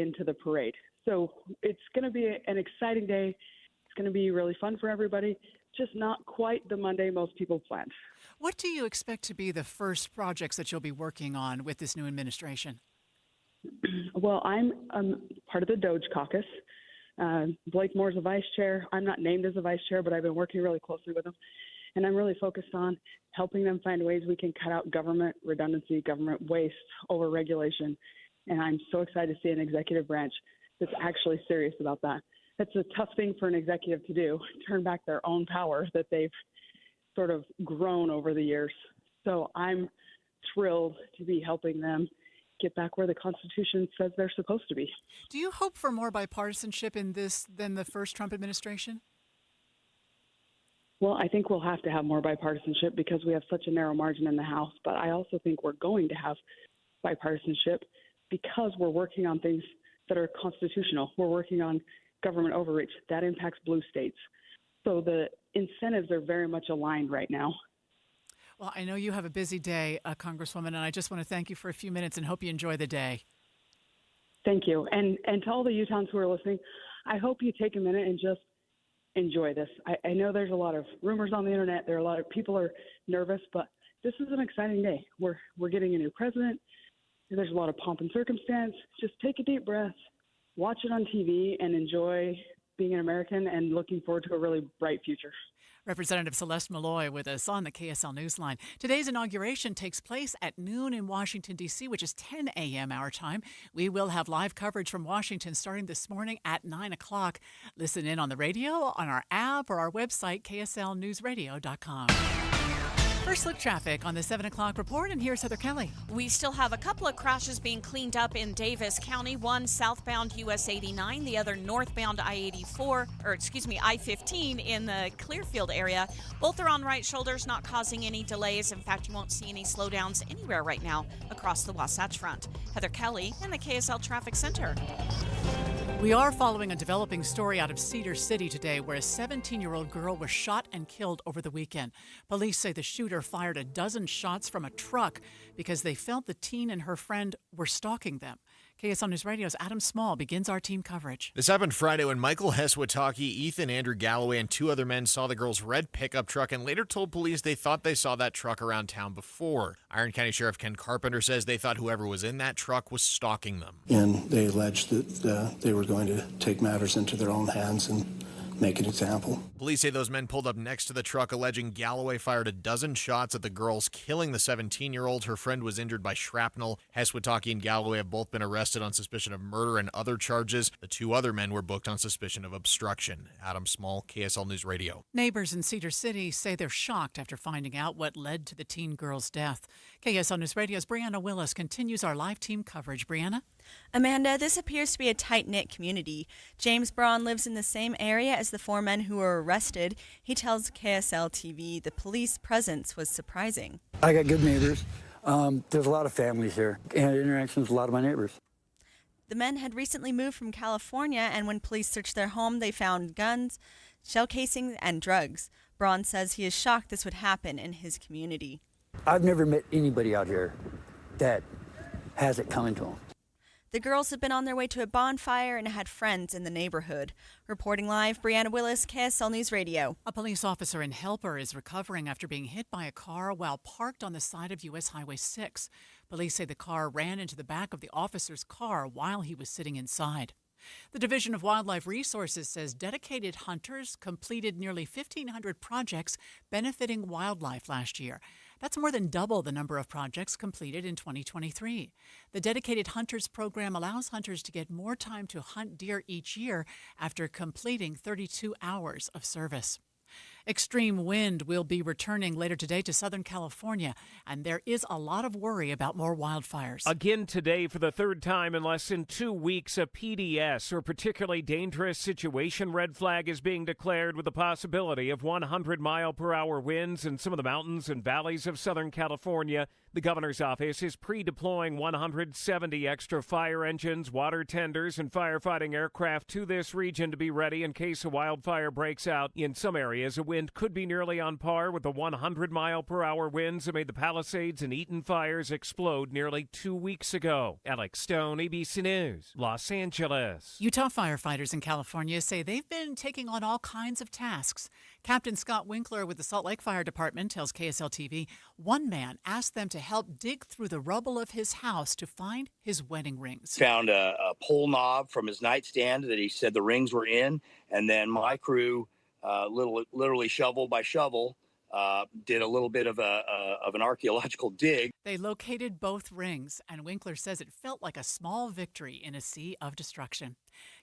into the parade. So it's going to be an exciting day. It's going to be really fun for everybody, just not quite the Monday most people planned. What do you expect to be the first projects that you'll be working on with this new administration? Well, I'm part of the Doge caucus. Blake Moore's a vice chair. I'm not named as a vice chair, but I've been working really closely with him. And I'm really focused on helping them find ways we can cut out government redundancy, government waste, over-regulation. And I'm so excited to see an executive branch that's actually serious about that. That's a tough thing for an executive to do, turn back their own power that they've sort of grown over the years. So I'm thrilled to be helping them get back where the Constitution says they're supposed to be. Do you hope for more bipartisanship in this than the first Trump administration? Well, I think we'll have to have more bipartisanship because we have such a narrow margin in the House. But I also think we're going to have bipartisanship because we're working on things that are constitutional. We're working on government overreach. That impacts blue states. So the incentives are very much aligned right now. Well, I know you have a busy day, Congresswoman, and I just want to thank you for a few minutes and hope you enjoy the day. Thank you. And to all the Utahns who are listening, I hope you take a minute and just enjoy this. I know there's a lot of rumors on the internet. There are a lot of people are nervous, but this is an exciting day. We're getting a new president. There's a lot of pomp and circumstance. Just take a deep breath, watch it on TV, and enjoy being an American and looking forward to a really bright future. Representative Celeste Malloy with us on the KSL Newsline. Today's inauguration takes place at noon in Washington, D.C., which is 10 a.m. our time. We will have live coverage from Washington starting this morning at 9 o'clock. Listen in on the radio, on our app, or our website, kslnewsradio.com. First look traffic on the 7 o'clock report, and here's Heather Kelly. We still have a couple of crashes being cleaned up in Davis County. One southbound US 89, the other northbound I-15 in the Clearfield area. Both are on right shoulders, not causing any delays. In fact, you won't see any slowdowns anywhere right now across the Wasatch Front. Heather Kelly in the KSL Traffic Center. We are following a developing story out of Cedar City today where a 17-year-old girl was shot and killed over the weekend. Police say the shooter fired a dozen shots from a truck because they felt the teen and her friend were stalking them. KSL News Radio's Adam Small begins our team coverage. This happened Friday when Michael Heswataki, Ethan Andrew Galloway, and two other men saw the girl's red pickup truck and later told police they thought they saw that truck around town before. Iron County Sheriff Ken Carpenter says they thought whoever was in that truck was stalking them. And they alleged that they were going to take matters into their own hands and make an example. Police say those men pulled up next to the truck, alleging Galloway fired a dozen shots at the girls, killing the 17-year-old. Her friend was injured by shrapnel. Heswataki and Galloway have both been arrested on suspicion of murder and other charges. The two other men were booked on suspicion of obstruction. Adam Small, KSL News Radio. Neighbors in Cedar City say they're shocked after finding out what led to the teen girl's death. KSL News Radio's Brianna Willis continues our live team coverage. Brianna? Amanda, this appears to be a tight-knit community. James Braun lives in the same area as the four men who were arrested. He tells KSL TV the police presence was surprising. I got good neighbors. There's a lot of families here and interactions with a lot of my neighbors. The men had recently moved from California, and when police searched their home, they found guns, shell casings, and drugs. Braun says he is shocked this would happen in his community. I've never met anybody out here that has it coming to them. The girls have been on their way to a bonfire and had friends in the neighborhood. Reporting live, Brianna Willis, KSL News Radio. A police officer in Helper is recovering after being hit by a car while parked on the side of U.S. Highway 6. Police say the car ran into the back of the officer's car while he was sitting inside. The Division of Wildlife Resources says dedicated hunters completed nearly 1,500 projects benefiting wildlife last year. That's more than double the number of projects completed in 2023. The Dedicated Hunters program allows hunters to get more time to hunt deer each year after completing 32 hours of service. Extreme wind will be returning later today to Southern California, and there is a lot of worry about more wildfires. Again today, for the third time in less than 2 weeks, a PDS, or particularly dangerous situation red flag, is being declared with the possibility of 100-mile-per-hour winds in some of the mountains and valleys of Southern California. The governor's office is pre-deploying 170 extra fire engines, water tenders, and firefighting aircraft to this region to be ready in case a wildfire breaks out in some areas. A wind wind could be nearly on par with the 100-mile-per-hour winds that made the Palisades and Eaton fires explode nearly 2 weeks ago. Alex Stone, ABC News, Los Angeles. Utah firefighters in California say they've been taking on all kinds of tasks. Captain Scott Winkler with the Salt Lake Fire Department tells KSL TV one man asked them to help dig through the rubble of his house to find his wedding rings. Found a pull knob from his nightstand that he said the rings were in, and then my crew, literally shovel by shovel, did a little bit of an archaeological dig. They located both rings, and Winkler says it felt like a small victory in a sea of destruction.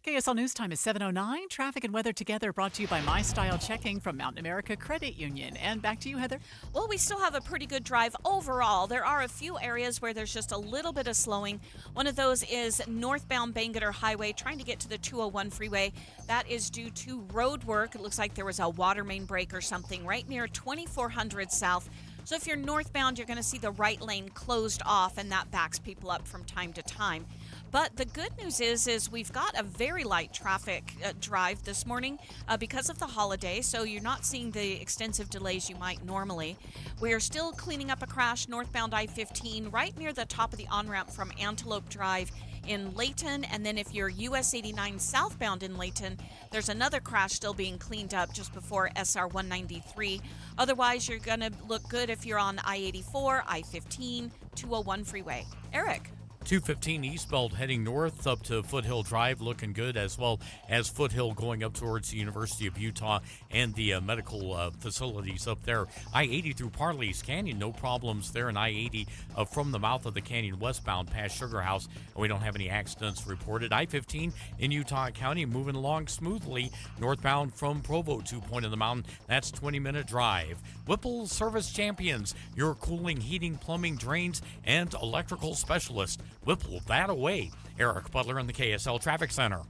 KSL News Time is 7:09. Traffic and weather together brought to you by My Style Checking from Mountain America Credit Union. And back to you, Heather. Well, we still have a pretty good drive overall. There are a few areas where there's just a little bit of slowing. One of those is northbound Bangerter Highway, trying to get to the 201 freeway. That is due to road work. It looks like there was a water main break or something right near 2400 South. So if you're northbound, you're going to see the right lane closed off, and that backs people up from time to time. But the good news is we've got a very light traffic drive this morning because of the holiday, so you're not seeing the extensive delays you might normally. We are still cleaning up a crash northbound I-15 right near the top of the on-ramp from Antelope Drive in Layton, and then if you're US 89 southbound in Layton, there's another crash still being cleaned up just before SR 193. Otherwise, you're going to look good if you're on I-84, I-15, 201 freeway. Eric. 215 eastbound heading north up to Foothill Drive, looking good, as well as Foothill going up towards the University of Utah and the medical facilities up there. I-80 through Parley's Canyon, no problems there, and I-80 from the mouth of the canyon westbound past Sugar House, and we don't have any accidents reported. I-15 in Utah County moving along smoothly northbound from Provo to Point of the Mountain. That's 20-minute drive. Whipple Service Champions, your cooling, heating, plumbing, drains, and electrical specialist. Whipple that away. Eric Butler in the KSL Traffic Center.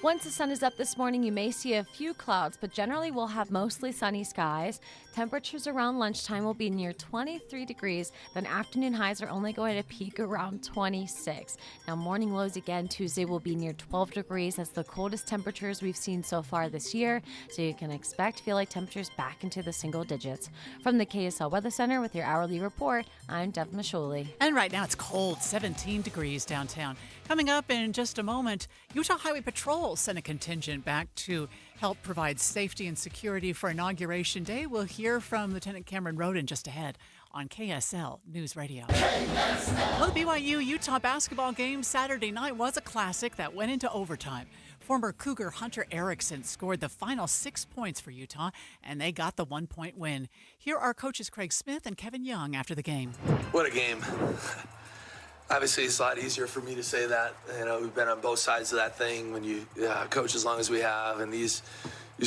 Once the sun is up this morning, you may see a few clouds, but generally we'll have mostly sunny skies. Temperatures around lunchtime will be near 23 degrees, then afternoon highs are only going to peak around 26. Now morning lows again Tuesday will be near 12 degrees. That's the coldest temperatures we've seen so far this year, so you can feel like temperatures back into the single digits. From the KSL Weather Center with your hourly report, I'm Deb Mashuli. And right now it's cold, 17 degrees downtown. Coming up in just a moment, Utah Highway Patrol sent a contingent back to help provide safety and security for Inauguration Day. We'll hear from Lieutenant Cameron Roden just ahead on KSL News Radio. Well, the BYU-Utah basketball game Saturday night was a classic that went into overtime. Former Cougar Hunter Erickson scored the final 6 points for Utah, and they got the 1-point win. Here are coaches Craig Smith and Kevin Young after the game. What a game. Obviously, it's a lot easier for me to say that. You know, we've been on both sides of that thing when you coach as long as we have. And these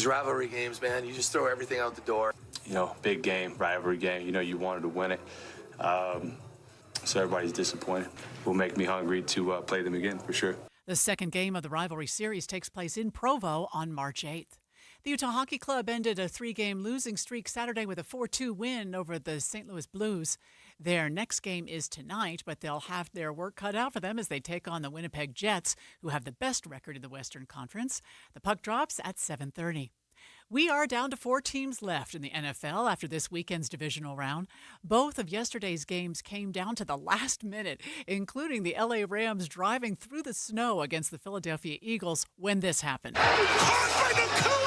rivalry games, man, you just throw everything out the door. You know, big game, rivalry game. You know, you wanted to win it. So everybody's disappointed. Will make me hungry to play them again, for sure. The second game of the rivalry series takes place in Provo on March 8th. The Utah Hockey Club ended a 3-game losing streak Saturday with a 4-2 win over the St. Louis Blues. Their next game is tonight, but they'll have their work cut out for them as they take on the Winnipeg Jets, who have the best record in the Western Conference. The puck drops at 7:30. We are down to 4 teams left in the NFL after this weekend's divisional round. Both of yesterday's games came down to the last minute, including the LA Rams driving through the snow against the Philadelphia Eagles when this happened. Caught by Nakua!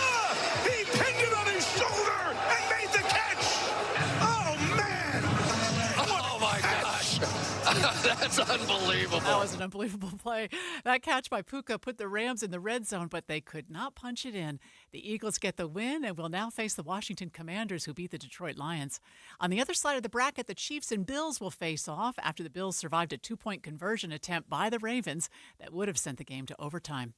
He pinned it on his shoulder and made the catch! Oh, man! Oh, my gosh! That's unbelievable. That was an unbelievable play. That catch by Puka put the Rams in the red zone, but they could not punch it in. The Eagles get the win and will now face the Washington Commanders, who beat the Detroit Lions. On the other side of the bracket, the Chiefs and Bills will face off after the Bills survived a 2-point conversion attempt by the Ravens that would have sent the game to overtime.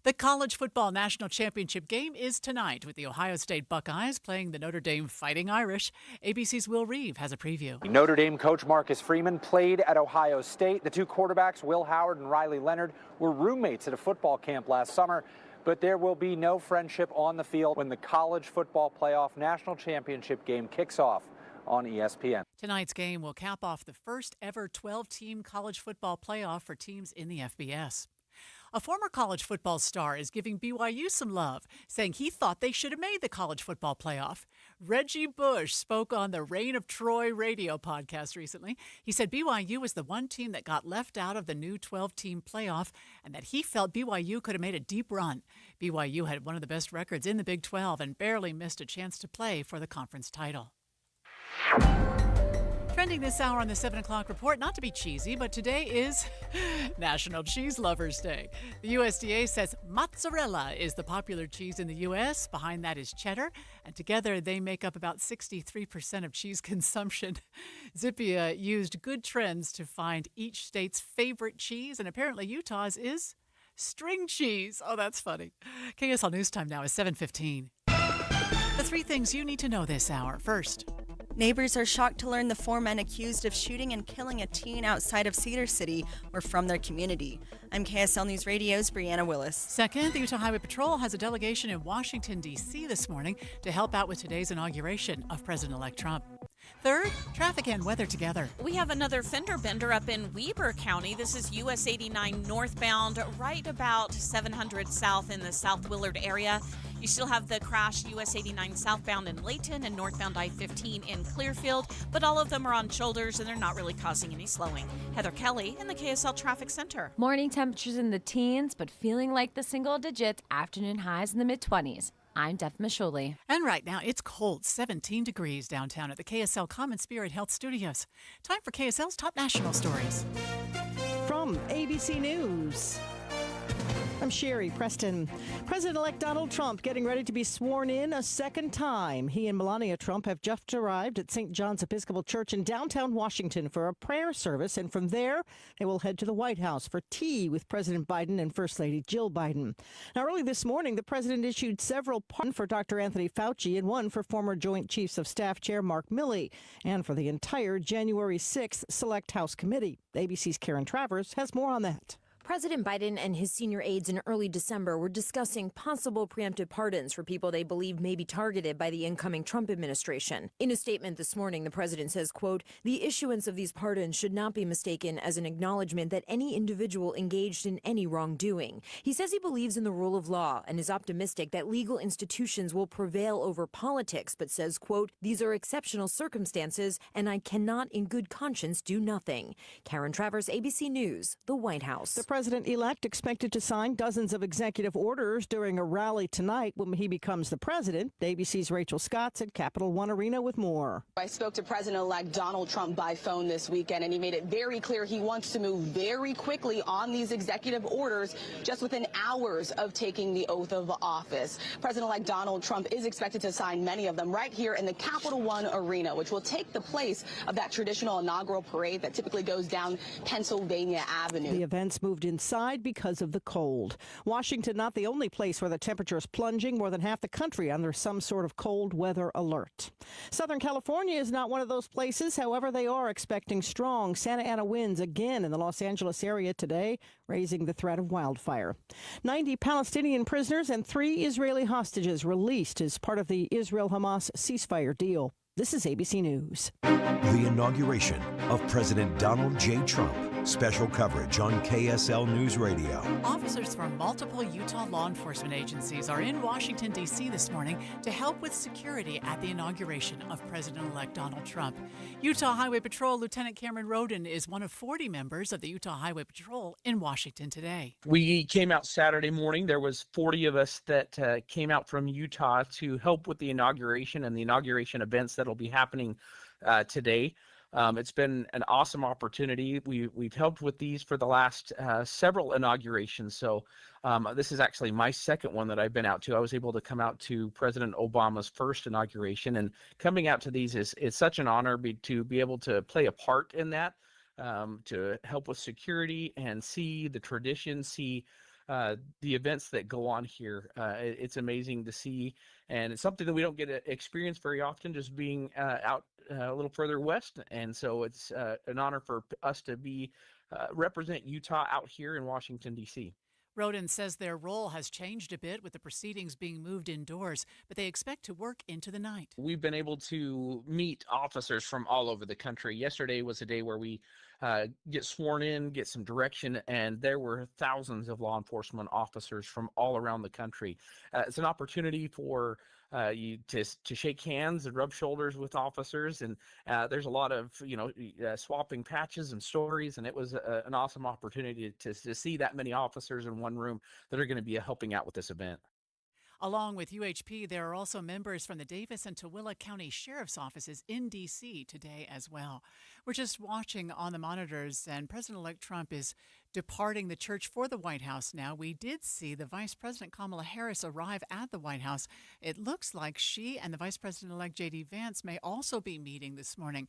The College Football National Championship game is tonight with the Ohio State Buckeyes playing the Notre Dame Fighting Irish. ABC's Will Reeve has a preview. Notre Dame coach Marcus Freeman played at Ohio State. The two quarterbacks, Will Howard and Riley Leonard, were roommates at a football camp last summer. But there will be no friendship on the field when the College Football Playoff National Championship game kicks off on ESPN. Tonight's game will cap off the first ever 12-team college football playoff for teams in the FBS. A former college football star is giving BYU some love, saying he thought they should have made the college football playoff. Reggie Bush spoke on the Reign of Troy radio podcast recently. He said BYU was the one team that got left out of the new 12-team playoff and that he felt BYU could have made a deep run. BYU had one of the best records in the Big 12 and barely missed a chance to play for the conference title. Trending this hour on the 7 o'clock report, not to be cheesy, but today is National Cheese Lovers Day. The USDA says mozzarella is the popular cheese in the U.S. Behind that is cheddar, and together they make up about 63% of cheese consumption. Zippia used good trends to find each state's favorite cheese, and apparently Utah's is string cheese. Oh, that's funny. KSL News Time now is 7:15. The three things you need to know this hour. First, neighbors are shocked to learn the four men accused of shooting and killing a teen outside of Cedar City were from their community. I'm KSL News Radio's Brianna Willis. Second, the Utah Highway Patrol has a delegation in Washington, D.C. this morning to help out with today's inauguration of President-elect Trump. Third, traffic and weather together. We have another fender bender up in Weber County. This is US 89 northbound, right about 700 south in the South Willard area. You still have the crash US 89 southbound in Layton and northbound I-15 in Clearfield, but all of them are on shoulders and they're not really causing any slowing. Heather Kelly in the KSL Traffic Center. Morning temperatures in the teens, but feeling like the single digits. Afternoon highs in the mid-20s. I'm Def Mishuli. And right now, it's cold, 17 degrees downtown at the KSL Common Spirit Health Studios. Time for KSL's top national stories. From ABC News, I'm Sherry Preston. President-elect Donald Trump getting ready to be sworn in a second time. He and Melania Trump have just arrived at St. John's Episcopal Church in downtown Washington for a prayer service, and from there, they will head to the White House for tea with President Biden and First Lady Jill Biden. Now, early this morning, the president issued several pardons for Dr. Anthony Fauci and one for former Joint Chiefs of Staff Chair Mark Milley, and for the entire January 6th Select House Committee. ABC's Karen Travers has more on that. President Biden and his senior aides in early December were discussing possible preemptive pardons for people they believe may be targeted by the incoming Trump administration. In a statement this morning, the president says, quote, "The issuance of these pardons should not be mistaken as an acknowledgement that any individual engaged in any wrongdoing." He says he believes in the rule of law and is optimistic that legal institutions will prevail over politics, but says, quote, "These are exceptional circumstances and I cannot in good conscience do nothing." Karen Travers, ABC News, the White House. The president-elect expected to sign dozens of executive orders during a rally tonight when he becomes the president. ABC's Rachel Scott's at Capital One Arena with more. I spoke to President-elect Donald Trump by phone this weekend, and he made it very clear he wants to move very quickly on these executive orders just within hours of taking the oath of office. President-elect Donald Trump is expected to sign many of them right here in the Capital One Arena, which will take the place of that traditional inaugural parade that typically goes down Pennsylvania Avenue. The events moved inside because of the cold. Washington, not the only place where the temperature is plunging. More than half the country under some sort of cold weather alert. Southern California is not one of those places. However, they are expecting strong Santa Ana winds again in the Los Angeles area today, raising the threat of wildfire. 90 Palestinian prisoners and 3 Israeli hostages released as part of the Israel-Hamas ceasefire deal. This is ABC News. The inauguration of President Donald J. Trump. Special coverage on KSL News Radio. Officers from multiple Utah law enforcement agencies are in Washington, D.C. this morning to help with security at the inauguration of President-elect Donald Trump. Utah Highway Patrol Lieutenant Cameron Roden is one of 40 members of the Utah Highway Patrol in Washington today. We came out Saturday morning. There was 40 of us that came out from Utah to help with the inauguration and the inauguration events that will be happening today. It's been an awesome opportunity. We've helped with these for the last several inaugurations. So this is actually my second one that I've been out to. I was able to come out to President Obama's first inauguration, and coming out to these is such an honor to be able to play a part in that, to help with security and see the tradition, see the events that go on here. It's amazing to see, and it's something that we don't get to experience very often, just being out a little further west. And so it's an honor for us to be represent Utah out here in Washington, D.C. Roden says their role has changed a bit with the proceedings being moved indoors, but they expect to work into the night. We've been able to meet officers from all over the country. Yesterday was a day where we get sworn in, get some direction, and there were thousands of law enforcement officers from all around the country. It's an opportunity for you to shake hands and rub shoulders with officers, and there's a lot of swapping patches and stories, and it was an awesome opportunity to see that many officers in one room that are going to be helping out with this event. Along with UHP, there are also members from the Davis and Tooele County Sheriff's Offices in D.C. today as well. We're just watching on the monitors, and President-elect Trump is departing the church for the White House now. We did see the Vice President Kamala Harris arrive at the White House. It looks like she and the Vice President-elect J.D. Vance may also be meeting this morning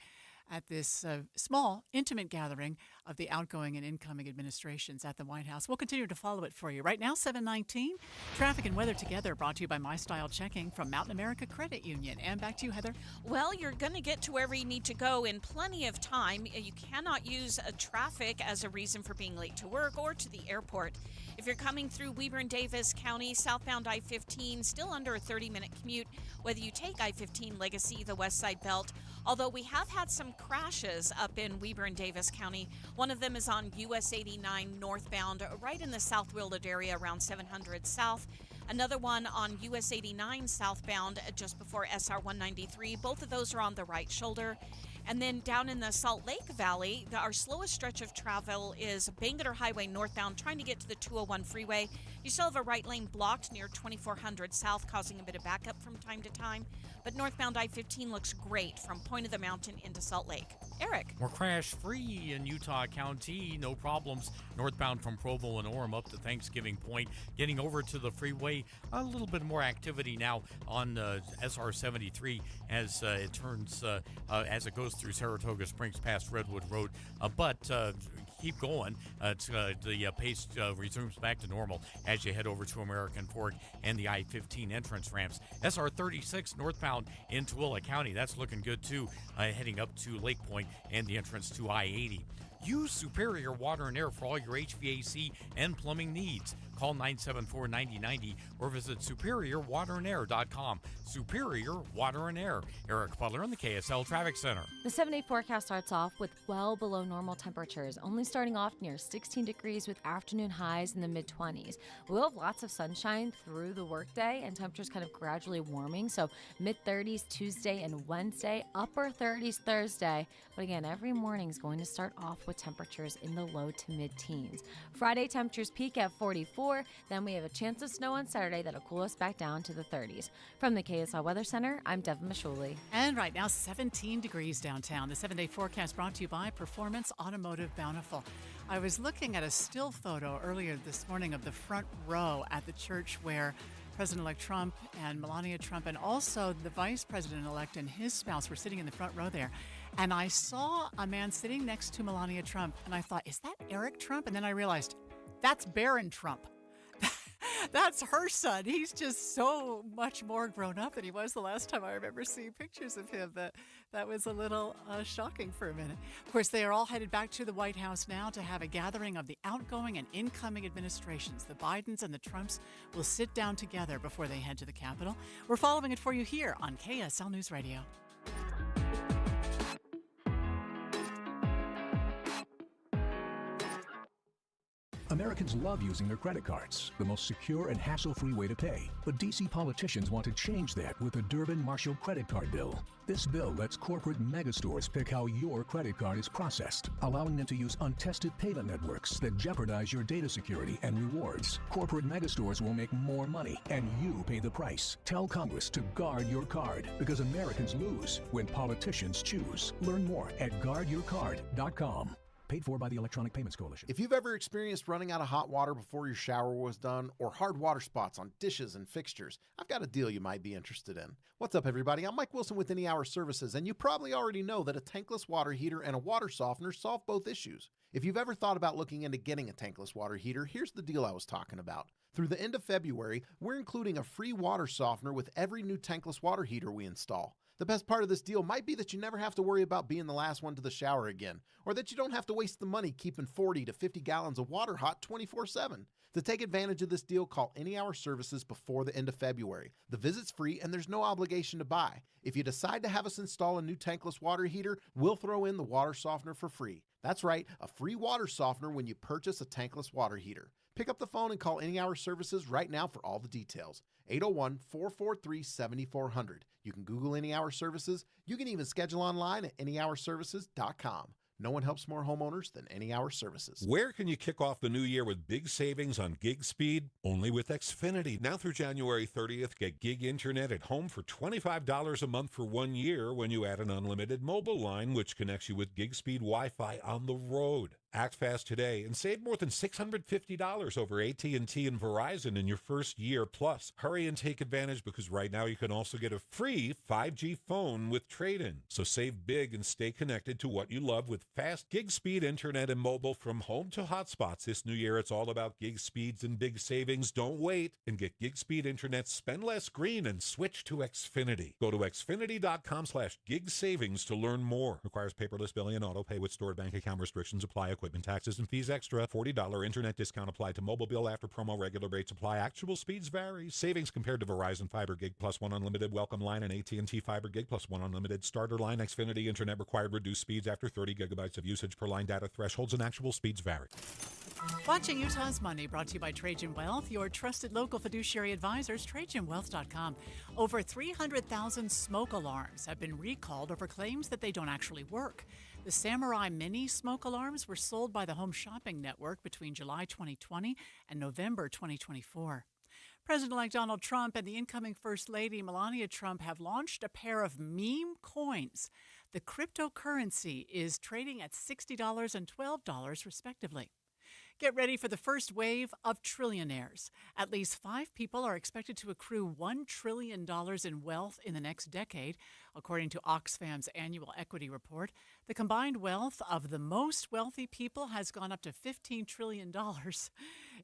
at this small, intimate gathering of the outgoing and incoming administrations at the White House. We'll continue to follow it for you. Right now, 7:19. Traffic and weather together brought to you by My Style Checking from Mountain America Credit Union. And back to you, Heather. Well, you're going to get to wherever you need to go in plenty of time. You cannot use traffic as a reason for being late to work or to the airport. If you're coming through Weber and Davis County, southbound I-15, still under a 30-minute commute, whether you take I-15 Legacy, the West Side Belt. Although we have had some crashes up in Weber and Davis County. One of them is on US 89 northbound, right in the South Willard area around 700 South. Another one on US 89 southbound just before SR 193. Both of those are on the right shoulder. And then down in the Salt Lake Valley, our slowest stretch of travel is Bangerter Highway northbound, trying to get to the 201 freeway. You still have a right lane blocked near 2400 South, causing a bit of backup from time to time. But northbound I-15 looks great from Point of the Mountain into Salt Lake. Eric. We're crash-free in Utah County. No problems. Northbound from Provo and Orem up to Thanksgiving Point. Getting over to the freeway, a little bit more activity now on SR 73 as it turns, as it goes through Saratoga Springs past Redwood Road. But keep going. The pace resumes back to normal as you head over to American Fork and the I-15 entrance ramps. SR 36 northbound in Tooele County. That's looking good too, heading up to Lake Point and the entrance to I-80. Use Superior Water and Air for all your HVAC and plumbing needs. Call 974-9090 or visit superiorwaterandair.com. Superior Water and Air. Eric Butler in the KSL Traffic Center. The 7-day forecast starts off with well below normal temperatures, only starting off near 16 degrees with afternoon highs in the mid-20s. We'll have lots of sunshine through the workday and temperatures kind of gradually warming, so mid-30s Tuesday and Wednesday, upper 30s Thursday. But again, every morning is going to start off with temperatures in the low to mid-teens. Friday temperatures peak at 44. Then we have a chance of snow on Saturday that'll cool us back down to the 30s. From the KSL Weather Center, I'm Devin Mashuli. And right now, 17 degrees downtown. The 7-day forecast brought to you by Performance Automotive Bountiful. I was looking at a still photo earlier this morning of the front row at the church where President-elect Trump and Melania Trump and also the Vice President-elect and his spouse were sitting in the front row there. And I saw a man sitting next to Melania Trump, and I thought, is that Eric Trump? And then I realized, that's Barron Trump. That's her son. He's just so much more grown up than he was the last time I remember seeing pictures of him. That was a little shocking for a minute. Of course, they are all headed back to the White House now to have a gathering of the outgoing and incoming administrations. The Bidens and the Trumps will sit down together before they head to the Capitol. We're following it for you here on KSL News Radio. Americans love using their credit cards, the most secure and hassle-free way to pay. But D.C. politicians want to change that with the Durbin-Marshall credit card bill. This bill lets corporate megastores pick how your credit card is processed, allowing them to use untested payment networks that jeopardize your data security and rewards. Corporate megastores will make more money, and you pay the price. Tell Congress to guard your card, because Americans lose when politicians choose. Learn more at guardyourcard.com. Paid for by the Electronic Payments Coalition. If you've ever experienced running out of hot water before your shower was done, or hard water spots on dishes and fixtures, I've got a deal you might be interested in. What's up, everybody? I'm Mike Wilson with Any Hour Services, and you probably already know that a tankless water heater and a water softener solve both issues. If you've ever thought about looking into getting a tankless water heater, here's the deal I was talking about. Through the end of February, we're including a free water softener with every new tankless water heater we install. The best part of this deal might be that you never have to worry about being the last one to the shower again, or that you don't have to waste the money keeping 40 to 50 gallons of water hot 24/7. To take advantage of this deal, call Any Hour Services before the end of February. The visit's free and there's no obligation to buy. If you decide to have us install a new tankless water heater, we'll throw in the water softener for free. That's right, a free water softener when you purchase a tankless water heater. Pick up the phone and call Any Hour Services right now for all the details. 801-443-7400. You can Google Any Hour Services. You can even schedule online at anyhourservices.com. No one helps more homeowners than Any Hour Services. Where can you kick off the new year with big savings on gig speed? Only with Xfinity. Now through January 30th, get gig internet at home for $25 a month for 1 year when you add an unlimited mobile line, which connects you with gig speed Wi-Fi on the road. Act fast today and save more than $650 over AT&T and Verizon in your first year. Plus, hurry and take advantage because right now you can also get a free 5G phone with trade-in. So save big and stay connected to what you love with fast gig speed internet and mobile from home to hotspots. This new year, it's all about gig speeds and big savings. Don't wait and get gig speed internet, spend less green, and switch to Xfinity. Go to xfinity.com/gig savings to learn more. Requires paperless billing and auto pay with stored bank account restrictions apply. Equipment taxes and fees extra. $40 internet discount applied to mobile bill after promo. Regular rates apply. Actual speeds vary. Savings compared to Verizon Fiber Gig Plus 1 Unlimited Welcome Line and AT&T Fiber Gig Plus 1 Unlimited Starter Line. Xfinity Internet required reduced speeds after 30 gigabytes of usage per line. Data thresholds and actual speeds vary. Watching Utah's Money, brought to you by Trajan Wealth, your trusted local fiduciary advisors, TrajanWealth.com. Over 300,000 smoke alarms have been recalled over claims that they don't actually work. The Samurai Mini smoke alarms were sold by the Home Shopping Network between July 2020 and November 2024. President-elect Donald Trump and the incoming First Lady Melania Trump have launched a pair of meme coins. The cryptocurrency is trading at $60 and $12, respectively. Get ready for the first wave of trillionaires. At least 5 people are expected to accrue $1 trillion in wealth in the next decade, according to Oxfam's annual equity report. The combined wealth of the most wealthy people has gone up to $15 trillion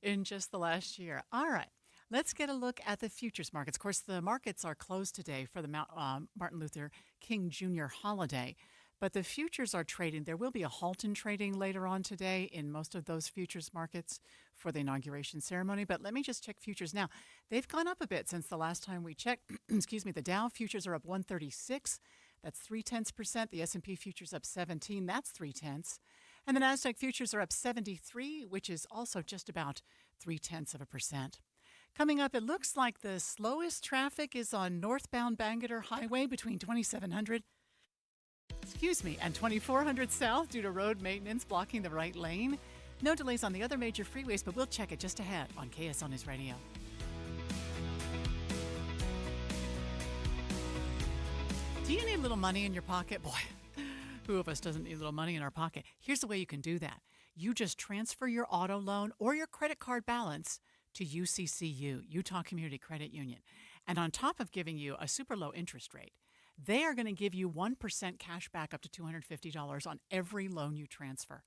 in just the last year. All right. Let's get a look at the futures markets. Of course, the markets are closed today for the Martin Luther King Jr. holiday, but the futures are trading. There will be a halt in trading later on today in most of those futures markets for the inauguration ceremony. But let me just check futures now. They've gone up a bit since the last time we checked. Excuse me. The Dow futures are up 136. That's 0.3%. The S&P futures up 17. That's 0.3. And the Nasdaq futures are up 73, which is also just about 0.3%. Coming up, it looks like the slowest traffic is on northbound Bangerter Highway between 2700 and 2400 south due to road maintenance blocking the right lane. No delays on the other major freeways, but we'll check it just ahead on KSL News Radio. Do you need a little money in your pocket? Boy, who of us doesn't need a little money in our pocket? Here's the way you can do that. You just transfer your auto loan or your credit card balance to UCCU, Utah Community Credit Union. And on top of giving you a super low interest rate, they are going to give you 1% cash back up to $250 on every loan you transfer.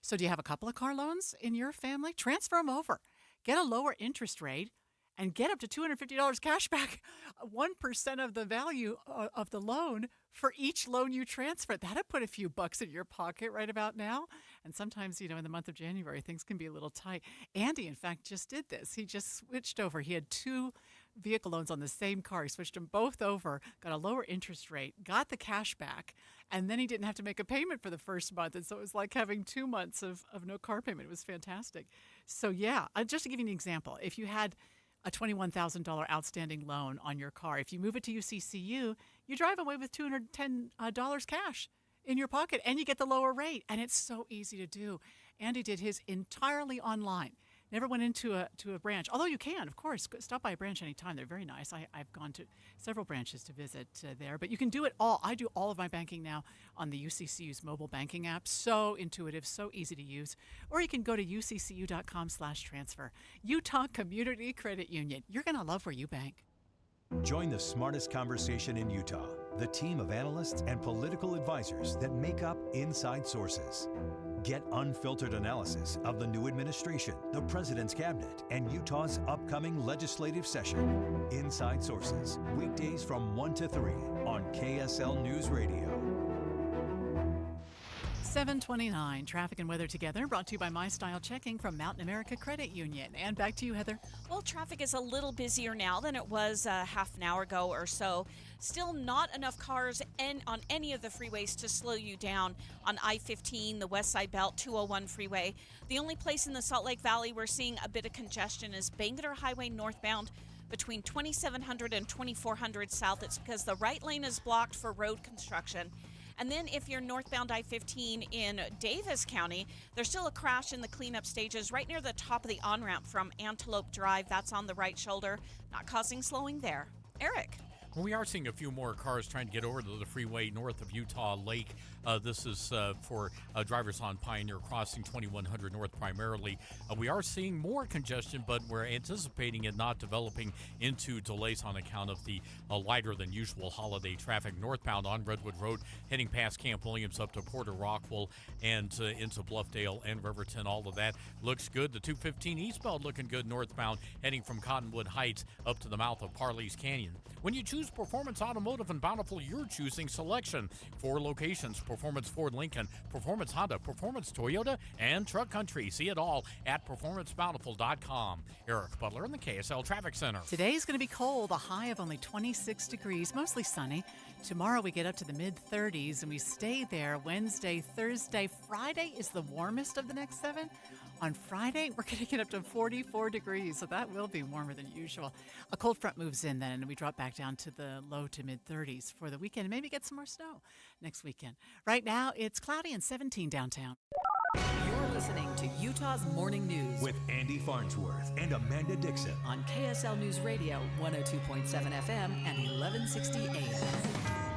So do you have a couple of car loans in your family? Transfer them over. Get a lower interest rate and get up to $250 cash back, 1% of the value of the loan for each loan you transfer. That'd put a few bucks in your pocket right about now. And sometimes, in the month of January, things can be a little tight. Andy, in fact, just did this. He just switched over. He had 2 vehicle loans on the same car. He switched them both over, got a lower interest rate, got the cash back, and then he didn't have to make a payment for the first month. And so it was like having 2 months of no car payment. It was fantastic. So, yeah, just to give you an example, if you had a $21,000 outstanding loan on your car, if you move it to UCCU, you drive away with $210 cash in your pocket, and you get the lower rate. And it's so easy to do. Andy did his entirely online. Never went into a branch, although you can, of course. Stop by a branch anytime. They're very nice. I've gone to several branches to visit there, but you can do it all. I do all of my banking now on the UCCU's mobile banking app. So intuitive, so easy to use. Or you can go to uccu.com/transfer. Utah Community Credit Union. You're going to love where you bank. Join the smartest conversation in Utah, the team of analysts and political advisors that make up Inside Sources. Get unfiltered analysis of the new administration, the president's cabinet, and Utah's upcoming legislative session. Inside Sources, weekdays from 1 to 3 on KSL News Radio. 7:29, traffic and weather together, brought to you by My Style Checking from Mountain America Credit Union. And back to you, Heather. Well, traffic is a little busier now than it was half an hour ago or so. Still not enough cars on any of the freeways to slow you down on I-15, the West Side Belt, 201 freeway. The only place in the Salt Lake Valley we're seeing a bit of congestion is Bangerter Highway northbound between 2700 and 2400 south. It's because the right lane is blocked for road construction. And then if you're northbound I-15 in Davis County, there's still a crash in the cleanup stages right near the top of the on-ramp from Antelope Drive. That's on the right shoulder, not causing slowing there. Eric. Well, we are seeing a few more cars trying to get over to the freeway north of Utah Lake. This is for drivers on Pioneer Crossing 2100 North primarily. We are seeing more congestion, but we're anticipating it not developing into delays on account of the lighter than usual holiday traffic northbound on Redwood Road, heading past Camp Williams up to Porter Rockwell and into Bluffdale and Riverton. All of that looks good. The 215 eastbound looking good northbound, heading from Cottonwood Heights up to the mouth of Parley's Canyon. When you choose Performance Automotive and Bountiful, you're choosing selection. 4 locations: Performance Ford Lincoln, Performance Honda, Performance Toyota, and Truck Country. See it all at performancebountiful.com. Eric Butler in the KSL Traffic Center. Today's going to be cold, a high of only 26 degrees, mostly sunny. Tomorrow we get up to the mid-30s, and we stay there Wednesday, Thursday. Friday is the warmest of the next 7. On Friday, we're going to get up to 44 degrees, so that will be warmer than usual. A cold front moves in then, and we drop back down to the low to mid-30s for the weekend, and maybe get some more snow next weekend. Right now, it's cloudy and 17 downtown. You're listening to Utah's Morning News with Andy Farnsworth and Amanda Dixon on KSL News Radio 102.7 FM and 1160 AM.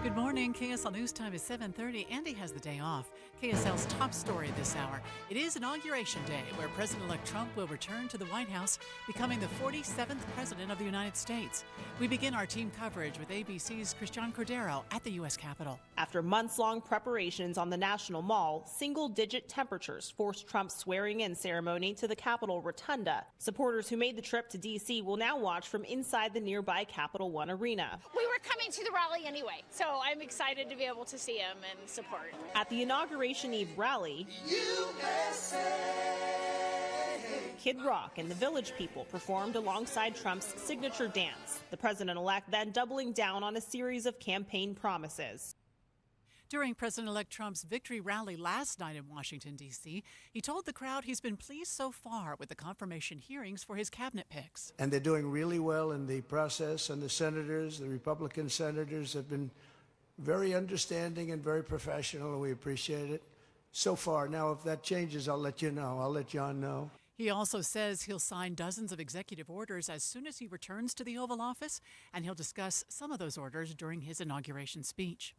Good morning. KSL News Time is 7:30. Andy has the day off. KSL's top story this hour. It is Inauguration Day, where President-elect Trump will return to the White House, becoming the 47th President of the United States. We begin our team coverage with ABC's Christian Cordero at the U.S. Capitol. After months-long preparations on the National Mall, single-digit temperatures forced Trump's swearing-in ceremony to the Capitol Rotunda. Supporters who made the trip to D.C. will now watch from inside the nearby Capital One Arena. We were coming to the rally anyway, so I'm excited to be able to see him and support. At the Inauguration Eve rally, Kid Rock and the Village People performed alongside Trump's signature dance, the president-elect then doubling down on a series of campaign promises. During President-elect Trump's victory rally last night in Washington, D.C., he told the crowd he's been pleased so far with the confirmation hearings for his cabinet picks. And they're doing really well in the process, and the senators, the Republican senators, have been very understanding and very professional, and we appreciate it so far. Now, if that changes, I'll let you know. I'll let John know. He also says he'll sign dozens of executive orders as soon as he returns to the Oval Office, and he'll discuss some of those orders during his inauguration speech.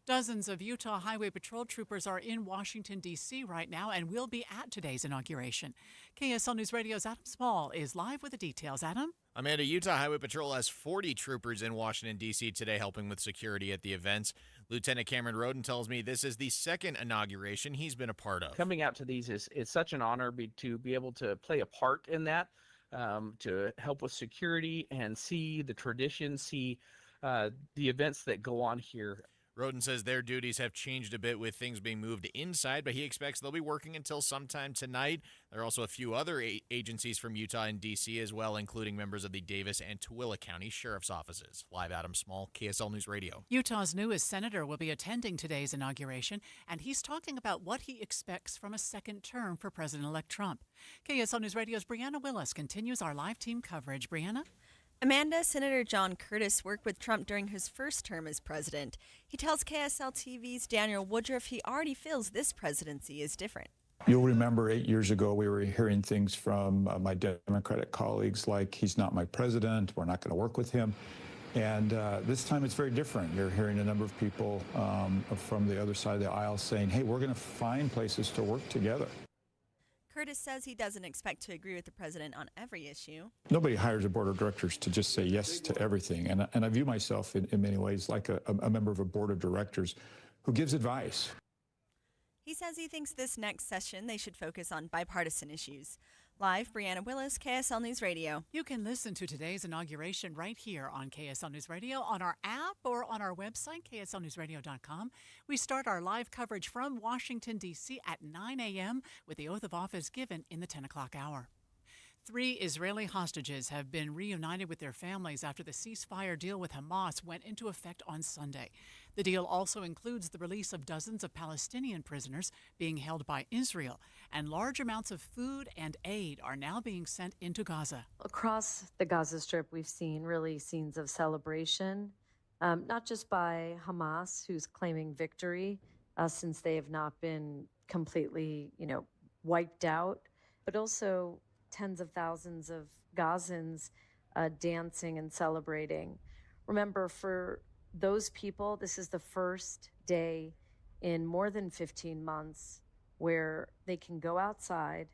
Dozens of Utah Highway Patrol troopers are in Washington, D.C. right now and will be at today's inauguration. KSL News Radio's Adam Small is live with the details. Adam? Amanda, Utah Highway Patrol has 40 troopers in Washington, D.C. today helping with security at the events. Lieutenant Cameron Roden tells me this is the second inauguration he's been a part of. Coming out to these is such an honor to be able to play a part in that, to help with security and see the tradition, see the events that go on here. Roden says their duties have changed a bit with things being moved inside, but he expects they'll be working until sometime tonight. There are also a few other agencies from Utah and D.C. as well, including members of the Davis and Tooele County Sheriff's Offices. Live, Adam Small, KSL News Radio. Utah's newest senator will be attending today's inauguration, and he's talking about what he expects from a second term for President-elect Trump. KSL News Radio's Brianna Willis continues our live team coverage. Brianna? Amanda, Senator John Curtis worked with Trump during his first term as president. He tells KSL TV's Daniel Woodruff he already feels this presidency is different. You'll remember 8 years ago we were hearing things from my Democratic colleagues like he's not my president, we're not going to work with him. And this time it's very different. You're hearing a number of people from the other side of the aisle saying, hey, we're going to find places to work together. Curtis says he doesn't expect to agree with the president on every issue. Nobody hires a board of directors to just say yes to everything. And I view myself in many ways like a member of a board of directors who gives advice. He says he thinks this next session they should focus on bipartisan issues. Live, Brianna Willis, KSL News Radio. You can listen to today's inauguration right here on KSL News Radio, on our app, or on our website, kslnewsradio.com. We start our live coverage from Washington, D.C. at 9 a.m. with the oath of office given in the 10 o'clock hour. 3 Israeli hostages have been reunited with their families after the ceasefire deal with Hamas went into effect on Sunday. The deal also includes the release of dozens of Palestinian prisoners being held by Israel, and large amounts of food and aid are now being sent into Gaza. Across the Gaza Strip, we've seen really scenes of celebration, not just by Hamas, who's claiming victory since they have not been completely, wiped out, but also tens of thousands of Gazans dancing and celebrating. Remember, for those people, this is the first day in more than 15 months where they can go outside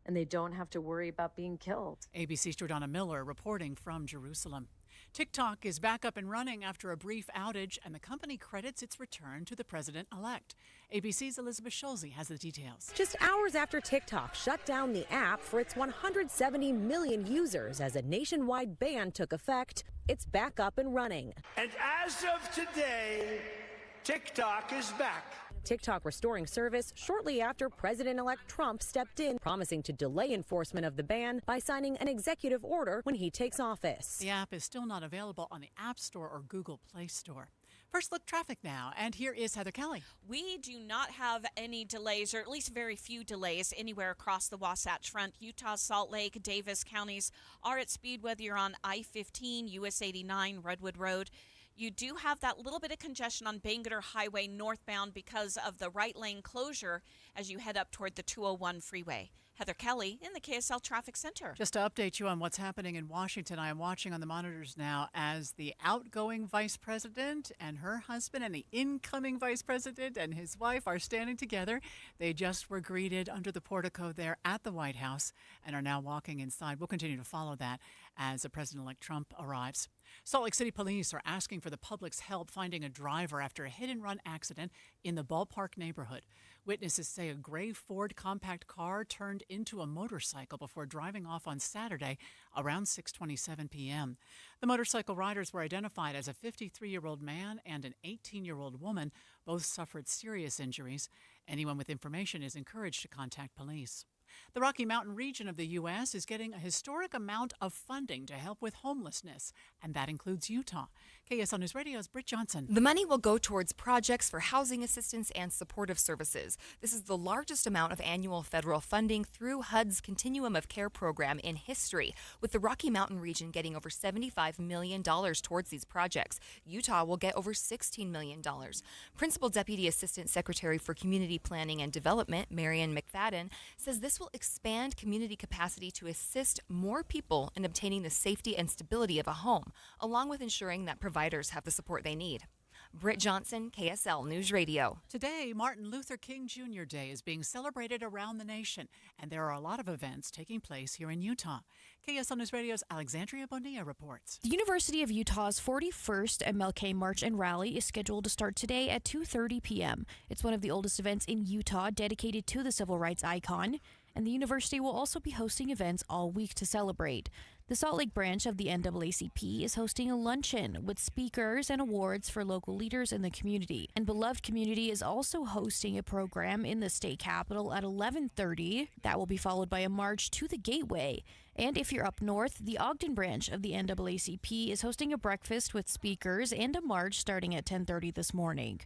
and they don't have to worry about being killed. ABC's Jordana Miller reporting from Jerusalem. TikTok is back up and running after a brief outage, and the company credits its return to the president-elect. ABC's Elizabeth Schulze has the details. Just hours after TikTok shut down the app for its 170 million users as a nationwide ban took effect, it's back up and running. And as of today, TikTok is back. TikTok restoring service shortly after President-elect Trump stepped in, promising to delay enforcement of the ban by signing an executive order when he takes office. The app is still not available on the App Store or Google Play Store. First look traffic now, and here is Heather Kelly. We do not have any delays, or at least very few delays, anywhere across the Wasatch Front. Utah, Salt Lake, Davis counties are at speed, whether you're on I-15, US 89, Redwood Road. You do have that little bit of congestion on Bangerter Highway northbound because of the right lane closure as you head up toward the 201 freeway. Heather Kelly in the KSL Traffic Center. Just to update you on what's happening in Washington, I am watching on the monitors now as the outgoing vice president and her husband and the incoming vice president and his wife are standing together. They just were greeted under the portico there at the White House and are now walking inside. We'll continue to follow that as President-elect Trump arrives. Salt Lake City police are asking for the public's help finding a driver after a hit-and-run accident in the Ballpark neighborhood. Witnesses say a gray Ford compact car turned into a motorcycle before driving off on Saturday around 6:27 p.m. The motorcycle riders were identified as a 53-year-old man and an 18-year-old woman. Both suffered serious injuries. Anyone with information is encouraged to contact police. The Rocky Mountain region of the U.S. is getting a historic amount of funding to help with homelessness, and that includes Utah. KSL News Radio's Britt Johnson. The money will go towards projects for housing assistance and supportive services. This is the largest amount of annual federal funding through HUD's Continuum of Care program in history, with the Rocky Mountain region getting over $75 million towards these projects. Utah will get over $16 million. Principal Deputy Assistant Secretary for Community Planning and Development, Marion McFadden, says this will expand community capacity to assist more people in obtaining the safety and stability of a home, along with ensuring that providers have the support they need. Britt Johnson, KSL News Radio. Today, Martin Luther King Jr. Day is being celebrated around the nation, and there are a lot of events taking place here in Utah. KSL News Radio's Alexandria Bonilla reports. The University of Utah's 41st MLK March and Rally is scheduled to start today at 2:30 p.m. It's one of the oldest events in Utah dedicated to the civil rights icon, and the university will also be hosting events all week to celebrate. The Salt Lake branch of the NAACP is hosting a luncheon with speakers and awards for local leaders in the community. And Beloved Community is also hosting a program in the state capitol at 11:30. That will be followed by a march to the Gateway. And if you're up north, the Ogden branch of the NAACP is hosting a breakfast with speakers and a march starting at 10:30 this morning.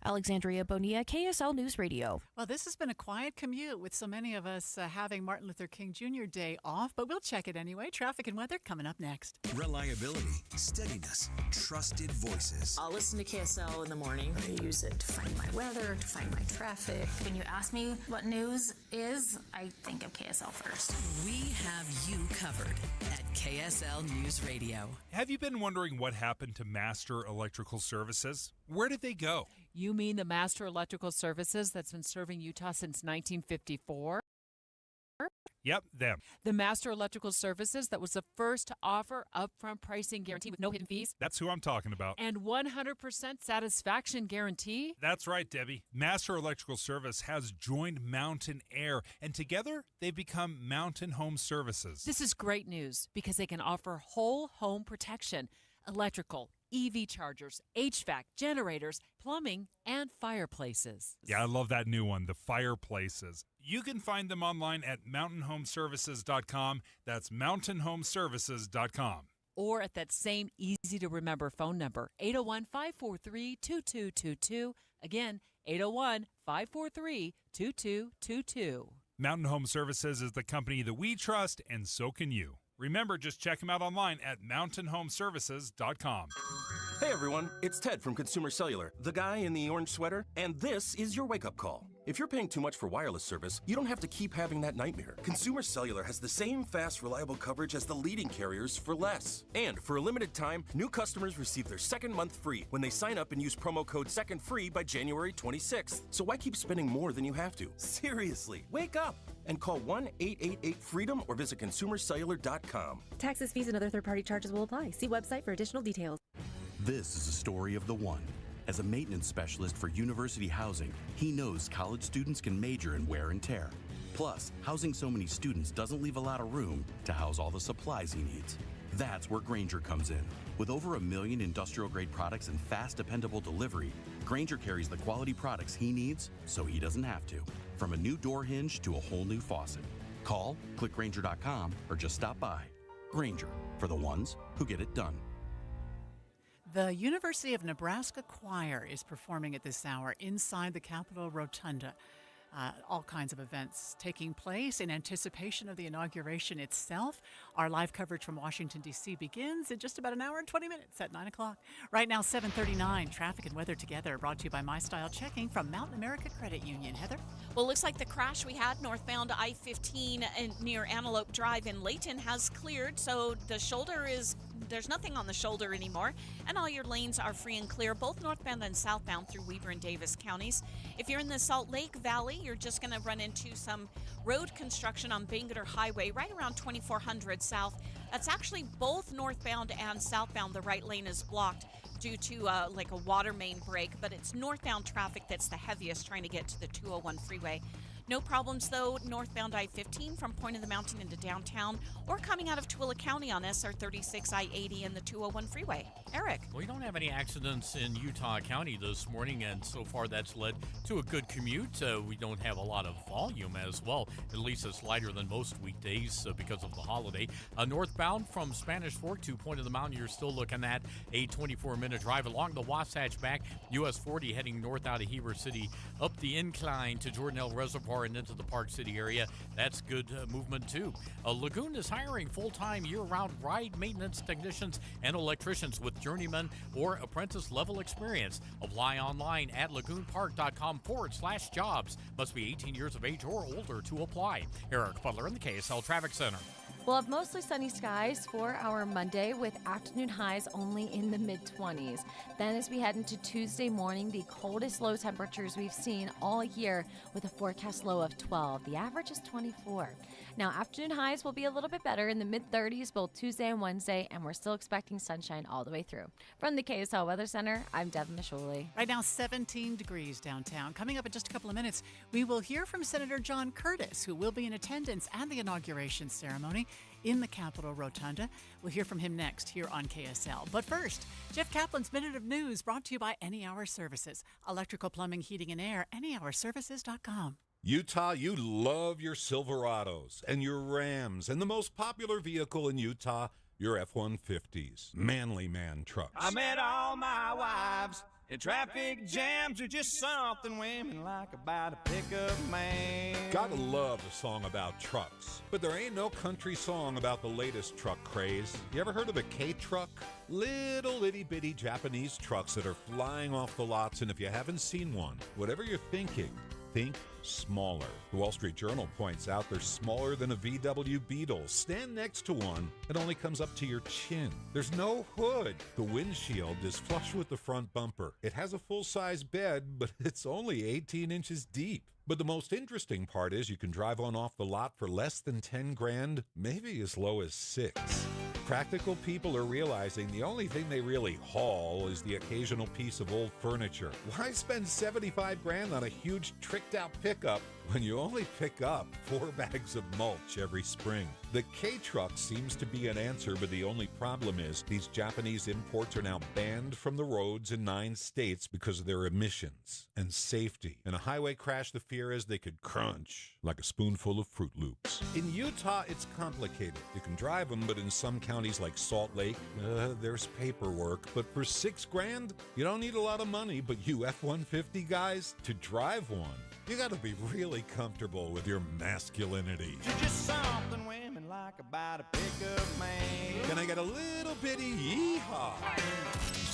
Alexandria Bonilla, KSL News Radio. Well, this has been a quiet commute with so many of us having Martin Luther King Jr. Day off, but we'll check it anyway. Traffic and weather coming up next. Reliability, steadiness, trusted voices. I'll listen to KSL in the morning. I use it to find my weather, to find my traffic. When you ask me what news is, I think of KSL first. We have you covered at KSL News Radio. Have you been wondering what happened to Master Electrical Services? Where did they go? You mean the Master Electrical Services that's been serving Utah since 1954? Yep, them. The Master Electrical Services that was the first to offer upfront pricing guarantee with no hidden fees. That's who I'm talking about. And 100% satisfaction guarantee. That's right, Debbie. Master Electrical Service has joined Mountain Air, and together they've become Mountain Home Services. This is great news because they can offer whole home protection, electrical, EV chargers, HVAC, generators, plumbing, and fireplaces. Yeah, I love that new one, the fireplaces. You can find them online at mountainhomeservices.com. That's mountainhomeservices.com. Or at that same easy-to-remember phone number, 801-543-2222. Again, 801-543-2222. Mountain Home Services is the company that we trust, and so can you. Remember, just check them out online at mountainhomeservices.com. Hey everyone, it's Ted from Consumer Cellular, the guy in the orange sweater, and this is your wake-up call. If you're paying too much for wireless service, you don't have to keep having that nightmare. Consumer Cellular has the same fast, reliable coverage as the leading carriers for less. And for a limited time, new customers receive their second month free when they sign up and use promo code SECONDFREE by January 26th. So why keep spending more than you have to? Seriously, wake up and call 1-888-FREEDOM or visit consumercellular.com. Taxes, fees, and other third-party charges will apply. See website for additional details. This is a story of the one. As a maintenance specialist for university housing, he knows college students can major in wear and tear. Plus, housing so many students doesn't leave a lot of room to house all the supplies he needs. That's where Grainger comes in. With over 1 million industrial-grade products and fast, dependable delivery, Grainger carries the quality products he needs so he doesn't have to. From a new door hinge to a whole new faucet. Call, click Grainger.com, or just stop by. Grainger, for the ones who get it done. The University of Nebraska Choir is performing at this hour inside the Capitol Rotunda. All kinds of events taking place in anticipation of the inauguration itself. Our live coverage from Washington, D.C. begins in just about an hour and 20 minutes at 9 o'clock. Right now, 7:39, traffic and weather together, brought to you by My Style Checking from Mountain America Credit Union. Heather? Well, it looks like the crash we had northbound I-15 near Antelope Drive in Layton has cleared, so there's nothing on the shoulder anymore, and all your lanes are free and clear, both northbound and southbound through Weber and Davis counties. If you're in the Salt Lake Valley, you're just going to run into some road construction on Bangerter Highway right around 2400 south. That's actually both northbound and southbound. The right lane is blocked due to like a water main break, but it's northbound traffic that's the heaviest trying to get to the 201 freeway. No problems, though, northbound I-15 from Point of the Mountain into downtown or coming out of Tooele County on SR 36, I-80, and the 201 freeway. Eric? We don't have any accidents in Utah County this morning, and so far that's led to a good commute. We don't have a lot of volume as well. At least it's lighter than most weekdays because of the holiday. Northbound from Spanish Fork to Point of the Mountain, you're still looking at a 24-minute drive along the Wasatch back. US 40 heading north out of Heber City, up the incline to Jordanelle Reservoir and into the Park City area. That's good movement too. Lagoon is hiring full-time year-round ride maintenance technicians and electricians with journeyman or apprentice level experience. Apply online at lagoonpark.com/jobs. Must be 18 years of age or older to apply. Eric Butler in the KSL Traffic Center. We'll have mostly sunny skies for our Monday with afternoon highs only in the mid-20s. Then as we head into Tuesday morning, the coldest low temperatures we've seen all year with a forecast low of 12. The average is 24. Now afternoon highs will be a little bit better in the mid-30s both Tuesday and Wednesday, and we're still expecting sunshine all the way through. From the KSL Weather Center, I'm Devin Mishuli. Right now, 17 degrees downtown. Coming up in just a couple of minutes, we will hear from Senator John Curtis, who will be in attendance at the inauguration ceremony in the Capitol Rotunda. We'll hear from him next here on KSL. But first, Jeff Kaplan's Minute of News, brought to you by Any Hour Services. Electrical, plumbing, heating, and air, anyhourservices.com. Utah, you love your Silverados and your Rams, and the most popular vehicle in Utah, your F-150s, manly man trucks. I met all my wives in traffic jams are just something women like about a pickup man. Gotta love a song about trucks, but there ain't no country song about the latest truck craze. You ever heard of a K-truck? Little itty-bitty Japanese trucks that are flying off the lots, and if you haven't seen one, whatever you're thinking, think smaller. The Wall Street Journal points out they're smaller than a VW Beetle. Stand next to one, it only comes up to your chin. There's no hood. The windshield is flush with the front bumper. It has a full-size bed, but it's only 18 inches deep. But the most interesting part is you can drive one off the lot for less than 10 grand, maybe as low as 6. Practical people are realizing the only thing they really haul is the occasional piece of old furniture. Why spend 75 grand on a huge tricked-out pickup when you only pick up 4 bags of mulch every spring? The K-Truck seems to be an answer, but the only problem is these Japanese imports are now banned from the roads in 9 states because of their emissions and safety. In a highway crash, the fear is they could crunch like a spoonful of Fruit Loops. In Utah, it's complicated. You can drive them, but in some counties like Salt Lake, there's paperwork. But for 6 grand, you don't need a lot of money, but you F-150 guys, to drive one, you gotta be really comfortable with your masculinity. You're just something women like about a pickup man. Can I get a little bitty yeehaw?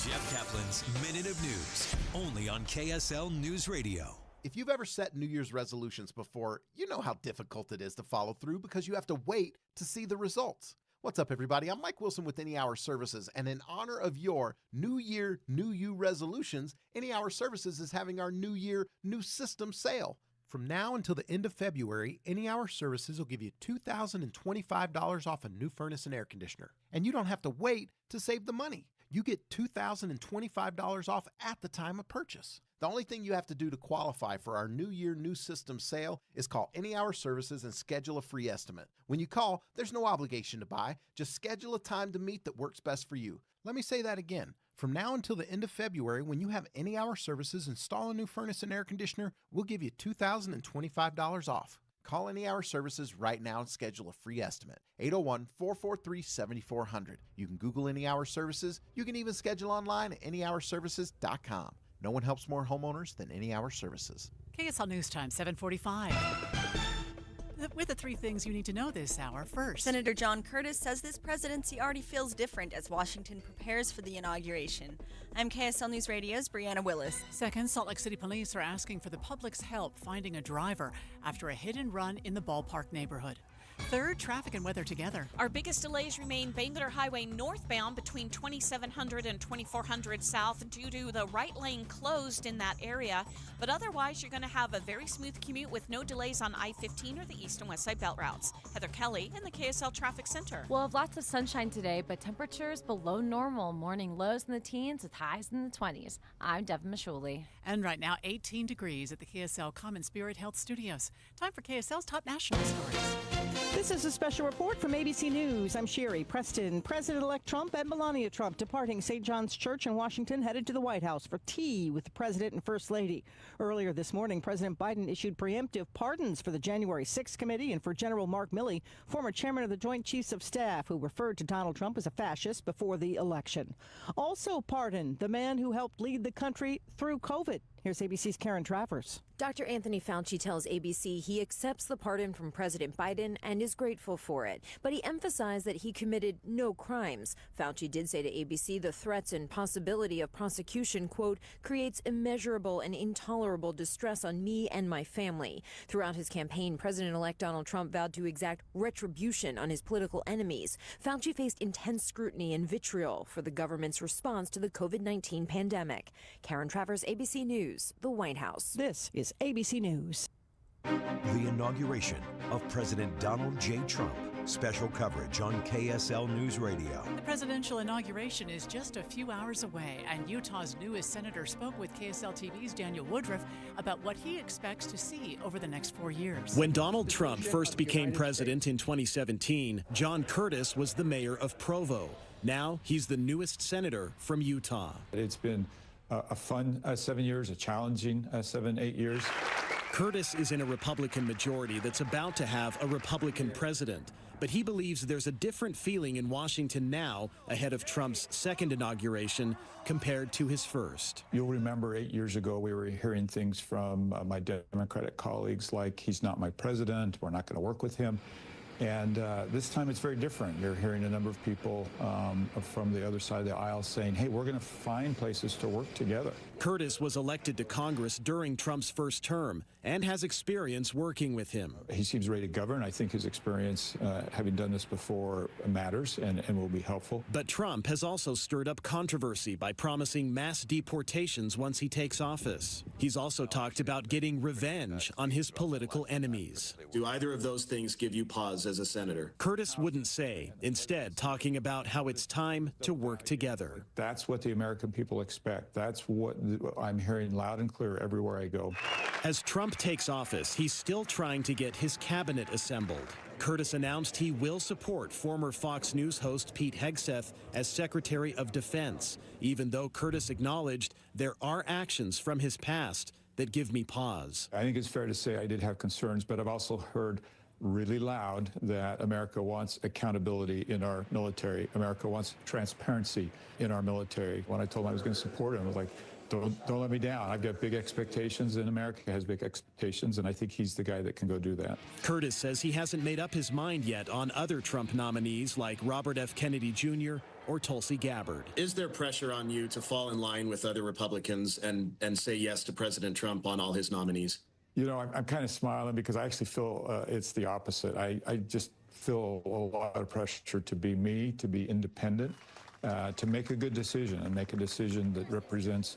Jeff Kaplan's Minute of News, only on KSL News Radio. If you've ever set New Year's resolutions before, you know how difficult it is to follow through because you have to wait to see the results. What's up, everybody? I'm Mike Wilson with Any Hour Services, and in honor of your New Year, New You resolutions, Any Hour Services is having our New Year, New System sale. From now until the end of February, Any Hour Services will give you $2,025 off a new furnace and air conditioner. And you don't have to wait to save the money. You get $2,025 off at the time of purchase. The only thing you have to do to qualify for our New Year, New System sale is call Any Hour Services and schedule a free estimate. When you call, there's no obligation to buy. Just schedule a time to meet that works best for you. Let me say that again. From now until the end of February, when you have Any Hour Services install a new furnace and air conditioner, we'll give you $2,025 off. Call Any Hour Services right now and schedule a free estimate. 801-443-7400. You can Google Any Hour Services. You can even schedule online at anyhourservices.com. No one helps more homeowners than Any Hour Services. KSL News Time, 7:45. With the 3 things you need to know this hour. First, Senator John Curtis says this presidency already feels different as Washington prepares for the inauguration. I'm KSL News Radio's Brianna Willis. Second, Salt Lake City police are asking for the public's help finding a driver after a hit and run in the ballpark neighborhood. Third, traffic and weather together. Our biggest delays remain Bangalore Highway northbound between 2700 and 2400 south due to the right lane closed in that area. But otherwise, you're going to have a very smooth commute with no delays on I-15 or the east and west side belt routes. Heather Kelly in the KSL Traffic Center. We'll have lots of sunshine today, but temperatures below normal. Morning lows in the teens with highs in the 20s. I'm Devin Mashuli. And right now, 18 degrees at the KSL Common Spirit Health Studios. Time for KSL's top national stories. This is a special report from ABC News. I'm Sherry Preston. President-elect Trump and Melania Trump departing St. John's Church in Washington headed to the White House for tea with the President and First Lady. Earlier this morning, President Biden issued preemptive pardons for the January 6th committee and for General Mark Milley, former chairman of the Joint Chiefs of Staff, who referred to Donald Trump as a fascist before the election. Also pardoned the man who helped lead the country through COVID. Here's ABC's Karen Travers. Dr. Anthony Fauci tells ABC he accepts the pardon from President Biden and is grateful for it, but he emphasized that he committed no crimes. Fauci did say to ABC the threats and possibility of prosecution, quote, creates immeasurable and intolerable distress on me and my family. Throughout his campaign, President-elect Donald Trump vowed to exact retribution on his political enemies. Fauci faced intense scrutiny and vitriol for the government's response to the COVID-19 pandemic. Karen Travers, ABC News, the White House. This is ABC News. The inauguration of President Donald J. Trump. Special coverage on KSL News Radio. The presidential inauguration is just a few hours away, and Utah's newest senator spoke with KSL TV's Daniel Woodruff about what he expects to see over the next 4 years. When Donald Trump first became president in 2017, John Curtis was the mayor of Provo. Now he's the newest senator from Utah. It's been a fun 7 years, a challenging 7-8 years. Curtis is in a Republican majority that's about to have a Republican president. But he believes there's a different feeling in Washington now ahead of Trump's second inauguration compared to his first. You'll remember 8 years ago, we were hearing things from my Democratic colleagues like, he's not my president, we're not going to work with him. And this time it's very different. You're hearing a number of people from the other side of the aisle saying, hey, we're going to find places to work together. Curtis was elected to Congress during Trump's first term and has experience working with him. He seems ready to govern. I think his experience, having done this before, matters and will be helpful. But Trump has also stirred up controversy by promising mass deportations once he takes office. He's also talked about getting revenge on his political enemies. Do either of those things give you pause as a senator? Curtis wouldn't say, instead talking about how it's time to work together. That's what the American people expect. That's what I'm hearing loud and clear everywhere I go. As Trump takes office, he's still trying to get his cabinet assembled. Curtis announced he will support former Fox News host Pete Hegseth as Secretary of Defense, even though Curtis acknowledged there are actions from his past that give me pause. I think it's fair to say I did have concerns, but I've also heard really loud that America wants accountability in our military. America wants transparency in our military. When I told him I was going to support him, I was like, don't let me down. I've got big expectations, and America has big expectations, and I think he's the guy that can go do that. Curtis says he hasn't made up his mind yet on other Trump nominees like Robert F. Kennedy Jr. or Tulsi Gabbard. Is there pressure on you to fall in line with other Republicans and say yes to President Trump on all his nominees? You know, I'm kind of smiling because I actually feel it's the opposite. I just feel a lot of pressure to be me, to be independent, to make a good decision and make a decision that represents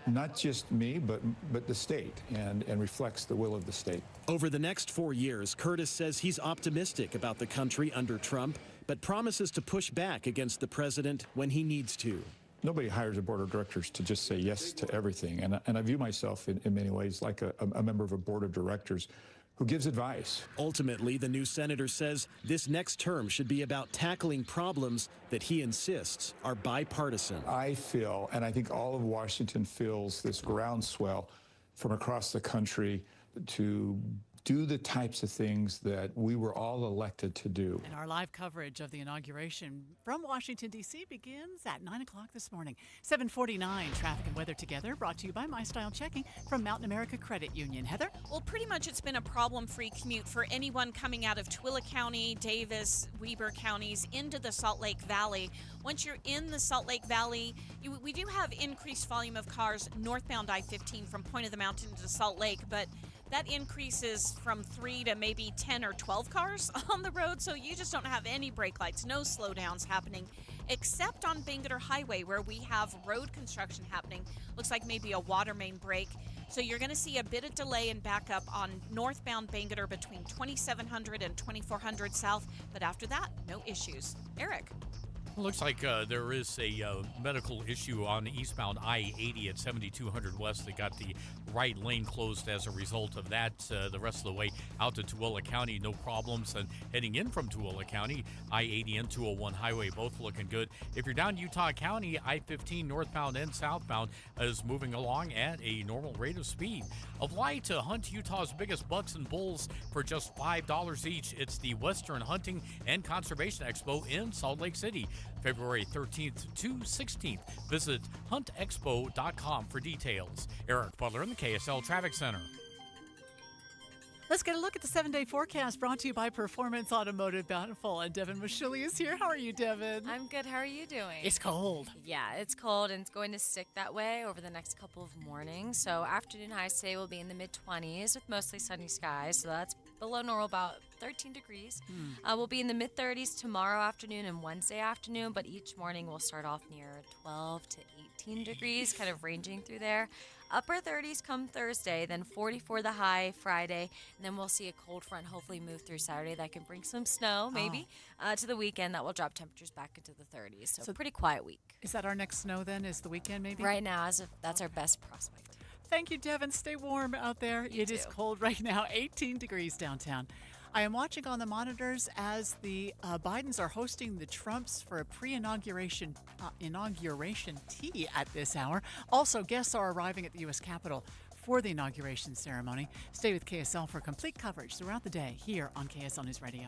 not just me, but the state and reflects the will of the state. Over the next 4 years, Curtis says he's optimistic about the country under Trump, but promises to push back against the president when he needs to. Nobody hires a board of directors to just say yes to everything. And I view myself in many ways like a member of a board of directors who gives advice. Ultimately, the new senator says this next term should be about tackling problems that he insists are bipartisan. I feel, and I think all of Washington feels, this groundswell from across the country to do the types of things that we were all elected to do. And our live coverage of the inauguration from Washington, D.C. begins at 9 o'clock this morning. 7:49, traffic and weather together, brought to you by My Style Checking from Mountain America Credit Union. Heather? Well, pretty much it's been a problem-free commute for anyone coming out of Tooele County, Davis, Weber counties into the Salt Lake Valley. Once you're in the Salt Lake Valley, we do have increased volume of cars northbound I-15 from Point of the Mountain to Salt Lake, but that increases from 3 to maybe 10 or 12 cars on the road, so you just don't have any brake lights, no slowdowns happening, except on Bangerter Highway where we have road construction happening. Looks like maybe a water main break. So you're going to see a bit of delay and backup on northbound Bangerter between 2700 and 2400 south, but after that, no issues. Eric? Looks like there is a medical issue on eastbound I-80 at 7200 West. They got the right lane closed as a result of that. The rest of the way out to Tooele County, no problems. And heading in from Tooele County, I-80 and 201 Highway, both looking good. If you're down Utah County, I-15 northbound and southbound is moving along at a normal rate of speed. Apply to hunt Utah's biggest bucks and bulls for just $5 each. It's the Western Hunting and Conservation Expo in Salt Lake City, February 13th to 16th. Visit huntexpo.com for details. Eric Butler in the KSL Traffic Center. Let's get a look at the 7-day forecast brought to you by Performance Automotive Bountiful. And Devin Mashuli is here. How are you, Devin? I'm good. How are you doing? It's cold. Yeah, it's cold, and it's going to stick that way over the next couple of mornings. So afternoon highs today will be in the mid-20s with mostly sunny skies. So that's below normal, about 13 degrees. We'll be in the mid-30s tomorrow afternoon and Wednesday afternoon, but each morning we'll start off near 12 to 18 degrees, kind of ranging through there. Upper 30s come Thursday, then 44 the high Friday, and then we'll see a cold front hopefully move through Saturday that can bring some snow maybe to the weekend. That will drop temperatures back into the 30s. So pretty quiet week. Is that our next snow then? Is the weekend maybe? Right now, that's our best prospect. Thank you, Devin. Stay warm out there. It is cold right now, 18 degrees downtown. I am watching on the monitors as the Bidens are hosting the Trumps for a pre-inauguration inauguration tea at this hour. Also, guests are arriving at the U.S. Capitol for the inauguration ceremony. Stay with KSL for complete coverage throughout the day here on KSL News Radio.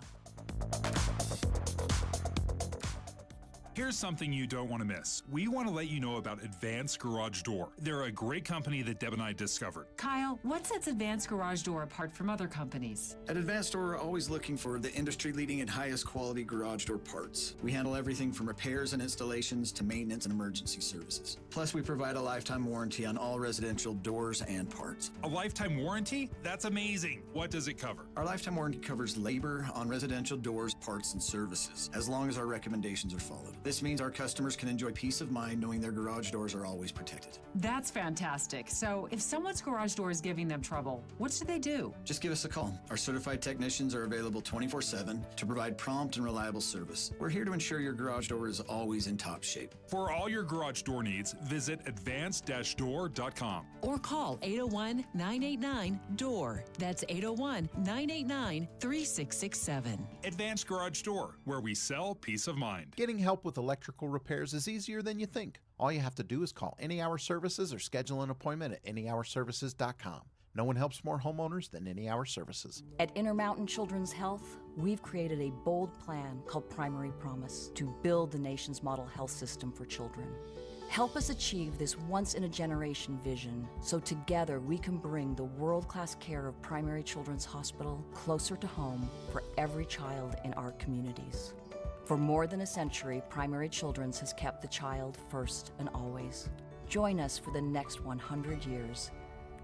Here's something you don't want to miss. We want to let you know about Advanced Garage Door. They're a great company that Deb and I discovered. Kyle, what sets Advanced Garage Door apart from other companies? At Advanced Door, we're always looking for the industry-leading and highest quality garage door parts. We handle everything from repairs and installations to maintenance and emergency services. Plus, we provide a lifetime warranty on all residential doors and parts. A lifetime warranty? That's amazing. What does it cover? Our lifetime warranty covers labor on residential doors, parts, and services, as long as our recommendations are followed. This means our customers can enjoy peace of mind knowing their garage doors are always protected. That's fantastic. So if someone's garage door is giving them trouble, what should they do? Just give us a call. Our certified technicians are available 24/7 to provide prompt and reliable service. We're here to ensure your garage door is always in top shape. For all your garage door needs, visit advanced-door.com. Or call 801-989-DOOR. That's 801-989-3667. Advanced Garage Door, where we sell peace of mind. Getting help with electrical repairs is easier than you think. All you have to do is call Any Hour Services or schedule an appointment at anyhourservices.com. No one helps more homeowners than Any Hour Services. At Intermountain Children's Health, we've created a bold plan called Primary Promise to build the nation's model health system for children. Help us achieve this once-in-a-generation vision so together we can bring the world-class care of Primary Children's Hospital closer to home for every child in our communities. For more than a century, Primary Children's has kept the child first and always. Join us for the next 100 years.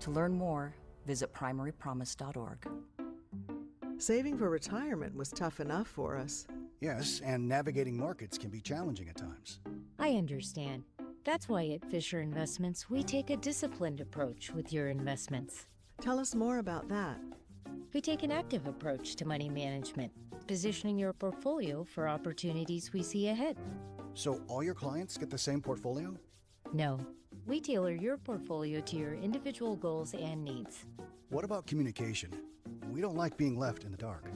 To learn more, visit primarypromise.org. Saving for retirement was tough enough for us. Yes, and navigating markets can be challenging at times. I understand. That's why at Fisher Investments, we take a disciplined approach with your investments. Tell us more about that. We take an active approach to money management, positioning your portfolio for opportunities we see ahead. So all your clients get the same portfolio? No, we tailor your portfolio to your individual goals and needs. What about communication? We don't like being left in the dark.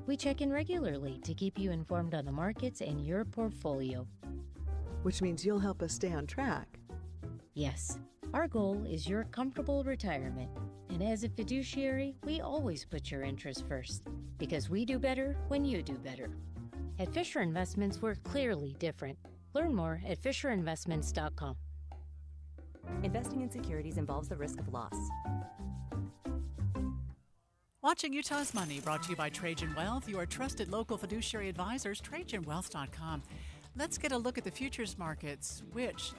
We check in regularly to keep you informed on the markets and your portfolio. Which means you'll help us stay on track. Yes, our goal is your comfortable retirement. And as a fiduciary, we always put your interest first, because we do better when you do better. At Fisher Investments, we're clearly different. Learn more at FisherInvestments.com. Investing in securities involves the risk of loss. Watching Utah's Money, brought to you by Trajan Wealth, your trusted local fiduciary advisors, TrajanWealth.com. Let's get a look at the futures markets, which,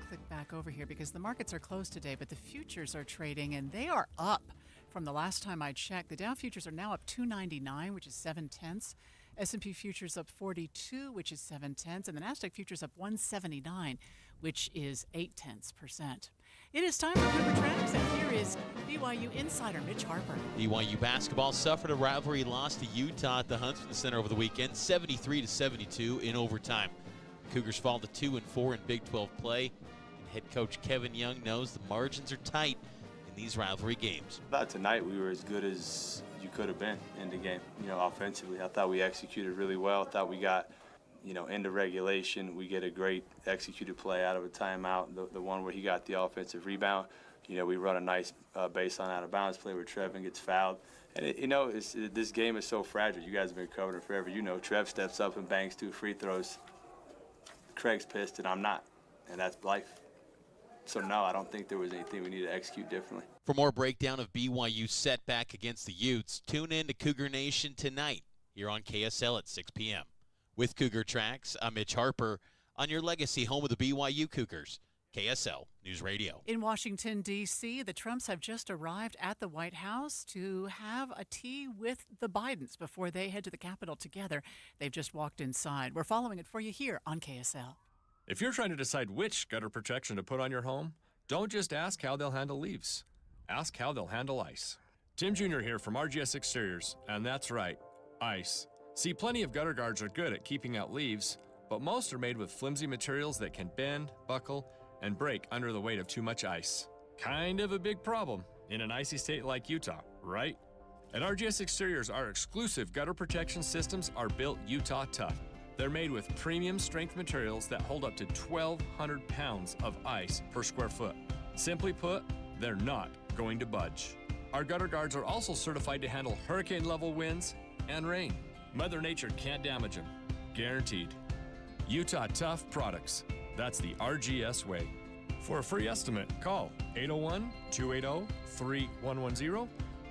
click back over here because the markets are closed today, but the futures are trading and they are up from the last time I checked. The Dow futures are now up 299, which is 7/10. S&P futures up 42, which is 7/10, and the Nasdaq futures up 179, which is 0.8%. It is time for Cougar Tracks, and here is BYU insider Mitch Harper. BYU basketball suffered a rivalry loss to Utah at the Huntsman Center over the weekend, 73-72 in overtime. Cougars fall to 2-4 in Big 12 play, and head coach Kevin Young knows the margins are tight in these rivalry games. I thought tonight we were as good as you could have been in the game. Offensively, I thought we executed really well. I thought we got, into regulation. We get a great executed play out of a timeout, the one where he got the offensive rebound. We run a nice baseline out of bounds play where Trevin gets fouled. And, this game is so fragile. You guys have been covering it forever. Trev steps up and bangs 2 free throws. Craig's pissed and I'm not, and that's life. So, no, I don't think there was anything we need to execute differently. For more breakdown of BYU's setback against the Utes, tune in to Cougar Nation tonight here on KSL at 6 p.m. With Cougar Tracks, I'm Mitch Harper on your legacy home of the BYU Cougars, KSL News Radio. In Washington, D.C., the Trumps have just arrived at the White House to have a tea with the Bidens before they head to the Capitol together. They've just walked inside. We're following it for you here on KSL. If you're trying to decide which gutter protection to put on your home, don't just ask how they'll handle leaves. Ask how they'll handle ice. Tim Jr. here from RGS Exteriors, and that's right, ice. See, plenty of gutter guards are good at keeping out leaves, but most are made with flimsy materials that can bend, buckle, and break under the weight of too much ice. Kind of a big problem in an icy state like Utah, right? At RGS Exteriors, our exclusive gutter protection systems are built Utah tough. They're made with premium strength materials that hold up to 1,200 pounds of ice per square foot. Simply put, they're not going to budge. Our gutter guards are also certified to handle hurricane-level winds and rain. Mother Nature can't damage them. Guaranteed. Utah Tough Products. That's the RGS way. For a free estimate, call 801-280-3110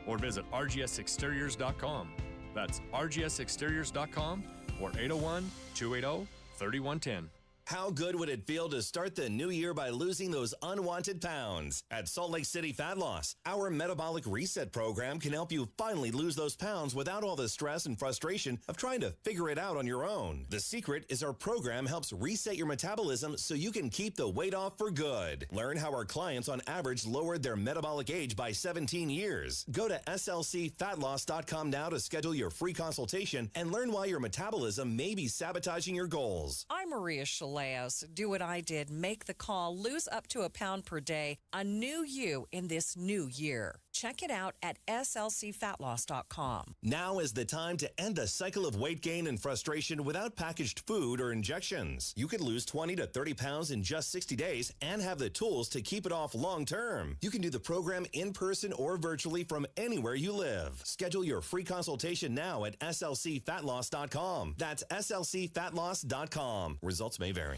or visit rgsexteriors.com. That's rgsexteriors.com or 801-280-3110. How good would it feel to start the new year by losing those unwanted pounds? At Salt Lake City Fat Loss, our metabolic reset program can help you finally lose those pounds without all the stress and frustration of trying to figure it out on your own. The secret is our program helps reset your metabolism so you can keep the weight off for good. Learn how our clients on average lowered their metabolic age by 17 years. Go to slcfatloss.com now to schedule your free consultation and learn why your metabolism may be sabotaging your goals. I'm Maria Shalais. Do what I did. Make the call. Lose up to a pound per day. A new you in this new year. Check it out at slcfatloss.com. Now is the time to end the cycle of weight gain and frustration without packaged food or injections. You could lose 20 to 30 pounds in just 60 days and have the tools to keep it off long term. You can do the program in person or virtually from anywhere you live. Schedule your free consultation now at slcfatloss.com. That's slcfatloss.com. Results may vary.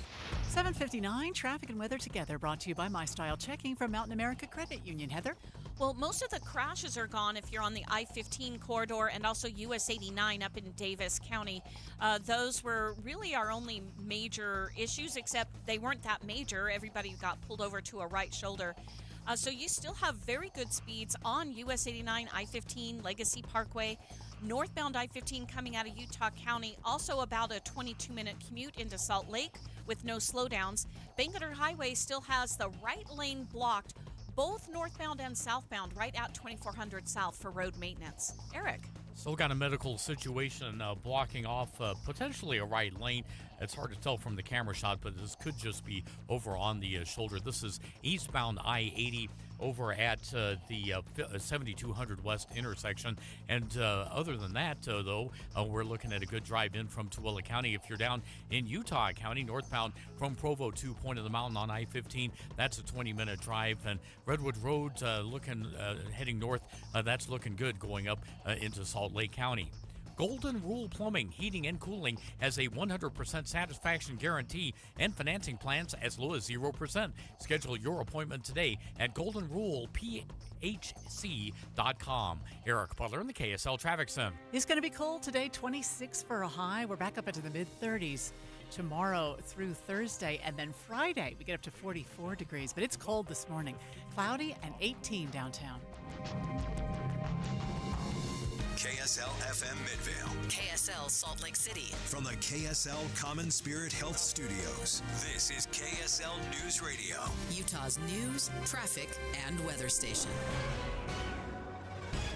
7:59, traffic and weather together, brought to you by My Style Checking from Mountain America Credit Union. Heather? Well, most of the crashes are gone if you're on the I-15 corridor and also US 89 up in Davis County. Those were really our only major issues, except they weren't that major. Everybody got pulled over to a right shoulder. So you still have very good speeds on US 89, I-15, Legacy Parkway. Northbound I-15 coming out of Utah County, also about a 22-minute commute into Salt Lake with no slowdowns. Bangerter Highway still has the right lane blocked, both northbound and southbound, right at 2400 South for road maintenance. Eric. Still got a medical situation blocking off potentially a right lane. It's hard to tell from the camera shot, but this could just be over on the shoulder. This is eastbound I-80 over at the 7200 West intersection. And other than that, though, we're looking at a good drive in from Tooele County. If you're down in Utah County, northbound from Provo to Point of the Mountain on I-15, that's a 20-minute drive. And Redwood Road heading north, that's looking good going up into Salt Lake County. Golden Rule Plumbing, Heating and Cooling has a 100% satisfaction guarantee and financing plans as low as 0%. Schedule your appointment today at goldenrulephc.com. Eric Butler in the KSL Traffic Center. It's going to be cold today, 26 for a high. We're back up into the mid-30s tomorrow through Thursday, and then Friday we get up to 44 degrees, but it's cold this morning. Cloudy and 18 downtown. KSL FM Midvale. KSL Salt Lake City. From the KSL Common Spirit Health Studios, this is KSL News Radio. Utah's news, traffic, and weather station.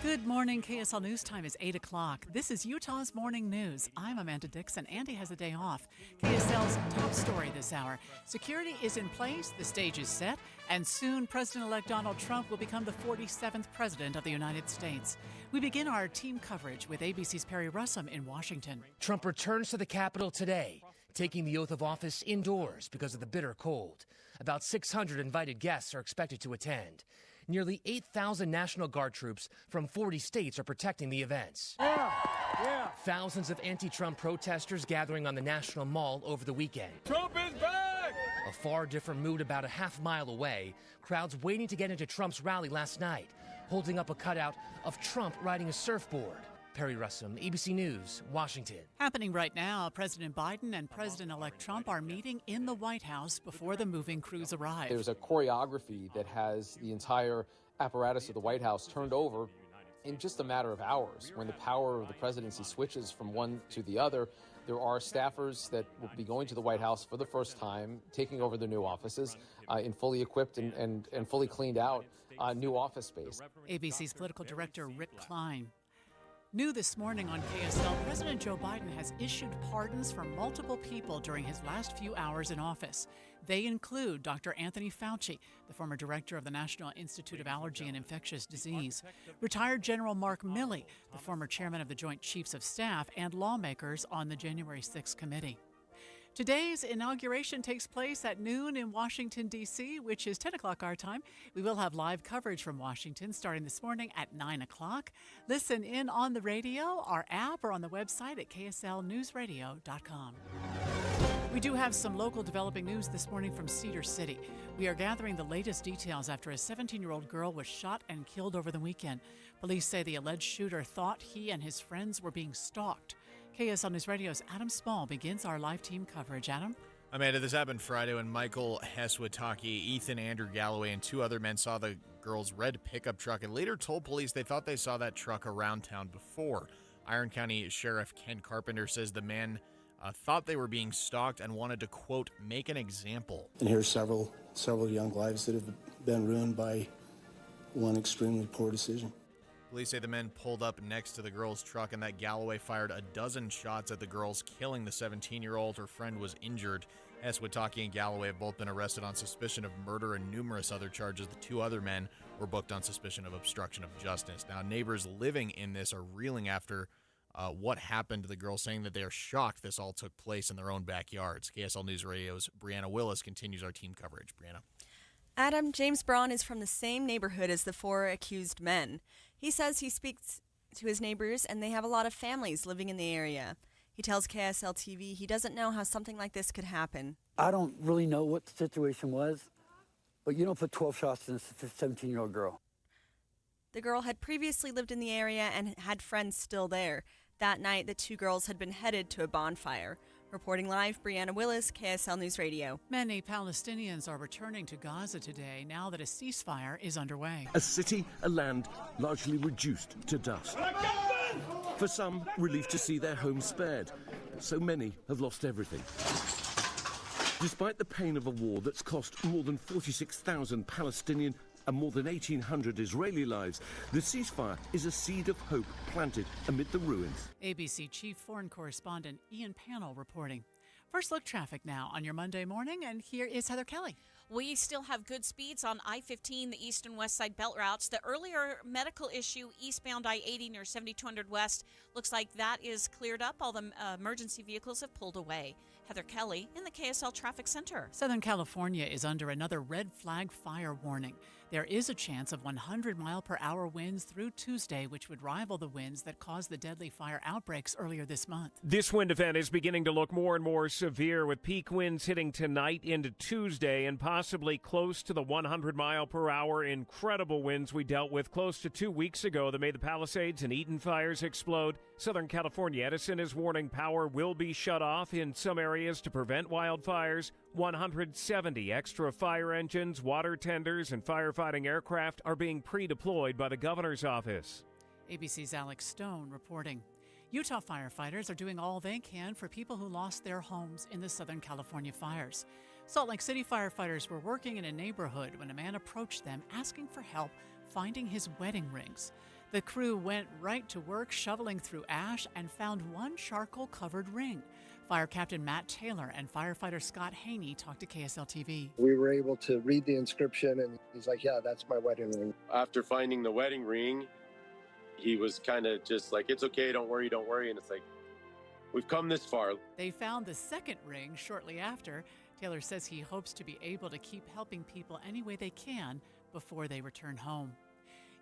Good morning. KSL News Time is 8 o'clock. This is Utah's Morning News. I'm Amanda Dixon. Andy has a day off. KSL's top story this hour. Security is in place, the stage is set, and soon President-elect Donald Trump will become the 47th President of the United States. We begin our team coverage with ABC's Perry Russum in Washington. Trump returns to the Capitol today, taking the oath of office indoors because of the bitter cold. About 600 invited guests are expected to attend. Nearly 8,000 National Guard troops from 40 states are protecting the events. Thousands of anti-Trump protesters gathering on the National Mall over the weekend. Trump is back! A far different mood about a half mile away. Crowds waiting to get into Trump's rally last night, holding up a cutout of Trump riding a surfboard. Perry Russum, ABC News, Washington. Happening right now, President Biden and President-elect Trump are meeting in the White House before the moving crews arrive. There's a choreography that has the entire apparatus of the White House turned over in just a matter of hours. When the power of the presidency switches from one to the other, there are staffers that will be going to the White House for the first time, taking over their new offices in fully equipped and fully cleaned out new office space. ABC's political director Rick Klein. New this morning on KSL, President Joe Biden has issued pardons for multiple people during his last few hours in office. They include Dr. Anthony Fauci, the former director of the National Institute of Allergy and Infectious Disease, retired General Mark Milley, the former chairman of the Joint Chiefs of Staff, and lawmakers on the January 6th committee. Today's inauguration takes place at noon in Washington, D.C., which is 10 o'clock our time. We will have live coverage from Washington starting this morning at 9 o'clock. Listen in on the radio, our app, or on the website at kslnewsradio.com. We do have some local developing news this morning from Cedar City. We are gathering the latest details after a 17-year-old girl was shot and killed over the weekend. Police say the alleged shooter thought he and his friends were being stalked. KSL News Radio's Adam Small begins our live team coverage. Adam? Amanda, this happened Friday when Michael Heswataki, Ethan Andrew Galloway, and two other men saw the girl's red pickup truck and later told police they thought they saw that truck around town before. Iron County Sheriff Ken Carpenter says the man thought they were being stalked and wanted to, quote, make an example. And here's several young lives that have been ruined by one extremely poor decision. Police say the men pulled up next to the girl's truck and that Galloway fired a dozen shots at the girls, killing the 17-year-old. Her friend was injured. Heswataki and Galloway have both been arrested on suspicion of murder and numerous other charges. The two other men were booked on suspicion of obstruction of justice. Now, neighbors living in this are reeling after what happened to the girls, saying that they are shocked this all took place in their own backyards. KSL News Radio's Brianna Willis continues our team coverage. Brianna. Adam, James Braun is from the same neighborhood as the four accused men. He says he speaks to his neighbors and they have a lot of families living in the area. He tells KSL TV he doesn't know how something like this could happen. I don't really know what the situation was, but you don't put 12 shots in a 17-year-old girl. The girl had previously lived in the area and had friends still there. That night, the two girls had been headed to a bonfire. Reporting live, Brianna Willis, KSL News Radio. Many Palestinians are returning to Gaza today now that a ceasefire is underway. A city, a land largely reduced to dust. For some, relief to see their homes spared. So many have lost everything. Despite the pain of a war that's cost more than 46,000 Palestinian and more than 1,800 Israeli lives, the ceasefire is a seed of hope planted amid the ruins. ABC Chief Foreign Correspondent Ian Pannell reporting. First look traffic now on your Monday morning, and here is Heather Kelly. We still have good speeds on I-15, the east and west side belt routes. The earlier medical issue, eastbound I-80 near 7200 West, looks like that is cleared up. All the emergency vehicles have pulled away. Heather Kelly in the KSL Traffic Center. Southern California is under another red flag fire warning. There is a chance of 100-mile-per-hour winds through Tuesday, which would rival the winds that caused the deadly fire outbreaks earlier this month. This wind event is beginning to look more and more severe, with peak winds hitting tonight into Tuesday and possibly close to the 100-mile-per-hour incredible winds we dealt with close to 2 weeks ago that made the Palisades and Eaton fires explode. Southern California Edison is warning power will be shut off in some areas to prevent wildfires. 170 extra fire engines, water tenders, and firefighting aircraft are being pre-deployed by the governor's office. ABC's Alex Stone reporting. Utah firefighters are doing all they can for people who lost their homes in the Southern California fires. Salt Lake City firefighters were working in a neighborhood when a man approached them asking for help finding his wedding rings. The crew went right to work shoveling through ash and found one charcoal-covered ring. Fire Captain Matt Taylor and firefighter Scott Haney talked to KSL TV. We were able to read the inscription, and he's like, yeah, that's my wedding ring. After finding the wedding ring, he was kind of just like, it's okay, don't worry. And it's like, we've come this far. They found the second ring shortly after. Taylor says he hopes to be able to keep helping people any way they can before they return home.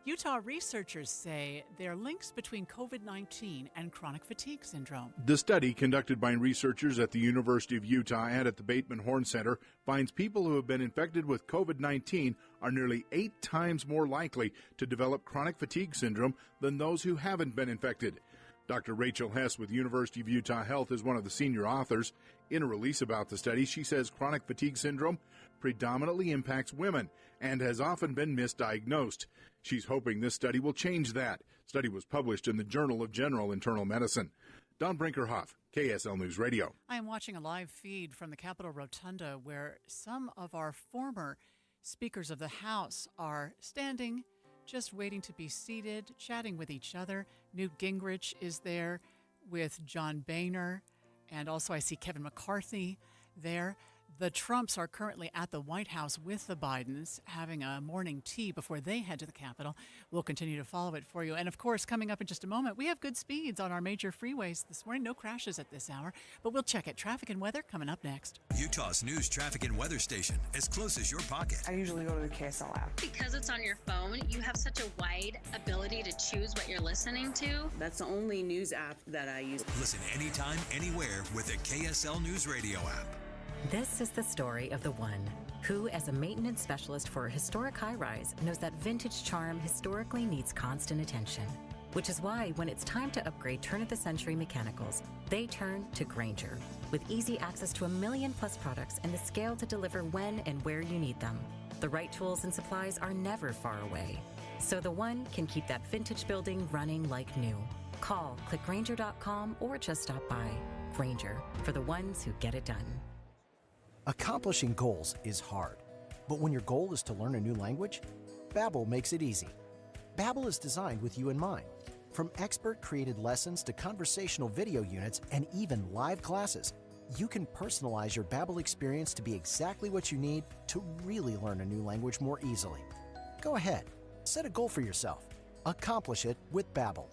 Utah researchers say there are links between COVID-19 and chronic fatigue syndrome. The study, conducted by researchers at the University of Utah and at the Bateman Horn Center, finds people who have been infected with COVID-19 are nearly 8 times more likely to develop chronic fatigue syndrome than those who haven't been infected. Dr. Rachel Hess with University of Utah Health is one of the senior authors. In a release about the study, she says chronic fatigue syndrome predominantly impacts women and has often been misdiagnosed. She's hoping this study will change that. Study was published in the Journal of General Internal Medicine. Don Brinkerhoff, KSL News Radio. I am watching a live feed from the Capitol Rotunda where some of our former speakers of the House are standing, just waiting to be seated, chatting with each other. Newt Gingrich is there with John Boehner, and also I see Kevin McCarthy there. The Trumps are currently at the White House with the Bidens, having a morning tea before they head to the Capitol. We'll continue to follow it for you. And, of course, coming up in just a moment, we have good speeds on our major freeways this morning. No crashes at this hour, but we'll check it. Traffic and weather coming up next. Utah's news, traffic, and weather station, as close as your pocket. I usually go to the KSL app. Because it's on your phone, you have such a wide ability to choose what you're listening to. That's the only news app that I use. Listen anytime, anywhere with the KSL News Radio app. This is the story of the one who, as a maintenance specialist for a historic high-rise, knows that vintage charm historically needs constant attention. Which is why, when it's time to upgrade turn-of-the-century mechanicals, they turn to Grainger. With easy access to 1 million-plus products and the scale to deliver when and where you need them. The right tools and supplies are never far away. So the one can keep that vintage building running like new. Call, click Grainger.com, or just stop by. Grainger, for the ones who get it done. Accomplishing goals is hard, but when your goal is to learn a new language, Babbel makes it easy. Babbel is designed with you in mind. From expert-created lessons to conversational video units and even live classes, you can personalize your Babbel experience to be exactly what you need to really learn a new language more easily. Go ahead, set a goal for yourself. Accomplish it with Babbel.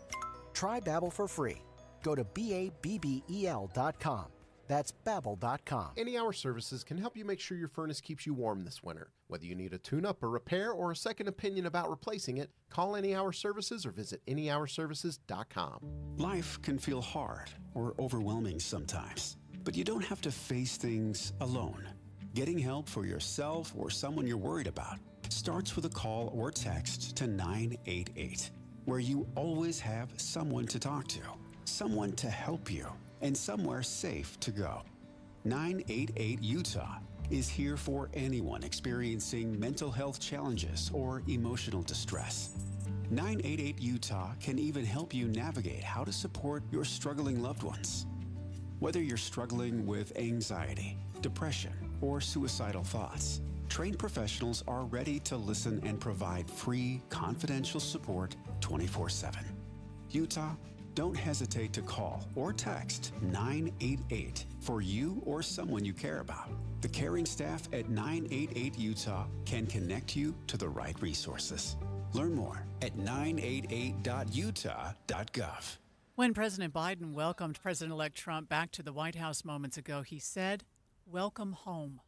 Try Babbel for free. Go to BABBEL.com. That's Babbel.com. Any Hour Services can help you make sure your furnace keeps you warm this winter. Whether you need a tune-up, a repair, or a second opinion about replacing it, call Any Hour Services or visit anyhourservices.com. Life can feel hard or overwhelming sometimes, but you don't have to face things alone. Getting help for yourself or someone you're worried about starts with a call or text to 988, where you always have someone to talk to, someone to help you, and somewhere safe to go. 988 Utah is here for anyone experiencing mental health challenges or emotional distress. 988 Utah can even help you navigate how to support your struggling loved ones. Whether you're struggling with anxiety, depression, or suicidal thoughts, trained professionals are ready to listen and provide free, confidential support 24/7. Utah, don't hesitate to call or text 988 for you or someone you care about. The caring staff at 988 Utah can connect you to the right resources. Learn more at 988.utah.gov. When President Biden welcomed President-elect Trump back to the White House moments ago, he said, "Welcome home."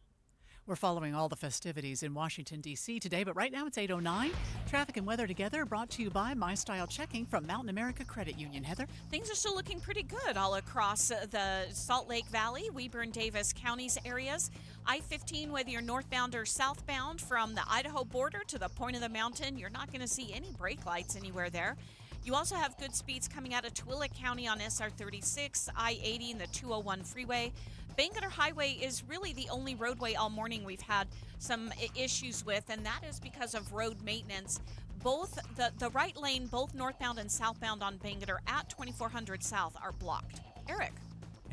We're following all the festivities in Washington, D.C. today, but right now it's 8:09. Traffic and weather together brought to you by My Style Checking from Mountain America Credit Union. Heather? Things are still looking pretty good all across the Salt Lake Valley, Weber and Davis counties areas. I-15, whether you're northbound or southbound from the Idaho border to the point of the mountain, you're not going to see any brake lights anywhere there. You also have good speeds coming out of Tooele County on SR 36, I-80, and the 201 freeway. Bangerter Highway is really the only roadway all morning we've had some issues with, and that is because of road maintenance. Both the right lane, both northbound and southbound on Bangerter at 2400 South are blocked. Eric.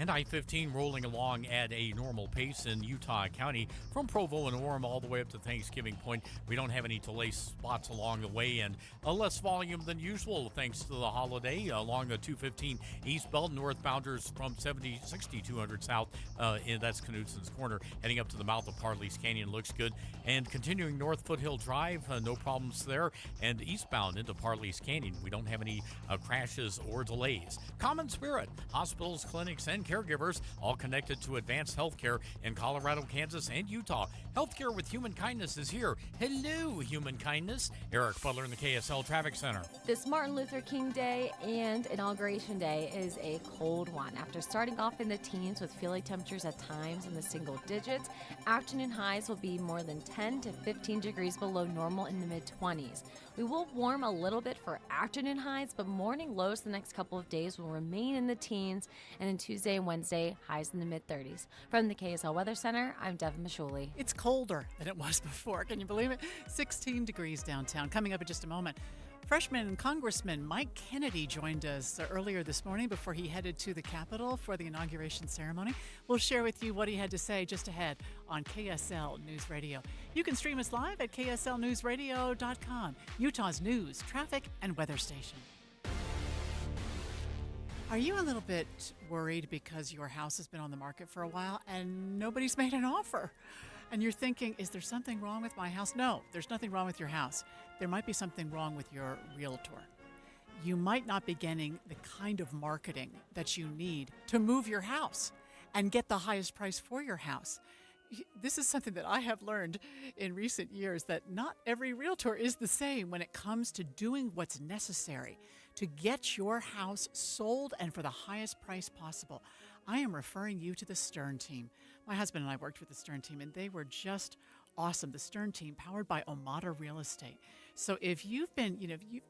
And I-15 rolling along at a normal pace in Utah County from Provo and Orem all the way up to Thanksgiving Point. We don't have any delay spots along the way, and a less volume than usual thanks to the holiday along the 215 eastbound northbounders from 6200 South. And that's Knutson's Corner heading up to the mouth of Parley's Canyon. Looks good. And continuing north Foothill Drive, no problems there. And eastbound into Parley's Canyon, we don't have any crashes or delays. Common Spirit, hospitals, clinics, and caregivers, all connected to advanced healthcare in Colorado, Kansas, and Utah. Healthcare with Human Kindness is here. Hello, Human Kindness. Eric Butler in the KSL Traffic Center. This Martin Luther King Day and Inauguration Day is a cold one. After starting off in the teens with feeling temperatures at times in the single digits, afternoon highs will be more than 10 to 15 degrees below normal in the mid-20s. We will warm a little bit for afternoon highs, but morning lows the next couple of days will remain in the teens, and then Tuesday and Wednesday, highs in the mid-30s. From the KSL Weather Center, I'm Devin Mashuli. It's colder than it was before. Can you believe it? 16 degrees downtown. Coming up in just a moment. Freshman Congressman Mike Kennedy joined us earlier this morning before he headed to the Capitol for the inauguration ceremony. We'll share with you what he had to say just ahead on KSL News Radio. You can stream us live at kslnewsradio.com, Utah's news, traffic, and weather station. Are you a little bit worried because your house has been on the market for a while and nobody's made an offer? And you're thinking, is there something wrong with my house? No, there's nothing wrong with your house. There might be something wrong with your realtor. You might not be getting the kind of marketing that you need to move your house and get the highest price for your house. This is something that I have learned in recent years, that not every realtor is the same when it comes to doing what's necessary to get your house sold and for the highest price possible. I am referring you to the Stern team. My husband and I worked with the Stern team, and they were just awesome. The Stern team, powered by Omada Real Estate. So if you've been,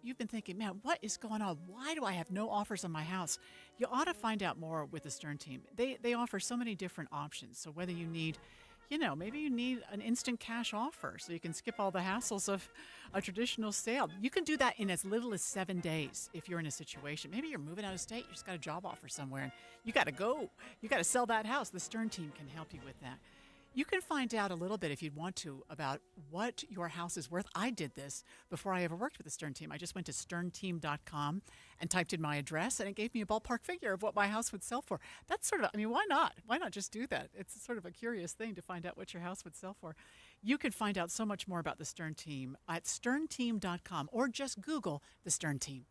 you've been thinking, man, what is going on? Why do I have no offers on my house? You ought to find out more with the Stern team. They offer so many different options. So whether you need, maybe you need an instant cash offer so you can skip all the hassles of a traditional sale. You can do that in as little as 7 days if you're in a situation. Maybe you're moving out of state, you just got a job offer somewhere, and you got to go. You got to sell that house. The Stern team can help you with that. You can find out a little bit, if you'd want to, about what your house is worth. I did this before I ever worked with the Stern team. I just went to sternteam.com and typed in my address, and it gave me a ballpark figure of what my house would sell for. That's sort of, why not? Why not just do that? It's sort of a curious thing to find out what your house would sell for. You can find out so much more about the Stern team at sternteam.com, or just Google the Stern team.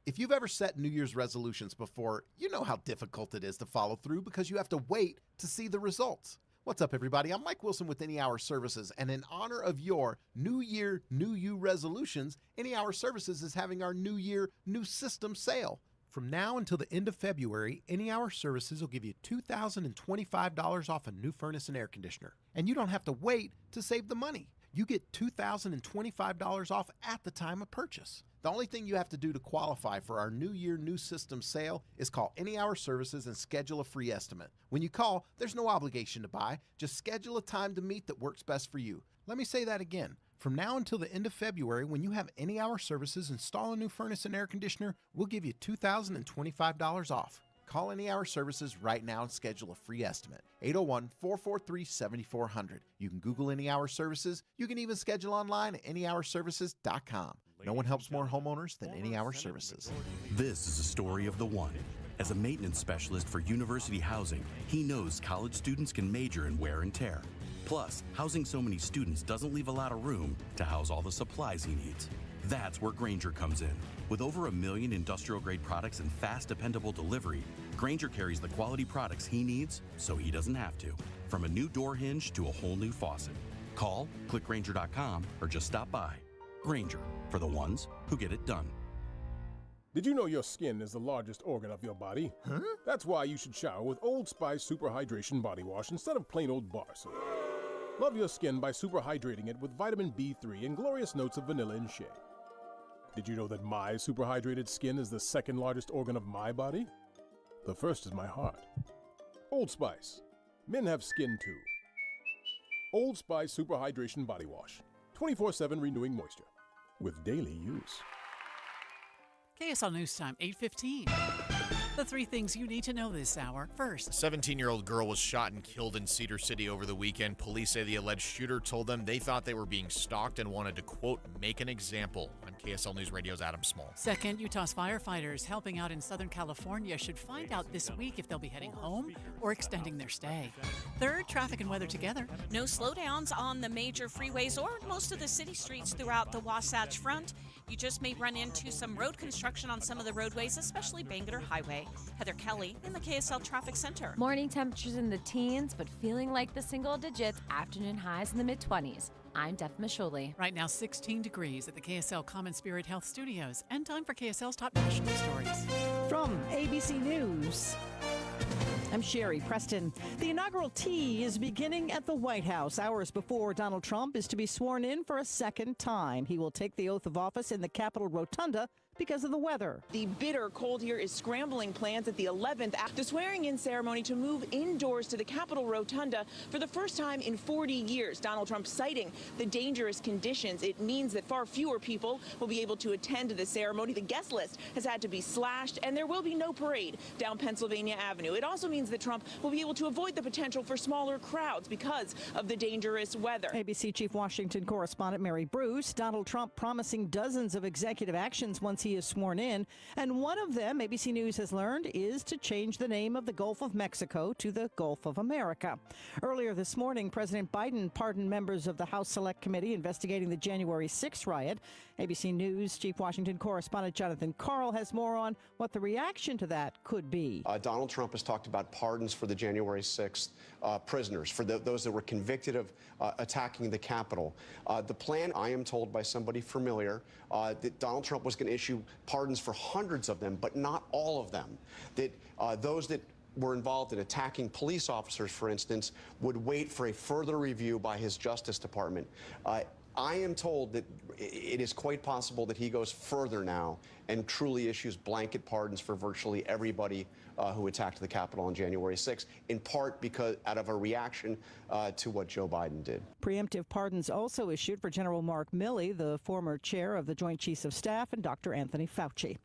If you've ever set New Year's resolutions before, you know how difficult it is to follow through because you have to wait to see the results. What's up, everybody? I'm Mike Wilson with Any Hour Services, and in honor of your New Year, New You resolutions, Any Hour Services is having our New Year, New System sale. From now until the end of February, Any Hour Services will give you $2,025 off a new furnace and air conditioner. And you don't have to wait to save the money. You get $2,025 off at the time of purchase. The only thing you have to do to qualify for our New Year, New System sale is call Any Hour Services and schedule a free estimate. When you call, there's no obligation to buy. Just schedule a time to meet that works best for you. Let me say that again. From now until the end of February, when you have Any Hour Services install a new furnace and air conditioner, we'll give you $2,025 off. Call Any Hour Services right now and schedule a free estimate. 801-443-7400. You can Google Any Hour Services. You can even schedule online at anyhourservices.com. No one helps more homeowners than Any Hour Services. This is a story of the one. As a maintenance specialist for university housing, he knows college students can major in wear and tear. Plus, housing so many students doesn't leave a lot of room to house all the supplies he needs. That's where Grainger comes in. With over 1 million industrial-grade products and fast, dependable delivery, Grainger carries the quality products he needs so he doesn't have to. From a new door hinge to a whole new faucet. Call, click Grainger.com, or just stop by. Grainger, for the ones who get it done. Did you know your skin is the largest organ of your body? Huh? That's why you should shower with Old Spice Super Hydration Body Wash instead of plain old bar soap. Love your skin by super hydrating it with vitamin B3 and glorious notes of vanilla and shea. Did you know that my super hydrated skin is the second largest organ of my body? The first is my heart. Old Spice. Men have skin too. Old Spice Super Hydration Body Wash. 24/7 renewing moisture. With daily use. KSL News Time, 8:15. The three things you need to know this hour. First, a 17-year-old girl was shot and killed in Cedar City over the weekend. Police say the alleged shooter told them they thought they were being stalked and wanted to, quote, make an example. I'm KSL News Radio's Adam Small. Second, Utah's firefighters helping out in Southern California should find out this week if they'll be heading home or extending their stay. Third, traffic and weather together. No slowdowns on the major freeways or most of the city streets throughout the Wasatch Front. You just may run into some road construction on some of the roadways, especially Bangerter Highway. Heather Kelly in the KSL Traffic Center. Morning temperatures in the teens, but feeling like the single digits. Afternoon highs in the mid-20s. I'm Def Masholi. Right now, 16 degrees at the KSL Common Spirit Health Studios. And time for KSL's top national stories. From ABC News, I'm Sherry Preston. The inaugural tea is beginning at the White House hours before Donald Trump is to be sworn in for a second time. He will take the oath of office in the Capitol Rotunda because of the weather. The bitter cold here is scrambling plans at the 11th act, the swearing-in ceremony to move indoors to the Capitol Rotunda for the first time in 40 years. Donald Trump citing the dangerous conditions. It means that far fewer people will be able to attend the ceremony. The guest list has had to be slashed, and there will be no parade down Pennsylvania Avenue. It also means that Trump will be able to avoid the potential for smaller crowds because of the dangerous weather. ABC Chief Washington correspondent Mary Bruce. Donald Trump promising dozens of executive actions once T is sworn in. And one of them, ABC News has learned, is to change the name of the Gulf of Mexico to the Gulf of America. Earlier this morning, President Biden pardoned members of the House Select Committee investigating the January 6th riot. ABC News Chief Washington correspondent Jonathan Karl has more on what the reaction to that could be. Donald Trump has talked about pardons for the January 6th prisoners, for those that were convicted of attacking the Capitol. The plan, I am told by somebody familiar, that Donald Trump was going to issue pardons for hundreds of them, but not all of them. That those that were involved in attacking police officers, for instance, would wait for a further review by his Justice Department. I am told that it is quite possible that he goes further now and truly issues blanket pardons for virtually everybody who attacked the Capitol on January 6th, in part because out of a reaction to what Joe Biden did. Preemptive pardons also issued for General Mark Milley, the former chair of the Joint Chiefs of Staff, and Dr. Anthony Fauci.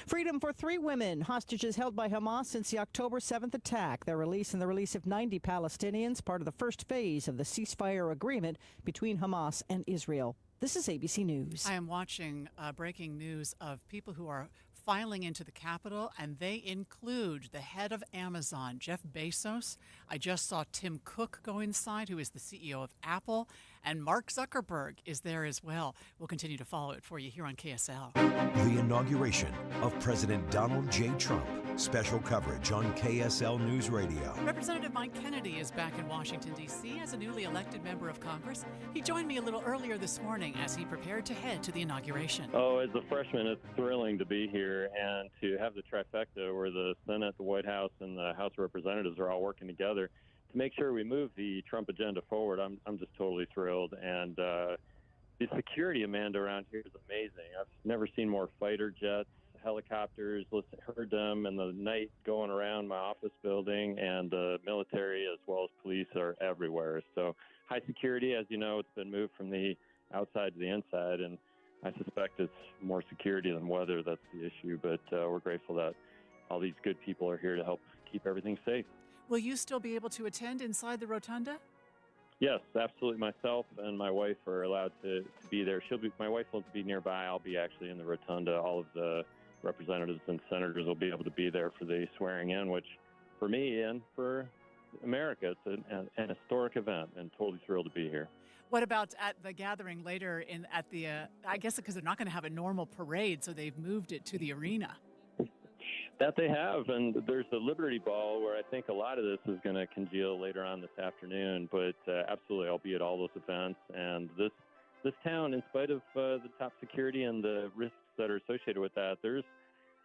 Freedom for 3 women, hostages held by Hamas since the October 7th attack. Their release and the release of 90 Palestinians, part of the first phase of the ceasefire agreement between Hamas and Israel. This is ABC News. I am watching breaking news of people who are filing into the Capitol, and they include the head of Amazon, Jeff Bezos. I just saw Tim Cook go inside, who is the CEO of Apple, and Mark Zuckerberg is there as well. We'll continue to follow it for you here on KSL. The inauguration of President Donald J. Trump. Special coverage on KSL News Radio. Representative Mike Kennedy is back in Washington, D.C. as a newly elected member of Congress. He joined me a little earlier this morning as he prepared to head to the inauguration. Oh, as a freshman, it's thrilling to be here and to have the trifecta where the Senate, the White House, and the House of Representatives are all working together to make sure we move the Trump agenda forward. I'm just totally thrilled. And the security, Amanda, around here is amazing. I've never seen more fighter jets, helicopters, heard them in the night going around my office building, and the military as well as police are everywhere. So high security, as you know, it's been moved from the outside to the inside, and I suspect it's more security than weather that's the issue, but we're grateful that all these good people are here to help keep everything safe. Will you still be able to attend inside the rotunda? Yes, absolutely. Myself and my wife are allowed to be there. My wife will be nearby. I'll be actually in the rotunda. All of the representatives and senators will be able to be there for the swearing in, which for me and for America, it's an historic event, and totally thrilled to be here. What about at the gathering later at the, I guess because they're not going to have a normal parade, so they've moved it to the arena. That they have, and there's the Liberty Ball where I think a lot of this is going to congeal later on this afternoon, but absolutely I'll be at all those events. And this town, in spite of the top security and the risks that are associated with that, there's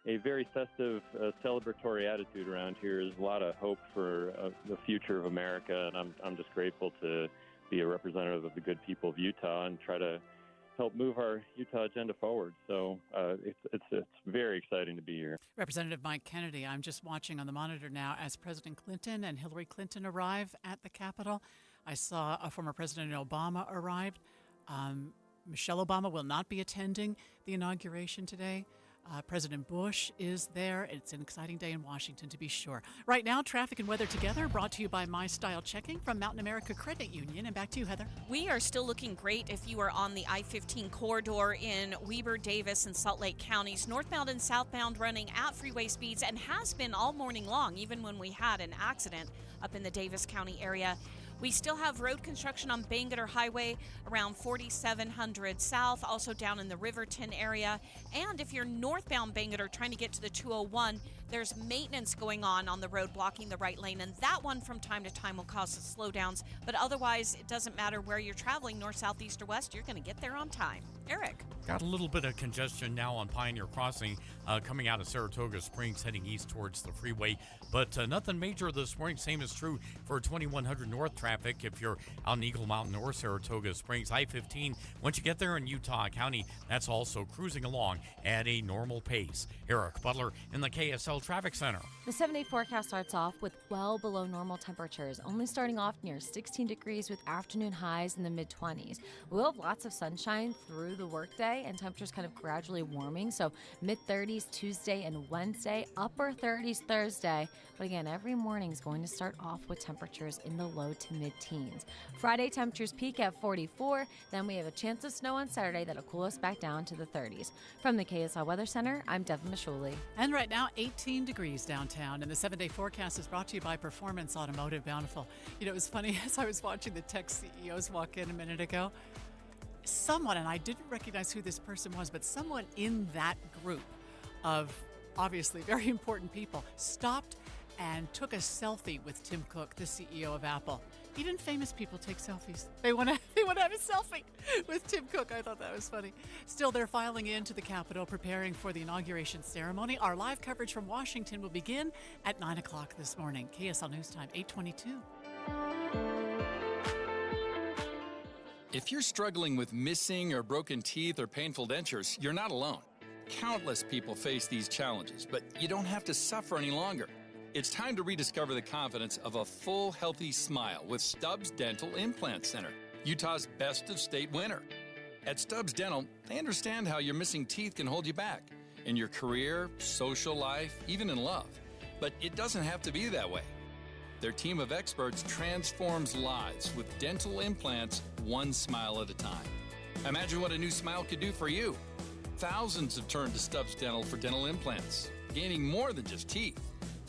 a very festive, celebratory attitude around here. There's a lot of hope for the future of America, and I'm just grateful to be a representative of the good people of Utah and try to help move our Utah agenda forward. So it's very exciting to be here. Representative Mike Kennedy, I'm just watching on the monitor now as President Clinton and Hillary Clinton arrive at the Capitol. I saw former President Obama arrived. Michelle Obama will not be attending the inauguration today. President Bush is there. It's an exciting day in Washington, to be sure. Right now, traffic and weather together, brought to you by My Style Checking from Mountain America Credit Union. And back to you, Heather. We are still looking great if you are on the I-15 corridor in Weber, Davis, and Salt Lake counties. Northbound and southbound running at freeway speeds and has been all morning long, even when we had an accident up in the Davis County area. We still have road construction on Bangerter Highway around 4700 South, also down in the Riverton area. And if you're northbound Bangerter trying to get to the 201, there's maintenance going on the road blocking the right lane, and that one from time to time will cause some slowdowns. But otherwise, it doesn't matter where you're traveling, north, south, east, or west, you're going to get there on time. Eric. Got a little bit of congestion now on Pioneer Crossing coming out of Saratoga Springs heading east towards the freeway, but nothing major this morning. Same is true for 2100 north traffic if you're out in Eagle Mountain or Saratoga Springs. I-15, once you get there in Utah County, that's also cruising along at a normal pace. Eric Butler in the KSL Traffic Center. The 7-day forecast starts off with well below normal temperatures, only starting off near 16 degrees with afternoon highs in the mid-20s. We'll have lots of sunshine through the workday and temperatures kind of gradually warming, so mid-30s Tuesday and Wednesday, upper 30s Thursday. But again, every morning is going to start off with temperatures in the low to mid-teens. Friday, temperatures peak at 44. Then we have a chance of snow on Saturday that'll cool us back down to the 30s. From the KSL Weather Center, I'm Devin Mashuli. And right now, 18 degrees downtown. And the 7-day forecast is brought to you by Performance Automotive Bountiful. You know, it was funny as I was watching the tech CEOs walk in a minute ago. Someone, and I didn't recognize who this person was, but someone in that group of obviously very important people stopped and took a selfie with Tim Cook, the CEO of Apple. Even famous people take selfies. They want to have a selfie with Tim Cook. I thought that was funny. Still, they're filing into the Capitol, preparing for the inauguration ceremony. Our live coverage from Washington will begin at 9 o'clock this morning. KSL News Time, 8:22. If you're struggling with missing or broken teeth or painful dentures, you're not alone. Countless people face these challenges, but you don't have to suffer any longer. It's time to rediscover the confidence of a full, healthy smile with Stubbs Dental Implant Center, Utah's best of state winner. At Stubbs Dental, they understand how your missing teeth can hold you back in your career, social life, even in love. But it doesn't have to be that way. Their team of experts transforms lives with dental implants one smile at a time. Imagine what a new smile could do for you. Thousands have turned to Stubbs Dental for dental implants, gaining more than just teeth.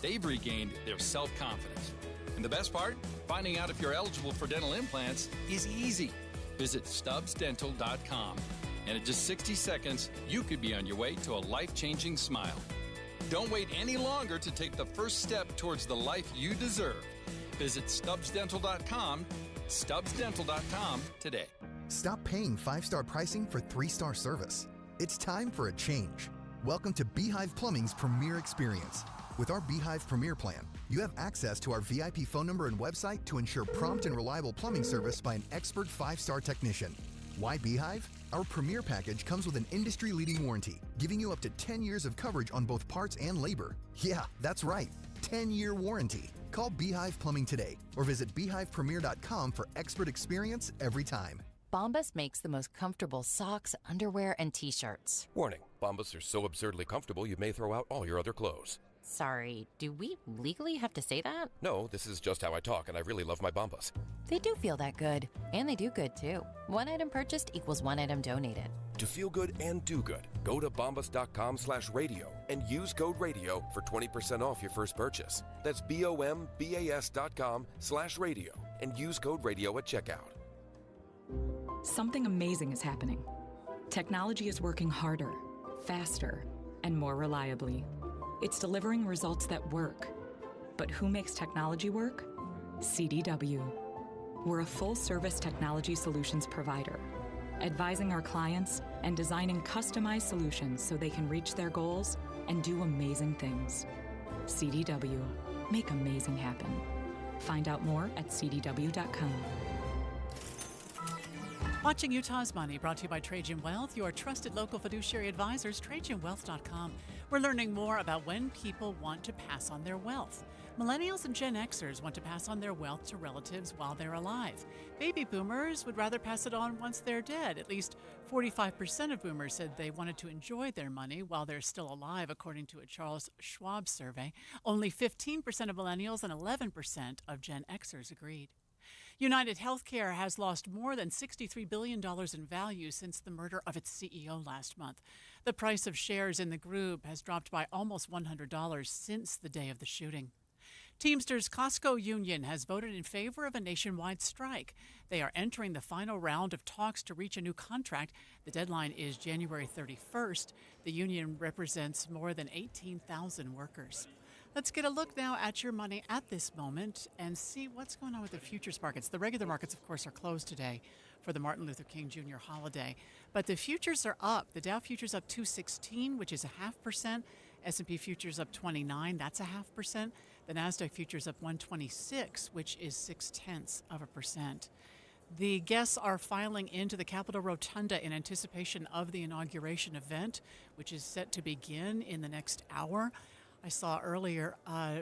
They've regained their self-confidence. And the best part? Finding out if you're eligible for dental implants is easy. Visit StubbsDental.com. And in just 60 seconds, you could be on your way to a life-changing smile. Don't wait any longer to take the first step towards the life you deserve. Visit StubbsDental.com, StubbsDental.com today. Stop paying 5-star pricing for 3-star service. It's time for a change. Welcome to Beehive Plumbing's Premier Experience. With our Beehive Premier plan, you have access to our VIP phone number and website to ensure prompt and reliable plumbing service by an expert 5-star technician. Why Beehive? Our Premier package comes with an industry-leading warranty, giving you up to 10 years of coverage on both parts and labor. Yeah, that's right, 10-year warranty. Call Beehive Plumbing today or visit beehivepremier.com for expert experience every time. Bombas makes the most comfortable socks, underwear, and T-shirts. Warning, Bombas are so absurdly comfortable you may throw out all your other clothes. Sorry, do we legally have to say that? No, this is just how I talk, and I really love my Bombas. They do feel that good. And they do good, too. One item purchased equals one item donated. To feel good and do good, go to bombas.com/radio and use code radio for 20% off your first purchase. That's BOMBAS.com/radio and use code radio at checkout. Something amazing is happening. Technology is working harder, faster, and more reliably. It's delivering results that work. But who makes technology work? CDW. We're a full-service technology solutions provider, advising our clients and designing customized solutions so they can reach their goals and do amazing things. CDW. Make amazing happen. Find out more at CDW.com. Watching Utah's Money, brought to you by Trajan Wealth, your trusted local fiduciary advisors, TrajanWealth.com. We're learning more about when people want to pass on their wealth. Millennials and Gen Xers want to pass on their wealth to relatives while they're alive. Baby boomers would rather pass it on once they're dead. At least 45% of boomers said they wanted to enjoy their money while they're still alive, according to a Charles Schwab survey. Only 15% of millennials and 11% of Gen Xers agreed. United Healthcare has lost more than $63 billion in value since the murder of its CEO last month. The price of shares in the group has dropped by almost $100 since the day of the shooting. Teamsters Costco Union has voted in favor of a nationwide strike. They are entering the final round of talks to reach a new contract. The deadline is January 31st. The union represents more than 18,000 workers. Let's get a look now at your money at this moment and see what's going on with the futures markets. The regular markets, of course, are closed today for the Martin Luther King Jr. holiday. But the futures are up. The Dow futures up 216, which is 0.5%. S&P futures up 29, that's 0.5%. The NASDAQ futures up 126, which is 0.6%. The guests are filing into the Capitol Rotunda in anticipation of the inauguration event, which is set to begin in the next hour. I saw earlier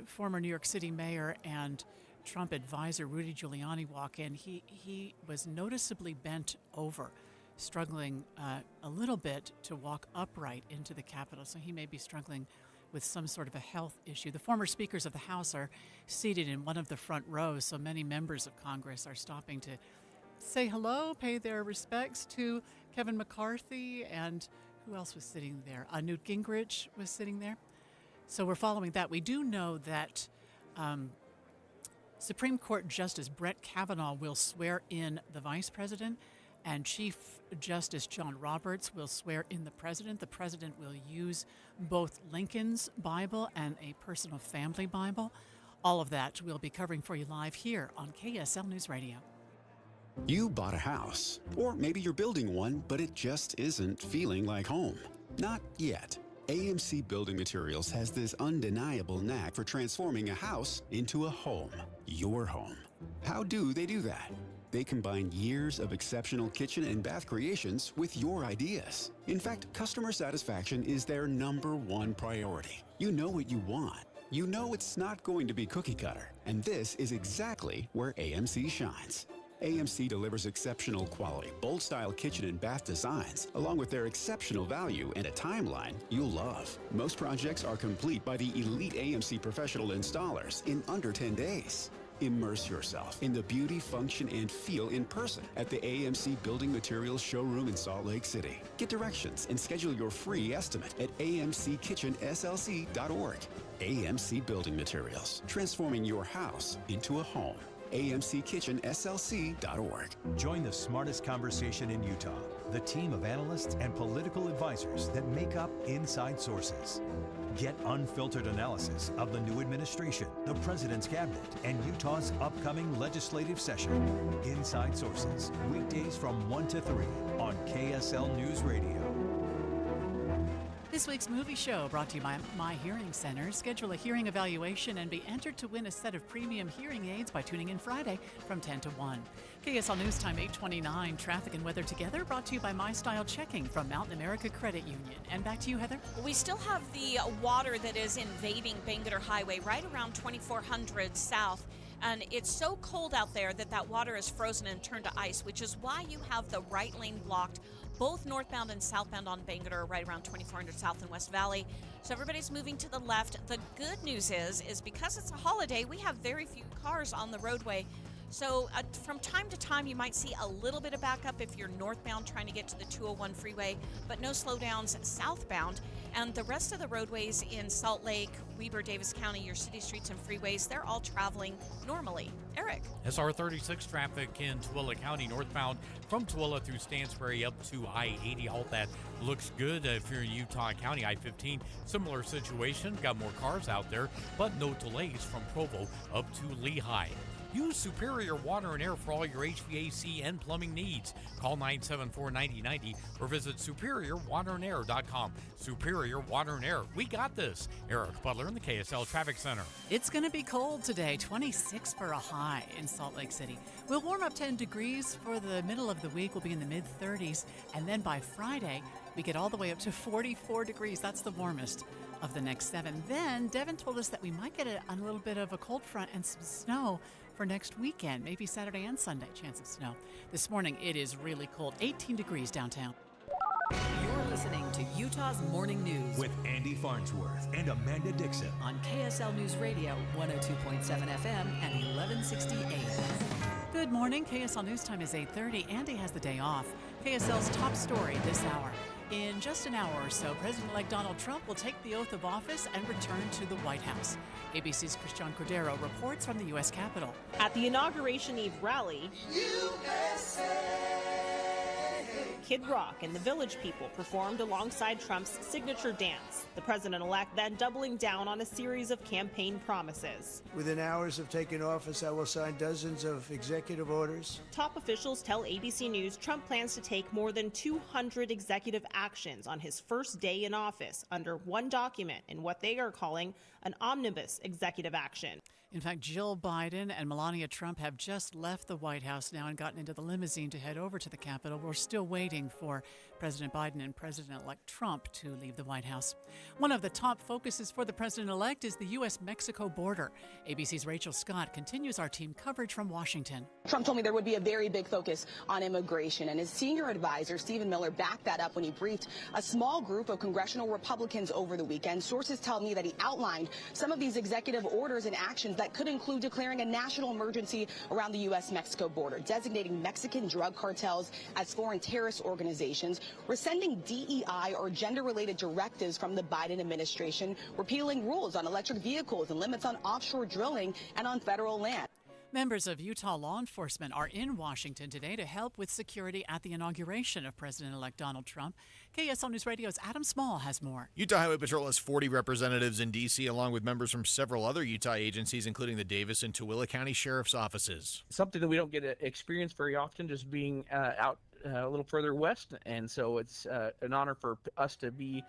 former New York City Mayor and Trump advisor Rudy Giuliani walk in. He was noticeably bent over, struggling a little bit to walk upright into the Capitol. So he may be struggling with some sort of a health issue. The former speakers of the House are seated in one of the front rows, so many members of Congress are stopping to say hello, pay their respects to Kevin McCarthy, and who else was sitting there? Newt Gingrich was sitting there. So we're following that. We do know that Supreme Court Justice Brett Kavanaugh will swear in the vice president, and Chief Justice John Roberts will swear in the president. The president will use both Lincoln's Bible and a personal family Bible. All of that we'll be covering for you live here on KSL News Radio. You bought a house, or maybe you're building one, but it just isn't feeling like home. Not yet. AMC Building Materials has this undeniable knack for transforming a house into a home, your home. How do they do that? They combine years of exceptional kitchen and bath creations with your ideas. In fact, customer satisfaction is their #1 priority. You know what you want. You know it's not going to be cookie cutter, and this is exactly where AMC shines. AMC delivers exceptional quality, bold-style kitchen and bath designs, along with their exceptional value and a timeline you'll love. Most projects are complete by the elite AMC professional installers in under 10 days. Immerse yourself in the beauty, function, and feel in person at the AMC Building Materials showroom in Salt Lake City. Get directions and schedule your free estimate at amckitchenslc.org. AMC Building Materials, transforming your house into a home. amckitchenslc.org. Join the smartest conversation in Utah, the team of analysts and political advisors that make up Inside Sources. Get unfiltered analysis of the new administration, the president's cabinet, and Utah's upcoming legislative session. Inside Sources, weekdays from 1 to 3 on KSL News Radio. This week's movie show brought to you by My Hearing Center. Schedule a hearing evaluation and be entered to win a set of premium hearing aids by tuning in Friday from 10 to 1. KSL News Time 8:29. Traffic and weather together brought to you by My Style Checking from Mountain America Credit Union. And back to you, Heather. We still have the water that is invading Bangerter Highway right around 2400 South. And it's so cold out there that water is frozen and turned to ice, which is why you have the right lane blocked, both northbound and southbound on Bangerter, right around 2400 South and West Valley. So everybody's moving to the left. The good news is because it's a holiday, we have very few cars on the roadway. So from time to time, you might see a little bit of backup if you're northbound trying to get to the 201 freeway, but no slowdowns southbound. And the rest of the roadways in Salt Lake, Weber, Davis County, your city streets and freeways, they're all traveling normally. Eric. SR 36 traffic in Tooele County northbound from Tooele through Stansbury up to I-80. All that looks good. If you're in Utah County, I-15, similar situation. Got more cars out there, but no delays from Provo up to Lehigh. Use Superior Water and Air for all your HVAC and plumbing needs. Call 974-9090 or visit SuperiorWaterandAir.com. Superior Water and Air. We got this. Eric Butler in the KSL Traffic Center. It's going to be cold today, 26 for a high in Salt Lake City. We'll warm up 10 degrees for the middle of the week. We'll be in the mid-30s. And then by Friday, we get all the way up to 44 degrees. That's the warmest of the next 7. Then Devin told us that we might get a little bit of a cold front and some snow for next weekend, maybe Saturday and Sunday, chance of snow. This morning, it is really cold, 18 degrees downtown. You're listening to Utah's Morning News with Andy Farnsworth and Amanda Dixon on KSL News Radio, 102.7 FM and 1160 AM. Good morning. KSL News Time is 8:30. Andy has the day off. KSL's top story this hour. In just an hour or so, President-elect Donald Trump will take the oath of office and return to the White House. ABC's Christian Cordero reports from the U.S. Capitol. At the Inauguration Eve rally, Kid Rock and the Village People performed alongside Trump's signature dance. The president-elect then doubling down on a series of campaign promises. Within hours of taking office, I will sign dozens of executive orders. Top officials tell ABC News Trump plans to take more than 200 executive actions on his first day in office under one document in what they are calling an omnibus executive action. In fact, Jill Biden and Melania Trump have just left the White House now and gotten into the limousine to head over to the Capitol. We're still waiting for President Biden and President-elect Trump to leave the White House. One of the top focuses for the president-elect is the U.S.-Mexico border. ABC's Rachel Scott continues our team coverage from Washington. Trump told me there would be a very big focus on immigration, and his senior advisor, Stephen Miller, backed that up when he briefed a small group of congressional Republicans over the weekend. Sources tell me that he outlined some of these executive orders and actions that could include declaring a national emergency around the U.S.-Mexico border, designating Mexican drug cartels as foreign terrorist organizations, rescinding DEI or gender-related directives from the Biden administration, repealing rules on electric vehicles and limits on offshore drilling and on federal land. Members of Utah law enforcement are in Washington today to help with security at the inauguration of President-elect Donald Trump. KSL News Radio's Adam Small has more. Utah Highway Patrol has 40 representatives in D.C., along with members from several other Utah agencies, including the Davis and Tooele County Sheriff's Offices. Something that we don't get to experience very often, just being out a little further west, and so it's an honor for us to be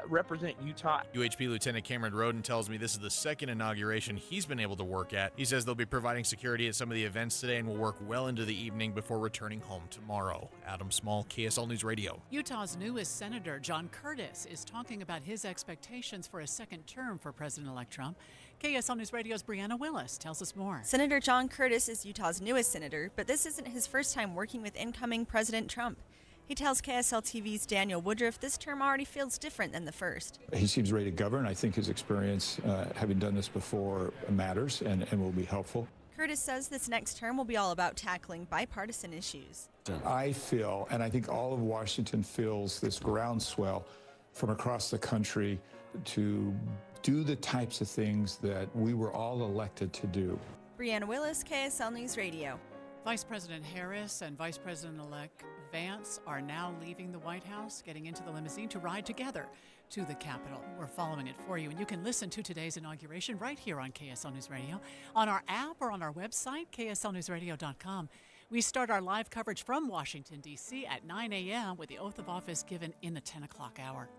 represent Utah. UHP Lieutenant Cameron Roden tells me this is the second inauguration he's been able to work at. He says they'll be providing security at some of the events today and will work well into the evening before returning home tomorrow. Adam Small, KSL News Radio. Utah's newest Senator, John Curtis, is talking about his expectations for a second term for President-elect Trump. KSL News Radio's Brianna Willis tells us more. Senator John Curtis is Utah's newest senator, but this isn't his first time working with incoming President Trump. He tells KSL TV's Daniel Woodruff this term already feels different than the first. He seems ready to govern. I think his experience, having done this before, matters and will be helpful. Curtis says this next term will be all about tackling bipartisan issues. I feel, and I think all of Washington feels, this groundswell from across the country to do the types of things that we were all elected to do. Brianna Willis, KSL News Radio. Vice President Harris and Vice President-elect Vance are now leaving the White House, getting into the limousine to ride together to the Capitol. We're following it for you, and you can listen to today's inauguration right here on KSL News Radio, on our app or on our website, kslnewsradio.com. We start our live coverage from Washington, D.C. at 9 a.m. with the oath of office given in the 10 o'clock hour.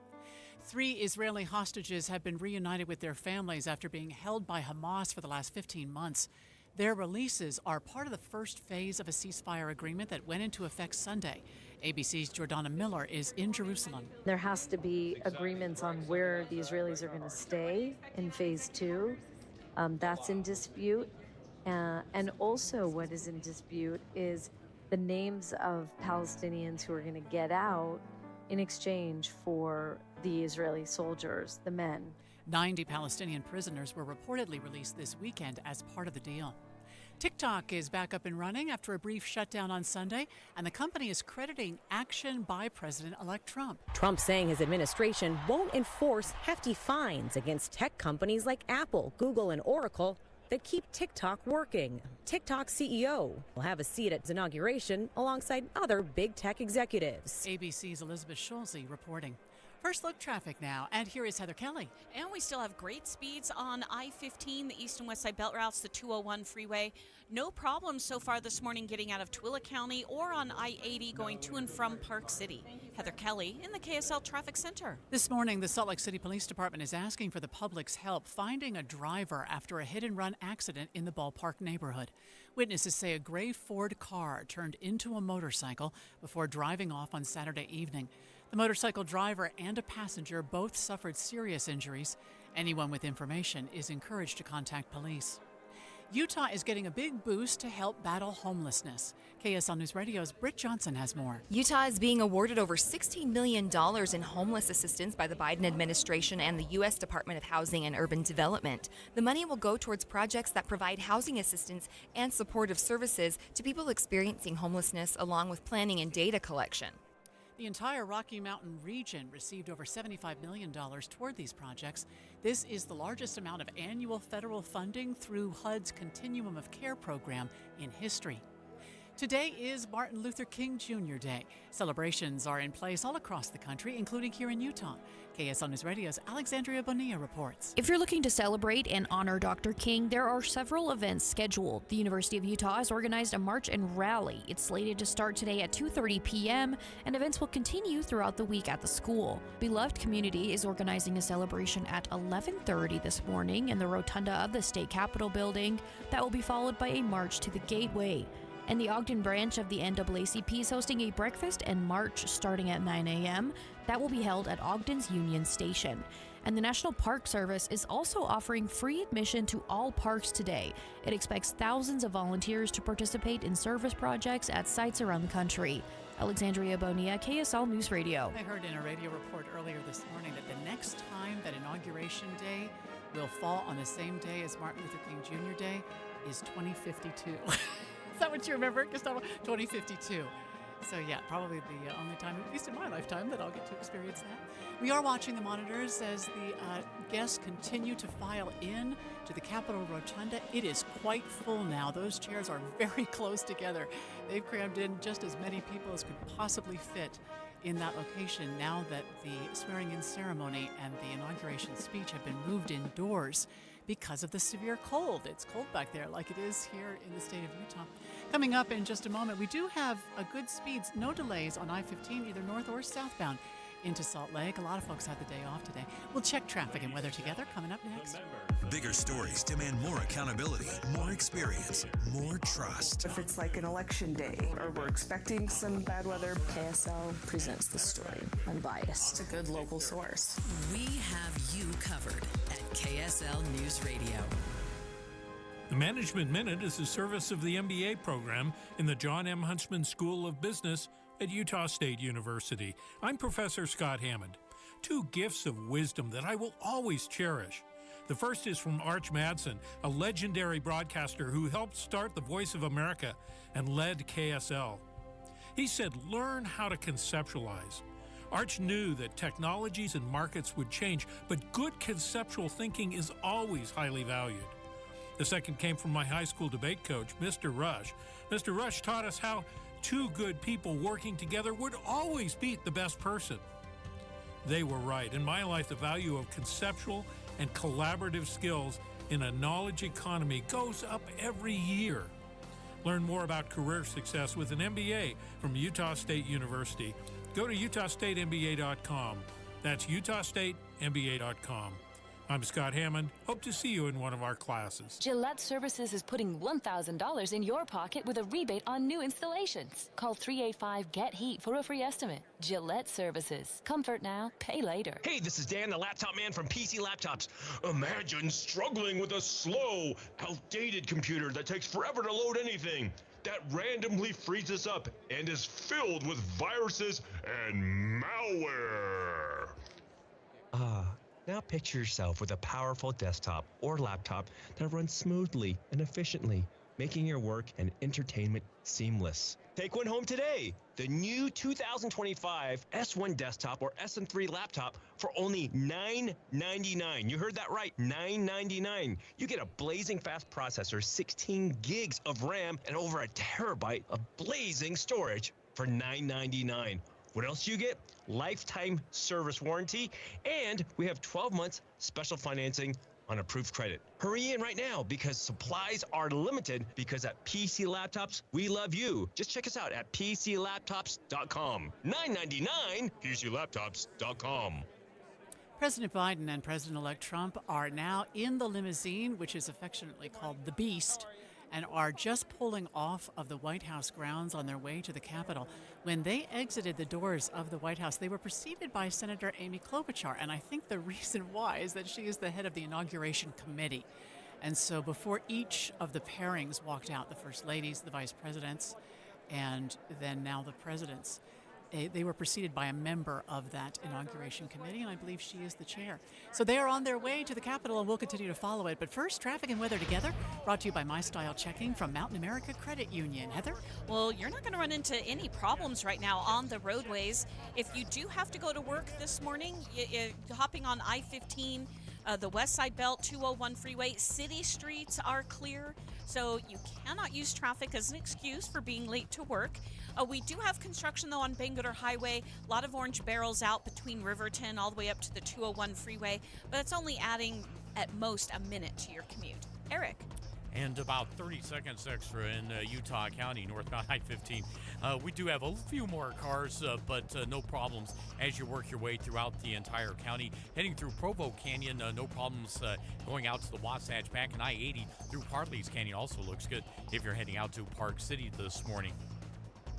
3 Israeli hostages have been reunited with their families after being held by Hamas for the last 15 months. Their releases are part of the first phase of a ceasefire agreement that went into effect Sunday. ABC's Jordana Miller is in Jerusalem. There has to be agreements on where the Israelis are going to stay in phase 2. That's in dispute. And also what is in dispute is the names of Palestinians who are going to get out in exchange for the Israeli soldiers, the men. 90 Palestinian prisoners were reportedly released this weekend as part of the deal. TikTok is back up and running after a brief shutdown on Sunday, and the company is crediting action by President-elect Trump. Trump saying his administration won't enforce hefty fines against tech companies like Apple, Google, and Oracle that keep TikTok working. TikTok's CEO will have a seat at his inauguration alongside other big tech executives. ABC's Elizabeth Schulze reporting. First look traffic now, and here is Heather Kelly. And we still have great speeds on I-15, the east and west side belt routes, the 201 freeway. No problems so far this morning getting out of Tooele County or on I-80 going to and from Park City. Heather Kelly in the KSL Traffic Center. This morning, the Salt Lake City Police Department is asking for the public's help finding a driver after a hit-and-run accident in the Ballpark neighborhood. Witnesses say a gray Ford car turned into a motorcycle before driving off on Saturday evening. The motorcycle driver and a passenger both suffered serious injuries. Anyone with information is encouraged to contact police. Utah is getting a big boost to help battle homelessness. KSL News Radio's Britt Johnson has more. Utah is being awarded over $16 million in homeless assistance by the Biden administration and the U.S. Department of Housing and Urban Development. The money will go towards projects that provide housing assistance and supportive services to people experiencing homelessness, along with planning and data collection. The entire Rocky Mountain region received over $75 million toward these projects. This is the largest amount of annual federal funding through HUD's Continuum of Care program in history. Today is Martin Luther King Jr. Day. Celebrations are in place all across the country, including here in Utah. KSL News Radio's Alexandria Bonilla reports. If you're looking to celebrate and honor Dr. King, there are several events scheduled. The University of Utah has organized a march and rally. It's slated to start today at 2:30 p.m., and events will continue throughout the week at the school. Beloved Community is organizing a celebration at 11:30 this morning in the rotunda of the state capitol building. That will be followed by a march to the Gateway. And the Ogden branch of the NAACP is hosting a breakfast and march starting at 9 a.m. That will be held at Ogden's Union Station. And the National Park Service is also offering free admission to all parks today. It expects thousands of volunteers to participate in service projects at sites around the country. Alexandria Bonilla, KSL News Radio. I heard in a radio report earlier this morning that the next time that Inauguration Day will fall on the same day as Martin Luther King Jr. Day is 2052. Is that what you remember, Gustavo? 2052. So yeah, probably the only time, at least in my lifetime, that I'll get to experience that. We are watching the monitors as the guests continue to file in to the Capitol Rotunda. It is quite full now. Those chairs are very close together. They've crammed in just as many people as could possibly fit in that location now that the swearing-in ceremony and the inauguration speech have been moved indoors because of the severe cold. It's cold back there like it is here in the state of Utah. Coming up in just a moment, we do have a good speeds, no delays on I-15, either north or southbound into Salt Lake. A lot of folks had the day off today. We'll check traffic and weather together coming up next. Bigger stories demand more accountability, more experience, more trust. If it's like an election day or we're expecting some bad weather, KSL presents the story unbiased. It's a good local source. We have you covered at KSL News Radio. The Management Minute is a service of the MBA program in the John M. Huntsman School of Business at Utah State University. I'm Professor Scott Hammond. Two gifts of wisdom that I will always cherish. The first is from Arch Madsen, a legendary broadcaster who helped start the Voice of America and led KSL. He said, learn how to conceptualize. Arch knew that technologies and markets would change, but good conceptual thinking is always highly valued. The second came from my high school debate coach, Mr. Rush. Mr. Rush taught us how two good people working together would always beat the best person. They were right. In my life, the value of conceptual and collaborative skills in a knowledge economy goes up every year. Learn more about career success with an MBA from Utah State University. Go to utahstatemba.com. That's utahstatemba.com. I'm Scott Hammond. Hope to see you in one of our classes. Gillette Services is putting $1,000 in your pocket with a rebate on new installations. Call 385-GET-HEAT for a free estimate. Gillette Services. Comfort now, pay later. Hey, this is Dan, the laptop man from PC Laptops. Imagine struggling with a slow, outdated computer that takes forever to load anything, that randomly freezes up and is filled with viruses and malware. Now picture yourself with a powerful desktop or laptop that runs smoothly and efficiently, making your work and entertainment seamless. Take one home today. The new 2025 S1 desktop or SM3 laptop for only $999. You heard that right, $999. You get a blazing fast processor, 16 gigs of RAM, and over a terabyte of blazing storage for $999. What else do you get? Lifetime service warranty, and we have 12 months special financing on approved credit. Hurry in right now because supplies are limited, because at PC Laptops, we love you. Just check us out at PCLaptops.com. $999, PCLaptops.com. President Biden and President-elect Trump are now in the limousine, which is affectionately called the Beast, and are just pulling off of the White House grounds on their way to the Capitol. When they exited the doors of the White House, they were preceded by Senator Amy Klobuchar, and I think the reason why is that she is the head of the Inauguration Committee. And so before each of the pairings walked out, the First Ladies, the Vice Presidents, and then now the Presidents, they were preceded by a member of that Inauguration Committee, and I believe she is the chair. So they are on their way to the Capitol, and we'll continue to follow it. But first, traffic and weather together, brought to you by My Style Checking from Mountain America Credit Union. Heather? Well, you're not going to run into any problems right now on the roadways. If you do have to go to work this morning, hopping on I-15 The West Side Belt 201 freeway, city streets are clear, so you cannot use traffic as an excuse for being late to work. We do have construction, though, on Bangerter Highway. A lot of orange barrels out between Riverton all the way up to the 201 freeway, but it's only adding at most a minute to your commute. Eric. And about 30 seconds extra in Utah County, northbound I-15. We do have a few more cars, but no problems as you work your way throughout the entire county. Heading through Provo Canyon, no problems going out to the Wasatch. Back in I-80 through Partley's Canyon also looks good if you're heading out to Park City this morning.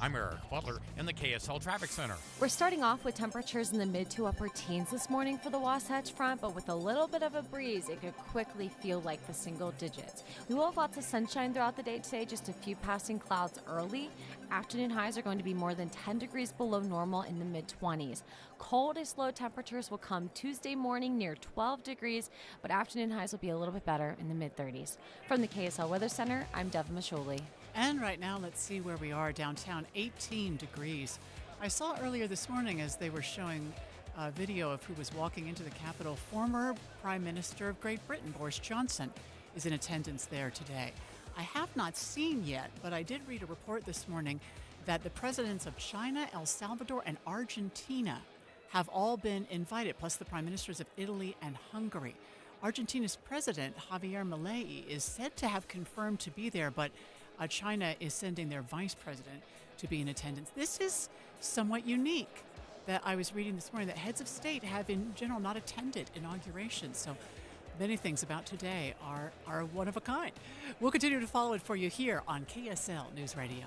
I'm Eric Butler in the KSL Traffic Center. We're starting off with temperatures in the mid to upper teens this morning for the Wasatch Front, but with a little bit of a breeze, it could quickly feel like the single digits. We will have lots of sunshine throughout the day today, just a few passing clouds early. Afternoon highs are going to be more than 10 degrees below normal in the mid-20s. Coldest low temperatures will come Tuesday morning near 12 degrees, but afternoon highs will be a little bit better in the mid-30s. From the KSL Weather Center, I'm Devin Masholi. And right now, let's see where we are downtown, 18 degrees. I saw earlier this morning as they were showing a video of who was walking into the Capitol, former Prime Minister of Great Britain, Boris Johnson, is in attendance there today. I have not seen yet, but I did read a report this morning that the presidents of China, El Salvador, and Argentina have all been invited, plus the prime ministers of Italy and Hungary. Argentina's president, Javier Milei, is said to have confirmed to be there, but China is sending their vice president to be in attendance. This is somewhat unique that I was reading this morning, that heads of state have in general not attended inaugurations. So many things about today are one of a kind. We'll continue to follow it for you here on KSL News Radio.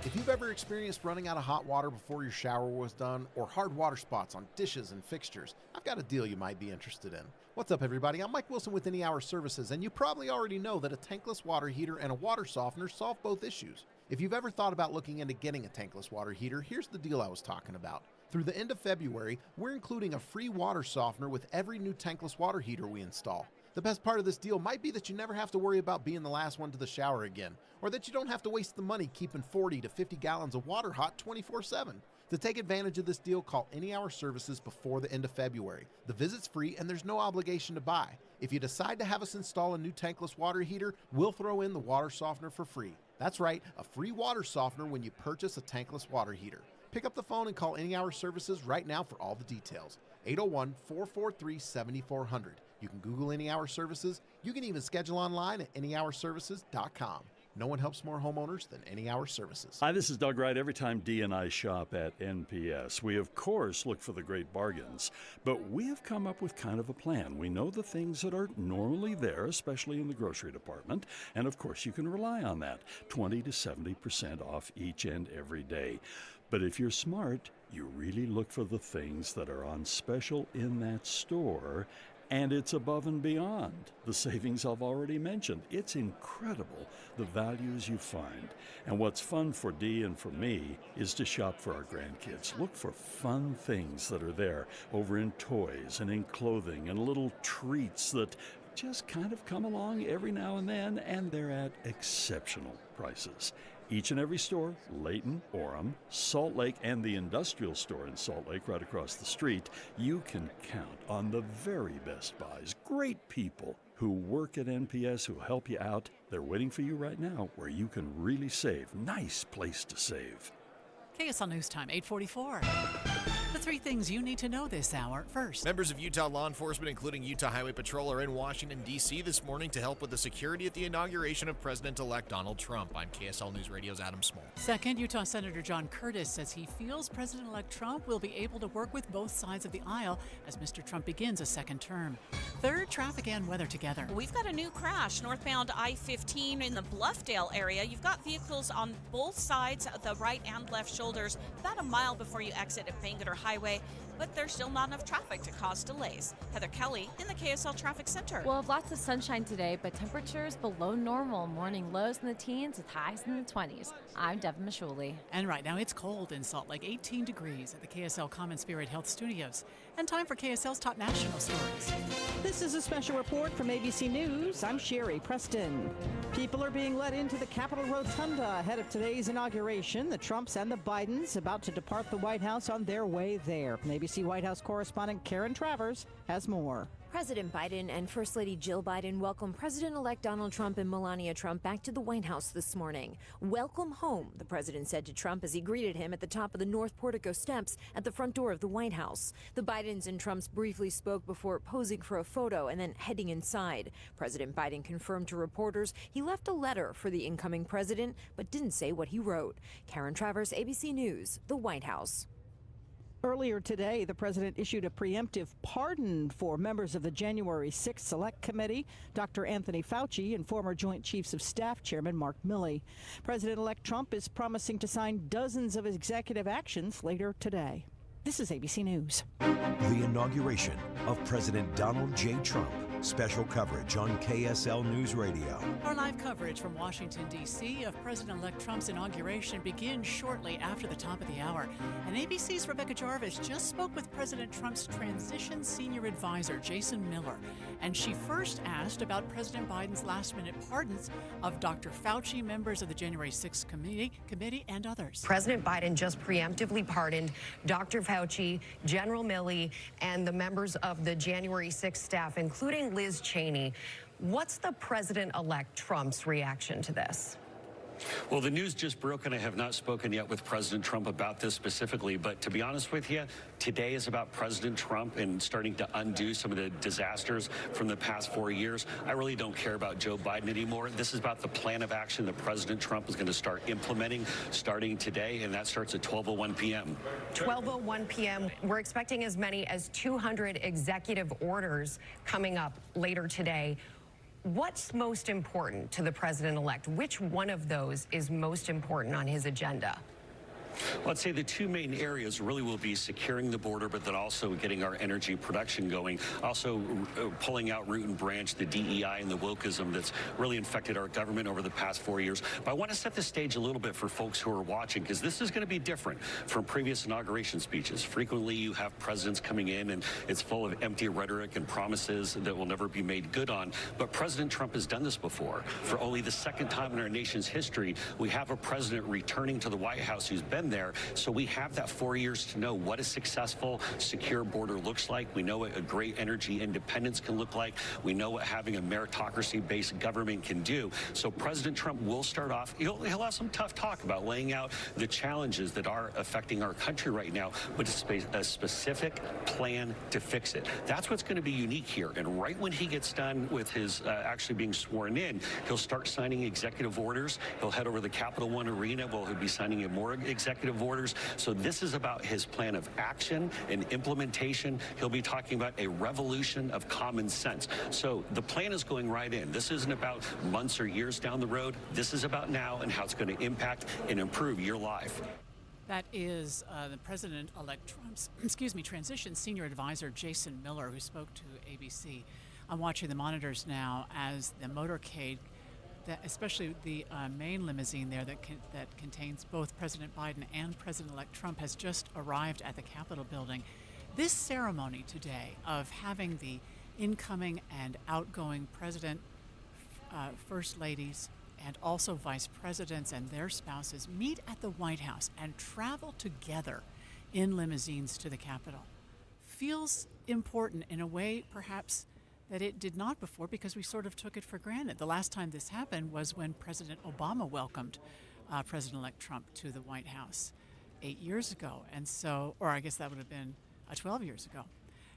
If you've ever experienced running out of hot water before your shower was done, or hard water spots on dishes and fixtures, I've got a deal you might be interested in. What's up, everybody? I'm Mike Wilson with Any Hour Services, and you probably already know that a tankless water heater and a water softener solve both issues. If you've ever thought about looking into getting a tankless water heater, here's the deal I was talking about. Through the end of February, we're including a free water softener with every new tankless water heater we install. The best part of this deal might be that you never have to worry about being the last one to the shower again, or that you don't have to waste the money keeping 40 to 50 gallons of water hot 24/7. To take advantage of this deal, call Any Hour Services before the end of February. The visit's free and there's no obligation to buy. If you decide to have us install a new tankless water heater, we'll throw in the water softener for free. That's right, a free water softener when you purchase a tankless water heater. Pick up the phone and call Any Hour Services right now for all the details. 801-443-7400. You can Google Any Hour Services. You can even schedule online at anyhourservices.com. No one helps more homeowners than Any Hour Services. Hi, this is Doug Wright. Every time Dee and I shop at NPS, we of course look for the great bargains, but we have come up with kind of a plan. We know the things that are normally there, especially in the grocery department, and of course you can rely on that. 20 to 70% off each and every day. But if you're smart, you really look for the things that are on special in that store, and it's above and beyond the savings I've already mentioned. It's incredible, the values you find. And what's fun for Dee and for me is to shop for our grandkids. Look for fun things that are there over in toys and in clothing and little treats that just kind of come along every now and then, and they're at exceptional prices. Each and every store, Layton, Orem, Salt Lake, and the industrial store in Salt Lake right across the street, you can count on the very best buys. Great people who work at NPS who help you out. They're waiting for you right now where you can really save. Nice place to save. KSL News Time, 8:44. The three things you need to know this hour. First, members of Utah law enforcement, including Utah Highway Patrol, are in Washington, D.C. this morning to help with the security at the inauguration of President-elect Donald Trump. I'm KSL News Radio's Adam Small. Second, Utah Senator John Curtis says he feels President-elect Trump will be able to work with both sides of the aisle as Mr. Trump begins a second term. Third, traffic and weather together. We've got a new crash northbound I-15 in the Bluffdale area. You've got vehicles on both sides of the right and left shoulders, about a mile before you exit at Bangerter Highway, but there's still not enough traffic to cause delays. Heather Kelly in the KSL Traffic Center. We'll have lots of sunshine today, but temperatures below normal. Morning lows in the teens with highs in the 20s. I'm Devin Mashuli. And right now it's cold in Salt Lake, 18 degrees at the KSL Common Spirit Health Studios. And time for KSL's top national stories. This is a special report from ABC News. I'm Sherry Preston. People are being let into the Capitol Rotunda ahead of today's inauguration. The Trumps and the Bidens about to depart the White House on their way way there. ABC White House correspondent Karen Travers has more. President Biden and First Lady Jill Biden welcomed President-elect Donald Trump and Melania Trump back to the White House this morning. Welcome home, the president said to Trump as he greeted him at the top of the North Portico steps at the front door of the White House. The Bidens and Trumps briefly spoke before posing for a photo and then heading inside. President Biden confirmed to reporters he left a letter for the incoming president, but didn't say what he wrote. Karen Travers, ABC News, the White House. Earlier today, the president issued a preemptive pardon for members of the January 6th Select Committee, Dr. Anthony Fauci and former Joint Chiefs of Staff Chairman Mark Milley. President-elect Trump is promising to sign dozens of executive actions later today. This is ABC News. The inauguration of President Donald J. Trump. Special coverage on KSL News Radio. Our live coverage from Washington, D.C. of President-elect Trump's inauguration begins shortly after the top of the hour. And ABC's Rebecca Jarvis just spoke with President Trump's transition senior advisor, Jason Miller. And she first asked about President Biden's last-minute pardons of Dr. Fauci, members of the January 6th committee, and others. President Biden just preemptively pardoned Dr. Fauci, General Milley, and the members of the January 6th staff, including Liz Cheney. What's the president-elect Trump's reaction to this? Well, the news just broke, and I have not spoken yet with President Trump about this specifically. But to be honest with you, today is about President Trump and starting to undo some of the disasters from the past 4 years. I really don't care about Joe Biden anymore. This is about the plan of action that President Trump is going to start implementing starting today, and that starts at 12:01 p.m. 12:01 p.m. We're expecting as many as 200 executive orders coming up later today. What's most important to the president-elect? Which one of those is most important on his agenda? Well, I'd say the two main areas really will be securing the border, but then also getting our energy production going. Also pulling out root and branch the DEI and the wokeism that's really infected our government over the past 4 years. But I want to set the stage a little bit for folks who are watching, because this is going to be different from previous inauguration speeches. Frequently, you have presidents coming in, and it's full of empty rhetoric and promises that will never be made good on. But President Trump has done this before. For only the second time in our nation's history, we have a president returning to the White House who's been there. So we have that 4 years to know what a successful, secure border looks like. We know what a great energy independence can look like. We know what having a meritocracy-based government can do. So President Trump will start off, he'll have some tough talk about laying out the challenges that are affecting our country right now, but a specific plan to fix it. That's what's going to be unique here. And right when he gets done with his actually being sworn in, he'll start signing executive orders. He'll head over to the Capital One Arena. Well, he'll be signing more executive orders. So this is about his plan of action and implementation. He'll be talking about a revolution of common sense. So the plan is going right in. This isn't about months or years down the road. This is about now and how it's going to impact and improve your life. That is the President-elect Trump's, transition senior advisor, Jason Miller, who spoke to ABC. I'm watching the monitors now as the motorcade, especially the main limousine there that contains both President Biden and President-elect Trump, has just arrived at the Capitol building. This ceremony today of having the incoming and outgoing president, first ladies, and also vice presidents and their spouses meet at the White House and travel together in limousines to the Capitol feels important in a way perhaps that it did not before, because we sort of took it for granted. The last time this happened was when President Obama welcomed President-elect Trump to the White House 8 years ago. And so, or I guess that would have been 12 years ago.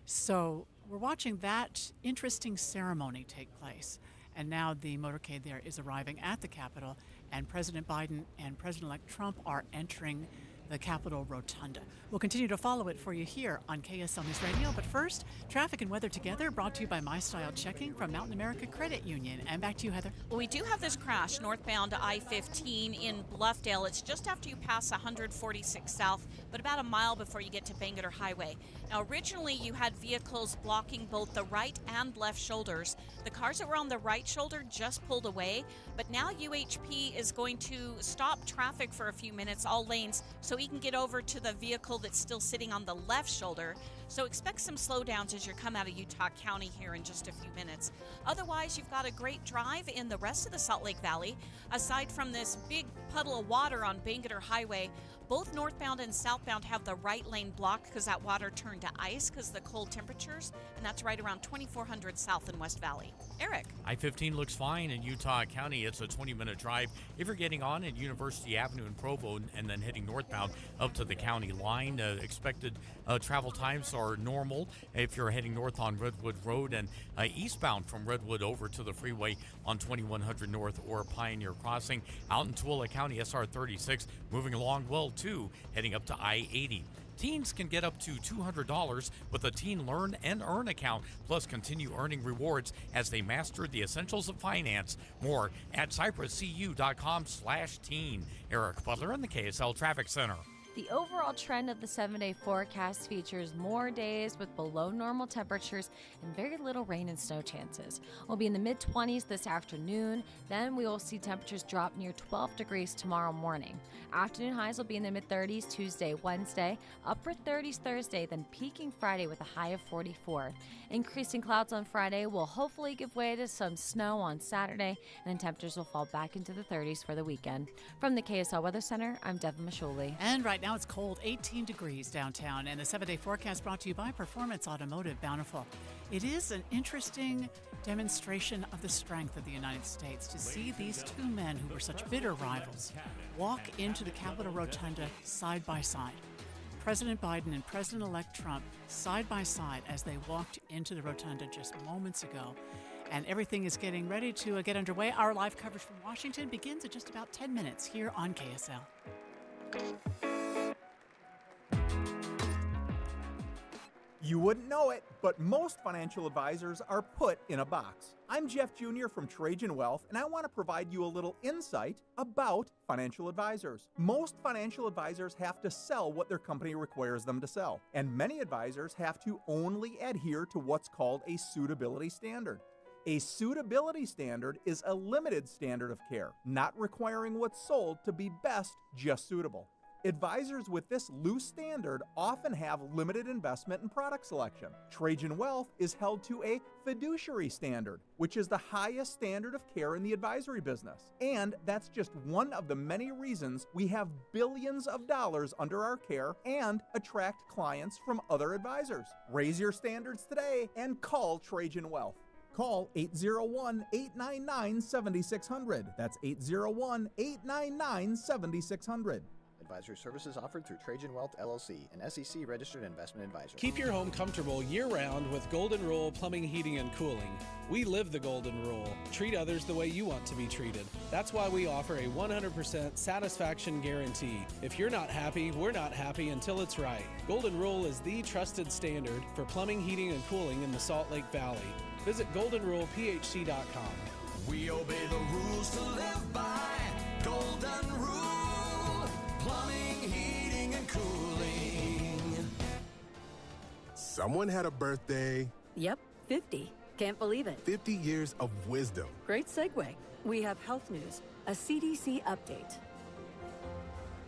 So we're watching that interesting ceremony take place. And now the motorcade there is arriving at the Capitol, and President Biden and President-elect Trump are entering the Capitol Rotunda. We'll continue to follow it for you here on KSL News Radio. But first, traffic and weather together, brought to you by My Style Checking from Mountain America Credit Union. And back to you, Heather. Well, we do have this crash northbound I-15 in Bluffdale. It's just after you pass 146 South, but about a mile before you get to Bangerter Highway. Now, originally you had vehicles blocking both the right and left shoulders. The cars that were on the right shoulder just pulled away, but now UHP is going to stop traffic for a few minutes, all lanes, so he can get over to the vehicle that's still sitting on the left shoulder. So expect some slowdowns as you come out of Utah County here in just a few minutes. Otherwise, you've got a great drive in the rest of the Salt Lake Valley. Aside from this big puddle of water on Bangerter Highway, Both northbound and southbound have the right lane blocked because that water turned to ice because of the cold temperatures, and that's right around 2400 south in West Valley. Eric. I-15 looks fine in Utah County. It's a 20-minute drive if you're getting on at University Avenue in Provo and then heading northbound up to the county line. Expected travel times are normal if you're heading north on Redwood Road and eastbound from Redwood over to the freeway on 2100 North or Pioneer Crossing. Out in Tooele County, SR 36 moving along well too, heading up to I-80. Teens can get up to $200 with a Teen Learn and Earn account, plus continue earning rewards as they master the essentials of finance. More at cypresscu.com/teen. Eric Butler in the KSL Traffic Center. The overall trend of the 7-day forecast features more days with below normal temperatures and very little rain and snow chances. We'll be in the mid-20s this afternoon. Then we will see temperatures drop near 12 degrees tomorrow morning. Afternoon highs will be in the mid-30s Tuesday, Wednesday, upper 30s Thursday, then peaking Friday with a high of 44. Increasing clouds on Friday will hopefully give way to some snow on Saturday, and then temperatures will fall back into the 30s for the weekend. From the KSL Weather Center, I'm Devin Mashuli. And right now it's cold, 18 degrees downtown, and the 7-day forecast brought to you by Performance Automotive Bountiful. It is an interesting demonstration of the strength of the United States to see these two men who were such bitter rivals walk into the Capitol Rotunda side by side. President Biden and President-elect Trump side by side as they walked into the Rotunda just moments ago. And everything is getting ready to get underway. Our live coverage from Washington begins in just about 10 minutes here on KSL. You wouldn't know it, but most financial advisors are put in a box. I'm Jeff Jr. from Trajan Wealth, and I want to provide you a little insight about financial advisors. Most financial advisors have to sell what their company requires them to sell, and many advisors have to only adhere to what's called a suitability standard. A suitability standard is a limited standard of care, not requiring what's sold to be best just suitable. Advisors with this loose standard often have limited investment and product selection. Trajan Wealth is held to a fiduciary standard, which is the highest standard of care in the advisory business. And that's just one of the many reasons we have billions of dollars under our care and attract clients from other advisors. Raise your standards today and call Trajan Wealth. Call 801-899-7600. That's 801-899-7600. Advisory services offered through Trajan Wealth LLC, an SEC-registered investment advisor. Keep your home comfortable year-round with Golden Rule Plumbing, Heating, and Cooling. We live the Golden Rule. Treat others the way you want to be treated. That's why we offer a 100% satisfaction guarantee. If you're not happy, we're not happy until it's right. Golden Rule is the trusted standard for plumbing, heating, and cooling in the Salt Lake Valley. Visit goldenrulephc.com. We obey the rules to live by. Golden Rule. Plumbing, heating, and cooling. Someone had a birthday. Yep, 50. Can't believe it. 50 years of wisdom. Great segue. We have health news, a CDC update.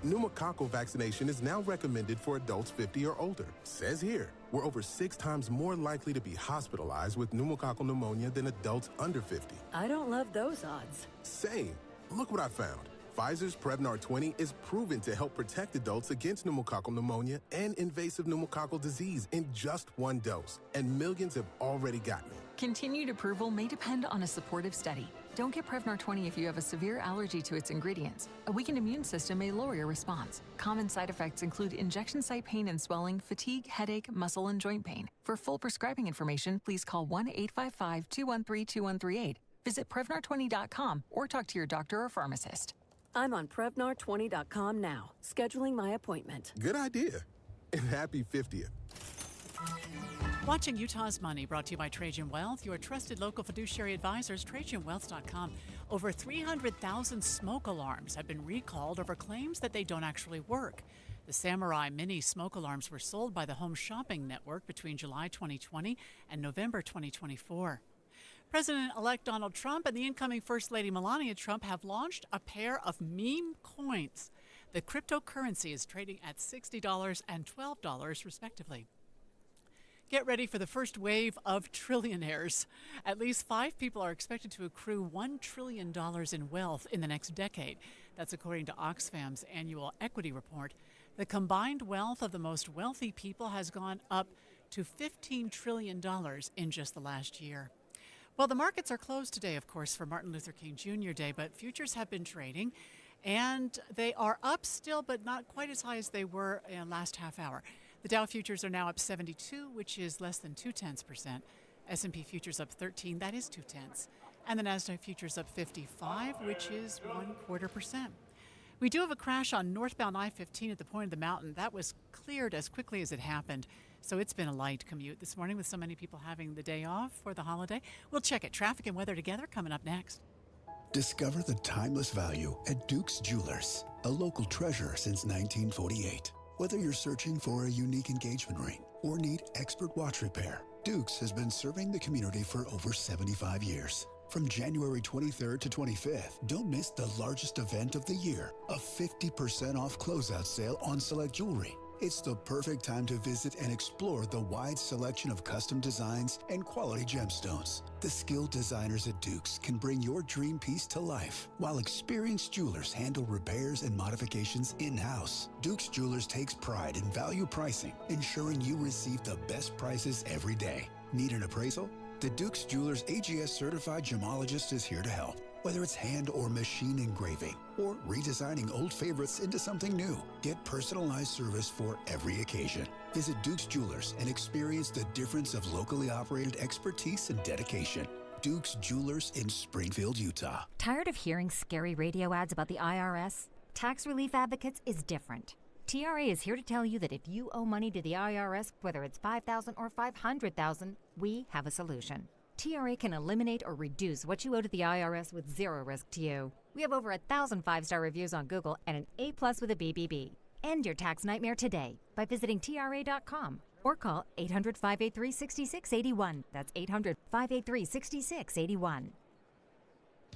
Pneumococcal vaccination is now recommended for adults 50 or older. Says here, we're over 6 times more likely to be hospitalized with pneumococcal pneumonia than adults under 50. I don't love those odds. Same. Look what I found. Pfizer's Prevnar 20 is proven to help protect adults against pneumococcal pneumonia and invasive pneumococcal disease in just 1 dose. And millions have already gotten it. Continued approval may depend on a supportive study. Don't get Prevnar 20 if you have a severe allergy to its ingredients. A weakened immune system may lower your response. Common side effects include injection site pain and swelling, fatigue, headache, muscle, and joint pain. For full prescribing information, please call 1-855-213-2138. Visit Prevnar20.com or talk to your doctor or pharmacist. I'm on Prevnar20.com now, scheduling my appointment. Good idea. And happy 50th. Watching Utah's Money, brought to you by Trajan Wealth, your trusted local fiduciary advisors, TrajanWealth.com. Over 300,000 smoke alarms have been recalled over claims that they don't actually work. The Samurai Mini smoke alarms were sold by the Home Shopping Network between July 2020 and November 2024. President-elect Donald Trump and the incoming First Lady Melania Trump have launched a pair of meme coins. The cryptocurrency is trading at $60 and $12, respectively. Get ready for the first wave of trillionaires. At least 5 people are expected to accrue $1 trillion in wealth in the next decade. That's according to Oxfam's annual equity report. The combined wealth of the most wealthy people has gone up to $15 trillion in just the last year. Well, the markets are closed today, of course, for Martin Luther King Jr. Day, but futures have been trading, and they are up still, but not quite as high as they were in last half hour. The Dow futures are now up 72, which is less than 0.2%. S&P futures up 13, that is 0.2. And the Nasdaq futures up 55, which is 0.25%. We do have a crash on northbound I-15 at the point of the mountain. That was cleared as quickly as it happened. So it's been a light commute this morning with so many people having the day off for the holiday. We'll check it. Traffic and weather together coming up next. Discover the timeless value at Duke's Jewelers, a local treasure since 1948. Whether you're searching for a unique engagement ring or need expert watch repair, Duke's has been serving the community for over 75 years. From January 23rd to 25th, don't miss the largest event of the year, a 50% off closeout sale on select jewelry. It's the perfect time to visit and explore the wide selection of custom designs and quality gemstones. The skilled designers at Duke's can bring your dream piece to life, while experienced jewelers handle repairs and modifications in-house. Duke's Jewelers takes pride in value pricing, ensuring you receive the best prices every day. Need an appraisal? The Duke's Jewelers AGS certified gemologist is here to help. Whether it's hand or machine engraving or redesigning old favorites into something new, get personalized service for every occasion. Visit Duke's Jewelers and experience the difference of locally operated expertise and dedication. Duke's Jewelers in Springfield, Utah. Tired of hearing scary radio ads about the IRS? Tax Relief Advocates is different. TRA is here to tell you that if you owe money to the IRS, whether it's $5,000 or $500,000, we have a solution. TRA can eliminate or reduce what you owe to the IRS with zero risk to you. We have over 1,000 5-star reviews on Google and an A+ with a BBB. End your tax nightmare today by visiting TRA.com or call 800-583-6681. That's 800-583-6681.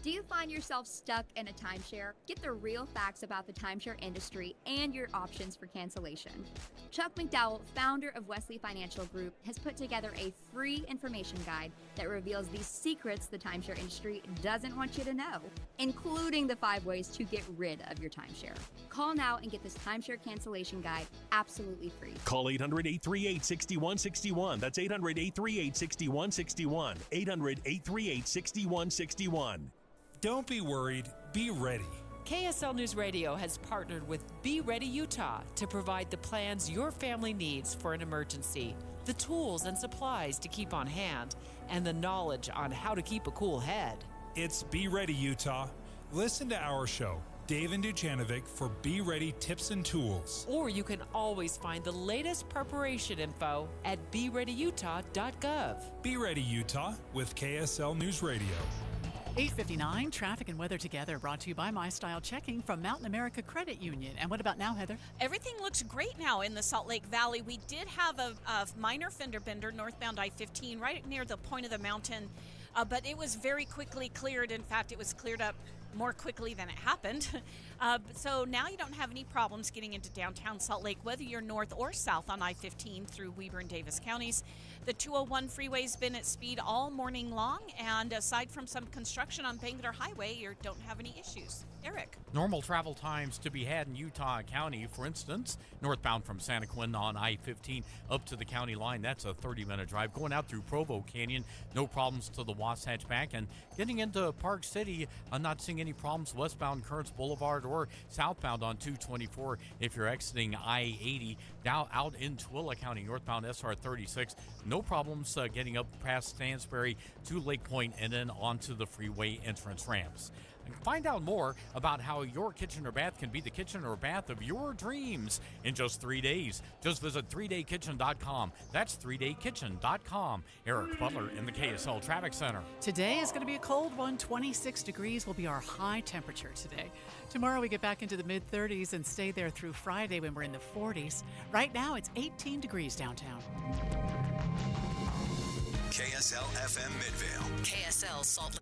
Do you find yourself stuck in a timeshare? Get the real facts about the timeshare industry and your options for cancellation. Chuck McDowell, founder of Wesley Financial Group, has put together a free information guide that reveals the secrets the timeshare industry doesn't want you to know, including the 5 ways to get rid of your timeshare. Call now and get this timeshare cancellation guide absolutely free. Call 800-838-6161. That's 800-838-6161. 800-838-6161. Don't be worried, be ready. KSL News Radio has partnered with Be Ready Utah to provide the plans your family needs for an emergency, the tools and supplies to keep on hand, and the knowledge on how to keep a cool head. It's Be Ready Utah. Listen to our show, Dave and Duchanovic, for Be Ready tips and tools. Or you can always find the latest preparation info at BeReadyUtah.gov. Be Ready Utah with KSL News Radio. 8:59, traffic and weather together, brought to you by My Style Checking from Mountain America Credit Union. And what about now, Heather? Everything looks great now in the Salt Lake Valley. We did have a minor fender bender northbound I-15 right near the point of the mountain, but it was very quickly cleared. In fact, it was cleared up more quickly than it happened. So now you don't have any problems getting into downtown Salt Lake, whether you're north or south on I-15 through Weber and Davis counties. The 201 freeway's been at speed all morning long, and aside from some construction on Bangerter Highway, you don't have any issues. Eric. Normal travel times to be had in Utah County, for instance, northbound from Santa Quinn on I-15 up to the county line, that's a 30-minute drive. Going out through Provo Canyon, no problems to the Wasatch Back, and getting into Park City, I'm not seeing any problems westbound Kearns Boulevard or southbound on 224 if you're exiting I-80 down out in Tooele County, northbound SR 36. No problems getting up past Stansbury to Lake Point and then onto the freeway entrance ramps. Find out more about how your kitchen or bath can be the kitchen or bath of your dreams in just 3 days. Just visit 3daykitchen.com. That's 3daykitchen.com. Eric Butler in the KSL Traffic Center. Today is going to be a cold one. 26 degrees will be our high temperature today. Tomorrow we get back into the mid-30s and stay there through Friday when we're in the 40s. Right now it's 18 degrees downtown. KSL FM Midvale. KSL Salt Lake.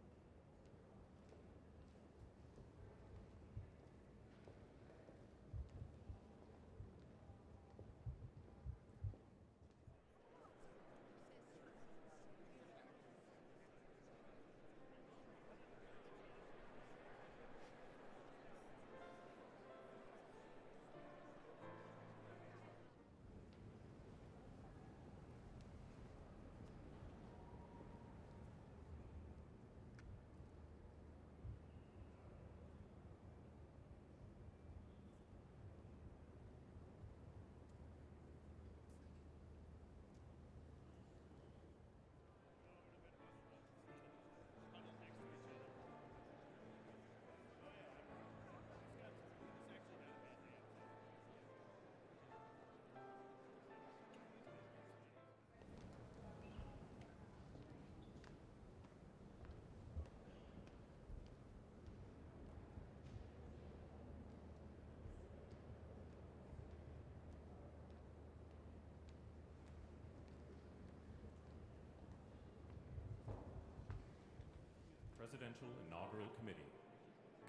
Presidential Inaugural Committee.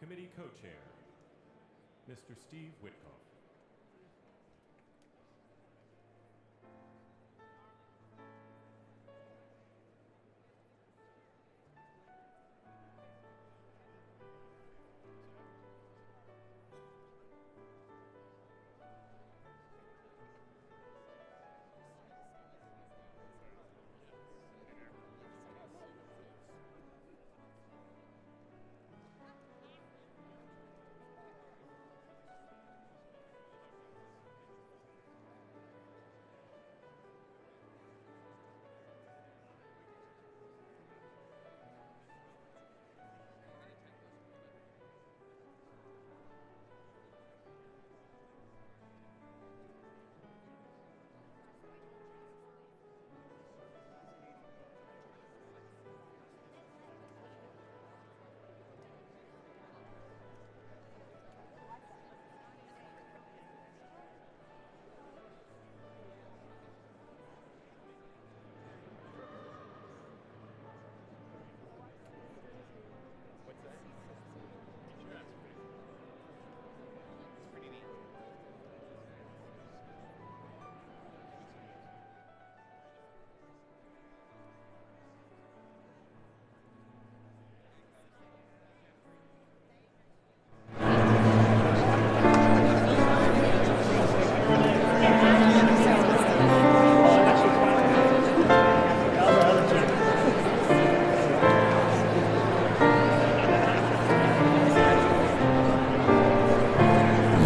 Committee Co-Chair, Mr. Steve Witkoff.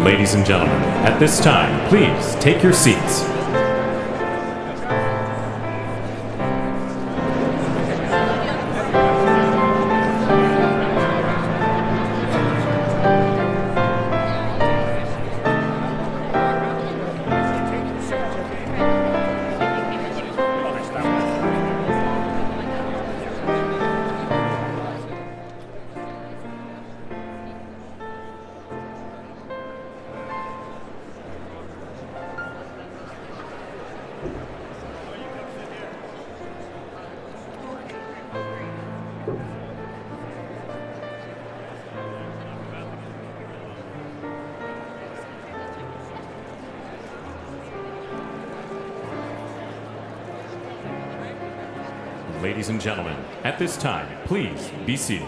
Ladies and gentlemen, at this time, please take your seats. Ladies and gentlemen, at this time, please be seated.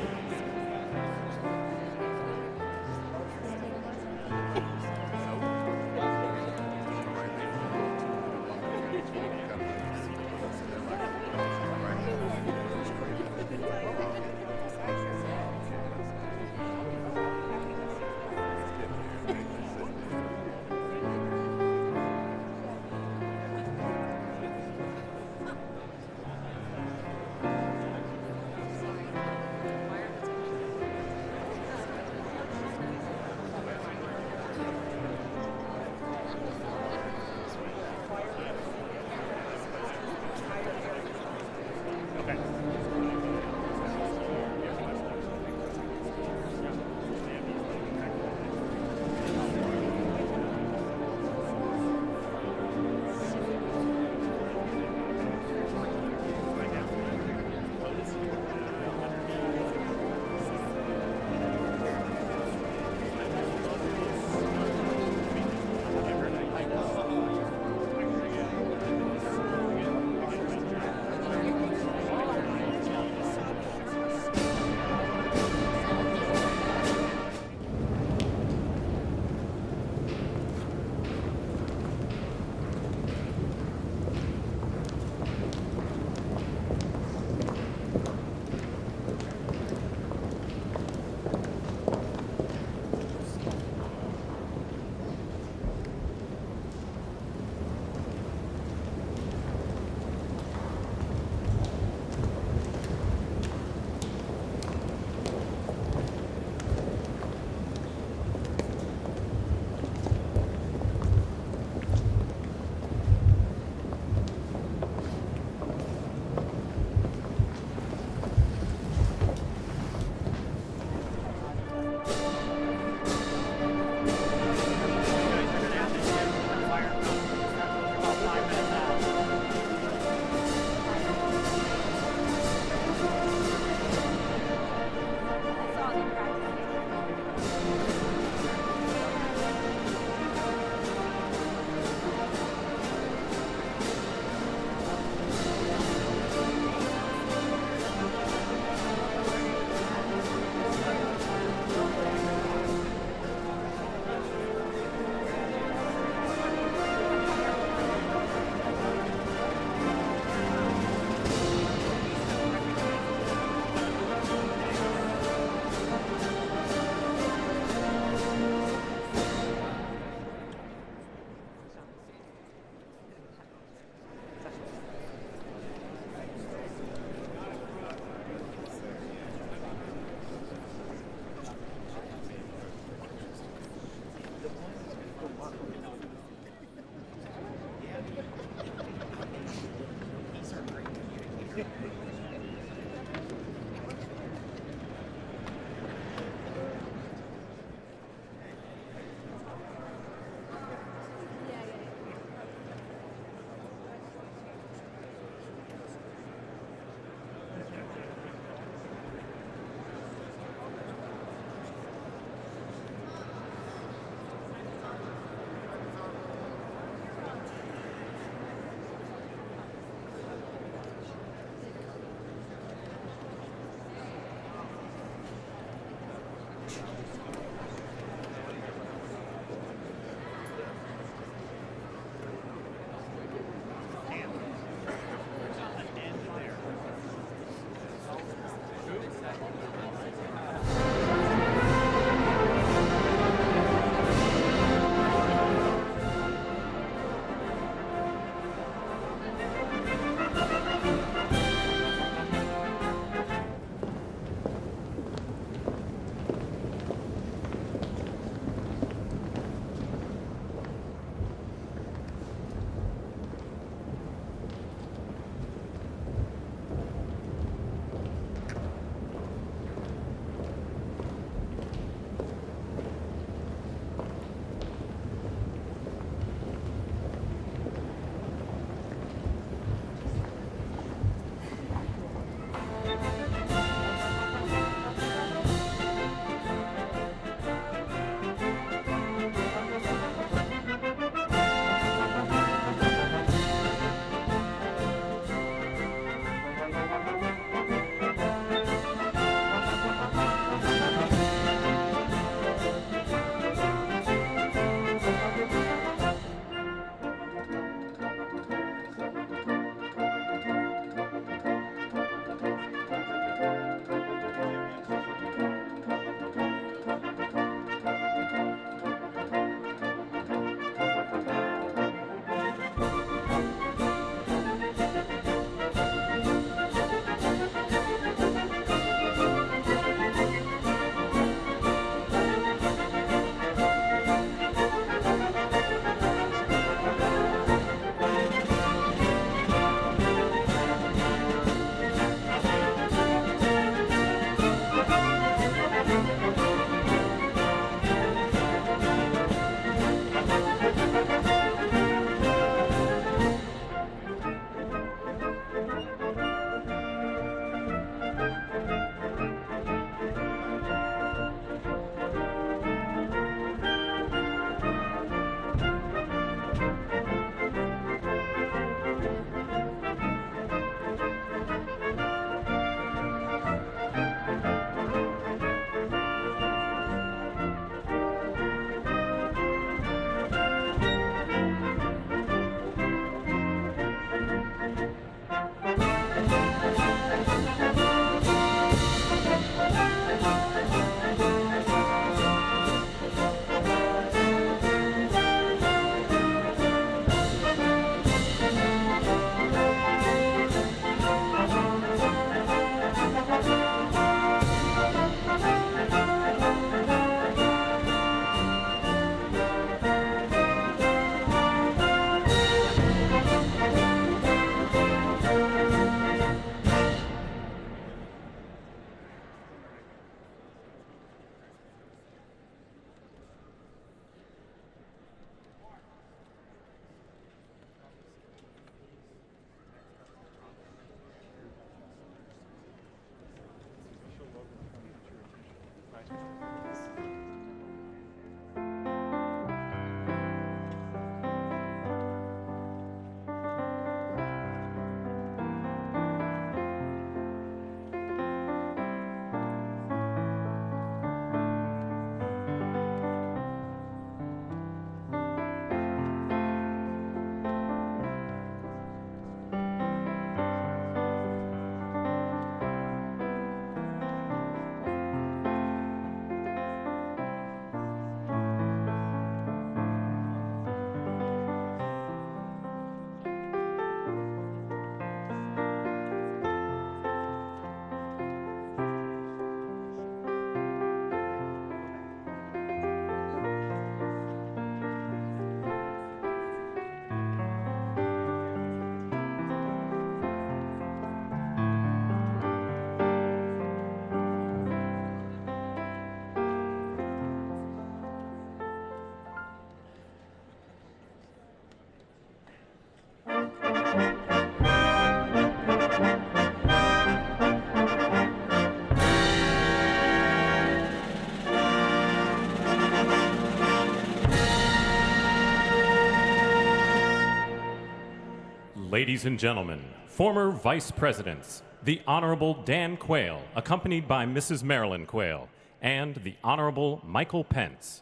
Ladies and gentlemen, former Vice Presidents, the Honorable Dan Quayle, accompanied by Mrs. Marilyn Quayle, and the Honorable Michael Pence.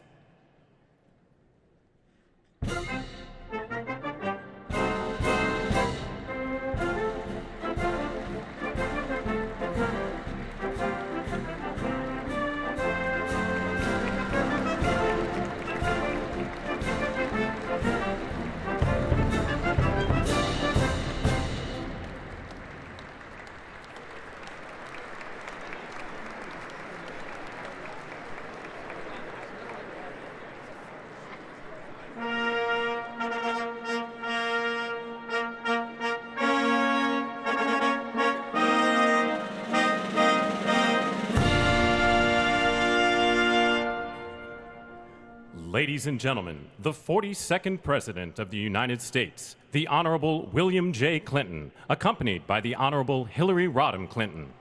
Ladies and gentlemen, the 42nd President of the United States, the Honorable William J. Clinton, accompanied by the Honorable Hillary Rodham Clinton.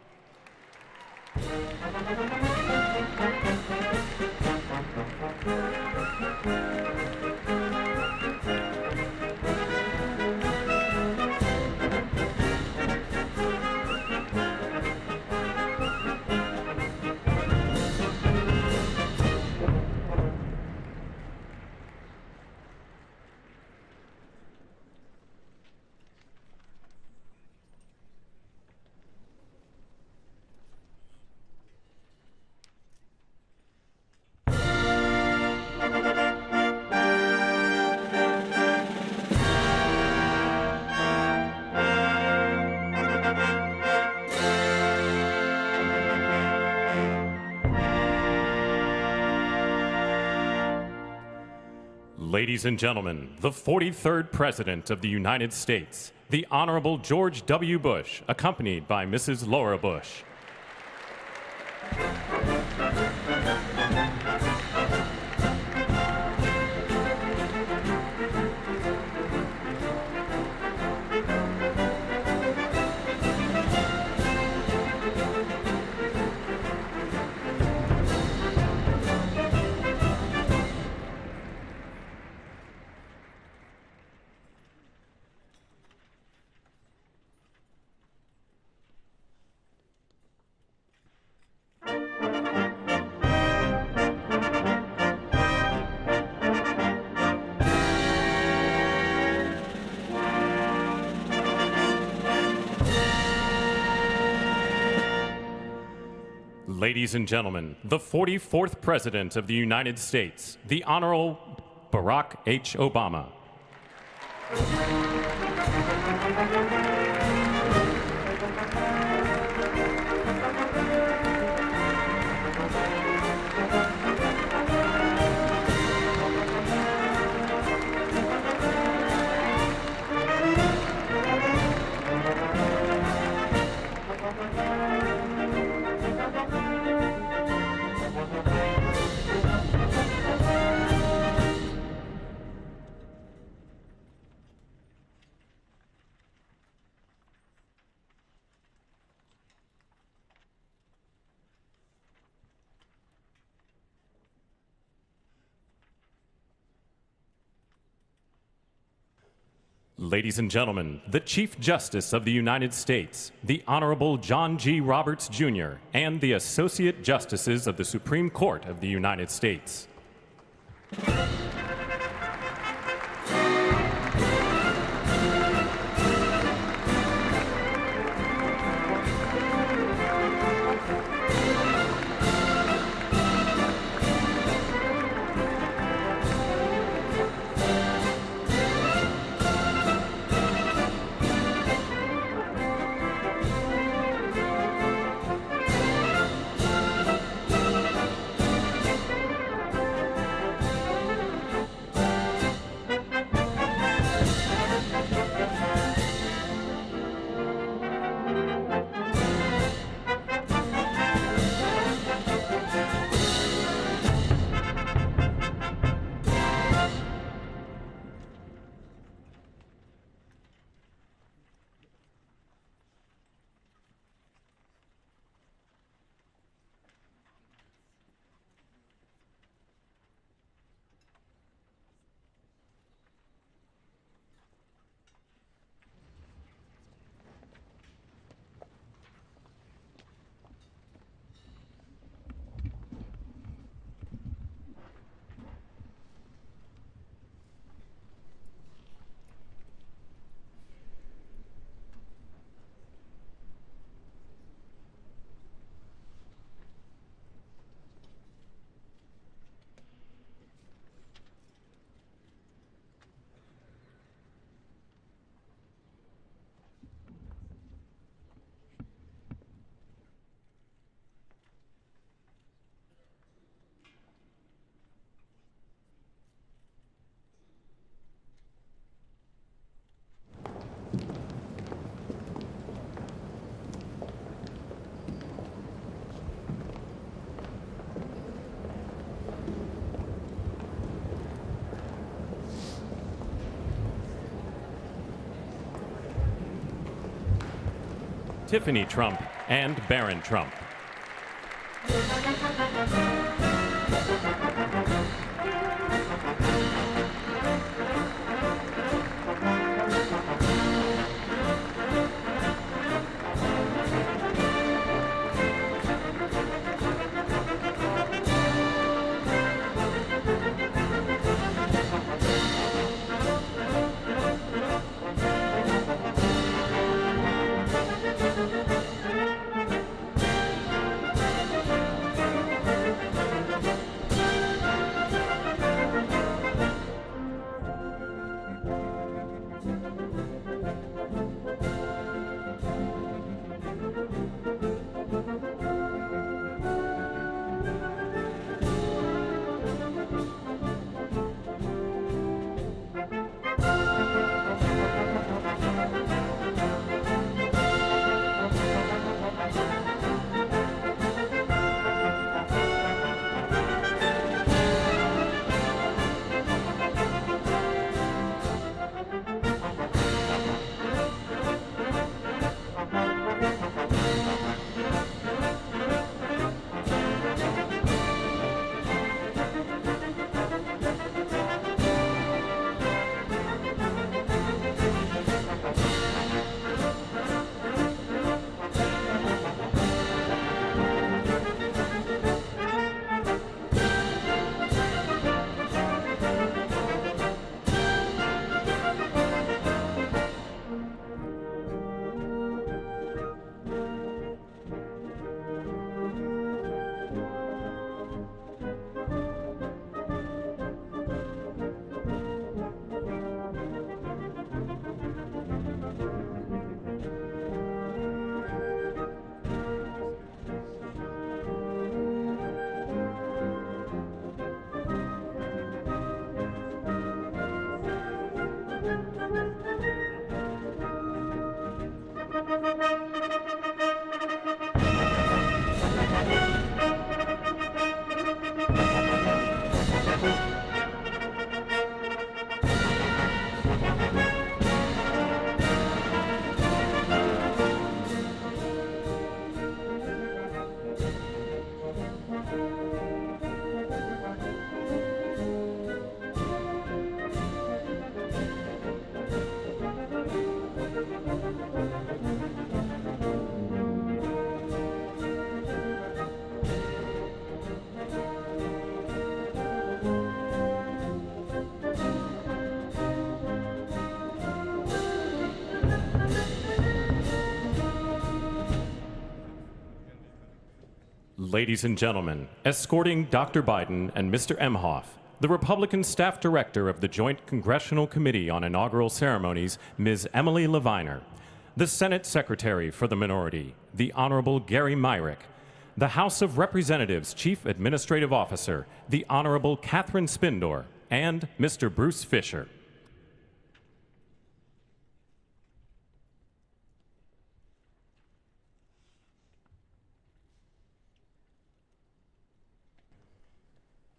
Ladies and gentlemen, the 43rd President of the United States, the Honorable George W. Bush, accompanied by Mrs. Laura Bush. Ladies and gentlemen, the 44th President of the United States, the Honorable Barack H. Obama. Ladies and gentlemen, the Chief Justice of the United States, the Honorable John G. Roberts, Jr., and the Associate Justices of the Supreme Court of the United States. Tiffany Trump, and Barron Trump. Ladies and gentlemen, escorting Dr. Biden and Mr. Emhoff, the Republican Staff Director of the Joint Congressional Committee on Inaugural Ceremonies, Ms. Emily Leviner, the Senate Secretary for the Minority, the Honorable Gary Myrick, the House of Representatives Chief Administrative Officer, the Honorable Catherine Spindor, and Mr. Bruce Fisher.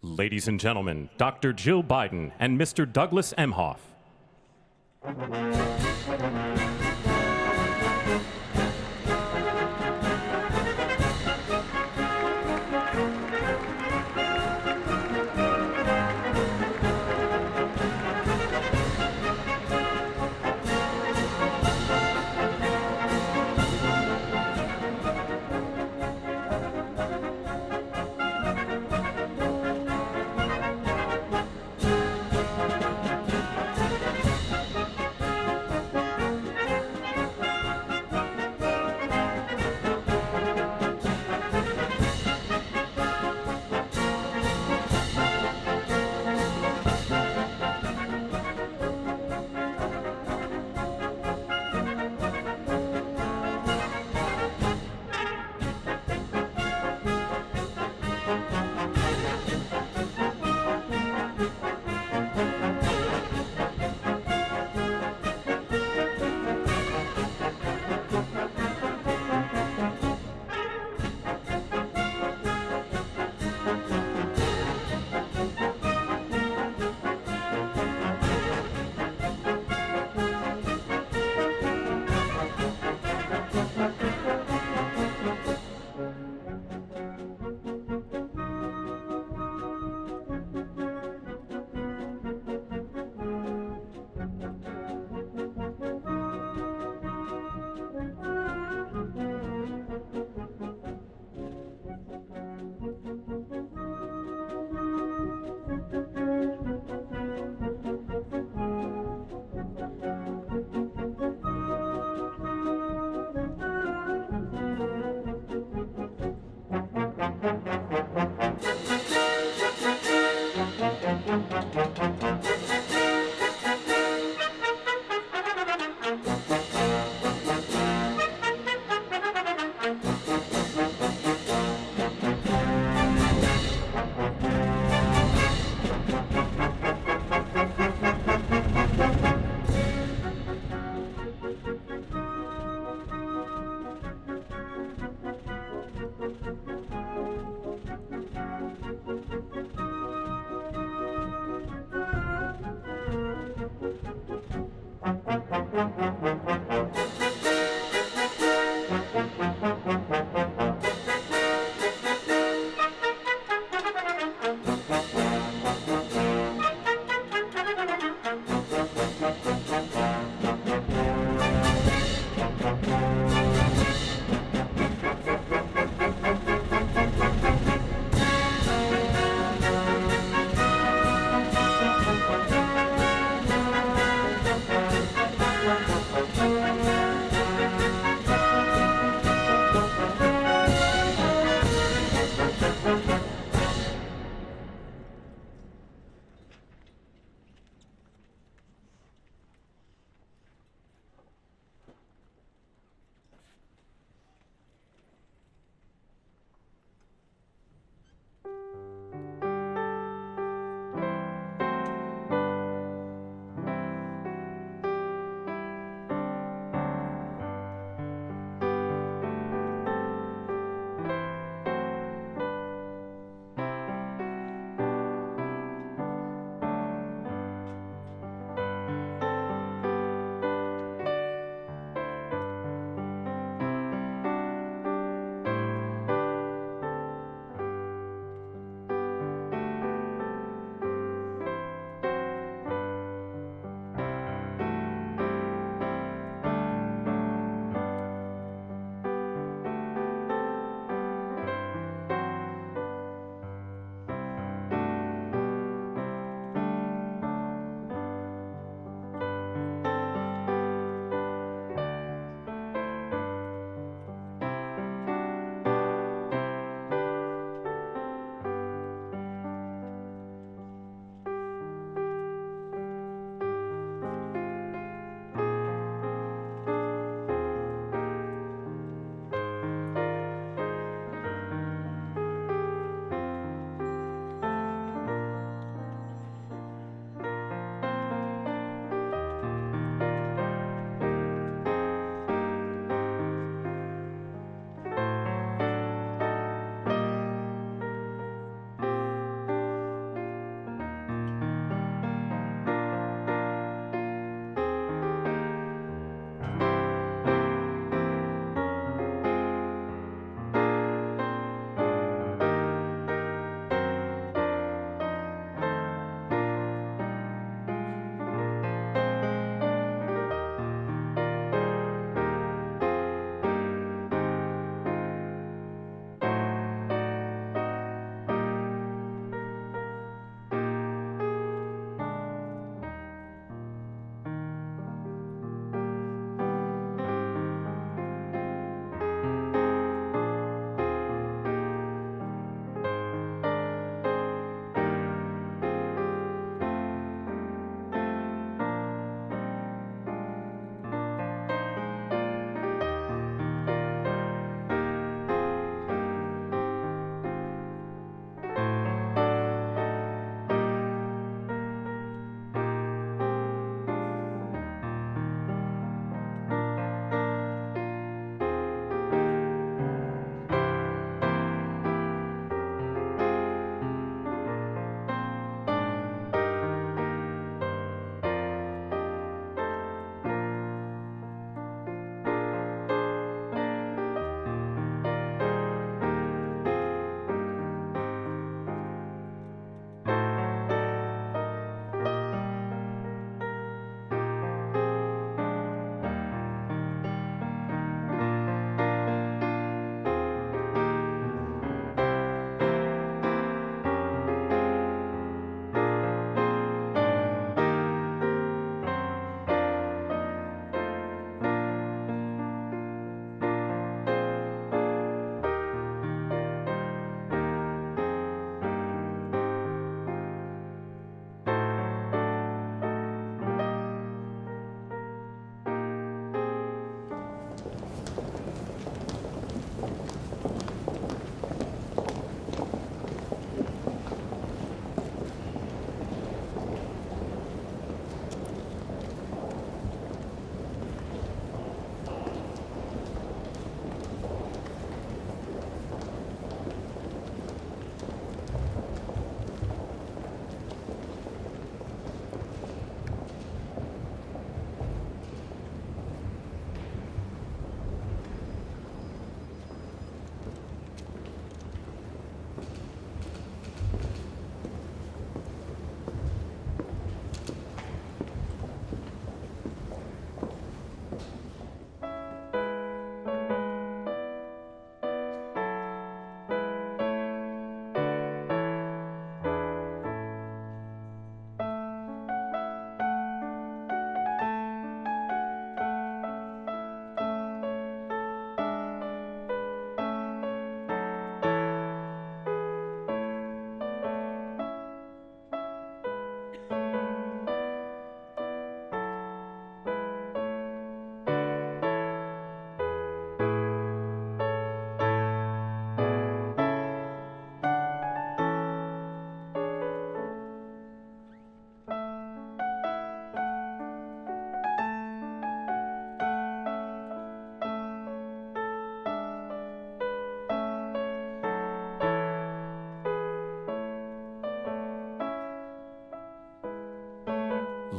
Ladies and gentlemen, Dr. Jill Biden and Mr. Douglas Emhoff.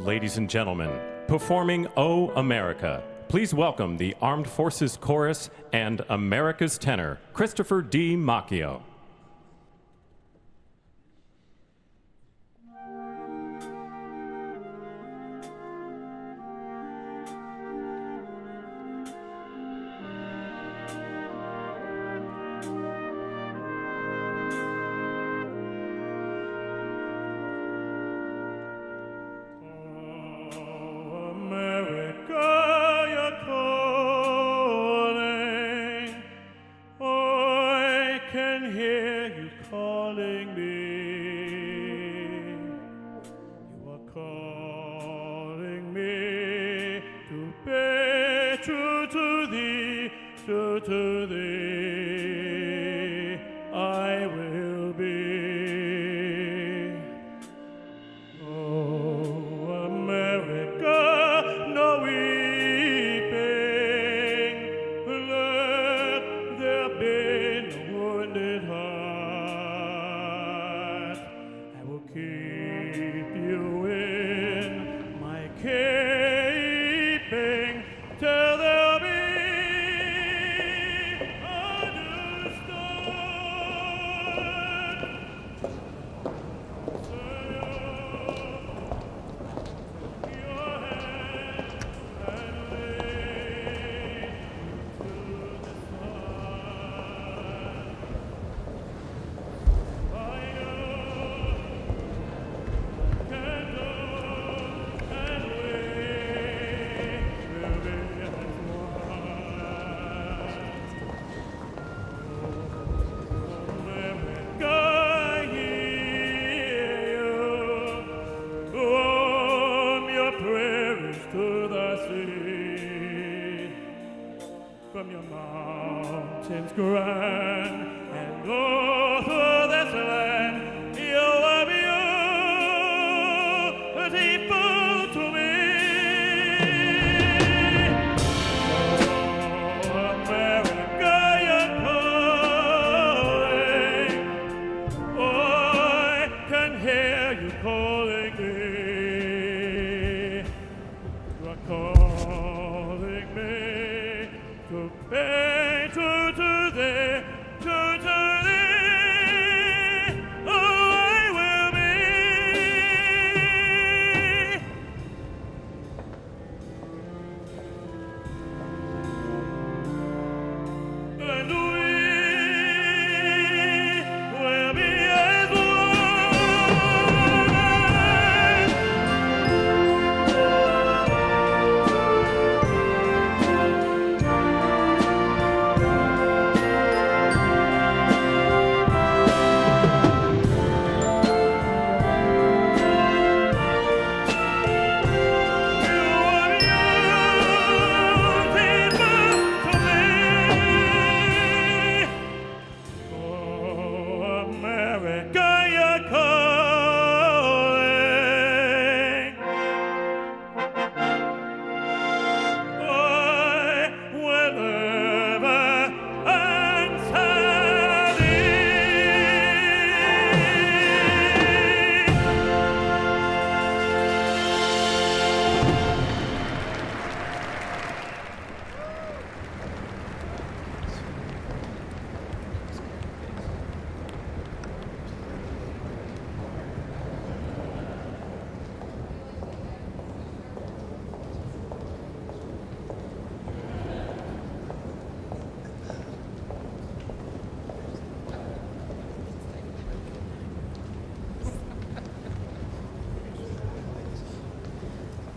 Ladies and gentlemen, performing O America, please welcome the Armed Forces Chorus and America's tenor, Christopher D. Macchio.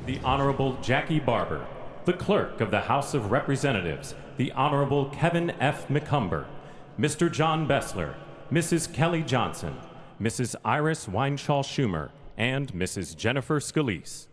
The Honorable Jackie Barber, the Clerk of the House of Representatives, the Honorable Kevin F. McCumber, Mr. John Bessler, Mrs. Kelly Johnson, Mrs. Iris Weinshaw Schumer, and Mrs. Jennifer Scalise.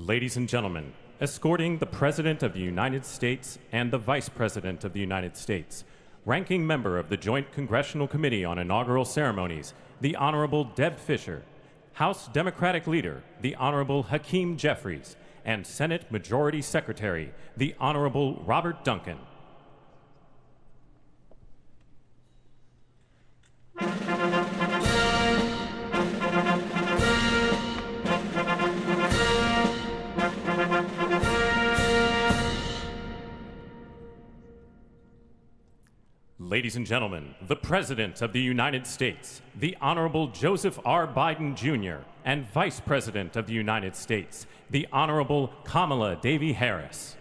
Ladies and gentlemen, escorting the President of the United States and the Vice President of the United States, ranking member of the Joint Congressional Committee on Inaugural Ceremonies, the Honorable Deb Fischer, House Democratic Leader, the Honorable Hakeem Jeffries, and Senate Majority Secretary, the Honorable Robert Duncan. Ladies and gentlemen, the President of the United States, the Honorable Joseph R. Biden Jr., and Vice President of the United States, the Honorable Kamala Devi Harris.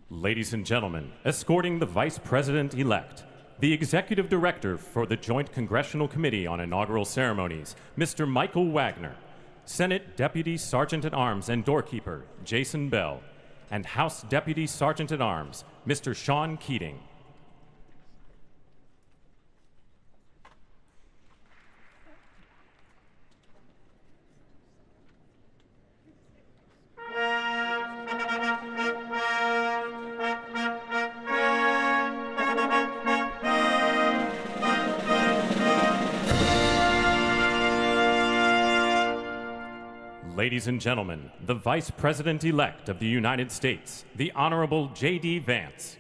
Ladies and gentlemen, escorting the Vice President-elect, the Executive Director for the Joint Congressional Committee on Inaugural Ceremonies, Mr. Michael Wagner, Senate Deputy Sergeant-at-Arms and Doorkeeper, Jason Bell, and House Deputy Sergeant-at-Arms, Mr. Sean Keating. Ladies and gentlemen, the Vice President-elect of the United States, the Honorable J.D. Vance.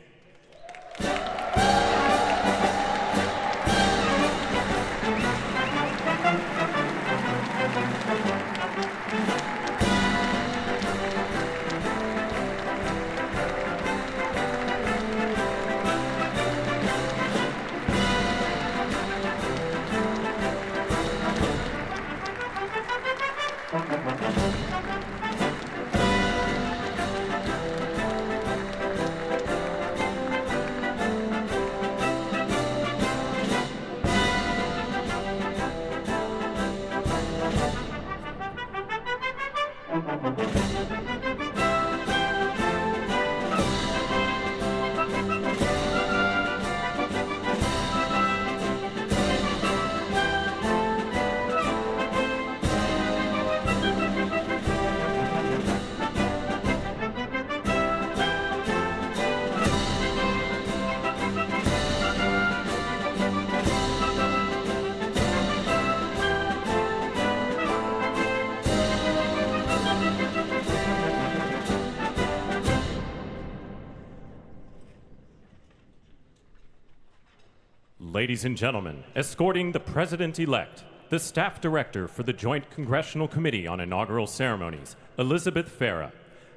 Ladies and gentlemen, escorting the President-elect, the Staff Director for the Joint Congressional Committee on Inaugural Ceremonies, Elizabeth Farah,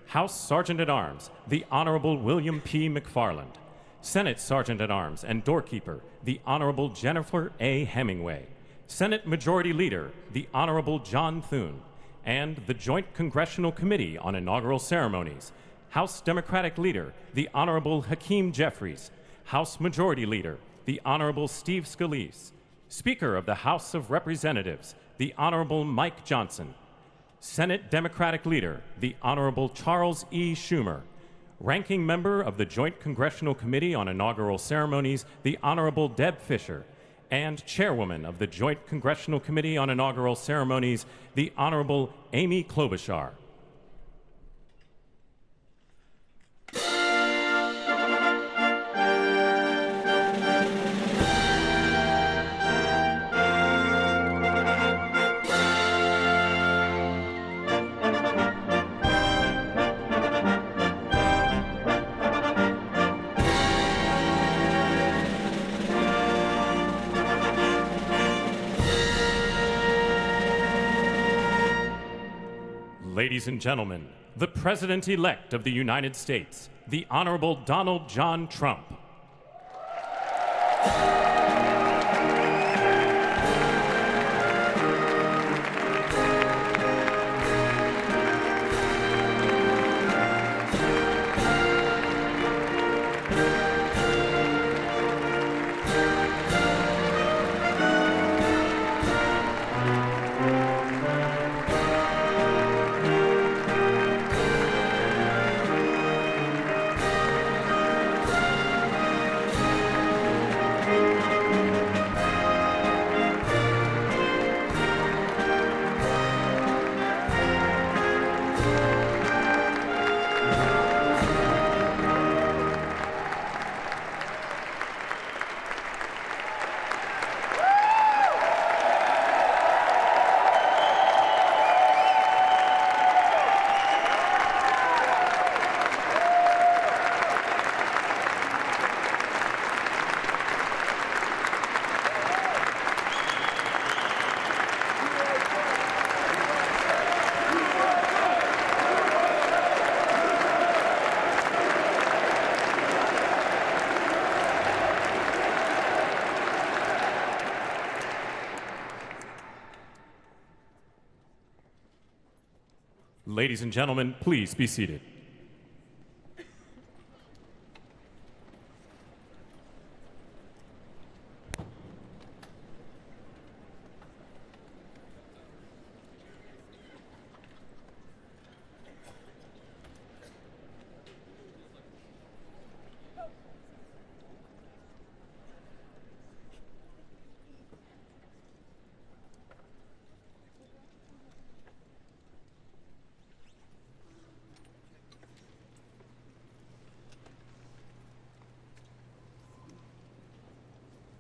House Sergeant-at-Arms, the Honorable William P. McFarland, Senate Sergeant-at-Arms and Doorkeeper, the Honorable Jennifer A. Hemingway, Senate Majority Leader, the Honorable John Thune, and the Joint Congressional Committee on Inaugural Ceremonies, House Democratic Leader, the Honorable Hakeem Jeffries, House Majority Leader, the Honorable Steve Scalise, Speaker of the House of Representatives, the Honorable Mike Johnson, Senate Democratic Leader, the Honorable Charles E. Schumer, Ranking Member of the Joint Congressional Committee on Inaugural Ceremonies, the Honorable Deb Fischer, and Chairwoman of the Joint Congressional Committee on Inaugural Ceremonies, the Honorable Amy Klobuchar. Ladies and gentlemen, the President-elect of the United States, the Honorable Donald John Trump. Ladies and gentlemen, please be seated.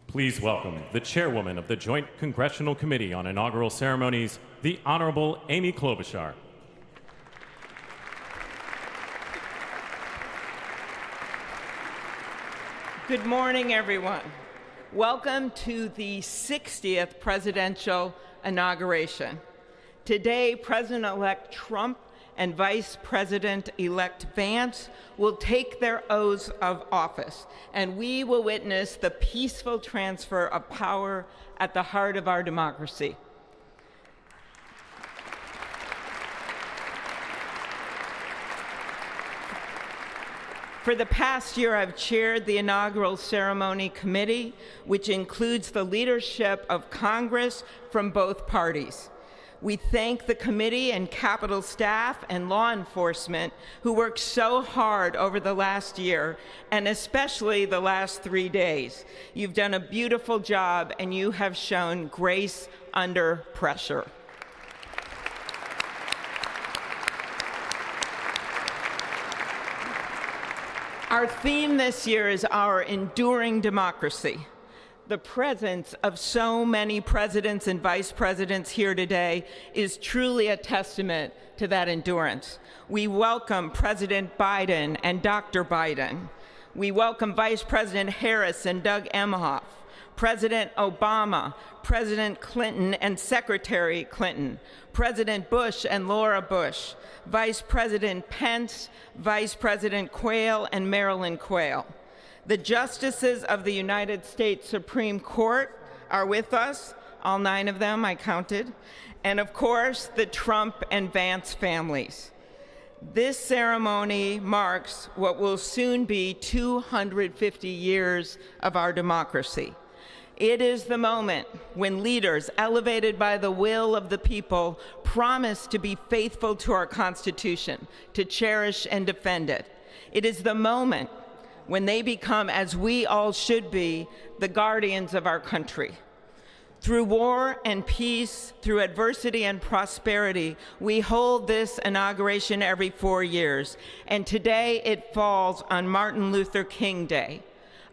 Please welcome the chairwoman of the Joint Congressional Committee on Inaugural Ceremonies, the Honorable Amy Klobuchar. Good morning, everyone. Welcome to the 60th presidential inauguration. Today, President-elect Trump and Vice President-elect Vance will take their oaths of office, and we will witness the peaceful transfer of power at the heart of our democracy. For the past year, I've chaired the inaugural ceremony committee, which includes the leadership of Congress from both parties. We thank the committee and Capitol staff and law enforcement who worked so hard over the last year, and especially the last 3 days. You've done a beautiful job, and you have shown grace under pressure. Our theme this year is our enduring democracy. The presence of so many presidents and vice presidents here today is truly a testament to that endurance. We welcome President Biden and Dr. Biden. We welcome Vice President Harris and Doug Emhoff, President Obama, President Clinton and Secretary Clinton, President Bush and Laura Bush, Vice President Pence, Vice President Quayle and Marilyn Quayle. The justices of the United States Supreme Court are with us, all 9 of them I counted, and of course the Trump and Vance families. This ceremony marks what will soon be 250 years of our democracy. It is the moment when leaders elevated by the will of the people promise to be faithful to our Constitution, to cherish and defend it. It is the moment when they become, as we all should be, the guardians of our country. Through war and peace, through adversity and prosperity, we hold this inauguration every 4 years, and today it falls on Martin Luther King Day,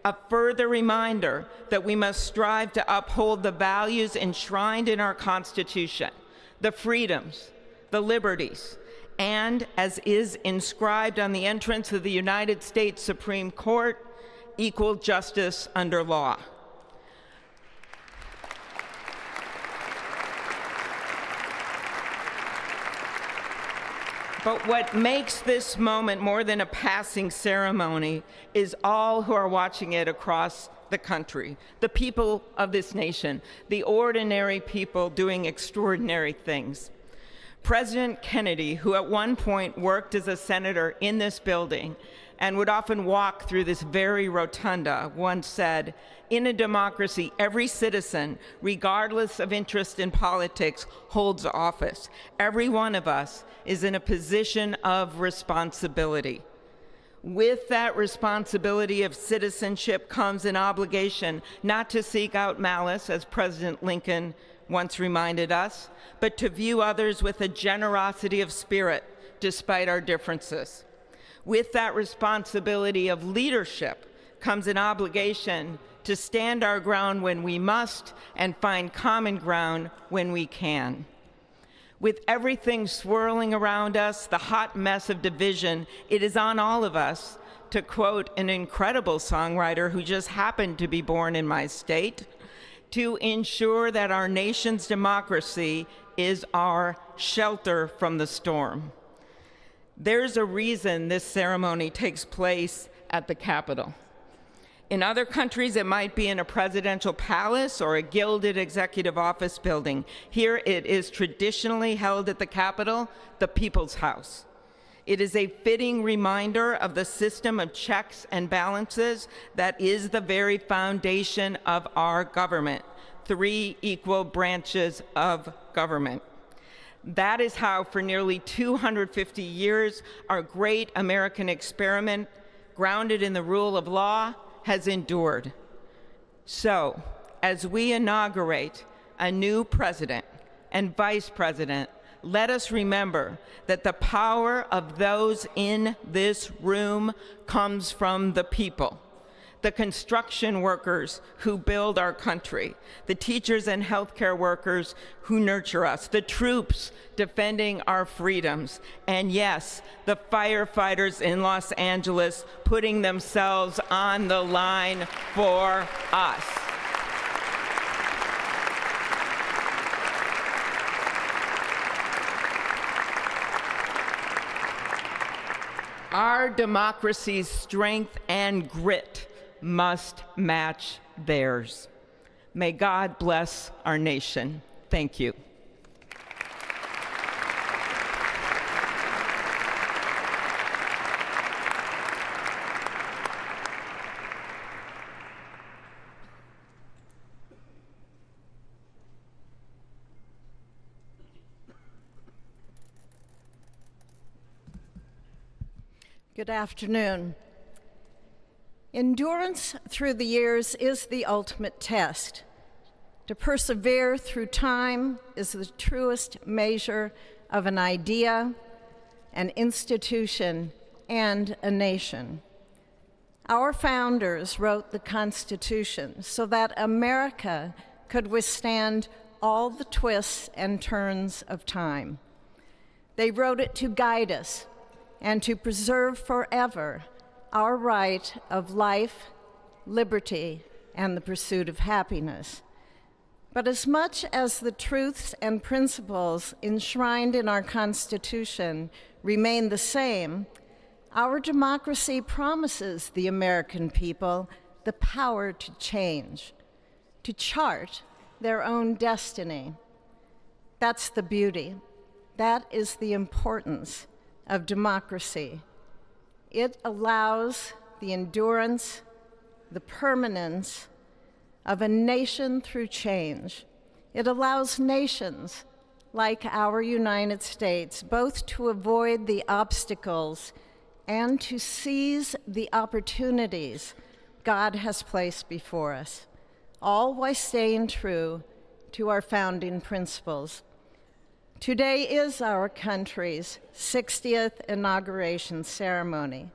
a further reminder that we must strive to uphold the values enshrined in our Constitution, the freedoms, the liberties, and, as is inscribed on the entrance of the United States Supreme Court, equal justice under law. But what makes this moment more than a passing ceremony is all who are watching it across the country, the people of this nation, the ordinary people doing extraordinary things. President Kennedy, who at one point worked as a senator in this building and would often walk through this very rotunda, once said, "In a democracy, every citizen, regardless of interest in politics, holds office. Every one of us is in a position of responsibility." With that responsibility of citizenship comes an obligation not to seek out malice, as President Lincoln once reminded us, but to view others with a generosity of spirit despite our differences. With that responsibility of leadership comes an obligation to stand our ground when we must and find common ground when we can. With everything swirling around us, the hot mess of division, it is on all of us, to quote an incredible songwriter who just happened to be born in my state, to ensure that our nation's democracy is our shelter from the storm. There's a reason this ceremony takes place at the Capitol. In other countries, it might be in a presidential palace or a gilded executive office building. Here it is traditionally held at the Capitol, the People's House. It is a fitting reminder of the system of checks and balances that is the very foundation of our government, 3 equal branches of government. That is how, for nearly 250 years, our great American experiment, grounded in the rule of law, has endured. So, as we inaugurate a new president and vice president, let us remember that the power of those in this room comes from the people. The construction workers who build our country, the teachers and healthcare workers who nurture us, the troops defending our freedoms, and yes, the firefighters in Los Angeles putting themselves on the line for us. Our democracy's strength and grit must match theirs. May God bless our nation. Thank you. Good afternoon. Endurance through the years is the ultimate test. To persevere through time is the truest measure of an idea, an institution, and a nation. Our founders wrote the Constitution so that America could withstand all the twists and turns of time. They wrote it to guide us and to preserve forever our right of life, liberty, and the pursuit of happiness. But as much as the truths and principles enshrined in our Constitution remain the same, our democracy promises the American people the power to change, to chart their own destiny. That's the beauty. That is the importance of democracy. It allows the endurance, the permanence of a nation through change. It allows nations like our United States both to avoid the obstacles and to seize the opportunities God has placed before us, all while staying true to our founding principles. Today is our country's 60th inauguration ceremony.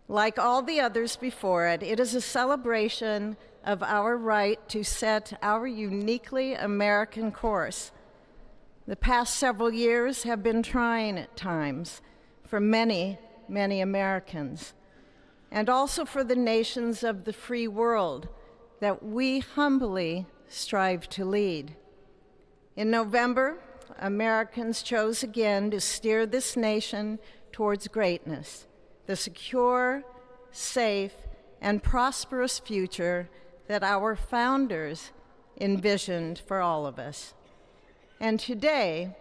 Like all the others before it, it is a celebration of our right to set our uniquely American course. The past several years have been trying at times for many, many Americans, and also for the nations of the free world that we humbly strive to lead. In November, Americans chose again to steer this nation towards greatness, the secure, safe, and prosperous future that our founders envisioned for all of us. And today,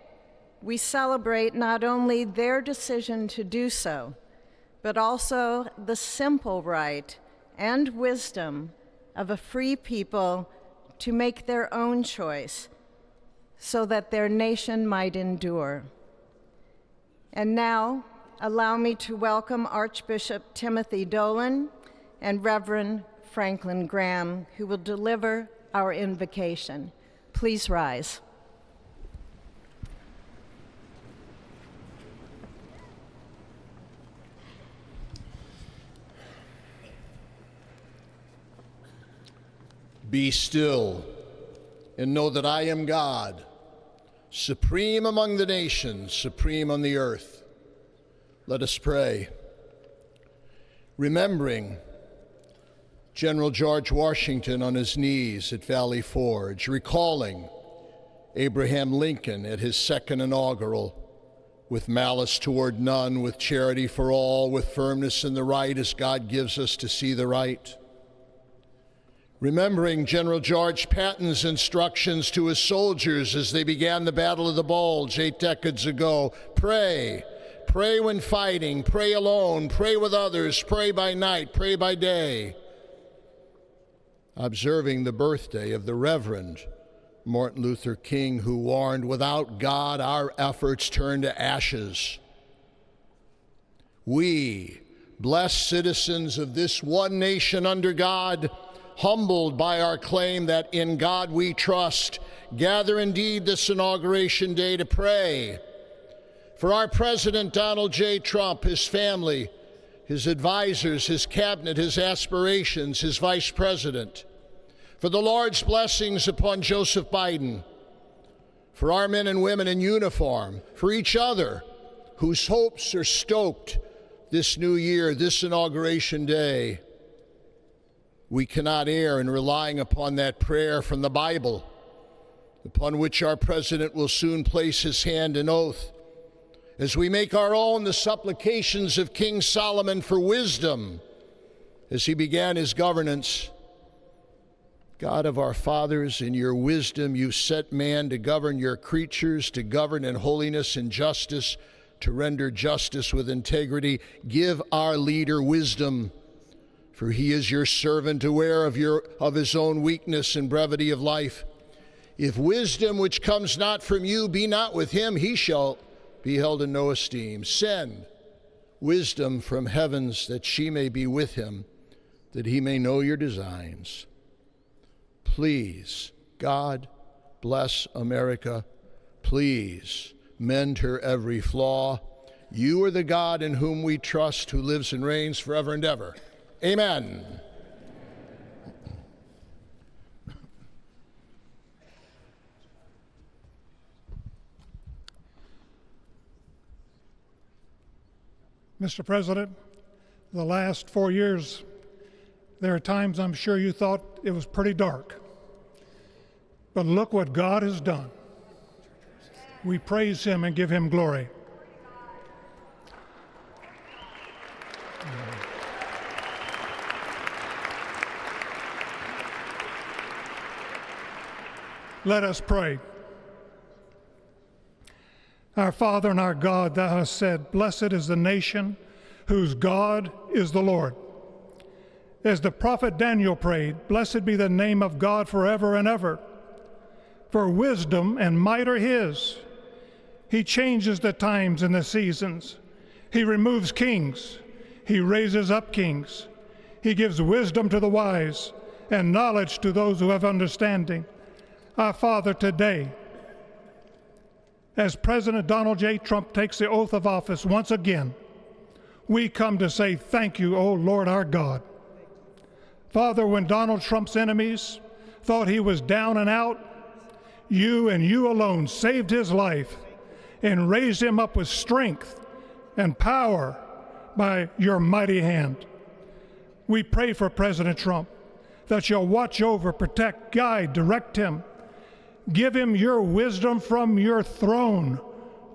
we celebrate not only their decision to do so, but also the simple right and wisdom of a free people to make their own choice so that their nation might endure. And now, allow me to welcome Archbishop Timothy Dolan and Reverend Franklin Graham, who will deliver our invocation. Please rise. Be still and know that I am God, supreme among the nations, supreme on the earth. Let us pray. Remembering General George Washington on his knees at Valley Forge, recalling Abraham Lincoln at his second inaugural, with malice toward none, with charity for all, with firmness in the right as God gives us to see the right. Remembering General George Patton's instructions to his soldiers as they began the Battle of the Bulge 8 decades ago. Pray. Pray when fighting. Pray alone. Pray with others. Pray by night. Pray by day. Observing the birthday of the Reverend Martin Luther King, who warned, without God, our efforts turn to ashes. We, blessed citizens of this one nation under God, humbled by our claim that in God we trust, gather indeed this Inauguration Day to pray for our President Donald J. Trump, his family, his advisors, his cabinet, his aspirations, his vice president, for the Lord's blessings upon Joseph Biden, for our men and women in uniform, for each other whose hopes are stoked this new year, this Inauguration Day. We cannot err in relying upon that prayer from the Bible, upon which our president will soon place his hand in oath, as we make our own the supplications of King Solomon for wisdom as he began his governance. God of our fathers, in your wisdom you set man to govern your creatures, to govern in holiness and justice, to render justice with integrity. Give our leader wisdom, for he is your servant, aware of his own weakness and brevity of life. If wisdom which comes not from you be not with him, he shall be held in no esteem. Send wisdom from heavens that she may be with him, that he may know your designs. Please, God, bless America. Please, mend her every flaw. You are the God in whom we trust, who lives and reigns forever and ever. Amen. Mr. President, the last 4 years, there are times I'm sure you thought it was pretty dark. But look what God has done. We praise him and give him glory. Let us pray. Our Father and our God, thou hast said, blessed is the nation whose God is the Lord. As the prophet Daniel prayed, blessed be the name of God forever and ever. For wisdom and might are his. He changes the times and the seasons. He removes kings. He raises up kings. He gives wisdom to the wise and knowledge to those who have understanding. Our Father, today, as President Donald J. Trump takes the oath of office once again, we come to say thank you, O Lord our God. Father, when Donald Trump's enemies thought he was down and out, you and you alone saved his life and raised him up with strength and power by your mighty hand. We pray for President Trump that you'll watch over, protect, guide, direct him. Give him your wisdom from your throne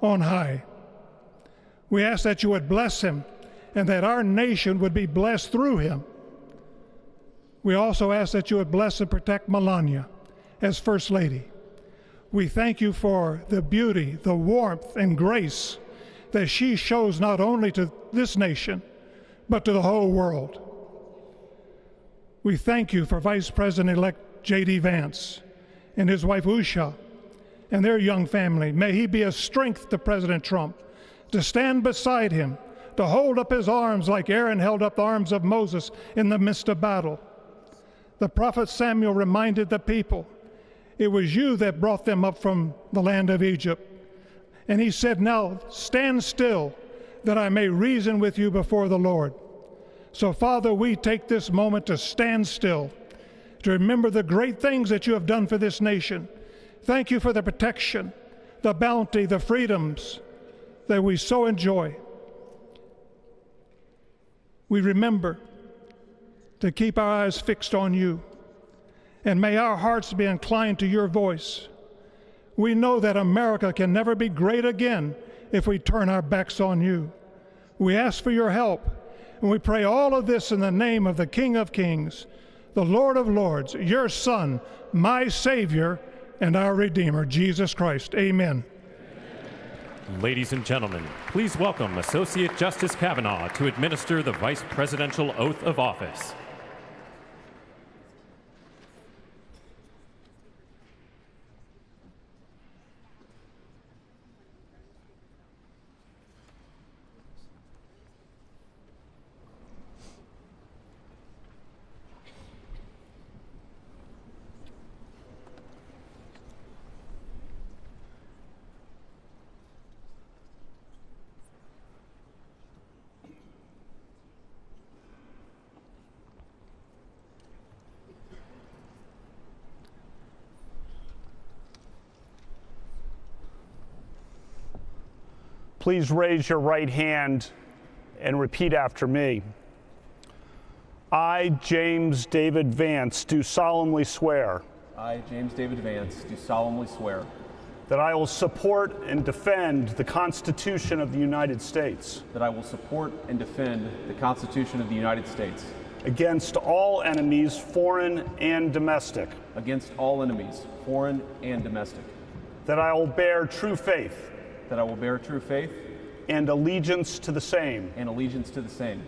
on high. We ask that you would bless him and that our nation would be blessed through him. We also ask that you would bless and protect Melania as First Lady. We thank you for the beauty, the warmth, and grace that she shows not only to this nation, but to the whole world. We thank you for Vice President-elect J.D. Vance and his wife Usha and their young family. May he be a strength to President Trump, to stand beside him, to hold up his arms like Aaron held up the arms of Moses in the midst of battle. The prophet Samuel reminded the people, it was you that brought them up from the land of Egypt. And he said, now stand still, that I may reason with you before the Lord. So, Father, we take this moment to stand still, to remember the great things that you have done for this nation. Thank you for the protection, the bounty, the freedoms that we so enjoy. We remember to keep our eyes fixed on you, and may our hearts be inclined to your voice. We know that America can never be great again if we turn our backs on you. We ask for your help, and we pray all of this in the name of the King of Kings, the Lord of Lords, your Son, my Savior, and our Redeemer, Jesus Christ. Amen. Ladies and gentlemen, please welcome Associate Justice Kavanaugh to administer the Vice Presidential Oath of Office. Please raise your right hand and repeat after me. I, James David Vance, do solemnly swear. I, James David Vance, do solemnly swear. That I will support and defend the Constitution of the United States. That I will support and defend the Constitution of the United States. Against all enemies, foreign and domestic. Against all enemies, foreign and domestic. That I will bear true faith. That I will bear true faith. And allegiance to the same. And allegiance to the same.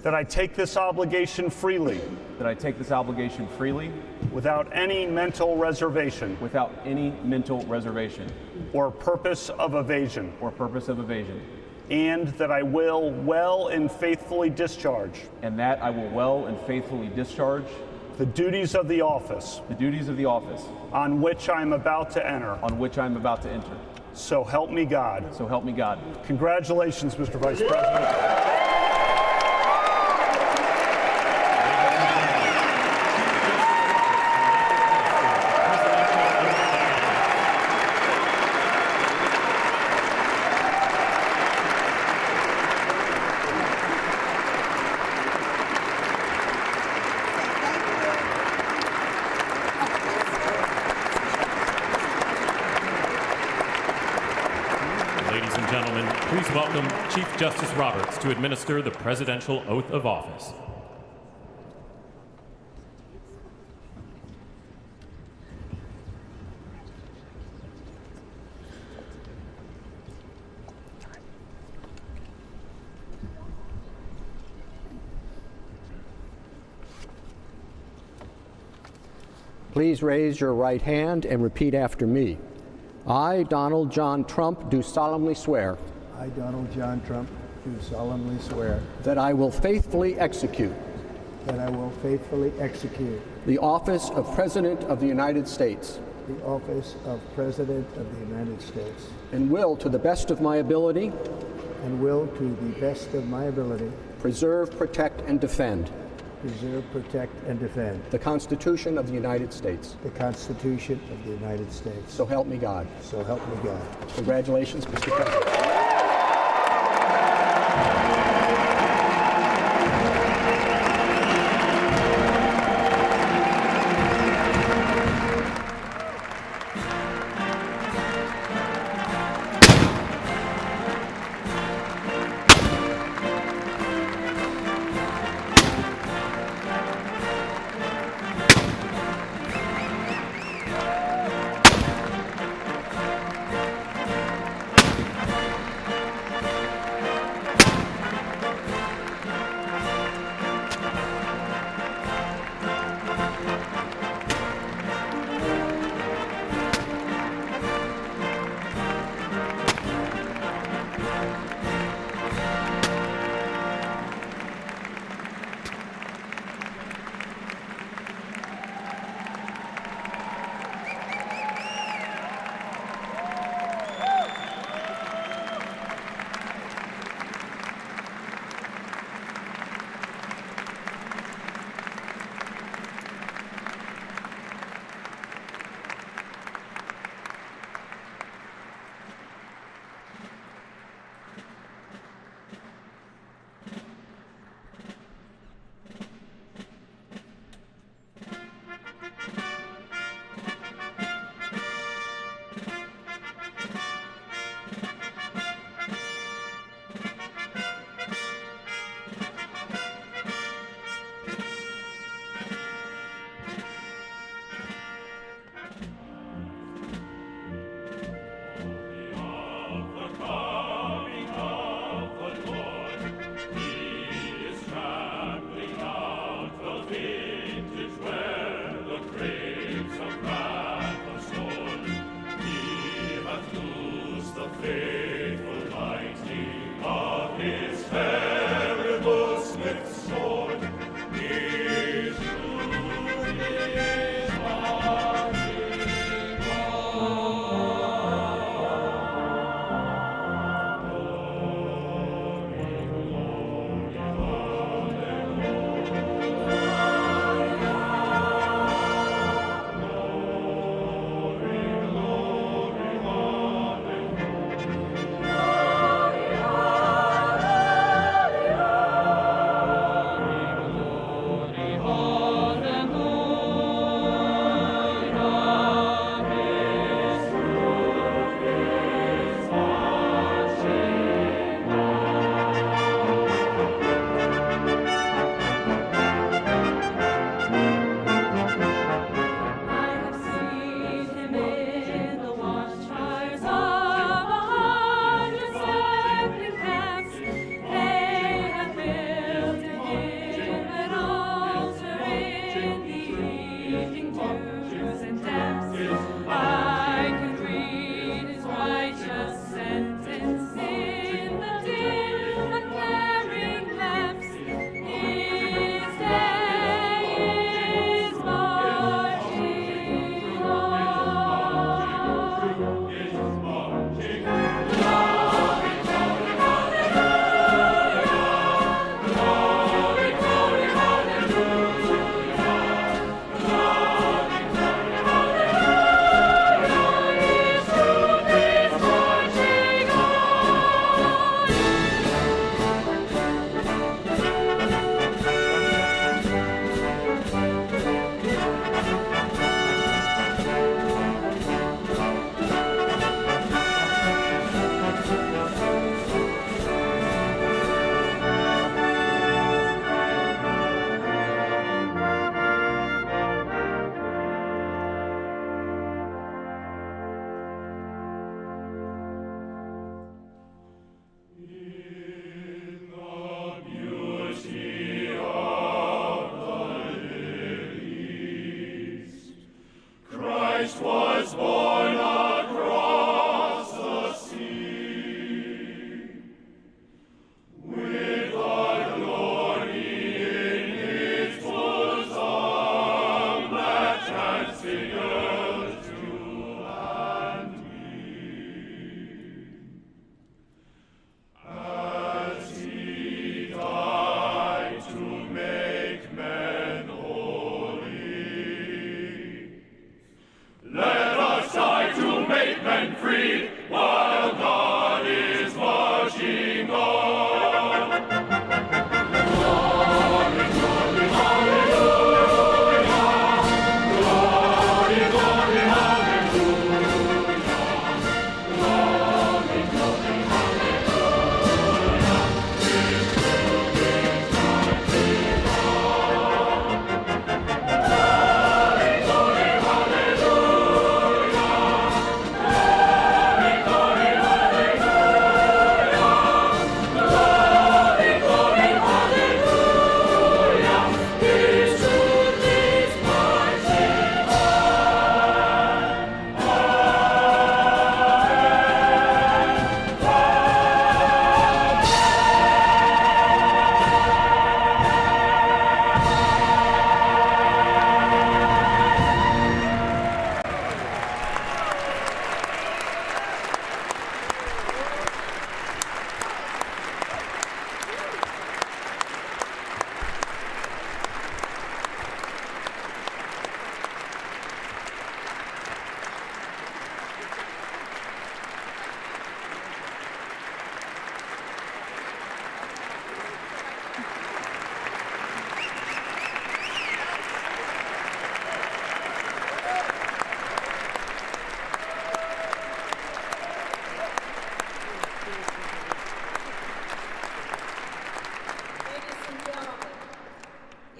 That I take this obligation freely. That I take this obligation freely. Without any mental reservation. Without any mental reservation. Or purpose of evasion. Or purpose of evasion. And that I will well and faithfully discharge. And that I will well and faithfully discharge. The duties of the office. The duties of the office. On which I am about to enter. On which I am about to enter. So help me God. So help me God. Congratulations, Mr. Vice President. Please welcome Chief Justice Roberts to administer the Presidential Oath of Office. Please raise your right hand and repeat after me. I, Donald John Trump, do solemnly swear. I, Donald John Trump, do solemnly swear. That I will faithfully execute. That I will faithfully execute. The office of President of the United States. The office of President of the United States. And will, to the best of my ability. And will, to the best of my ability. Preserve, protect, and defend. Preserve, protect, and defend. The Constitution of the United States. The Constitution of the United States. So help me God. So help me God. Congratulations, Mr. President.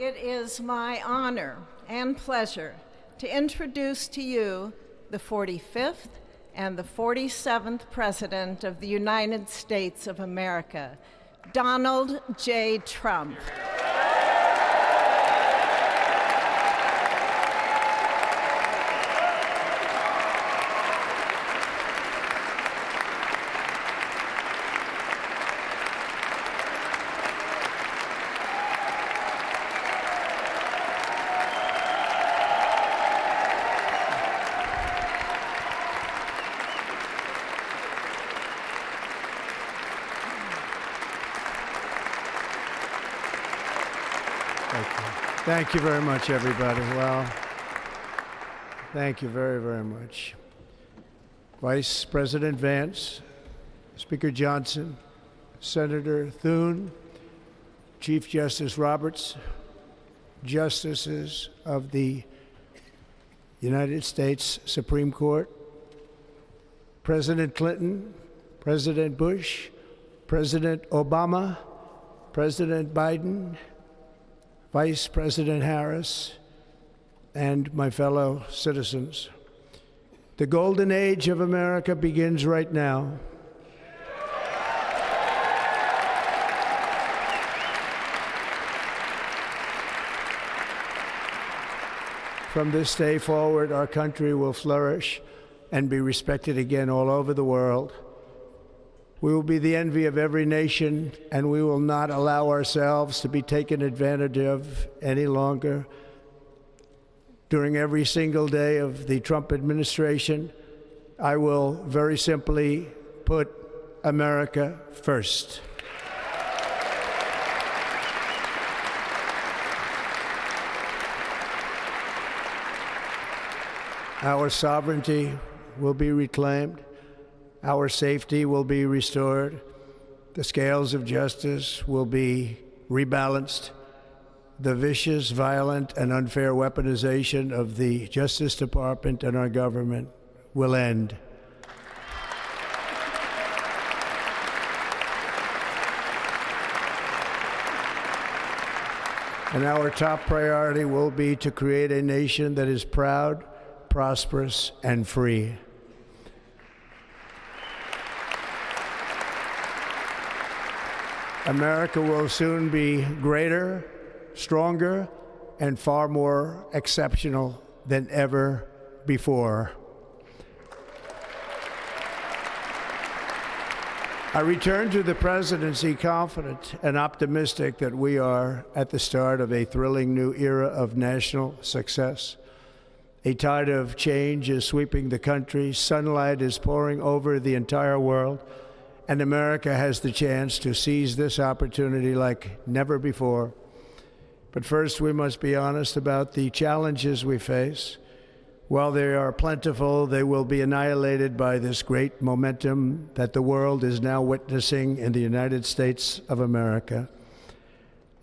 It is my honor and pleasure to introduce to you the 45th and the 47th President of the United States of America, Donald J. Trump. Thank you very much, everybody. Well, thank you very, very much. Vice President Vance, Speaker Johnson, Senator Thune, Chief Justice Roberts, Justices of the United States Supreme Court, President Clinton, President Bush, President Obama, President Biden, Vice President Harris, and my fellow citizens. The golden age of America begins right now. From this day forward, our country will flourish and be respected again all over the world. We will be the envy of every nation, and we will not allow ourselves to be taken advantage of any longer. During every single day of the Trump administration, I will very simply put America first. Our sovereignty will be reclaimed. Our safety will be restored. The scales of justice will be rebalanced. The vicious, violent, and unfair weaponization of the Justice Department and our government will end. And our top priority will be to create a nation that is proud, prosperous, and free. America will soon be greater, stronger, and far more exceptional than ever before. I return to the presidency confident and optimistic that we are at the start of a thrilling new era of national success. A tide of change is sweeping the country, sunlight is pouring over the entire world, and America has the chance to seize this opportunity like never before. But first, we must be honest about the challenges we face. While they are plentiful, they will be annihilated by this great momentum that the world is now witnessing in the United States of America.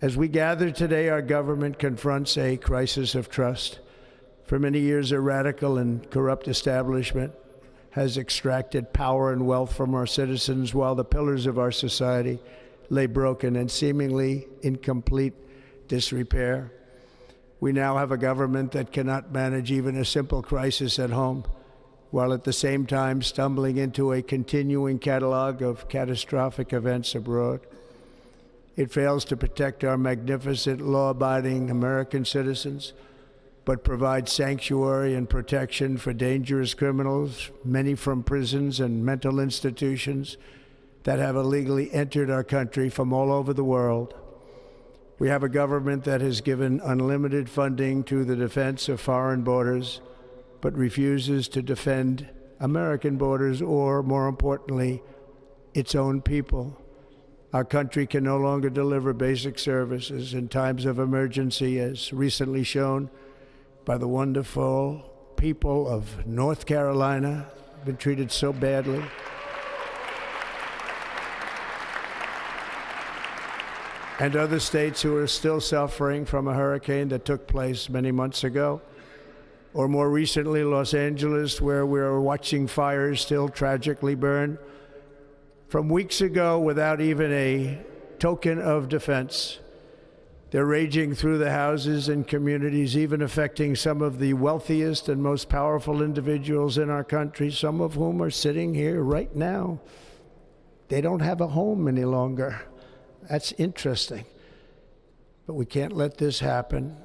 As we gather today, our government confronts a crisis of trust. For many years, a radical and corrupt establishment has extracted power and wealth from our citizens while the pillars of our society lay broken and seemingly in complete disrepair. We now have a government that cannot manage even a simple crisis at home, while at the same time stumbling into a continuing catalog of catastrophic events abroad. It fails to protect our magnificent, law-abiding American citizens, but provides sanctuary and protection for dangerous criminals, many from prisons and mental institutions that have illegally entered our country from all over the world. We have a government that has given unlimited funding to the defense of foreign borders, but refuses to defend American borders or, more importantly, its own people. Our country can no longer deliver basic services in times of emergency, as recently shown by the wonderful people of North Carolina, been treated so badly. And other states who are still suffering from a hurricane that took place many months ago. Or more recently, Los Angeles, where we're watching fires still tragically burn. From weeks ago, without even a token of defense, they're raging through the houses and communities, even affecting some of the wealthiest and most powerful individuals in our country, some of whom are sitting here right now. They don't have a home any longer. That's interesting. But we can't let this happen.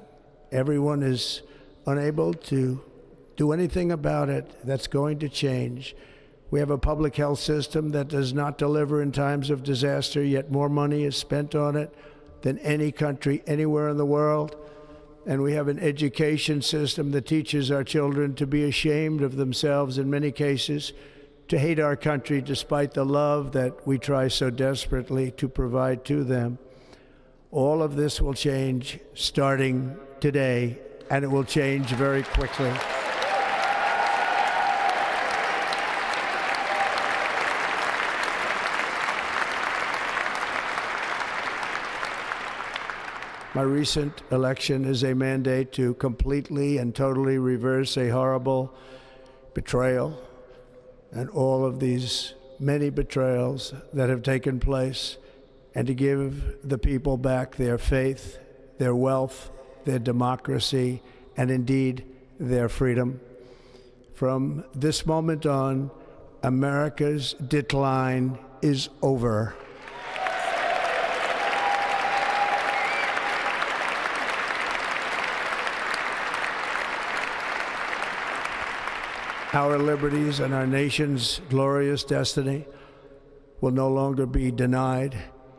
Everyone is unable to do anything about it. That's going to change. We have a public health system that does not deliver in times of disaster, yet more money is spent on it than any country anywhere in the world. And we have an education system that teaches our children to be ashamed of themselves in many cases, to hate our country despite the love that we try so desperately to provide to them. All of this will change starting today, and it will change very quickly. My recent election is a mandate to completely and totally reverse a horrible betrayal and all of these many betrayals that have taken place, and to give the people back their faith, their wealth, their democracy, and indeed their freedom. From this moment on, America's decline is over. Our liberties and our nation's glorious destiny will no longer be denied,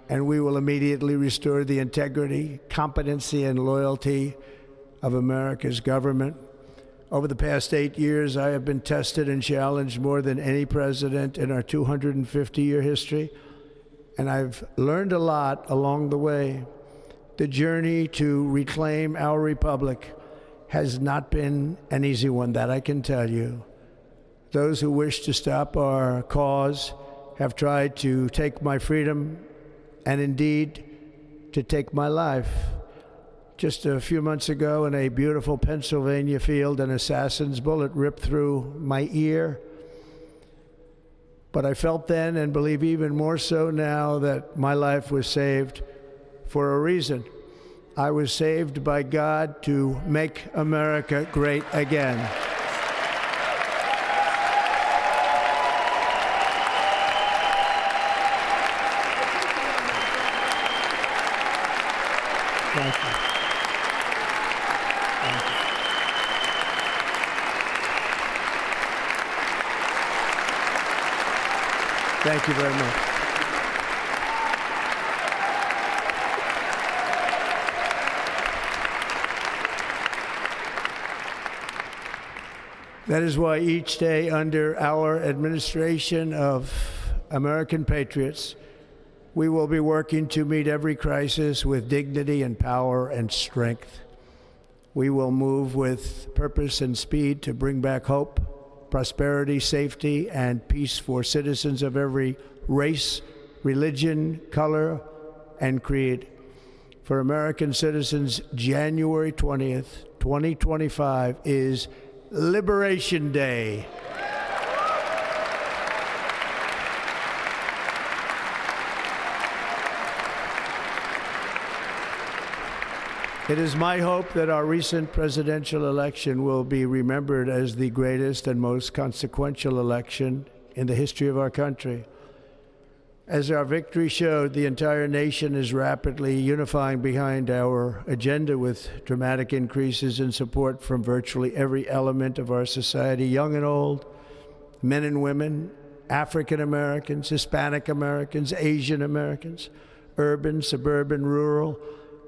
and we will immediately restore the integrity, competency, and loyalty of America's government. Over the past 8 years, I have been tested and challenged more than any president in our 250-year history, and I've learned a lot along the way. The journey to reclaim our republic has not been an easy one, that I can tell you. Those who wish to stop our cause have tried to take my freedom and indeed to take my life. Just a few months ago in a beautiful Pennsylvania field, an assassin's bullet ripped through my ear. But I felt then, and believe even more so now, that my life was saved for a reason. I was saved by God to make America great again. Thank you. Thank you. Thank you very much. That is why each day under our administration of American patriots, we will be working to meet every crisis with dignity and power and strength. We will move with purpose and speed to bring back hope, prosperity, safety, and peace for citizens of every race, religion, color, and creed. For American citizens, January 20th, 2025 is Liberation Day. It is my hope that our recent presidential election will be remembered as the greatest and most consequential election in the history of our country. As our victory showed, the entire nation is rapidly unifying behind our agenda with dramatic increases in support from virtually every element of our society, young and old, men and women, African Americans, Hispanic Americans, Asian Americans, urban, suburban, rural,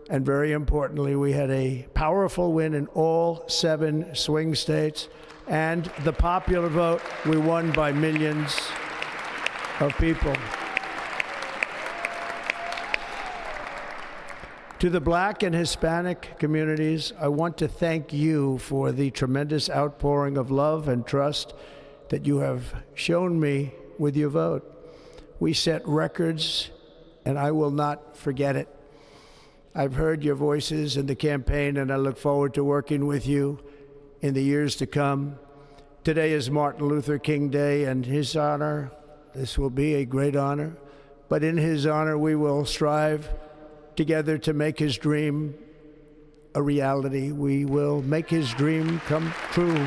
and very importantly, we had a powerful win in all 7 swing states, and the popular vote, we won by millions of people. To the Black and Hispanic communities, I want to thank you for the tremendous outpouring of love and trust that you have shown me with your vote. We set records, and I will not forget it. I've heard your voices in the campaign, and I look forward to working with you in the years to come. Today is Martin Luther King Day, and his honor, this will be a great honor, but in his honor, we will strive together to make his dream a reality. We will make his dream come true.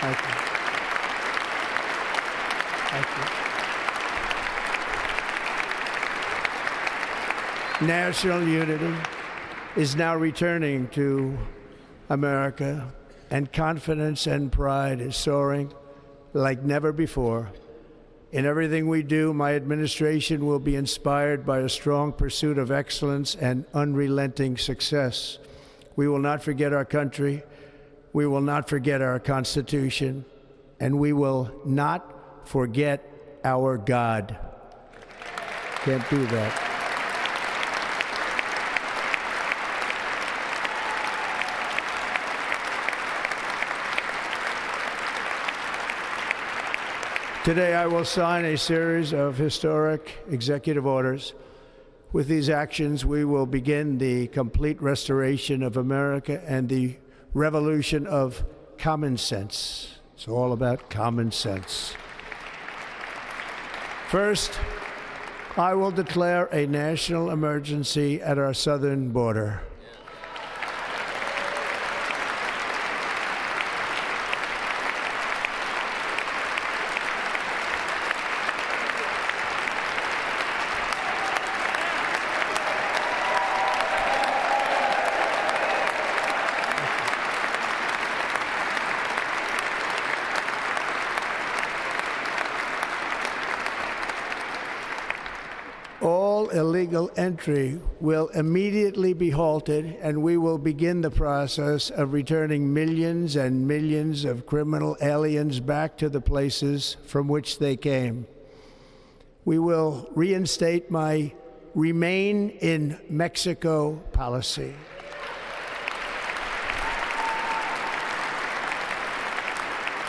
Thank you. Thank you. National unity is now returning to America, and confidence and pride is soaring like never before. In everything we do, my administration will be inspired by a strong pursuit of excellence and unrelenting success. We will not forget our country, we will not forget our Constitution, and we will not forget our God. Can't do that. Today, I will sign a series of historic executive orders. With these actions, we will begin the complete restoration of America and the revolution of common sense. It's all about common sense. First, I will declare a national emergency at our southern border. Illegal entry will immediately be halted, and we will begin the process of returning millions and millions of criminal aliens back to the places from which they came. We will reinstate my Remain in Mexico policy.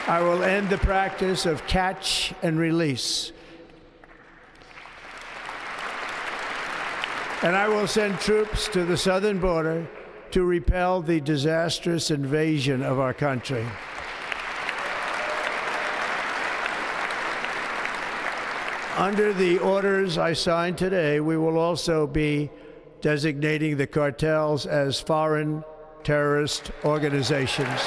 I will end the practice of catch and release. And I will send troops to the southern border to repel the disastrous invasion of our country. Under the orders I signed today, we will also be designating the cartels as foreign terrorist organizations.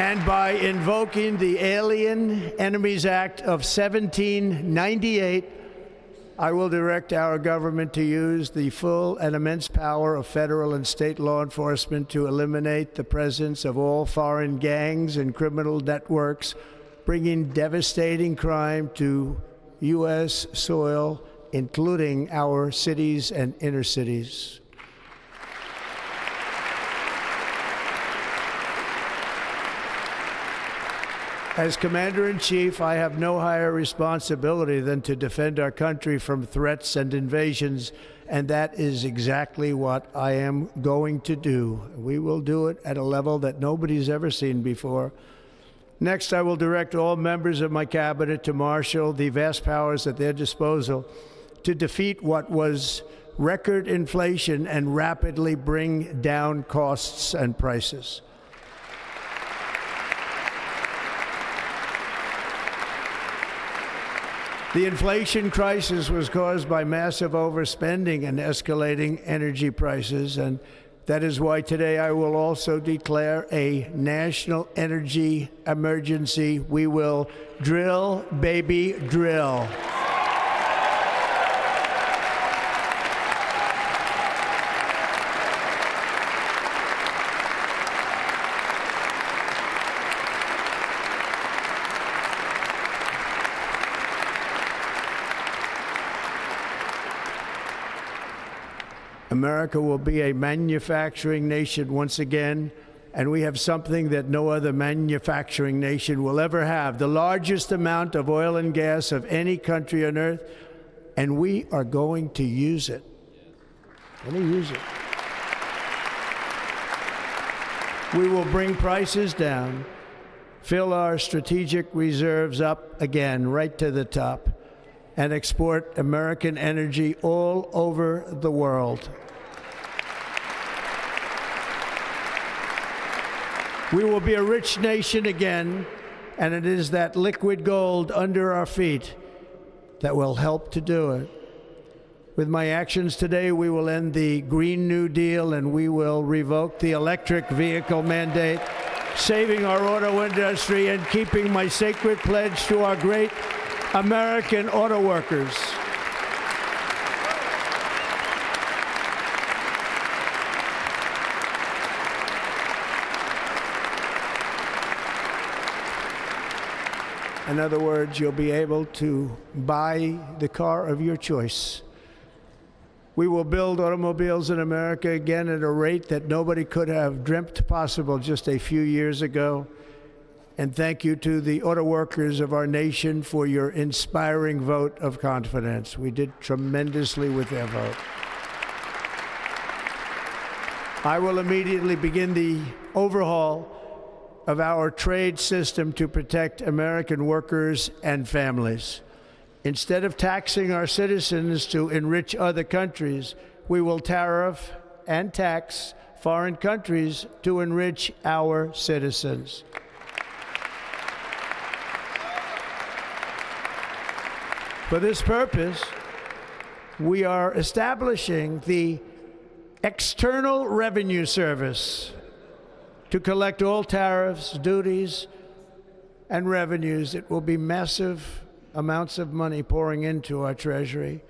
And by invoking the Alien Enemies Act of 1798, I will direct our government to use the full and immense power of federal and state law enforcement to eliminate the presence of all foreign gangs and criminal networks, bringing devastating crime to U.S. soil, including our cities and inner cities. As Commander-in-Chief, I have no higher responsibility than to defend our country from threats and invasions, and that is exactly what I am going to do. We will do it at a level that nobody's ever seen before. Next, I will direct all members of my cabinet to marshal the vast powers at their disposal to defeat what was record inflation and rapidly bring down costs and prices. The inflation crisis was caused by massive overspending and escalating energy prices, and that is why today I will also declare a national energy emergency. We will drill, baby, drill. America will be a manufacturing nation once again, and we have something that no other manufacturing nation will ever have, the largest amount of oil and gas of any country on earth, and we are going to use it. We will bring prices down, fill our strategic reserves up again, right to the top, and export American energy all over the world. We will be a rich nation again, and it is that liquid gold under our feet that will help to do it. With my actions today, we will end the Green New Deal and we will revoke the electric vehicle mandate, saving our auto industry and keeping my sacred pledge to our great American auto workers. In other words, you'll be able to buy the car of your choice. We will build automobiles in America again at a rate that nobody could have dreamt possible just a few years ago. And thank you to the auto workers of our nation for your inspiring vote of confidence. We did tremendously with their vote. I will immediately begin the overhaul of our trade system to protect American workers and families. Instead of taxing our citizens to enrich other countries, we will tariff and tax foreign countries to enrich our citizens. For this purpose, we are establishing the External Revenue Service to collect all tariffs, duties, and revenues. It will be massive amounts of money pouring into our treasury,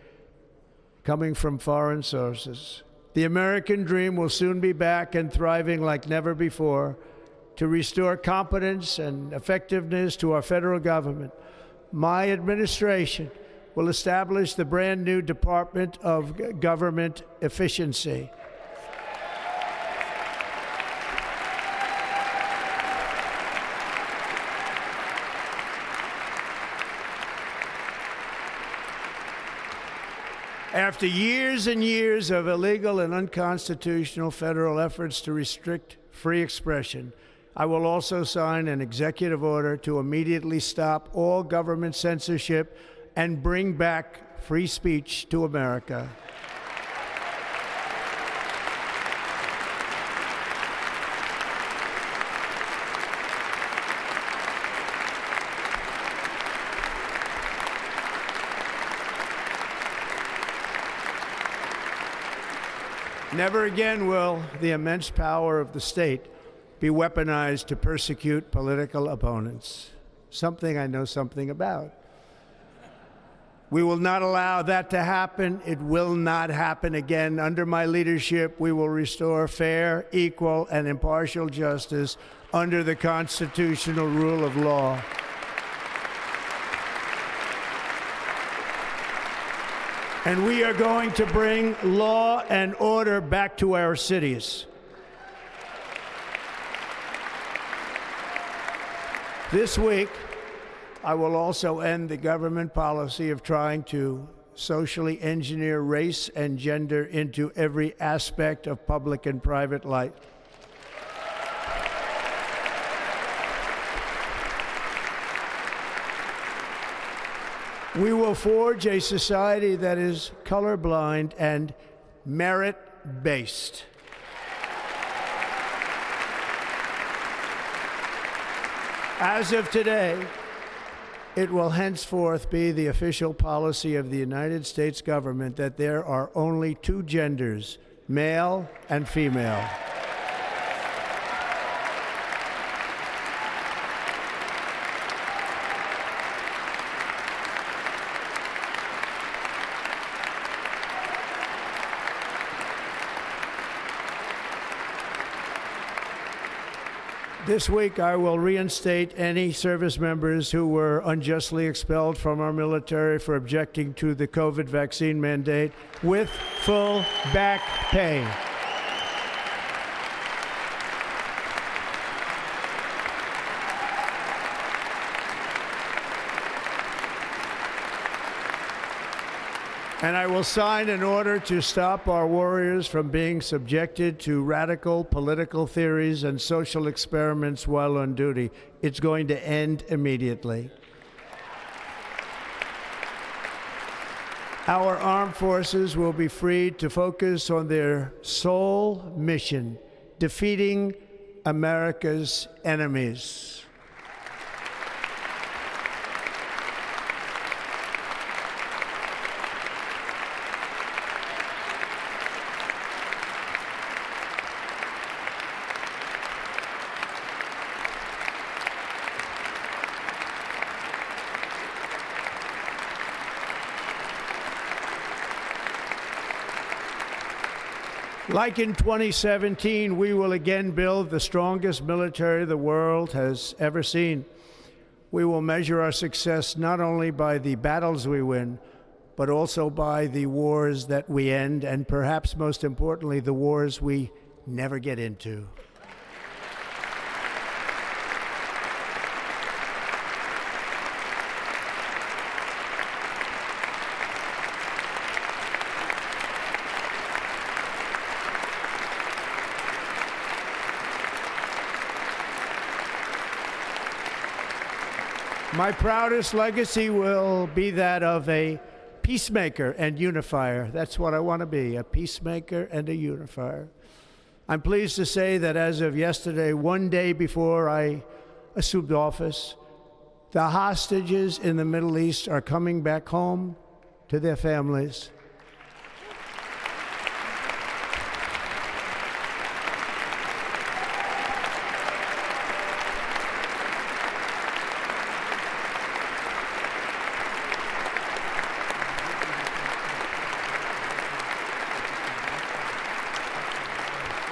coming from foreign sources. The American dream will soon be back and thriving like never before to restore competence and effectiveness to our federal government. My administration will establish the brand new Department of Government Efficiency. After years and years of illegal and unconstitutional federal efforts to restrict free expression, I will also sign an executive order to immediately stop all government censorship and bring back free speech to America. Never again will the immense power of the state be weaponized to persecute political opponents. Something I know something about. We will not allow that to happen. It will not happen again. Under my leadership, we will restore fair, equal, and impartial justice under the constitutional rule of law. And we are going to bring law and order back to our cities. This week, I will also end the government policy of trying to socially engineer race and gender into every aspect of public and private life. We will forge a society that is colorblind and merit-based. As of today, it will henceforth be the official policy of the United States government that there are only two genders, male and female. This week, I will reinstate any service members who were unjustly expelled from our military for objecting to the COVID vaccine mandate with full back pay. And I will sign an order to stop our warriors from being subjected to radical political theories and social experiments while on duty. It's going to end immediately. Our armed forces will be freed to focus on their sole mission, defeating America's enemies. Like in 2017, we will again build the strongest military the world has ever seen. We will measure our success not only by the battles we win, but also by the wars that we end, and perhaps most importantly, the wars we never get into. My proudest legacy will be that of a peacemaker and unifier. That's what I want to be, a peacemaker and a unifier. I'm pleased to say that as of yesterday, one day before I assumed office, the hostages in the Middle East are coming back home to their families.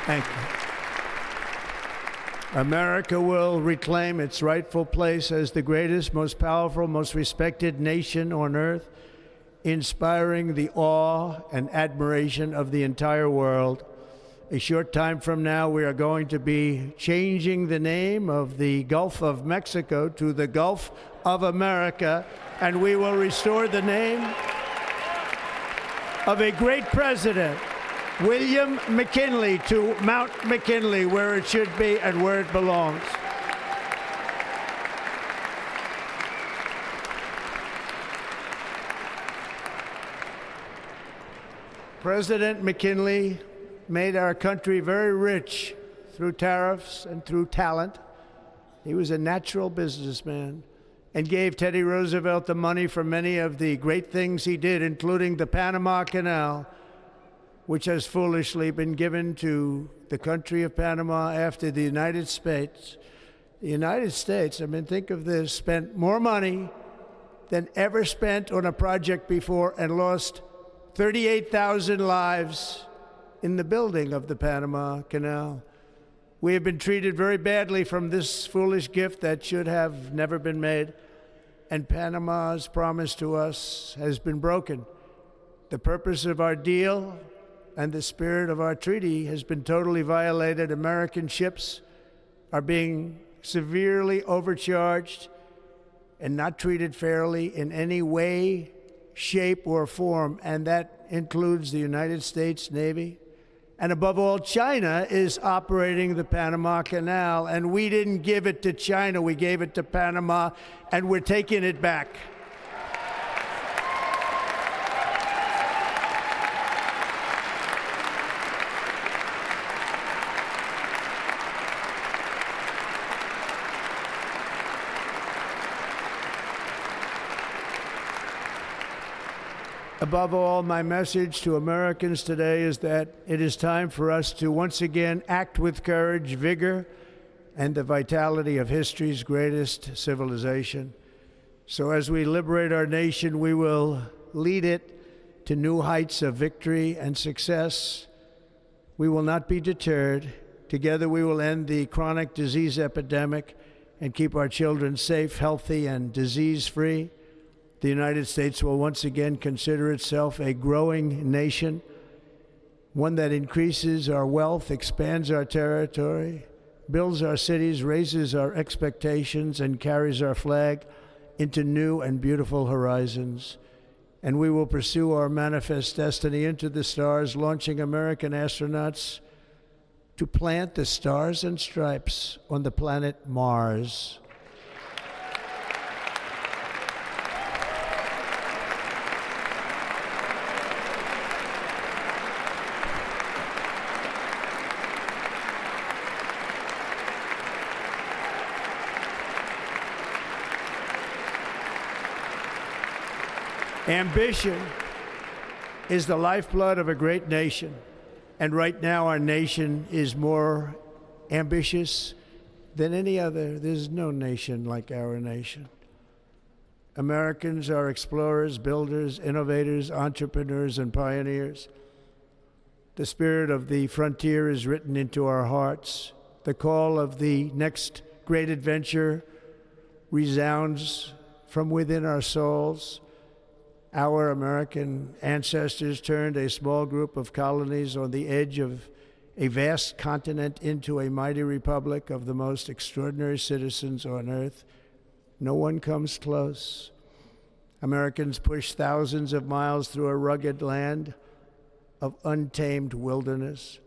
Thank you. America will reclaim its rightful place as the greatest, most powerful, most respected nation on earth, inspiring the awe and admiration of the entire world. A short time from now, we are going to be changing the name of the Gulf of Mexico to the Gulf of America, and we will restore the name of a great president, William McKinley, to Mount McKinley, where it should be and where it belongs. President McKinley made our country very rich through tariffs and through talent. He was a natural businessman and gave Teddy Roosevelt the money for many of the great things he did, including the Panama Canal, which has foolishly been given to the country of Panama after the United States. The United States, I mean, think of this, spent more money than ever spent on a project before and lost 38,000 lives in the building of the Panama Canal. We have been treated very badly from this foolish gift that should have never been made, and Panama's promise to us has been broken. The purpose of our deal and the spirit of our treaty has been totally violated. American ships are being severely overcharged and not treated fairly in any way, shape, or form, and that includes the United States Navy. And above all, China is operating the Panama Canal, and we didn't give it to China, we gave it to Panama, and we're taking it back. Above all, my message to Americans today is that it is time for us to once again act with courage, vigor, and the vitality of history's greatest civilization. So as we liberate our nation, we will lead it to new heights of victory and success. We will not be deterred. Together we will end the chronic disease epidemic and keep our children safe, healthy, and disease-free. The United States will once again consider itself a growing nation, one that increases our wealth, expands our territory, builds our cities, raises our expectations, and carries our flag into new and beautiful horizons. And we will pursue our manifest destiny into the stars, launching American astronauts to plant the stars and stripes on the planet Mars. Ambition is the lifeblood of a great nation, and right now our nation is more ambitious than any other. There's no nation like our nation. Americans are explorers, builders, innovators, entrepreneurs, and pioneers. The spirit of the frontier is written into our hearts. The call of the next great adventure resounds from within our souls. Our American ancestors turned a small group of colonies on the edge of a vast continent into a mighty republic of the most extraordinary citizens on earth. No one comes close. Americans pushed thousands of miles through a rugged land of untamed wilderness.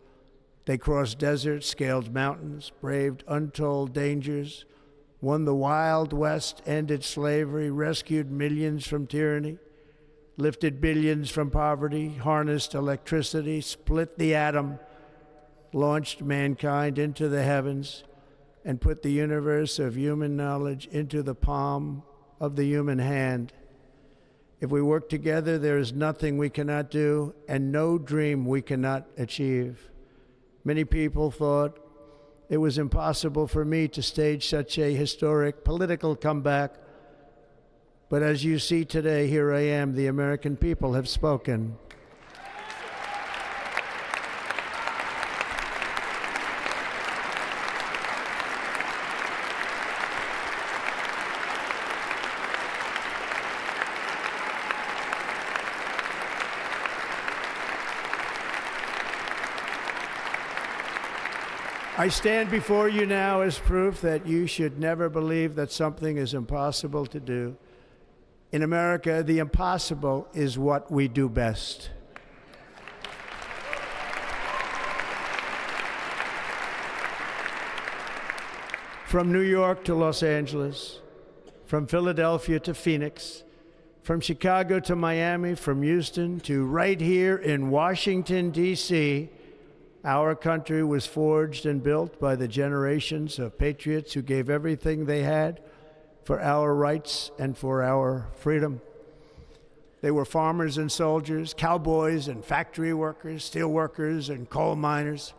They crossed deserts, scaled mountains, braved untold dangers, won the Wild West, ended slavery, rescued millions from tyranny, lifted billions from poverty, harnessed electricity, split the atom, launched mankind into the heavens, and put the universe of human knowledge into the palm of the human hand. If we work together, there is nothing we cannot do and no dream we cannot achieve. Many people thought it was impossible for me to stage such a historic political comeback. But as you see today, here I am. The American people have spoken. I stand before you now as proof that you should never believe that something is impossible to do. In America, the impossible is what we do best. From New York to Los Angeles, from Philadelphia to Phoenix, from Chicago to Miami, from Houston to right here in Washington, D.C., our country was forged and built by the generations of patriots who gave everything they had for our rights and for our freedom. They were farmers and soldiers, cowboys and factory workers, steel workers and coal miners.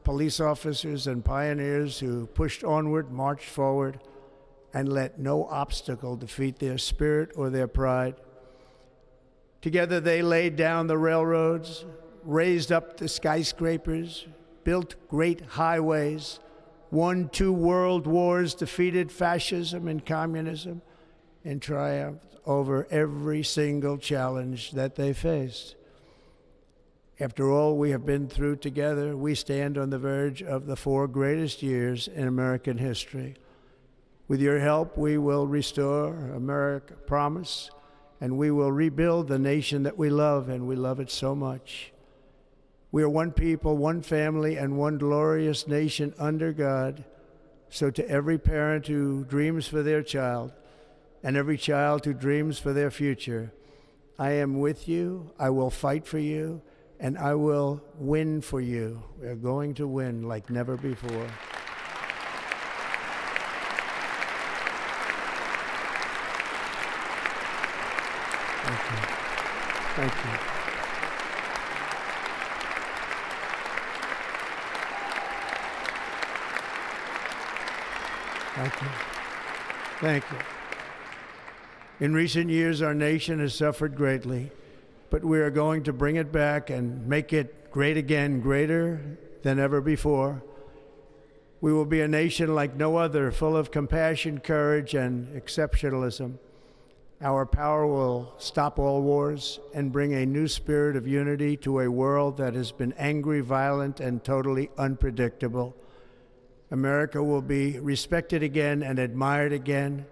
police officers and pioneers who pushed onward, marched forward, and let no obstacle defeat their spirit or their pride. Together they laid down the railroads, raised up the skyscrapers, built great highways, won 2 world wars, defeated fascism and communism, and triumphed over every single challenge that they faced. After all we have been through together, we stand on the verge of the 4 greatest years in American history. With your help, we will restore America promise, and we will rebuild the nation that we love, and we love it so much. We are one people, one family, and one glorious nation under God. So to every parent who dreams for their child, and every child who dreams for their future, I am with you, I will fight for you, and I will win for you. We are going to win like never before. Thank you. Thank you. Thank you. Thank you. In recent years, our nation has suffered greatly, but we are going to bring it back and make it great again, greater than ever before. We will be a nation like no other, full of compassion, courage, and exceptionalism. Our power will stop all wars and bring a new spirit of unity to a world that has been angry, violent, and totally unpredictable. America will be respected again and admired again,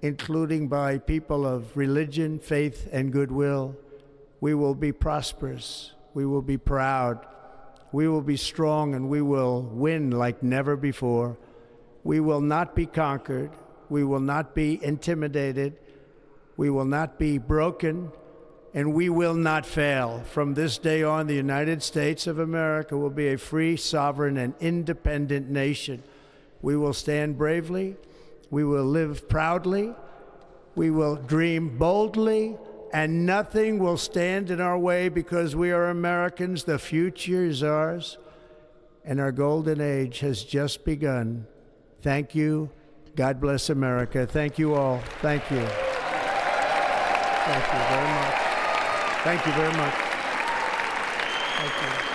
including by people of religion, faith, and goodwill. We will be prosperous. We will be proud. We will be strong, and we will win like never before. We will not be conquered. We will not be intimidated. We will not be broken, and we will not fail. From this day on, the United States of America will be a free, sovereign, and independent nation. We will stand bravely. We will live proudly. We will dream boldly, and nothing will stand in our way because we are Americans. The future is ours, and our golden age has just begun. Thank you. God bless America. Thank you all. Thank you. Thank you very much. Thank you very much. Thank you.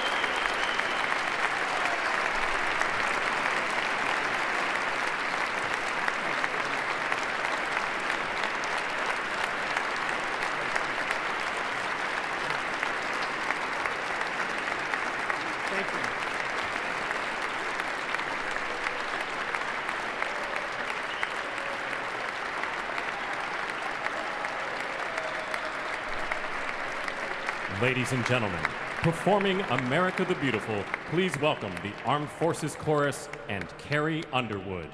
Ladies and gentlemen, performing America the Beautiful, please welcome the Armed Forces Chorus and Carrie Underwood.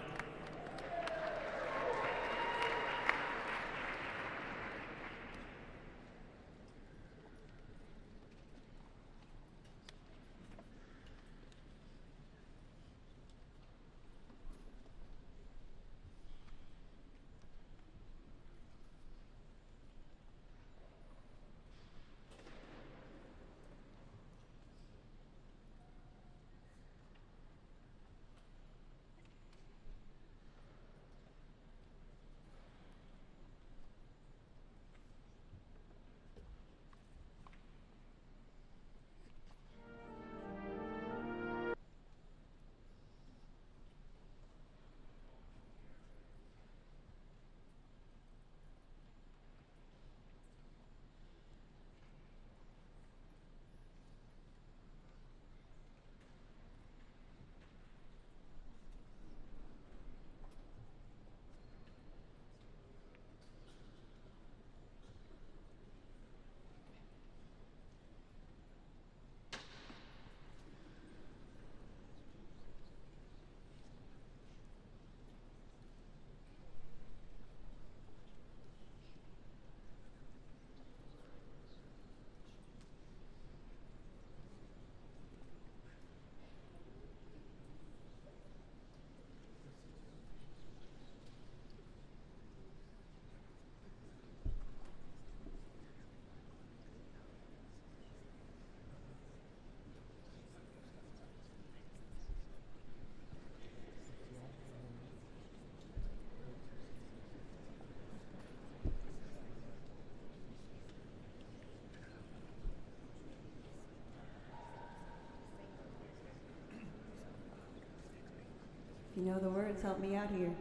know the words, help me out here.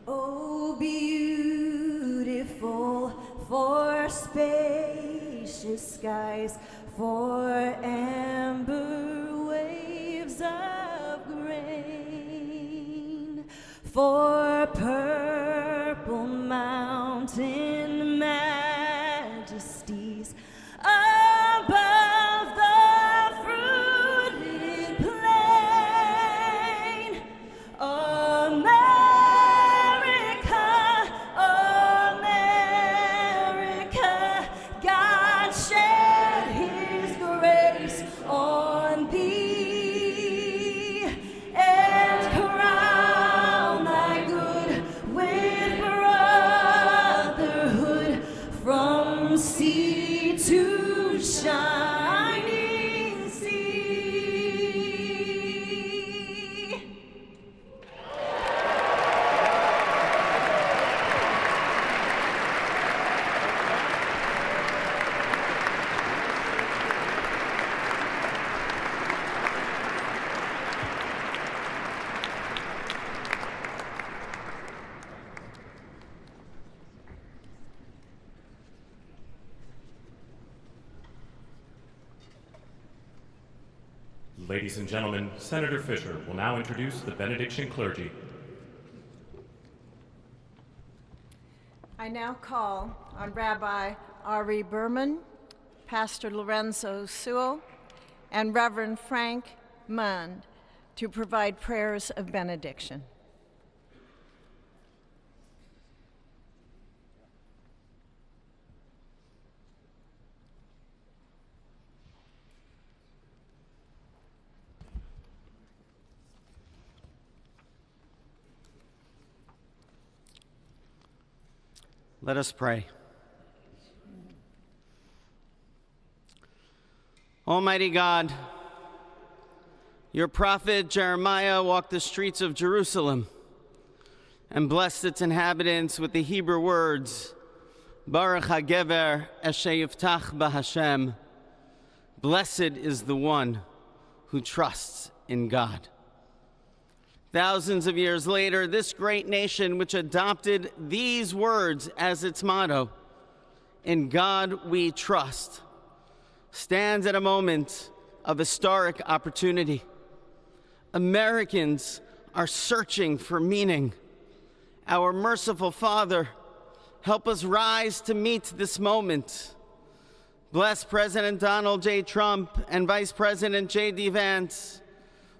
Oh, beautiful for spacious skies, for amber waves of grain, for purple mountain majesties above the fruited plain. America, God shed his grace on thee and crown thy good with brotherhood from sea to shining sea. Ladies and gentlemen, Senator Fisher will now introduce the benediction clergy. I now call on Rabbi Ari Berman, Pastor Lorenzo Sewell, and Reverend Frank Mund to provide prayers of benediction. Let us pray. Almighty God, your prophet Jeremiah walked the streets of Jerusalem and blessed its inhabitants with the Hebrew words, Baruch HaGever Asher Yiftach BaHashem. Blessed is the one who trusts in God. Thousands of years later, this great nation, which adopted these words as its motto, "In God we trust," stands at a moment of historic opportunity. Americans are searching for meaning. Our merciful Father, help us rise to meet this moment. Bless President Donald J. Trump and Vice President J.D. Vance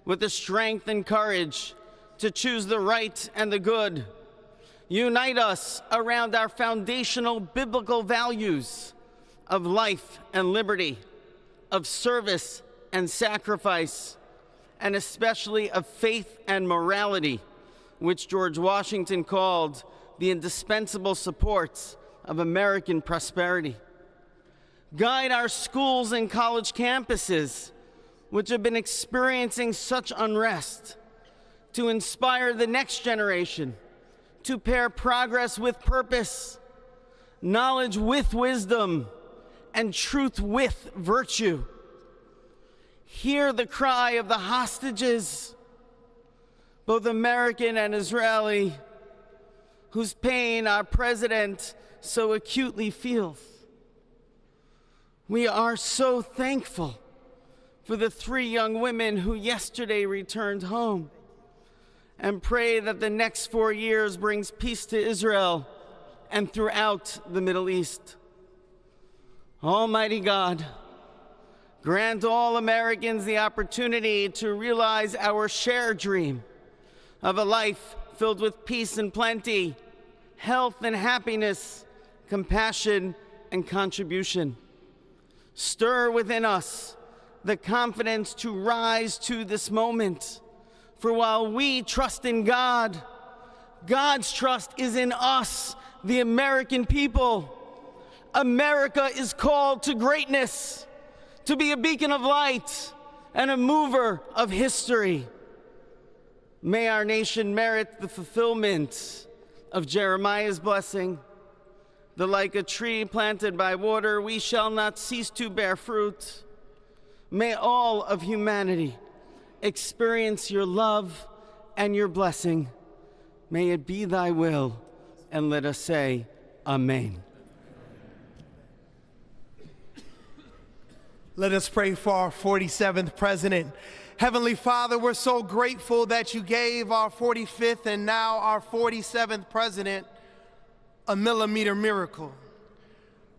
with the strength and courage to choose the right and the good. Unite us around our foundational biblical values of life and liberty, of service and sacrifice, and especially of faith and morality, which George Washington called the indispensable supports of American prosperity. Guide our schools and college campuses, which have been experiencing such unrest, to inspire the next generation to pair progress with purpose, knowledge with wisdom, and truth with virtue. Hear the cry of the hostages, both American and Israeli, whose pain our president so acutely feels. We are so thankful for the 3 young women who yesterday returned home, and pray that the next 4 years brings peace to Israel and throughout the Middle East. Almighty God, grant all Americans the opportunity to realize our shared dream of a life filled with peace and plenty, health and happiness, compassion and contribution. Stir within us the confidence to rise to this moment. For while we trust in God, God's trust is in us, the American people. America is called to greatness, to be a beacon of light and a mover of history. May our nation merit the fulfillment of Jeremiah's blessing, that like a tree planted by water, we shall not cease to bear fruit. May all of humanity experience your love and your blessing. May it be thy will, and let us say, Amen. Let us pray for our 47th president. Heavenly Father, we're so grateful that you gave our 45th and now our 47th president a millimeter miracle.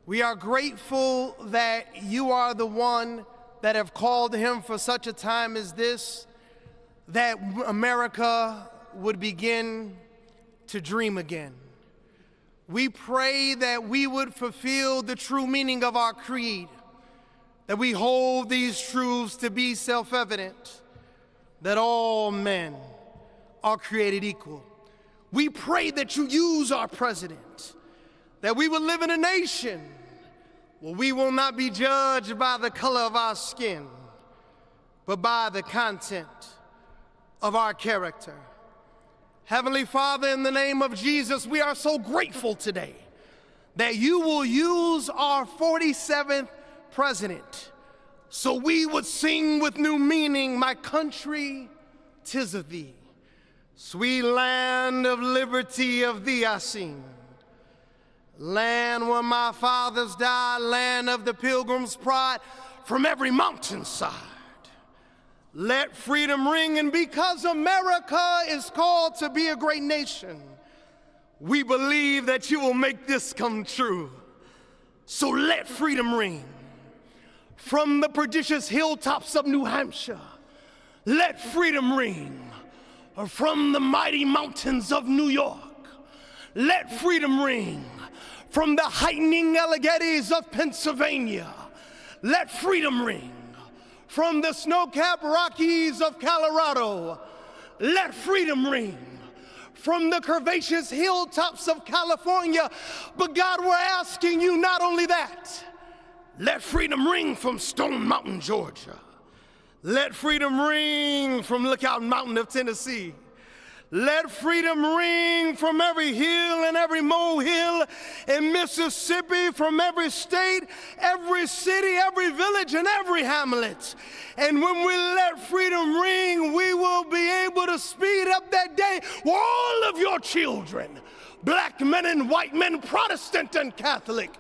We are grateful that you are the one that have called him for such a time as this, that America would begin to dream again. We pray that we would fulfill the true meaning of our creed, that we hold these truths to be self-evident, that all men are created equal. We pray that you use our president, that we will live in a nation where we will not be judged by the color of our skin, but by the content of our character. Heavenly Father, in the name of Jesus, we are so grateful today that you will use our 47th president so we would sing with new meaning, my country, 'tis of thee. Sweet land of liberty, of thee I sing. Land where my fathers died, land of the pilgrim's pride, from every mountainside. Let freedom ring, and because America is called to be a great nation, we believe that you will make this come true. So let freedom ring. From the prodigious hilltops of New Hampshire, let freedom ring. From the mighty mountains of New York, let freedom ring. From the heightening Alleghenies of Pennsylvania, let freedom ring. From the snow-capped Rockies of Colorado, let freedom ring. From the curvaceous hilltops of California, but God, we're asking you not only that, let freedom ring from Stone Mountain, Georgia. Let freedom ring from Lookout Mountain of Tennessee. Let freedom ring from every hill and every molehill in Mississippi, from every state, every city, every village, and every hamlet. And when we let freedom ring, we will be able to speed up that day where all of your children, black men and white men, Protestant and Catholic,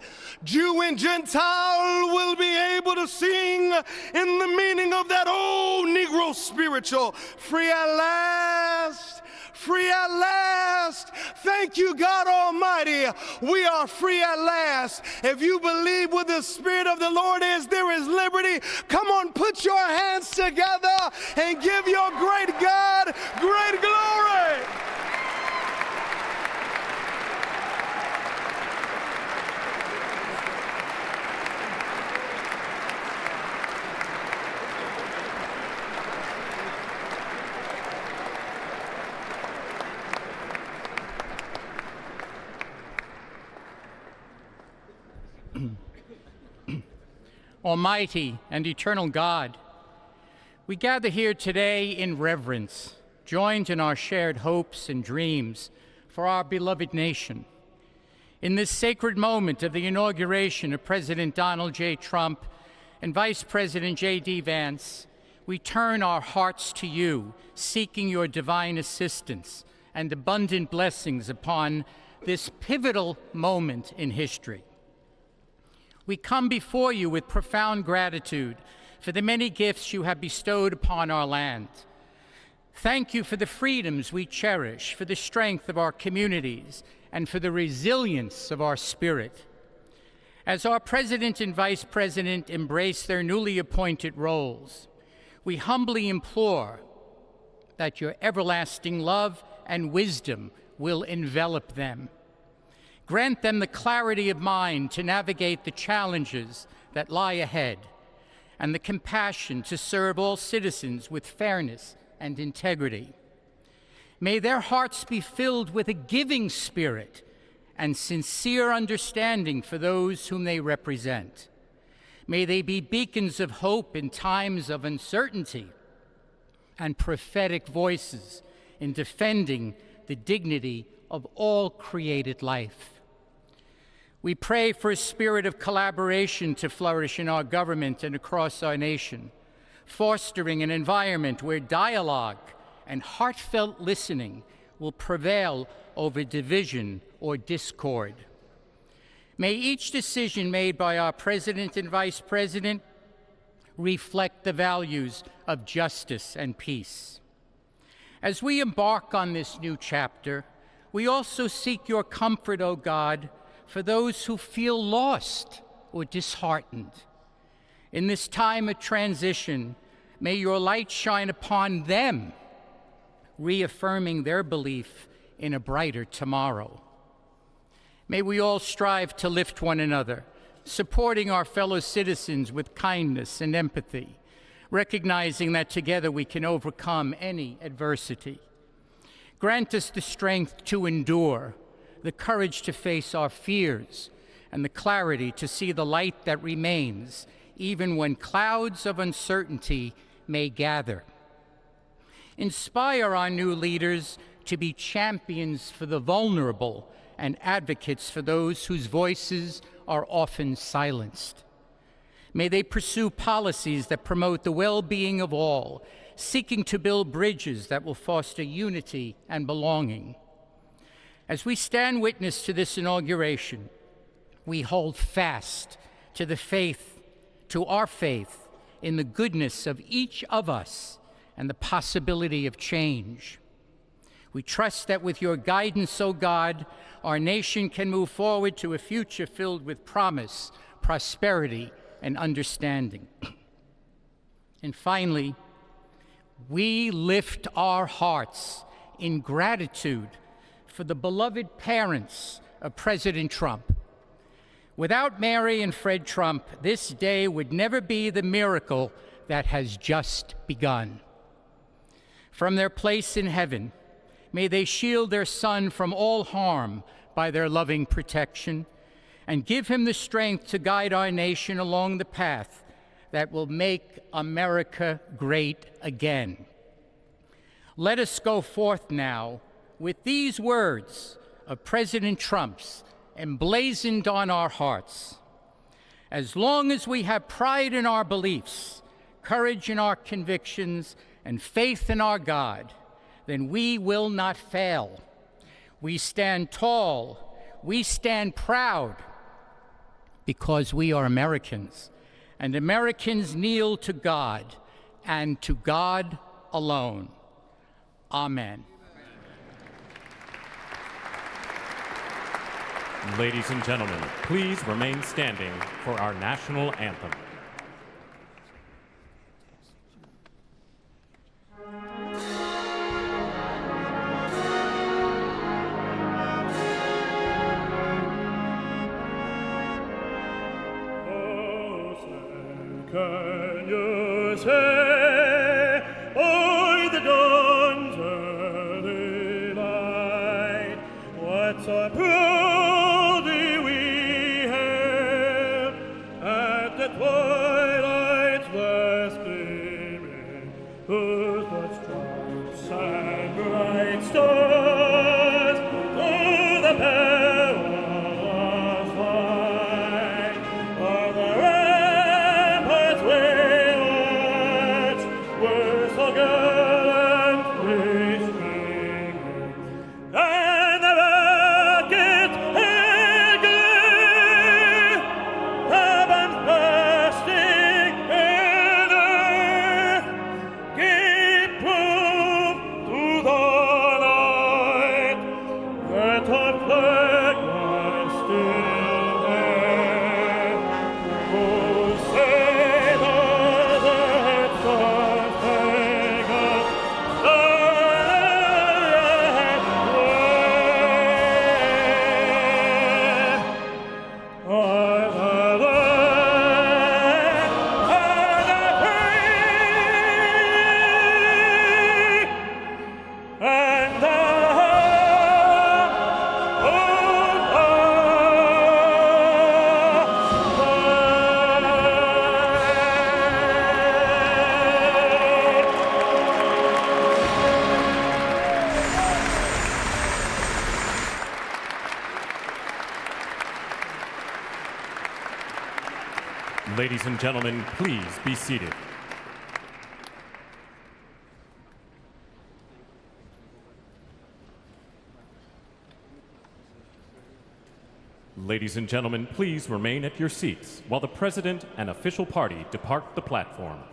Jew and Gentile, will be able to sing in the meaning of that old Negro spiritual, free at last, free at last. Thank you, God Almighty. We are free at last. If you believe where the Spirit of the Lord is, there is liberty. Come on, put your hands together and give your great God great glory. Almighty and eternal God, we gather here today in reverence, joined in our shared hopes and dreams for our beloved nation. In this sacred moment of the inauguration of President Donald J. Trump and Vice President J.D. Vance, we turn our hearts to you, seeking your divine assistance and abundant blessings upon this pivotal moment in history. We come before you with profound gratitude for the many gifts you have bestowed upon our land. Thank you for the freedoms we cherish, for the strength of our communities, and for the resilience of our spirit. As our President and Vice President embrace their newly appointed roles, we humbly implore that your everlasting love and wisdom will envelop them. Grant them the clarity of mind to navigate the challenges that lie ahead, and the compassion to serve all citizens with fairness and integrity. May their hearts be filled with a giving spirit and sincere understanding for those whom they represent. May they be beacons of hope in times of uncertainty and prophetic voices in defending the dignity of all created life. We pray for a spirit of collaboration to flourish in our government and across our nation, fostering an environment where dialogue and heartfelt listening will prevail over division or discord. May each decision made by our President and Vice President reflect the values of justice and peace. As we embark on this new chapter, we also seek your comfort, O God, for those who feel lost or disheartened. In this time of transition, may your light shine upon them, reaffirming their belief in a brighter tomorrow. May we all strive to lift one another, supporting our fellow citizens with kindness and empathy, recognizing that together we can overcome any adversity. Grant us the strength to endure, the courage to face our fears, and the clarity to see the light that remains, even when clouds of uncertainty may gather. Inspire our new leaders to be champions for the vulnerable and advocates for those whose voices are often silenced. May they pursue policies that promote the well-being of all, seeking to build bridges that will foster unity and belonging. As we stand witness to this inauguration, we hold fast to our faith in the goodness of each of us and the possibility of change. We trust that with your guidance, O God, our nation can move forward to a future filled with promise, prosperity, and understanding. And finally, we lift our hearts in gratitude for the beloved parents of President Trump. Without Mary and Fred Trump, this day would never be the miracle that has just begun. From their place in heaven, may they shield their son from all harm by their loving protection, and give him the strength to guide our nation along the path that will make America great again. Let us go forth now with these words of President Trump's emblazoned on our hearts. As long as we have pride in our beliefs, courage in our convictions, and faith in our God, then we will not fail. We stand tall, we stand proud, because we are Americans, and Americans kneel to God, and to God alone. Amen. Ladies and gentlemen, please remain standing for our national anthem. Can you say, o'er the dawn's early light, what so proudly we hailed at the twilight's last gleaming, whose broad stripes and bright stars through the perilous fight of the ramparts we watched were so gallantly streaming, and the rockets in glee, the bombs bursting in earth, gave proof to the night that our flag was still there. Oh, say does it sustain us, Ladies and gentlemen, please be seated. Ladies and gentlemen, please remain at your seats while the President and official party depart the platform.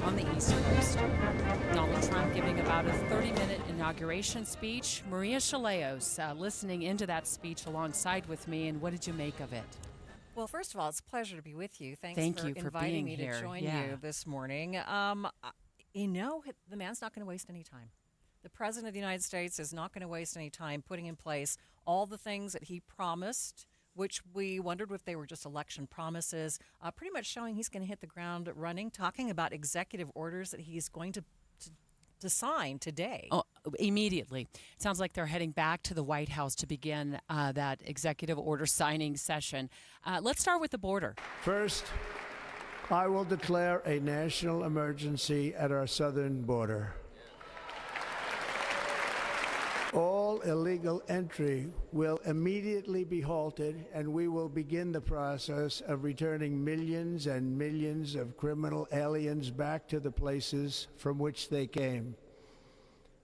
On the East Coast. Donald Trump giving about a 30-minute inauguration speech. Maria Chaleos listening into that speech alongside with me, and what did you make of it? Well, first of all, it's a pleasure to be with you. Thank you for inviting being me here. to join you this morning. The man's not going to waste any time. The President of the United States is not going to waste any time putting in place all the things that he promised, which we wondered if they were just election promises, pretty much showing he's going to hit the ground running, talking about executive orders that he's going to sign today. Oh, immediately. It sounds like they're heading back to the White House to begin that executive order signing session. Let's start with the border. First, I will declare a national emergency at our southern border. All illegal entry will immediately be halted, and we will begin the process of returning millions and millions of criminal aliens back to the places from which they came.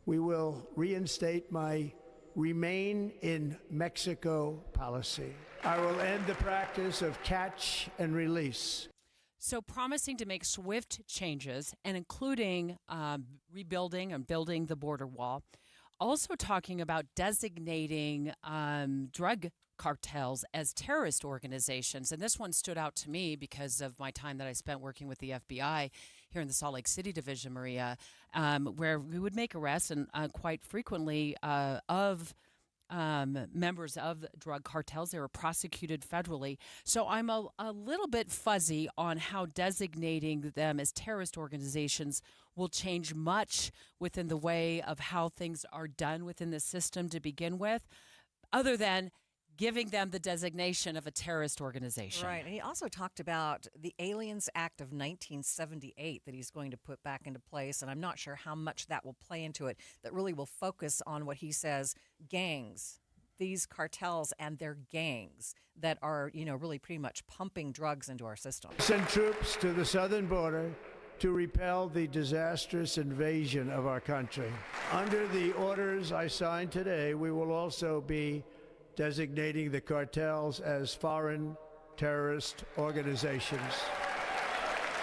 We will reinstate my Remain in Mexico policy. I will end the practice of catch and release. So promising to make swift changes, and including rebuilding and building the border wall. Also talking about designating drug cartels as terrorist organizations. And this one stood out to me because of my time that I spent working with the FBI here in the Salt Lake City division, Maria, where we would make arrests and quite frequently of members of drug cartels. They were prosecuted federally. So I'm a little bit fuzzy on how designating them as terrorist organizations will change much within the way of how things are done within the system to begin with, other than giving them the designation of a terrorist organization. Right. And he also talked about the Aliens Act of 1978 that he's going to put back into place. And I'm not sure how much that will play into it, that really will focus on what he says, gangs, these cartels and their gangs that are, really pretty much pumping drugs into our system. Send troops to the southern border to repel the disastrous invasion of our country. Under the orders I signed today, we will also be designating the cartels as foreign terrorist organizations.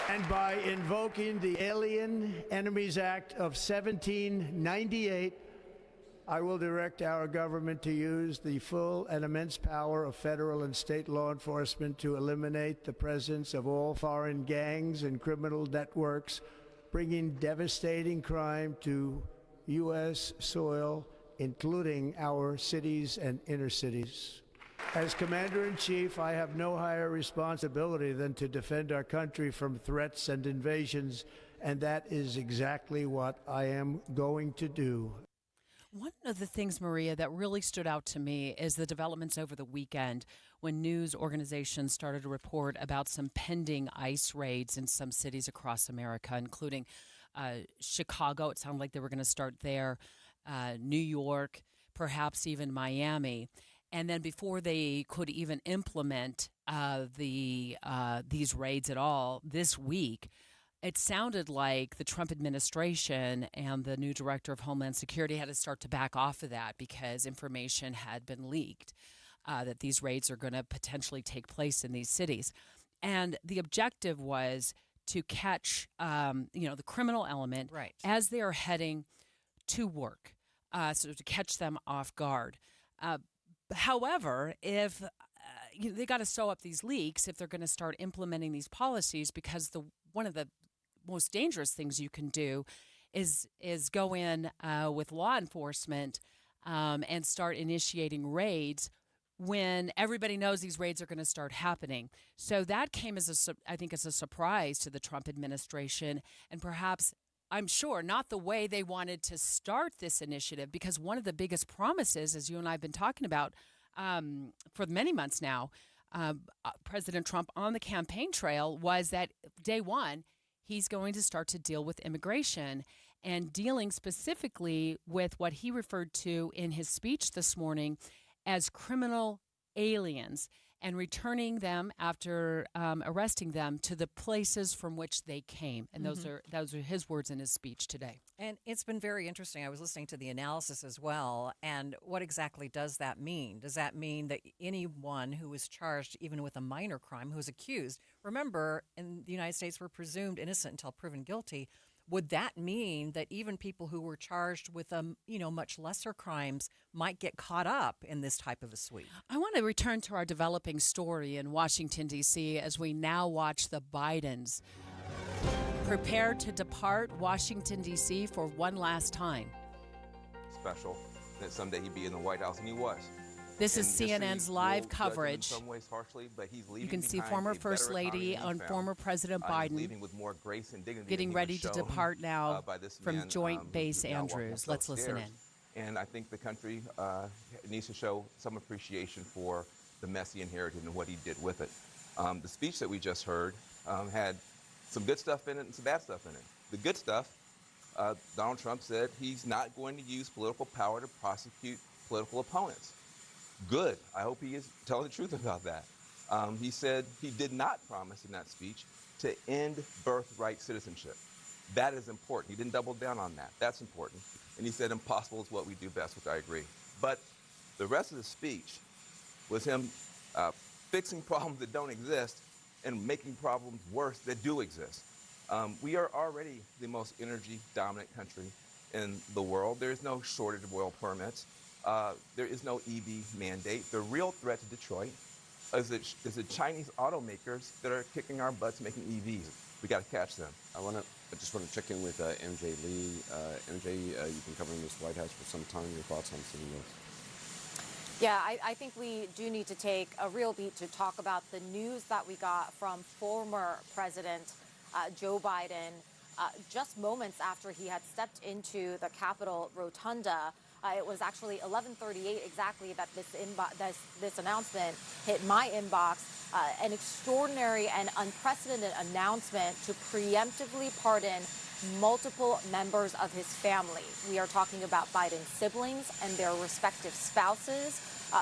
And by invoking the Alien Enemies Act of 1798, I will direct our government to use the full and immense power of federal and state law enforcement to eliminate the presence of all foreign gangs and criminal networks, bringing devastating crime to U.S. soil, including our cities and inner cities. As Commander-in-Chief, I have no higher responsibility than to defend our country from threats and invasions, and that is exactly what I am going to do. One of the things, Maria, that really stood out to me is the developments over the weekend when news organizations started to report about some pending ICE raids in some cities across America, including Chicago. It sounded like they were going to start there, New York, perhaps even Miami. And then before they could even implement these raids at all this week, it sounded like the Trump administration and the new director of Homeland Security had to start to back off of that because information had been leaked that these raids are going to potentially take place in these cities. And the objective was to catch, the criminal element as they are heading to work, so to catch them off guard. However, if they got to sew up these leaks if they're going to start implementing these policies, because one of the most dangerous things you can do is go in with law enforcement and start initiating raids when everybody knows these raids are going to start happening. So that came as a surprise to the Trump administration, and perhaps, I'm sure, not the way they wanted to start this initiative, because one of the biggest promises, as you and I have been talking about for many months now, President Trump on the campaign trail, was that day one, he's going to start to deal with immigration, and dealing specifically with what he referred to in his speech this morning as criminal aliens, and returning them after arresting them to the places from which they came. And those are his words in his speech today. And it's been very interesting. I was listening to the analysis as well. And what exactly does that mean? Does that mean that anyone who is charged, even with a minor crime, who is accused, remember, in the United States, we're presumed innocent until proven guilty. Would that mean that even people who were charged with much lesser crimes might get caught up in this type of a sweep? I want to return to our developing story in Washington, D.C., as we now watch the Bidens prepare to depart Washington, D.C. for one last time. Special that someday he'd be in the White House, and he was. This is CNN's live coverage. In some ways harshly, but he's leaving. You can see former First Lady and former President Biden with more grace and dignity getting ready to depart now from Joint Base Andrews. Let's listen in. And I think the country needs to show some appreciation for the mess he inherited and what he did with it. The speech that we just heard had some good stuff in it and some bad stuff in it. The good stuff, Donald Trump said he's not going to use political power to prosecute political opponents. Good. I hope he is telling the truth about that. He said he did not promise in that speech to end birthright citizenship. That is important. He didn't double down on that. That's important. And he said impossible is what we do best, which I agree. But the rest of the speech was him fixing problems that don't exist and making problems worse that do exist. We are already the most energy-dominant country in the world. There is no shortage of oil permits. There is no EV mandate. The real threat to Detroit is the Chinese automakers that are kicking our butts making EVs. We got to catch them. I just want to check in with MJ Lee. MJ, you've been covering this White House for some time. Your thoughts on seeing this? Yeah, I think we do need to take a real beat to talk about the news that we got from former President Joe Biden just moments after he had stepped into the Capitol Rotunda. It was actually 11:38 exactly that this announcement hit my inbox. An extraordinary and unprecedented announcement to preemptively pardon multiple members of his family. We are talking about Biden's siblings and their respective spouses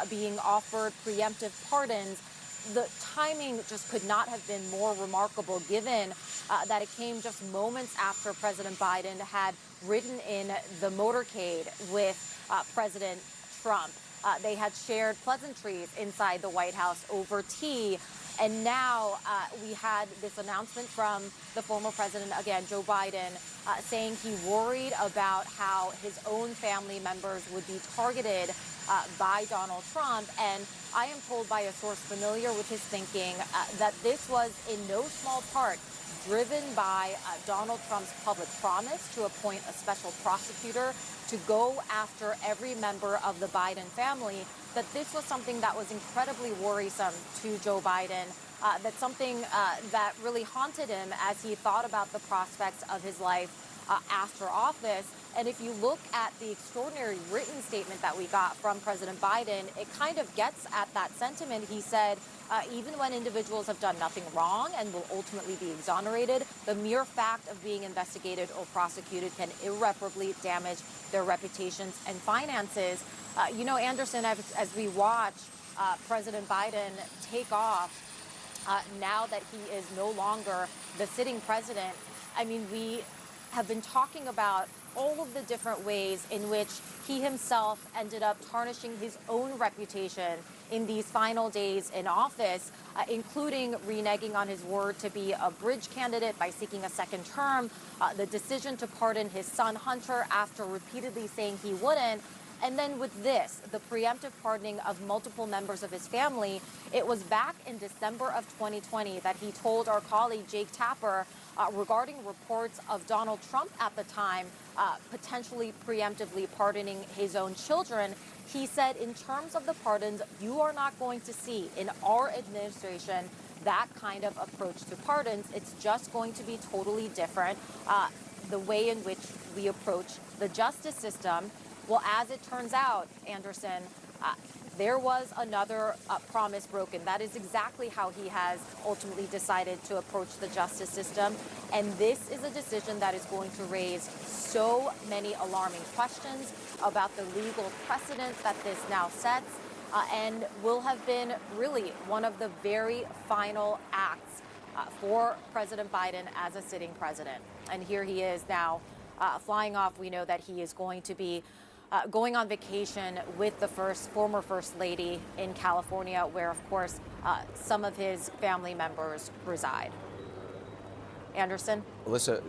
being offered preemptive pardons. The timing just could not have been more remarkable, given that it came just moments after President Biden had ridden in the motorcade with President Trump. They had shared pleasantries inside the White House over tea. And now we had this announcement from the former president, again, Joe Biden, saying he worried about how his own family members would be targeted by Donald Trump. And I am told by a source familiar with his thinking that this was in no small part driven by Donald Trump's public promise to appoint a special prosecutor to go after every member of the Biden family, that this was something that was incredibly worrisome to Joe Biden, that's something that really haunted him as he thought about the prospects of his life after office. And if you look at the extraordinary written statement that we got from President Biden, it kind of gets at that sentiment. He said, even when individuals have done nothing wrong and will ultimately be exonerated, the mere fact of being investigated or prosecuted can irreparably damage their reputations and finances. Anderson, as we watch President Biden take off, now that he is no longer the sitting president, I mean, we have been talking about all of the different ways in which he himself ended up tarnishing his own reputation in these final days in office, including reneging on his word to be a bridge candidate by seeking a second term, the decision to pardon his son Hunter after repeatedly saying he wouldn't. And then with this, the preemptive pardoning of multiple members of his family, it was back in December of 2020 that he told our colleague Jake Tapper regarding reports of Donald Trump at the time potentially preemptively pardoning his own children. He said, in terms of the pardons, you are not going to see in our administration that kind of approach to pardons. It's just going to be totally different. The way in which we approach the justice system. Well, as it turns out, Anderson, there was another promise broken. That is exactly how he has ultimately decided to approach the justice system. And this is a decision that is going to raise so many alarming questions about the legal precedent that this now sets, and will have been really one of the very final acts for President Biden as a sitting president. And here he is now flying off. We know that he is going to be going on vacation with the former First Lady in California, where, of course, some of his family members reside. Anderson? Alyssa,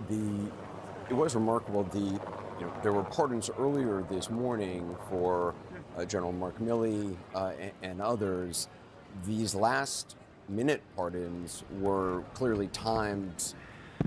it was remarkable. There were pardons earlier this morning for General Mark Milley and others. These last-minute pardons were clearly timed.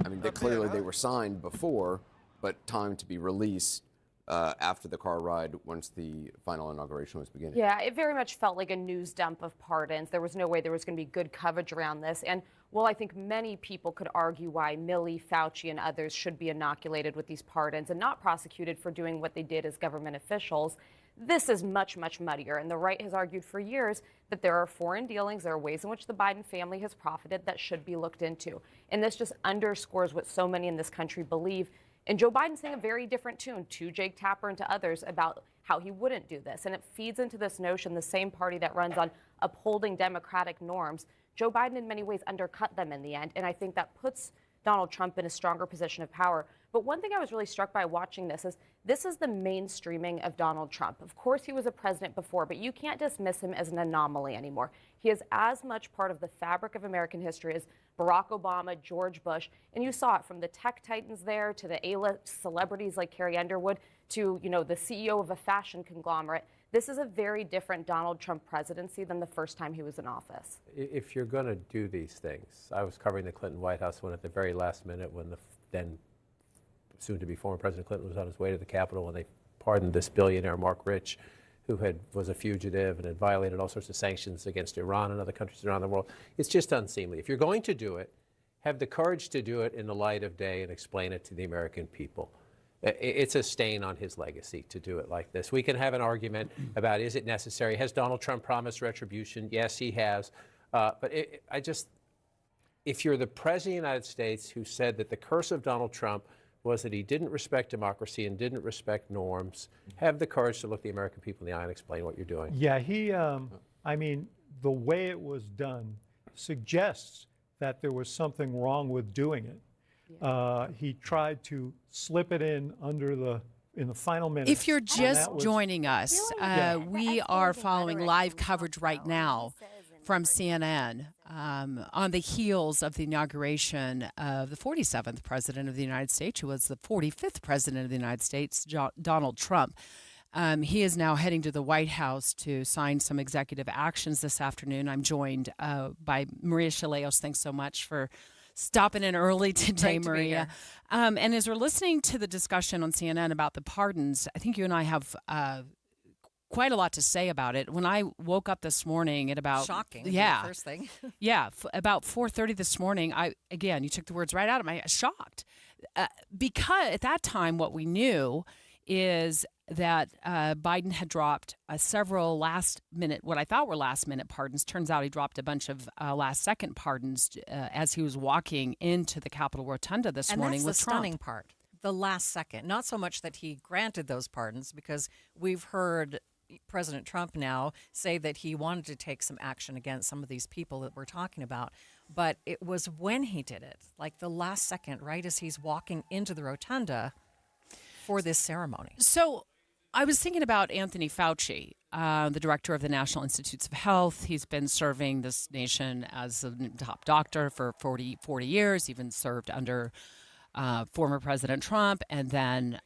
I mean, they were signed before, but timed to be released after the car ride once the final inauguration was beginning. Yeah, it very much felt like a news dump of pardons. There was no way there was going to be good coverage around this. And while I think many people could argue why Milley, Fauci, and others should be inoculated with these pardons and not prosecuted for doing what they did as government officials, this is much, much muddier. And the right has argued for years that there are foreign dealings, there are ways in which the Biden family has profited that should be looked into. And this just underscores what so many in this country believe. And Joe Biden's saying a very different tune to Jake Tapper and to others about how he wouldn't do this. And it feeds into this notion, the same party that runs on upholding democratic norms, Joe Biden in many ways undercut them in the end. And I think that puts Donald Trump in a stronger position of power. But one thing I was really struck by watching this is the mainstreaming of Donald Trump. Of course, he was a president before, but you can't dismiss him as an anomaly anymore. He is as much part of the fabric of American history as Barack Obama, George Bush, and you saw it from the tech titans there to the A-list celebrities like Carrie Underwood to, the CEO of a fashion conglomerate. This is a very different Donald Trump presidency than the first time he was in office. If you're going to do these things, I was covering the Clinton White House when at the very last minute when the then soon-to-be former President Clinton was on his way to the Capitol when they pardoned this billionaire, Mark Rich, who was a fugitive and had violated all sorts of sanctions against Iran and other countries around the world. It's just unseemly. If you're going to do it, have the courage to do it in the light of day and explain it to the American people. It's a stain on his legacy to do it like this. We can have an argument about, is it necessary? Has Donald Trump promised retribution? Yes, he has. But if you're the President of the United States who said that the curse of Donald Trump was that he didn't respect democracy and didn't respect norms, have the courage to look the American people in the eye and explain what you're doing. Yeah, the way it was done suggests that there was something wrong with doing it. He tried to slip it in in the final minutes. If you're just joining us, we are following live coverage right now from CNN on the heels of the inauguration of the 47th President of the United States, who was the 45th President of the United States, Donald Trump. He is now heading to the White House to sign some executive actions this afternoon. I'm joined by Maria Chaleos. Thanks so much for stopping in early today, Maria. And as we're listening to the discussion on CNN about the pardons, I think you and I have quite a lot to say about it. When I woke up this morning at about Shocking. yeah, The first thing. yeah, about 4:30 this morning, you took the words right out of my shocked. Because at that time, what we knew is that Biden had dropped several what I thought were last-minute pardons. Turns out he dropped a bunch of last-second pardons as he was walking into the Capitol Rotunda this morning And with that's the Trump. stunning part. The last second. Not so much that he granted those pardons, because we've heard President Trump now say that he wanted to take some action against some of these people that we're talking about. But it was when he did it, like the last second, right as he's walking into the rotunda for this ceremony. So I was thinking about Anthony Fauci, the director of the National Institutes of Health. He's been serving this nation as a top doctor for 40 years, even served under former President Trump and then,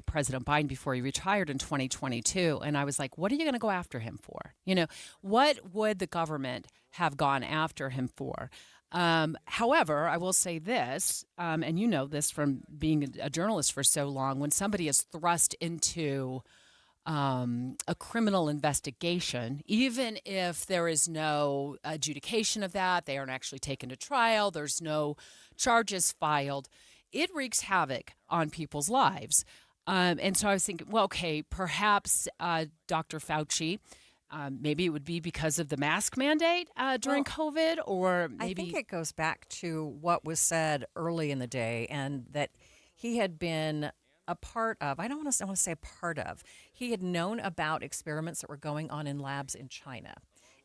President Biden before he retired in 2022. And I was like, what are you going to go after him for? What would the government have gone after him for? However, I will say this, and you know this from being a journalist for so long, when somebody is thrust into a criminal investigation, even if there is no adjudication of that, they aren't actually taken to trial, there's no charges filed, it wreaks havoc on people's lives. And so I was thinking, well, okay, perhaps Dr. Fauci, maybe it would be because of the mask mandate during COVID, or maybe... I think it goes back to what was said early in the day, and that he had been a part of, I want to say a part of, he had known about experiments that were going on in labs in China.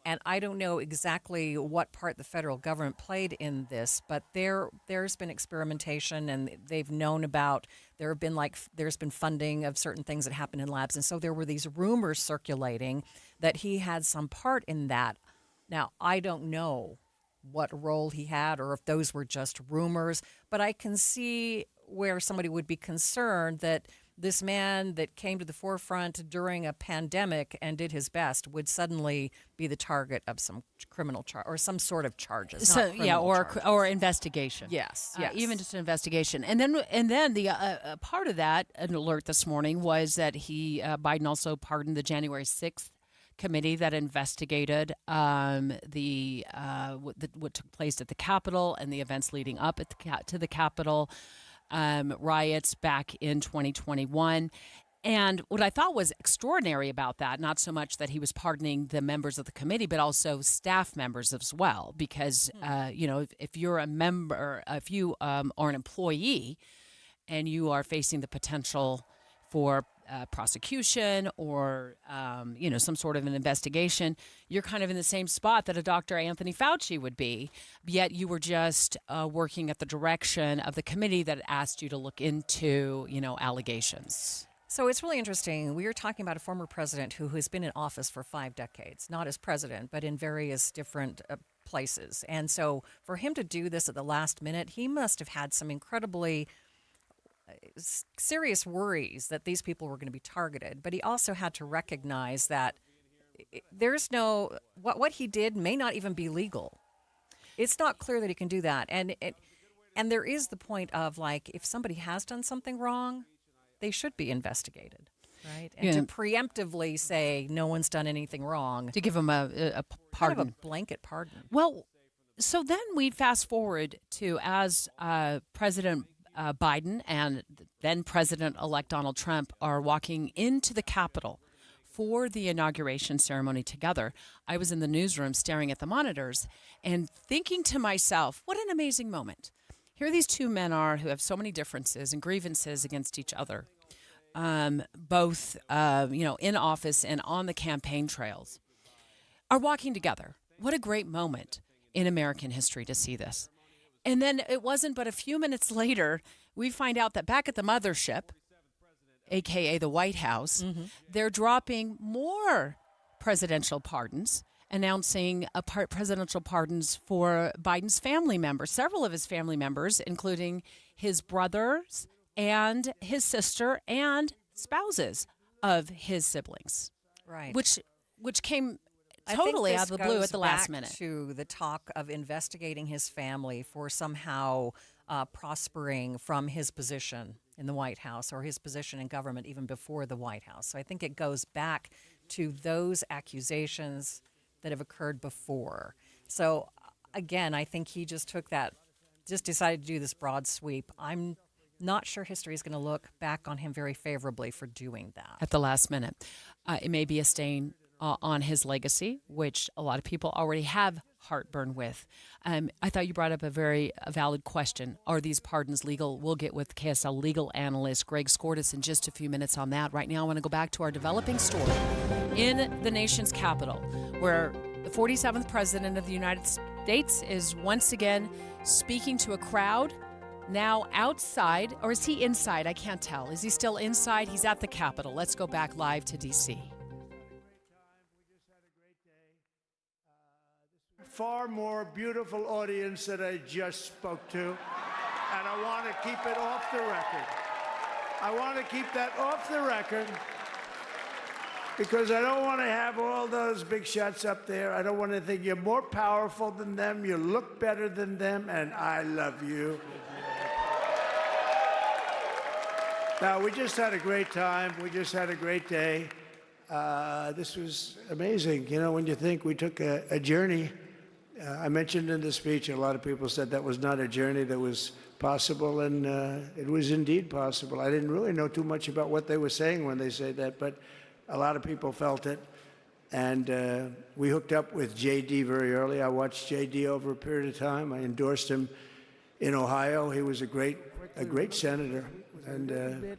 And I don't know exactly what part the federal government played in this, but there's been experimentation, and they've known about, there's been funding of certain things that happen in labs. And so there were these rumors circulating that he had some part in that. Now, I don't know what role he had or if those were just rumors, but I can see where somebody would be concerned that this man that came to the forefront during a pandemic and did his best would suddenly be the target of some criminal charge or some sort of charges. So yeah, or investigation. Yes, even just an investigation. And then the part of that, an alert this morning, was that Biden also pardoned the January 6th committee that investigated what took place at the Capitol and the events leading up to the Capitol. Riots back in 2021. And what I thought was extraordinary about that, not so much that he was pardoning the members of the committee, but also staff members as well. Because, if you're a member, if you are an employee and you are facing the potential for prosecution or, some sort of an investigation, you're kind of in the same spot that a Dr. Anthony Fauci would be, yet you were just working at the direction of the committee that asked you to look into, allegations. So it's really interesting. We are talking about a former president who has been in office for 5 decades, not as president, but in various different places. And so for him to do this at the last minute, he must have had some incredibly serious worries that these people were going to be targeted, but he also had to recognize that there's what he did may not even be legal. It's not clear that he can do that, and there is the point of, like, if somebody has done something wrong, they should be investigated, right? And to preemptively say no one's done anything wrong, to give him a pardon, kind of a blanket pardon. Well, so then we fast forward to as President Biden and then President-elect Donald Trump are walking into the Capitol for the inauguration ceremony together. I was in the newsroom staring at the monitors and thinking to myself, what an amazing moment. Here these two men are who have so many differences and grievances against each other, both in office and on the campaign trails, are walking together. What a great moment in American history to see this. And then it wasn't but a few minutes later, we find out that back at the mothership, a.k.a. the White House, they're dropping more presidential pardons, announcing presidential pardons for Biden's family members, several of his family members, including his brothers and his sister and spouses of his siblings. Right. Which came totally out of the blue at the last minute. To the talk of investigating his family for somehow prospering from his position in the White House or his position in government even before the White House. So I think it goes back to those accusations that have occurred before. So again, I think he just took that, just decided to do this broad sweep. I'm not sure history is going to look back on him very favorably for doing that. At the last minute. It may be a stain on his legacy, which a lot of people already have heartburn with. I thought you brought up a very valid question. Are these pardons legal? We'll get with KSL legal analyst Greg Skordas in just a few minutes on that. Right now, I want to go back to our developing story in the nation's capital, where the 47th president of the United States is once again speaking to a crowd now outside, or is he inside? I can't tell. Is he still inside? He's at the Capitol. Let's go back live to D.C. Far more beautiful audience that I just spoke to, and I want to keep it off the record. I want to keep that off the record because I don't want to have all those big shots up there. I don't want to think you're more powerful than them, you look better than them, and I love you. Now, we just had a great time. We just had a great day. This was amazing. You know, when you think we took a journey, I mentioned in the speech, a lot of people said that was not a journey that was possible, and it was indeed possible. I didn't really know too much about what they were saying when they said that, but a lot of people felt it. And we hooked up with J.D. very early. I watched J.D. over a period of time. I endorsed him in Ohio. He was a great senator, and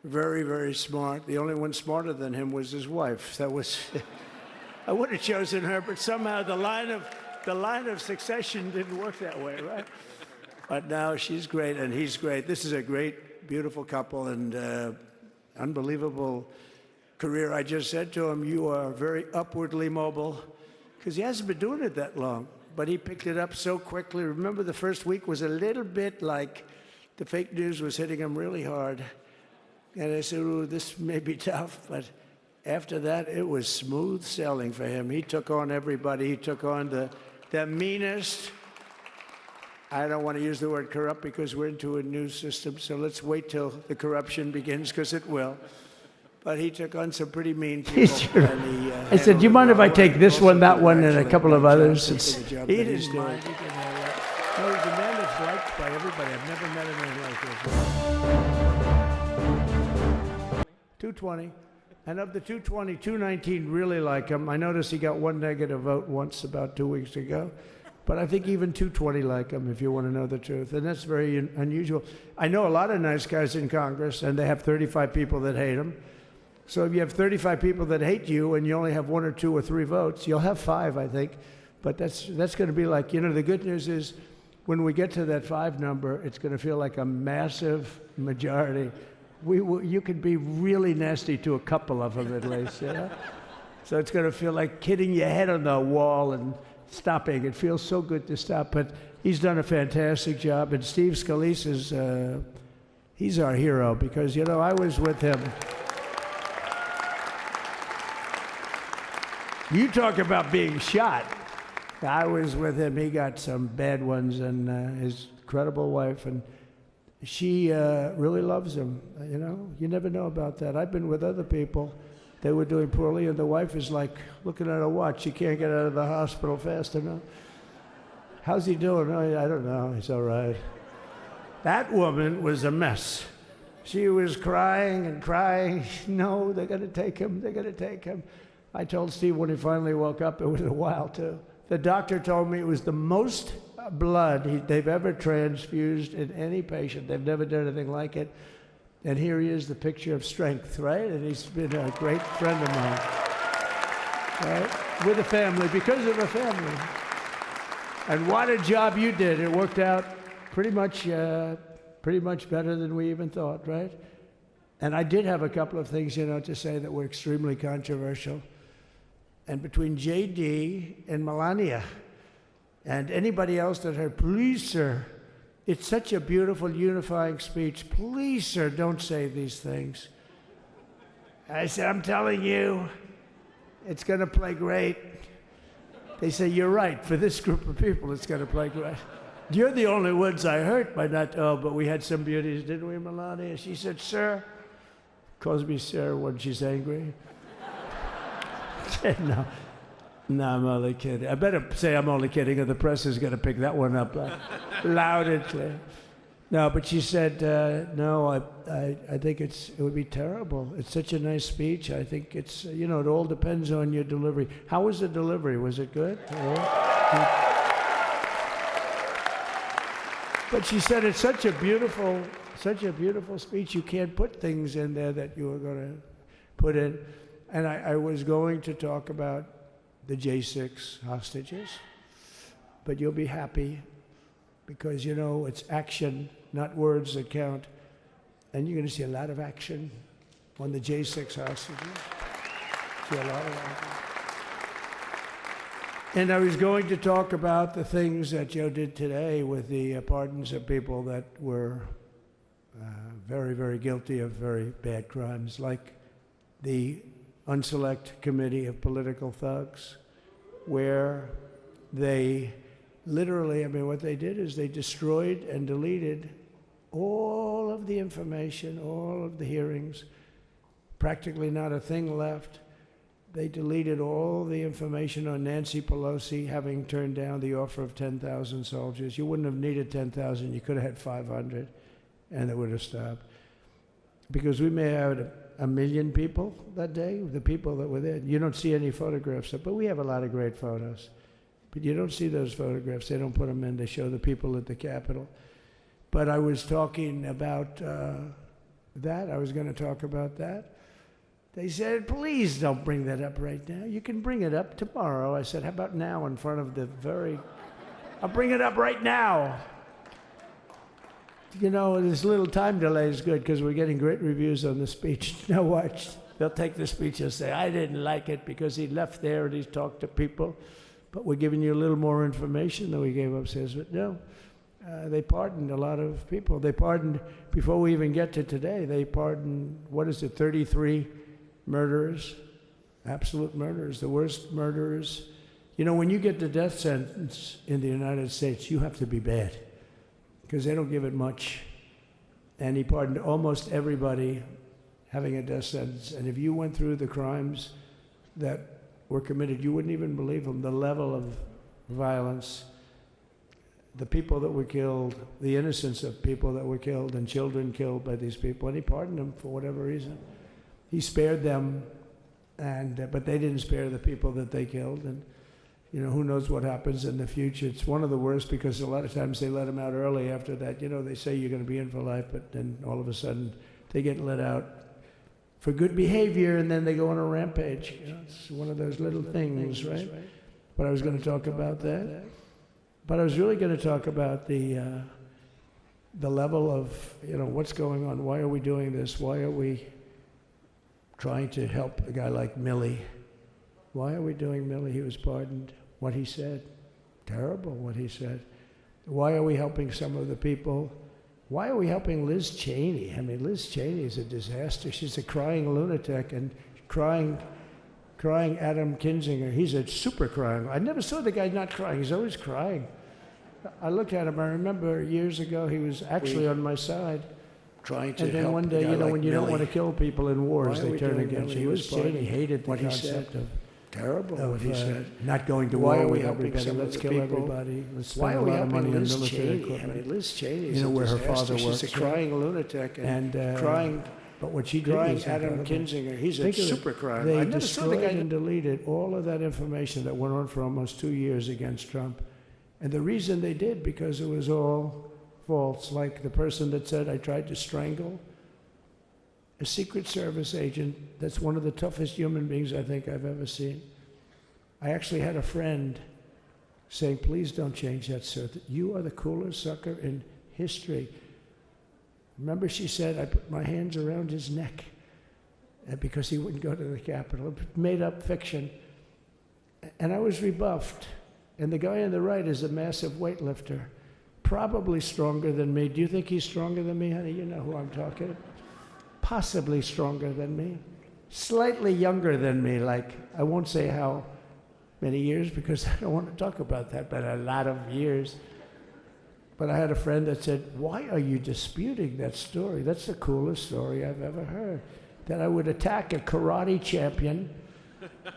very, very smart. The only one smarter than him was his wife. That was, I would have chosen her, but somehow the line of succession didn't work that way, right? But now she's great and he's great. This is a great, beautiful couple and unbelievable career. I just said to him, you are very upwardly mobile, because he hasn't been doing it that long, but he picked it up so quickly. Remember, the first week was a little bit like the fake news was hitting him really hard. And I said, ooh, this may be tough, but after that, it was smooth sailing for him. He took on everybody. He took on the meanest. I don't want to use the word corrupt because we're into a new system, so let's wait till the corruption begins, because it will. But he took on some pretty mean people. I said, do you mind if I take this one, that one, and a couple of others? He didn't mind. He can have that. No, he's a man that's liked by everybody. I've never met a man like this. 220. And of the 220, 219 really like him. I noticed he got one negative vote once about 2 weeks ago. But I think even 220 like him, if you want to know the truth. And that's very unusual. I know a lot of nice guys in Congress, and they have 35 people that hate him. So if you have 35 people that hate you and you only have 1 or 2 or 3 votes, you'll have 5, I think. But that's going to be like, you know, the good news is when we get to that 5 number, it's going to feel like a massive majority. You can be really nasty to a couple of them at least, you know? So it's going to feel like hitting your head on the wall and stopping. It feels so good to stop. But he's done a fantastic job. And Steve Scalise is, he's our hero because, you know, I was with him. You talk about being shot. I was with him. He got some bad ones, and his incredible wife, and she really loves him. You know, you never know about that. I've been with other people. They were doing poorly, and the wife is like looking at her watch. She can't get out of the hospital fast enough. How's he doing? Oh, I don't know. He's all right. That woman was a mess. She was crying and crying. No, they're going to take him. They're going to take him. I told Steve when he finally woke up, it was a while too. The doctor told me it was the most blood they've ever transfused in any patient. They've never done anything like it. And here he is, the picture of strength, right? And he's been a great friend of mine, right? With a family, because of a family. And what a job you did. It worked out pretty much better than we even thought, right? And I did have a couple of things, you know, to say that were extremely controversial. And between J.D. and Melania and anybody else that heard, please, sir, it's such a beautiful, unifying speech. Please, sir, don't say these things. I said, I'm telling you, it's going to play great. They say, you're right. For this group of people, it's going to play great. You're the only ones I hurt by not, oh, but we had some beauties, didn't we, Melania? She said, sir, calls me sir when she's angry. No. No, I'm only kidding. I better say I'm only kidding, or the press is going to pick that one up loud and clear. No, but she said, no, I think it would be terrible. It's such a nice speech. I think it's, it all depends on your delivery. How was the delivery? Was it good? But she said it's such a beautiful speech. You can't put things in there that you were going to put in. And I was going to talk about the J6 hostages, but you'll be happy because, it's action, not words that count. And you're going to see a lot of action on the J6 hostages. See a lot of action. And I was going to talk about the things that Joe did today with the pardons of people that were very, very guilty of very bad crimes, like the Unselect Committee of Political Thugs, where they literally, what they did is they destroyed and deleted all of the information, all of the hearings, practically not a thing left. They deleted all the information on Nancy Pelosi having turned down the offer of 10,000 soldiers. You wouldn't have needed 10,000. You could have had 500, and it would have stopped. Because we may have had 1 million people that day, the people that were there. You don't see any photographs, but we have a lot of great photos. But you don't see those photographs. They don't put them in. They show the people at the Capitol. But I was talking about that. I was going to talk about that. They said, please don't bring that up right now. You can bring it up tomorrow. I said, how about now in front of I'll bring it up right now. This little time delay is good because we're getting great reviews on the speech. Now watch. They'll take the speech and say, I didn't like it because he left there and he talked to people. But we're giving you a little more information than we gave upstairs. But no, they pardoned a lot of people. They pardoned, before we even get to today, they pardoned, 33 murderers, absolute murderers, the worst murderers. When you get the death sentence in the United States, you have to be bad because they don't give it much. And he pardoned almost everybody having a death sentence. And if you went through the crimes that were committed, you wouldn't even believe them. The level of violence, the people that were killed, the innocence of people that were killed and children killed by these people. And he pardoned them for whatever reason. He spared them, but they didn't spare the people that they killed. And, who knows what happens in the future. It's one of the worst because a lot of times they let them out early after that. They say you're going to be in for life, but then all of a sudden they get let out for good behavior, and then they go on a rampage. It's one of those little things, right? But I was going to talk about that. But I was really going to talk about the level of, what's going on. Why are we doing this? Why are we trying to help a guy like Milley? Why are we doing Milley? He was pardoned. What he said, terrible what he said. Why are we helping some of the people? Why are we helping Liz Cheney? Liz Cheney is a disaster. She's a crying lunatic and crying Adam Kinzinger. He's a super crying. I never saw the guy not crying. He's always crying. I looked at him. I remember years ago he was actually on my side. Trying to and then help one day, like when you don't Milley. want to kill people in wars, they turn against you. Liz pardoned? Cheney hated the What he concept said. of Terrible what he said. not going to Why war are we with helping everybody. some of Let's the kill people? everybody. Let's Why spend are a we lot of money helping on Liz military Cheney? equipment. Liz Cheney is where her father She's works. a crying lunatic and crying. But what she did Crying was Adam incredible. Kinzinger. He's a Think of it. super crime. They I never saw the destroyed guy. and deleted all of that information that went on for almost 2 years against Trump. And the reason they did, because it was all false. Like the person that said, I tried to strangle a Secret Service agent. That's one of the toughest human beings I think I've ever seen. I actually had a friend saying, please don't change that, sir. You are the coolest sucker in history. Remember, she said, I put my hands around his neck because he wouldn't go to the Capitol. Made up fiction. And I was rebuffed. And the guy on the right is a massive weightlifter, probably stronger than me. Do you think he's stronger than me, honey? You know who I'm talking about. Possibly stronger than me. Slightly younger than me, like, I won't say how many years because I don't want to talk about that, but a lot of years. But I had a friend that said, why are you disputing that story? That's the coolest story I've ever heard. That I would attack a karate champion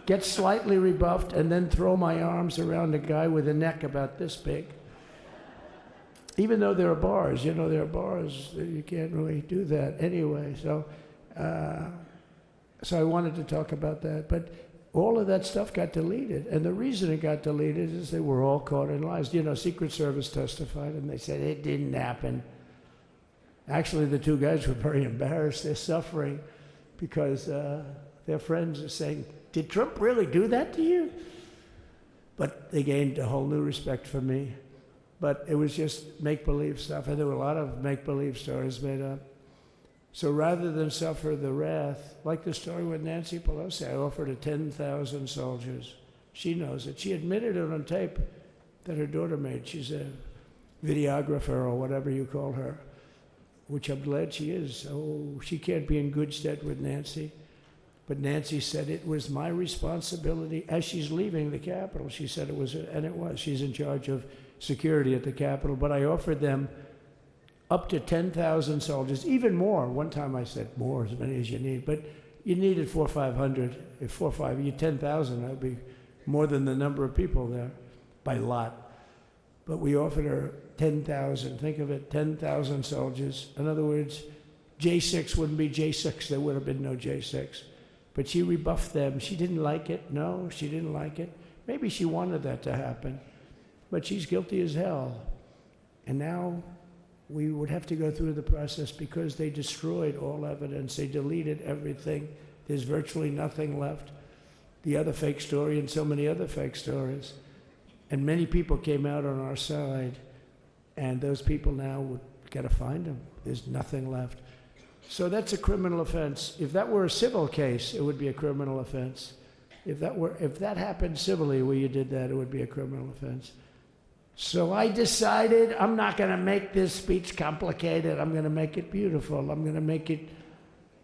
get slightly rebuffed, and then throw my arms around a guy with a neck about this big. Even though there are bars, there are bars, you can't really do that anyway. So I wanted to talk about that. But all of that stuff got deleted. And the reason it got deleted is they were all caught in lies. Secret Service testified, and they said it didn't happen. Actually, the two guys were very embarrassed. They're suffering because their friends are saying, did Trump really do that to you? But they gained a whole new respect for me. But it was just make-believe stuff, and there were a lot of make-believe stories made up. So rather than suffer the wrath, like the story with Nancy Pelosi, I offered her 10,000 soldiers. She knows it. She admitted it on tape that her daughter made. She's a videographer or whatever you call her, which I'm glad she is. Oh, she can't be in good stead with Nancy. But Nancy said it was my responsibility as she's leaving the Capitol. She said it was, and it was. She's in charge of security at the Capitol. But I offered them up to 10,000 soldiers, even more. One time I said more, as many as you need. But you needed 400 or 500. If 4 or 5, you 10,000, that would be more than the number of people there by lot. But we offered her 10,000. Think of it, 10,000 soldiers. In other words, J6 wouldn't be J6. There would have been no J6. But she rebuffed them. She didn't like it. No, she didn't like it. Maybe she wanted that to happen. But she's guilty as hell. And now we would have to go through the process because they destroyed all evidence. They deleted everything. There's virtually nothing left. The other fake story and so many other fake stories. And many people came out on our side. And those people now would got to find them. There's nothing left. So that's a criminal offense. If that were a civil case, it would be a criminal offense. If that happened civilly where you did that, it would be a criminal offense. So I decided I'm not going to make this speech complicated. I'm going to make it beautiful. I'm going to make it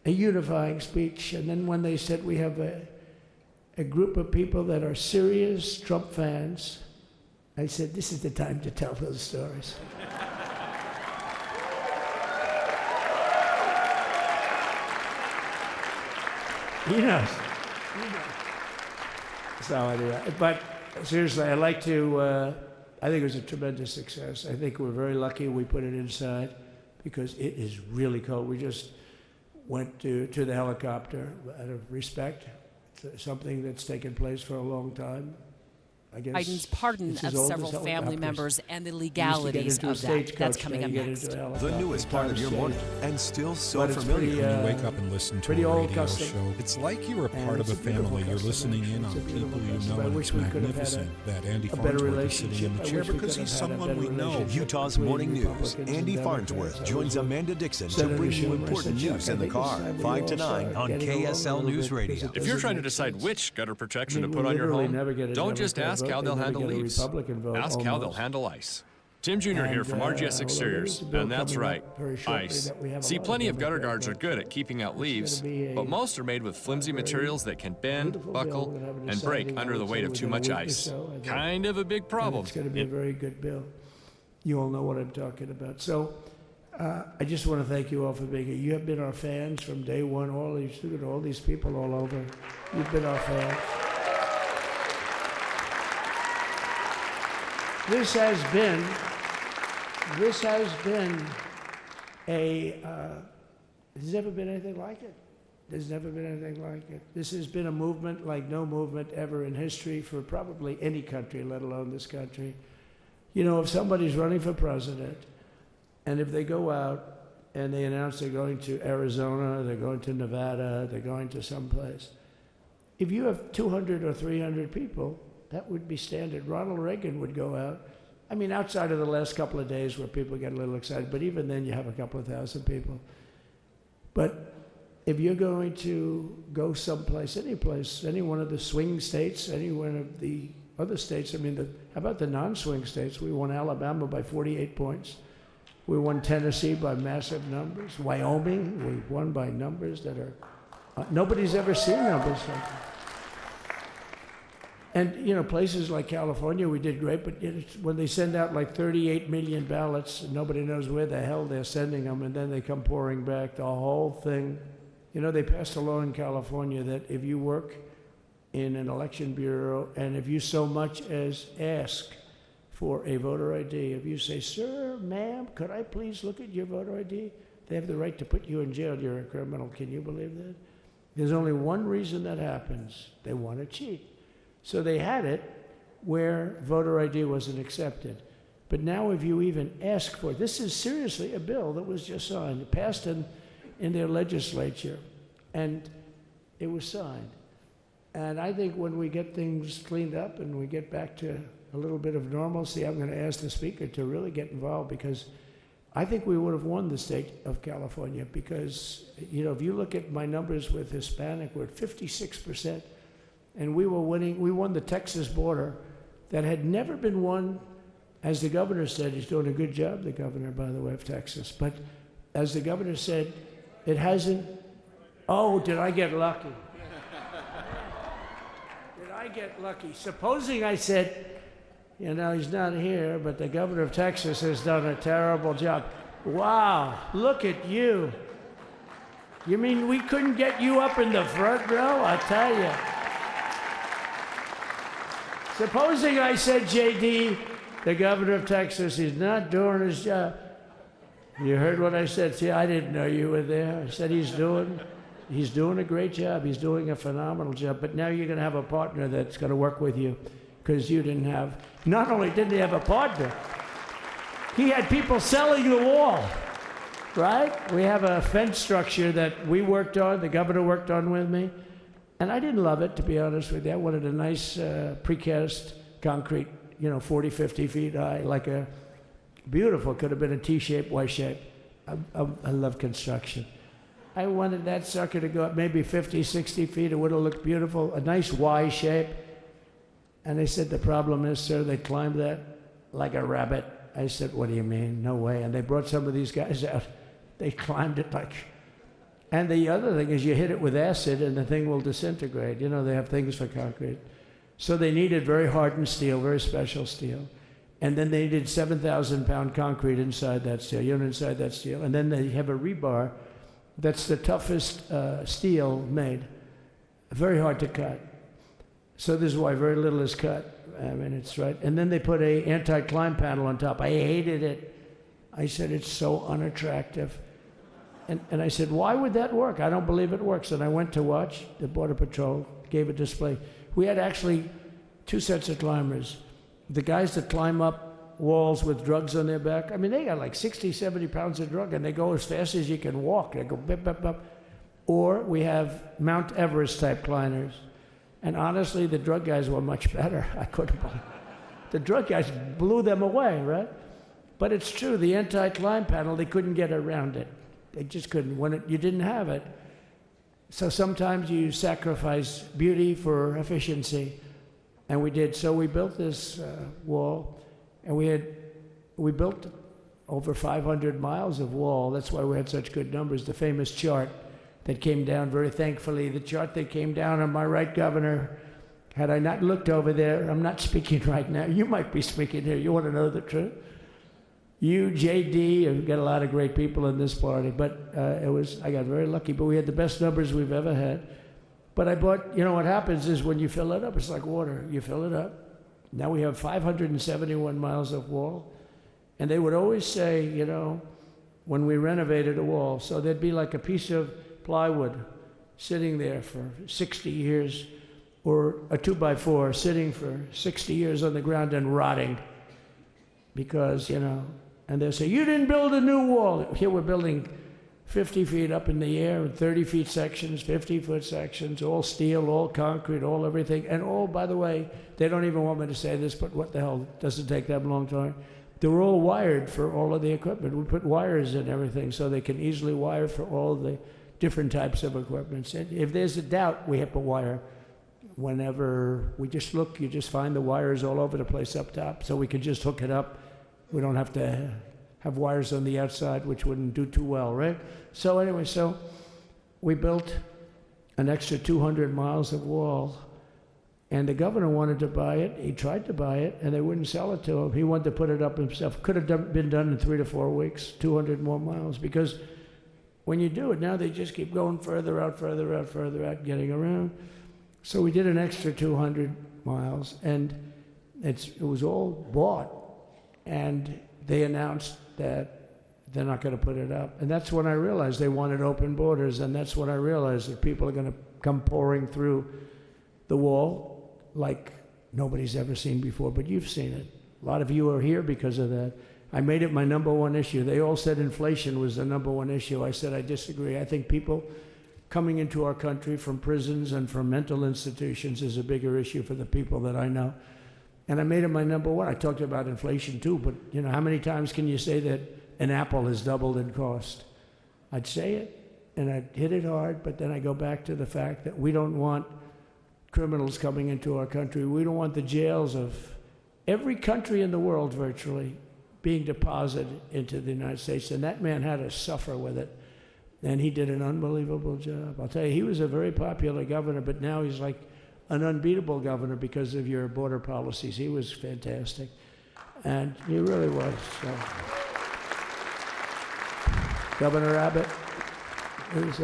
a unifying speech. And then when they said we have a group of people that are serious Trump fans, I said, this is the time to tell those stories. He knows. So anyway, but seriously, I'd like to, I think it was a tremendous success. I think we're very lucky we put it inside because it is really cold. We just went to the helicopter out of respect to something that's taken place for a long time. I guess Biden's pardon of several family members and the legalities of that. That's coming up next. The newest part of your morning and still so familiar. When you wake up and listen to a radio show, it's like you were part of a family. You're listening in on people you know, and it's magnificent that Andy Farnsworth is sitting in the chair because he's someone we know. Utah's Morning News. Andy Farnsworth joins Amanda Dixon to bring you important news in the car. 5 to 9 on KSL News Radio. If you're trying to decide which gutter protection to put on your home, don't just ask how they'll handle leaves. Ask how they'll handle ice. Tim Jr. here from RGS Exteriors, and that's right, ice. See, plenty of gutter guards are good at keeping out leaves, but most are made with flimsy materials that can bend, buckle, and break under the weight of too much ice. Kind of a big problem. It's going to be a very good bill. You all know what I'm talking about. So I just want to thank you all for being here. You have been our fans from day one. All these people all over. You've been our fans. This has been there's never been anything like it. There's never been anything like it. This has been a movement like no movement ever in history for probably any country, let alone this country. If somebody's running for president, and if they go out and they announce they're going to Arizona, they're going to Nevada, they're going to someplace, if you have 200 or 300 people, that would be standard. Ronald Reagan would go out. I mean, outside of the last couple of days where people get a little excited, but even then you have a couple of thousand people. But if you're going to go someplace, any one of the swing states, any one of the other states, how about the non-swing states? We won Alabama by 48 points. We won Tennessee by massive numbers. Wyoming, we won by numbers that are, nobody's ever seen numbers like that. And, places like California, we did great, but when they send out like 38 million ballots, and nobody knows where the hell they're sending them, and then they come pouring back, the whole thing. They passed a law in California that if you work in an election bureau, and if you so much as ask for a voter ID, if you say, sir, ma'am, could I please look at your voter ID? They have the right to put you in jail. You're a criminal. Can you believe that? There's only one reason that happens. They want to cheat. So they had it where voter ID wasn't accepted. But now if you even ask for it, this is seriously a bill that was just signed, passed in their legislature, and it was signed. And I think when we get things cleaned up and we get back to a little bit of normalcy, I'm going to ask the Speaker to really get involved, because I think we would have won the state of California, because, you know, if you look at my numbers with Hispanic, we're at 56%, and we won the Texas border that had never been won. As the governor said, he's doing a good job, the governor, by the way, of Texas, but as the governor said, it hasn't, oh, did I get lucky? Did I get lucky? Supposing I said, you know, he's not here, but the governor of Texas has done a terrible job. Wow, look at you. You mean we couldn't get you up in the front row? I tell you. Supposing I said, JD, the governor of Texas, he's not doing his job. You heard what I said. See, I didn't know you were there. I said he's doing a great job. He's doing a phenomenal job. But now you're going to have a partner that's going to work with you, because you didn't have, not only didn't he have a partner, he had people selling the wall, right? We have a fence structure that we worked on, the governor worked on with me, and I didn't love it, to be honest with you. I wanted a nice precast concrete, you know, 40, 50 feet high, like a beautiful, could have been a T-shape, Y-shape. I love construction. I wanted that sucker to go up maybe 50, 60 feet. It would have looked beautiful, a nice Y shape. And they said, the problem is, sir, they climbed that like a rabbit. I said, what do you mean? No way. And they brought some of these guys out. They climbed it like... And the other thing is you hit it with acid and the thing will disintegrate. You know, they have things for concrete. So they needed very hardened steel, very special steel. And then they needed 7,000-pound concrete inside that steel, you know, inside that steel. And then they have a rebar that's the toughest steel made. Very hard to cut. So this is why very little is cut. I mean, it's right. And then they put a anti-climb panel on top. I hated it. I said, it's so unattractive. And I said, why would that work? I don't believe it works. And I went to watch. The Border Patrol gave a display. We had actually 2 sets of climbers. The guys that climb up walls with drugs on their back, I mean, they got like 60, 70 pounds of drug, and they go as fast as you can walk. They go bip, bip, bip. Or we have Mount Everest type climbers. And honestly, the drug guys were much better. I couldn't believe it. The drug guys blew them away, right? But it's true, the anti-climb panel, they couldn't get around it. They just couldn't. When you didn't have it. So sometimes you sacrifice beauty for efficiency. And we did. So we built this wall, and we built over 500 miles of wall. That's why we had such good numbers. The famous chart that came down, very thankfully, the chart that came down on my right, Governor, had I not looked over there, I'm not speaking right now. You might be speaking here. You want to know the truth? You, JD, you've got a lot of great people in this party, but I got very lucky, but we had the best numbers we've ever had. But I bought, you know what happens is when you fill it up, it's like water. You fill it up. Now we have 571 miles of wall. And they would always say, you know, when we renovated a wall, so there'd be like a piece of plywood sitting there for 60 years, or a 2x4 sitting for 60 years on the ground and rotting. Because, you know, and they'll say, you didn't build a new wall. Here we're building 50 feet up in the air, 30 feet sections, 50-foot sections, all steel, all concrete, all everything. And all, by the way, they don't even want me to say this, but what the hell, doesn't take that long time. They're all wired for all of the equipment. We put wires in everything so they can easily wire for all the different types of equipment. And if there's a doubt, we have to wire. Whenever we just look, you just find the wires all over the place up top, so we can just hook it up. We don't have to have wires on the outside, which wouldn't do too well, right? So anyway, so we built an extra 200 miles of wall, and the governor wanted to buy it. He tried to buy it, and they wouldn't sell it to him. He wanted to put it up himself. Could have been done in 3 to 4 weeks, 200 more miles, because when you do it now, they just keep going further out, getting around. So we did an extra 200 miles, and it was all bought. And they announced that they're not going to put it up. And that's when I realized they wanted open borders, and that's when I realized that people are going to come pouring through the wall like nobody's ever seen before. But you've seen it. A lot of you are here because of that. I made it my number one issue. They all said inflation was the number one issue. I said I disagree. I think people coming into our country from prisons and from mental institutions is a bigger issue for the people that I know. And I made it my number one. I talked about inflation too, but you know, how many times can you say that an apple has doubled in cost? I'd say it, and I'd hit it hard, but then I go back to the fact that we don't want criminals coming into our country. We don't want the jails of every country in the world virtually being deposited into the United States, and that man had to suffer with it. And he did an unbelievable job. I'll tell you, he was a very popular governor, but now he's like an unbeatable governor because of your border policies. He was fantastic, and he really was. So. Governor Abbott is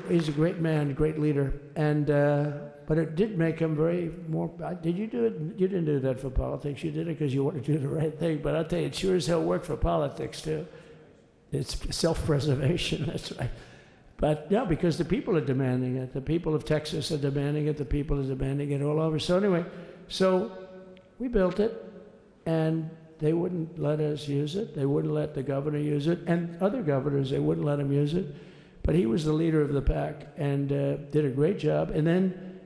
he's a great man, great leader, and but it did make him very more. Did you do it? You didn't do that for politics. You did it because you wanted to do the right thing. But I'll tell you, it sure as hell worked for politics too. It's self-preservation. That's right. But yeah, because the people are demanding it. The people of Texas are demanding it. The people are demanding it all over. So anyway, so we built it, and they wouldn't let us use it. They wouldn't let the governor use it. And other governors, they wouldn't let him use it. But he was the leader of the pack and did a great job. And then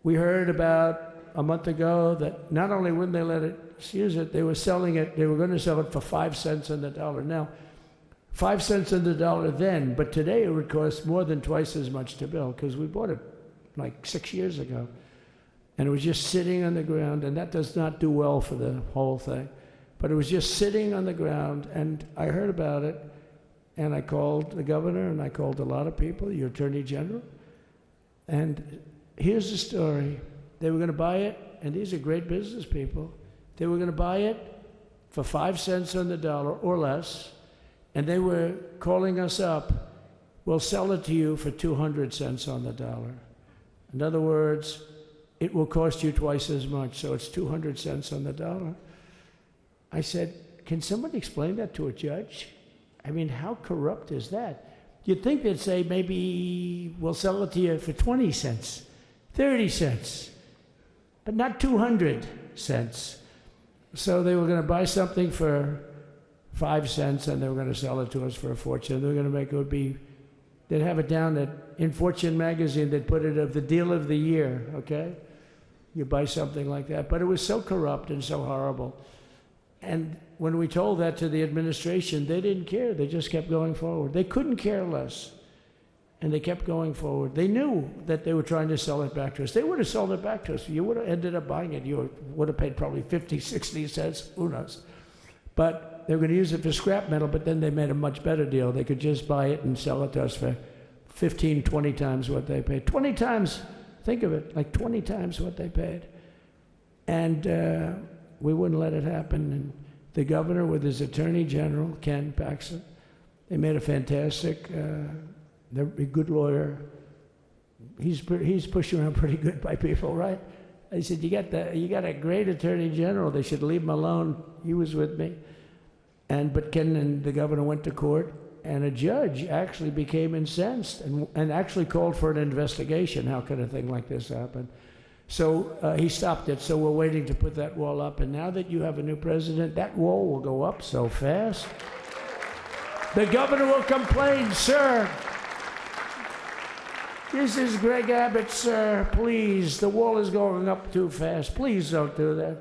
we heard about a month ago that not only wouldn't they let us use it, they were selling it, they were going to sell it for 5 cents on the dollar. Now, 5 cents on the dollar then, but today it would cost more than twice as much to build because we bought it like 6 years ago. And it was just sitting on the ground, and that does not do well for the whole thing. But it was just sitting on the ground, and I heard about it, and I called the governor, and I called a lot of people, your attorney general. And here's the story. They were going to buy it, and these are great business people. They were going to buy it for 5 cents on the dollar or less, and they were calling us up, we'll sell it to you for 200 cents on the dollar. In other words, it will cost you twice as much, so it's 200 cents on the dollar. I said, can somebody explain that to a judge? I mean, how corrupt is that? You'd think they'd say, maybe we'll sell it to you for 20 cents, 30 cents, but not 200 cents. So they were going to buy something for 5 cents, and they were going to sell it to us for a fortune. They were going to make it would be, they'd have it down that in Fortune magazine, they'd put it of the deal of the year, okay? You buy something like that. But it was so corrupt and so horrible. And when we told that to the administration, they didn't care. They just kept going forward. They couldn't care less. And they kept going forward. They knew that they were trying to sell it back to us. They would have sold it back to us. You would have ended up buying it. You would have paid probably 50, 60 cents, who knows. But they were going to use it for scrap metal, but then they made a much better deal. They could just buy it and sell it to us for 15, 20 times what they paid. 20 times, think of it, like 20 times what they paid. And we wouldn't let it happen. And the governor with his attorney general, Ken Paxton, they made a fantastic, they're a good lawyer. He's pushed around pretty good by people, right? I said, you got a great attorney general. They should leave him alone. He was with me. But Ken and the governor went to court, and a judge actually became incensed and actually called for an investigation. How could a thing like this happen? So he stopped it. So we're waiting to put that wall up. And now that you have a new president, that wall will go up so fast. The governor will complain, sir. This is Greg Abbott, sir. Please, the wall is going up too fast. Please don't do that.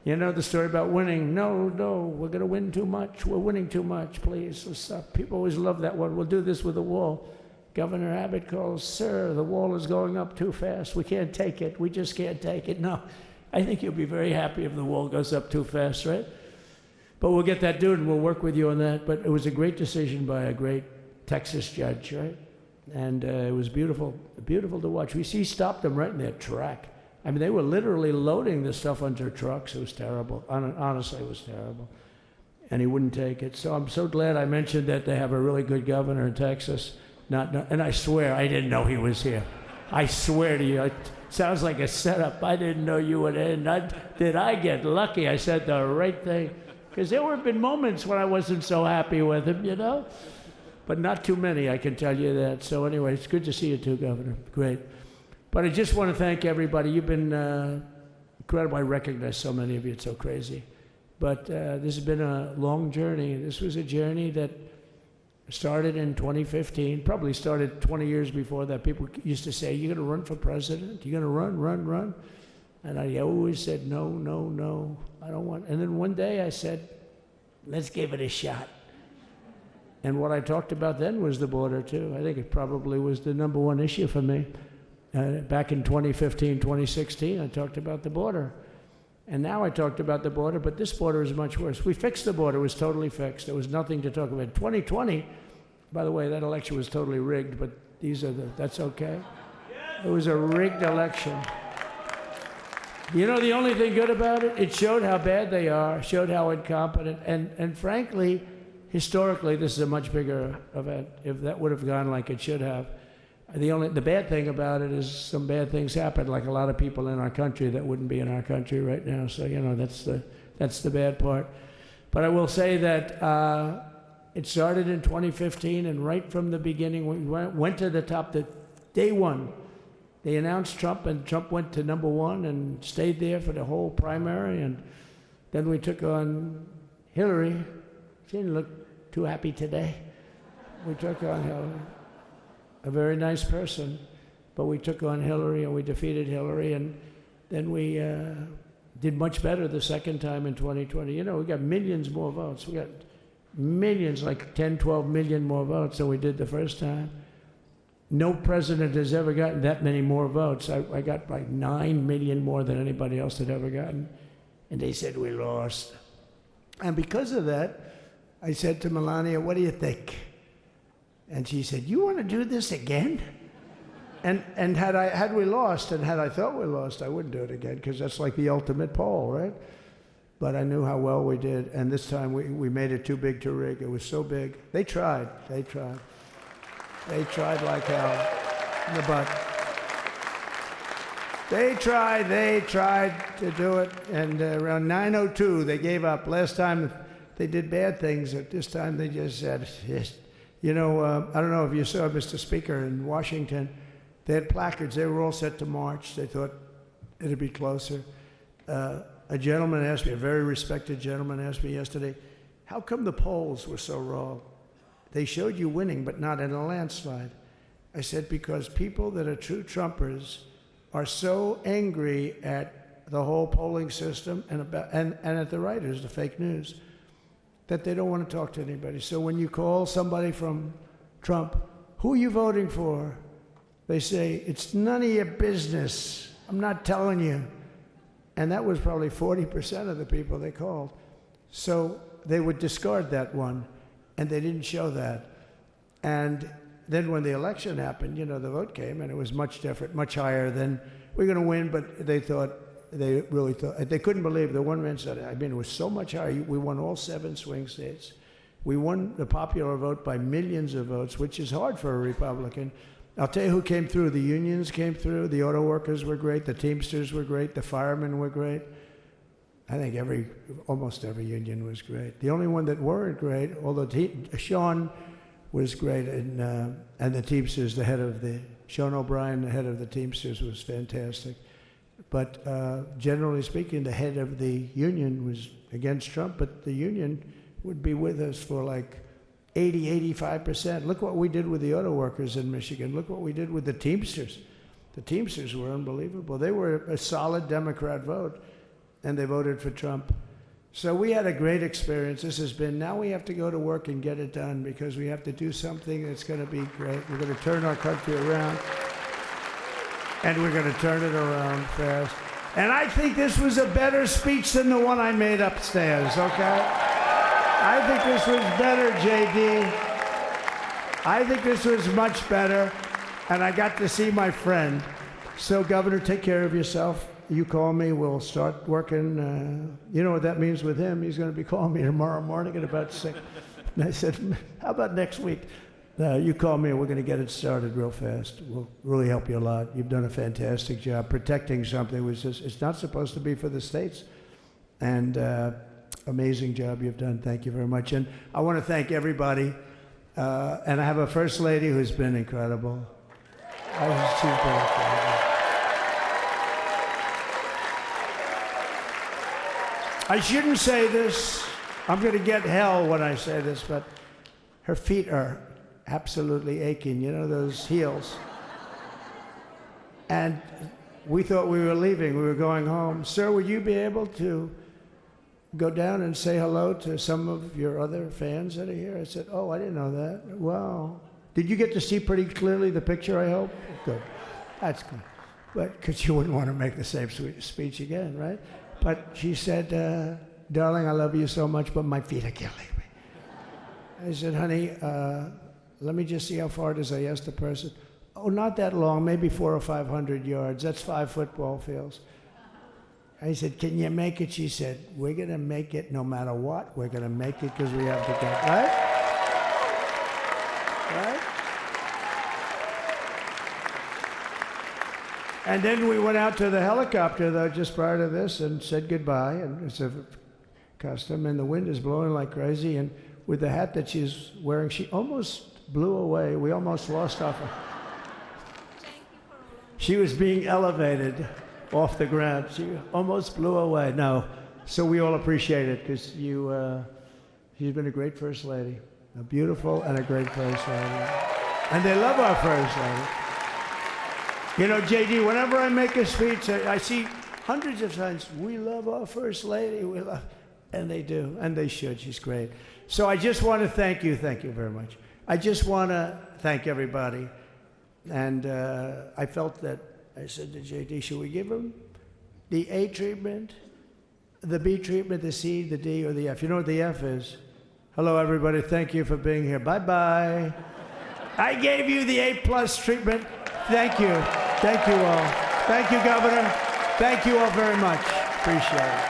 You know the story about winning. No, we're going to win too much. We're winning too much. Please, stop. People always love that one. We'll do this with the wall. Governor Abbott calls, sir, the wall is going up too fast. We can't take it. We just can't take it. No, I think you'll be very happy if the wall goes up too fast, right? But we'll get that dude and we'll work with you on that. But it was a great decision by a great Texas judge, right? And it was beautiful, beautiful to watch. He stopped them right in their track. I mean, they were literally loading this stuff onto trucks. It was terrible. Honestly, it was terrible. And he wouldn't take it. So I'm so glad I mentioned that they have a really good governor in Texas. And I swear, I didn't know he was here. I swear to you. Sounds like a setup. I didn't know you would end. Did I get lucky? I said the right thing. Because there have been moments when I wasn't so happy with him, you know? But not too many, I can tell you that. So anyway, it's good to see you too, Governor. Great. But I just want to thank everybody. You've been incredible. I recognize so many of you. It's so crazy. But this has been a long journey. This was a journey that started in 2015, probably started 20 years before that. People used to say, you're going to run for president? You're going to run? And I always said, no, I don't want. And then one day I said, let's give it a shot. And what I talked about then was the border, too. I think it probably was the number one issue for me. Back in 2015, 2016, I talked about the border. And now I talked about the border, but this border is much worse. We fixed the border. It was totally fixed. There was nothing to talk about. 2020, by the way, that election was totally rigged, but that's okay. It was a rigged election. You know the only thing good about it? It showed how bad they are, showed how incompetent, and frankly, historically, this is a much bigger event. If that would have gone like it should have. The bad thing about it is some bad things happened, like a lot of people in our country that wouldn't be in our country right now. So, you know, that's the bad part. But I will say that it started in 2015, and right from the beginning, we went to the top. Day one, they announced Trump, and Trump went to number one and stayed there for the whole primary. And then we took on Hillary. She didn't look too happy today. We took on Hillary. A very nice person, but we took on Hillary and we defeated Hillary, and then we did much better the second time in 2020. You know, we got millions more votes. We got millions, like 10, 12 million more votes than we did the first time. No president has ever gotten that many more votes. I got like 9 million more than anybody else had ever gotten, and they said we lost. And because of that, I said to Melania, what do you think? And she said, you want to do this again? And had we lost, and had I thought we lost, I wouldn't do it again, because that's like the ultimate poll, right? But I knew how well we did, and this time we made it too big to rig. It was so big. They tried like hell in the butt. They tried to do it, and around 9:02 they gave up. Last time they did bad things, but this time they just said, yes. You know, I don't know if you saw, Mr. Speaker, in Washington, they had placards. They were all set to march. They thought it'd be closer. A gentleman asked me, a very respected gentleman asked me yesterday, how come the polls were so wrong? They showed you winning, but not in a landslide. I said, because people that are true Trumpers are so angry at the whole polling system and at the writers, the fake news, that they don't want to talk to anybody. So when you call somebody from Trump, who are you voting for? They say, it's none of your business. I'm not telling you. And that was probably 40% of the people they called. So they would discard that one, and they didn't show that. And then when the election happened, you know, the vote came, and it was much different, much higher than, we're going to win, but they really thought, they couldn't believe, the one man said, I mean, it was so much higher. We won all 7 swing states. We won the popular vote by millions of votes, which is hard for a Republican. I'll tell you who came through. The unions came through. The auto workers were great. The Teamsters were great. The firemen were great. I think almost every union was great. The only one that weren't great, although Sean was great, and the Teamsters, Sean O'Brien, the head of the Teamsters, was fantastic. But generally speaking, the head of the union was against Trump, but the union would be with us for like 80, 85%. Look what we did with the auto workers in Michigan. Look what we did with the Teamsters. The Teamsters were unbelievable. They were a solid Democrat vote, and they voted for Trump. So we had a great experience. Now we have to go to work and get it done, because we have to do something that's going to be great. We're going to turn our country around. And we're going to turn it around fast. And I think this was a better speech than the one I made upstairs, okay? I think this was better, JD. I think this was much better. And I got to see my friend. So, Governor, take care of yourself. You call me, we'll start working. You know what that means with him? He's going to be calling me tomorrow morning at about 6. And I said, how about next week? You call me and we're going to get it started real fast. We'll really help you a lot. You've done a fantastic job protecting something which is it's not supposed to be for the states. And amazing job you've done. Thank you very much. And I want to thank everybody. And I have a First Lady who's been incredible. She's been incredible. I shouldn't say this. I'm going to get hell when I say this, but her feet are absolutely aching. You know, those heels. And we thought we were leaving. We were going home. Sir, would you be able to go down and say hello to some of your other fans that are here? I said, oh, I didn't know that. Wow. Did you get to see pretty clearly the picture, I hope? Good. That's good. But because you wouldn't want to make the same speech again, right? But she said, darling, I love you so much, but my feet are killing me. I said, honey, let me just see how far it is. I asked the person. Oh, not that long, maybe 400 or 500 yards. That's 5 football fields. I said, can you make it? She said, we're going to make it no matter what. We're going to make it because we have to get, right? Right? And then we went out to the helicopter, though, just prior to this and said goodbye. And it's a custom, and the wind is blowing like crazy. And with the hat that she's wearing, she almost blew away. We almost lost off her. She was being elevated off the ground. She almost blew away. No, so we all appreciate it because she's been a great First Lady, a beautiful and a great First Lady. And they love our First Lady. You know, JD, whenever I make a speech, I see hundreds of times, we love our First Lady, we love, and they do, and they should. She's great. So I just want to thank you very much. I just want to thank everybody. And I felt that, I said to JD, should we give him the A treatment, the B treatment, the C, the D, or the F? You know what the F is? Hello, everybody. Thank you for being here. Bye-bye. I gave you the A+ treatment. Thank you. Thank you all. Thank you, Governor. Thank you all very much. Appreciate it.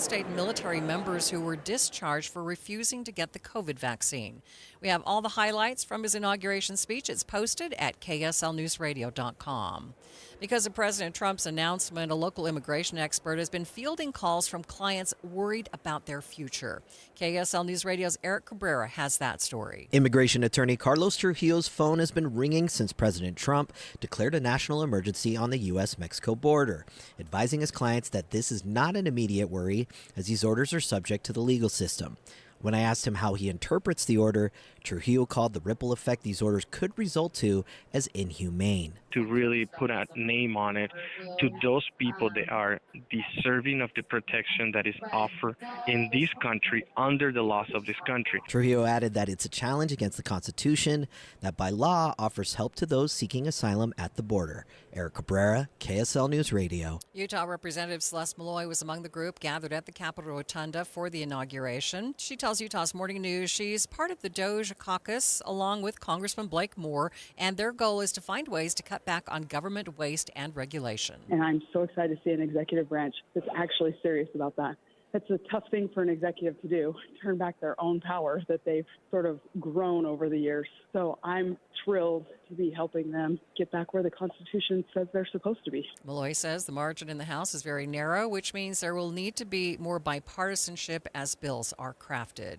state and military members who were discharged for refusing to get the COVID vaccine. We have all the highlights from his inauguration speech. It's posted at kslnewsradio.com. Because of President Trump's announcement, a local immigration expert has been fielding calls from clients worried about their future. KSL News Radio's Eric Cabrera has that story. Immigration attorney Carlos Trujillo's phone has been ringing since President Trump declared a national emergency on the U.S.-Mexico border, advising his clients that this is not an immediate worry, as these orders are subject to the legal system. When I asked him how he interprets the order, Trujillo called the ripple effect these orders could result to as inhumane. To really put a name on it to those people that are deserving of the protection that is offered in this country under the laws of this country. Trujillo added that it's a challenge against the Constitution that by law offers help to those seeking asylum at the border. Eric Cabrera, KSL News Radio. Utah Representative Celeste Malloy was among the group gathered at the Capitol Rotunda for the inauguration. She tells Utah's Morning News she's part of the Doge Caucus along with Congressman Blake Moore, and their goal is to find ways to cut back on government waste and regulation. And I'm so excited to see an executive branch that's actually serious about that. It's a tough thing for an executive to do, turn back their own power that they've sort of grown over the years. So I'm thrilled to be helping them get back where the Constitution says they're supposed to be. Malloy says the margin in the House is very narrow, which means there will need to be more bipartisanship as bills are crafted.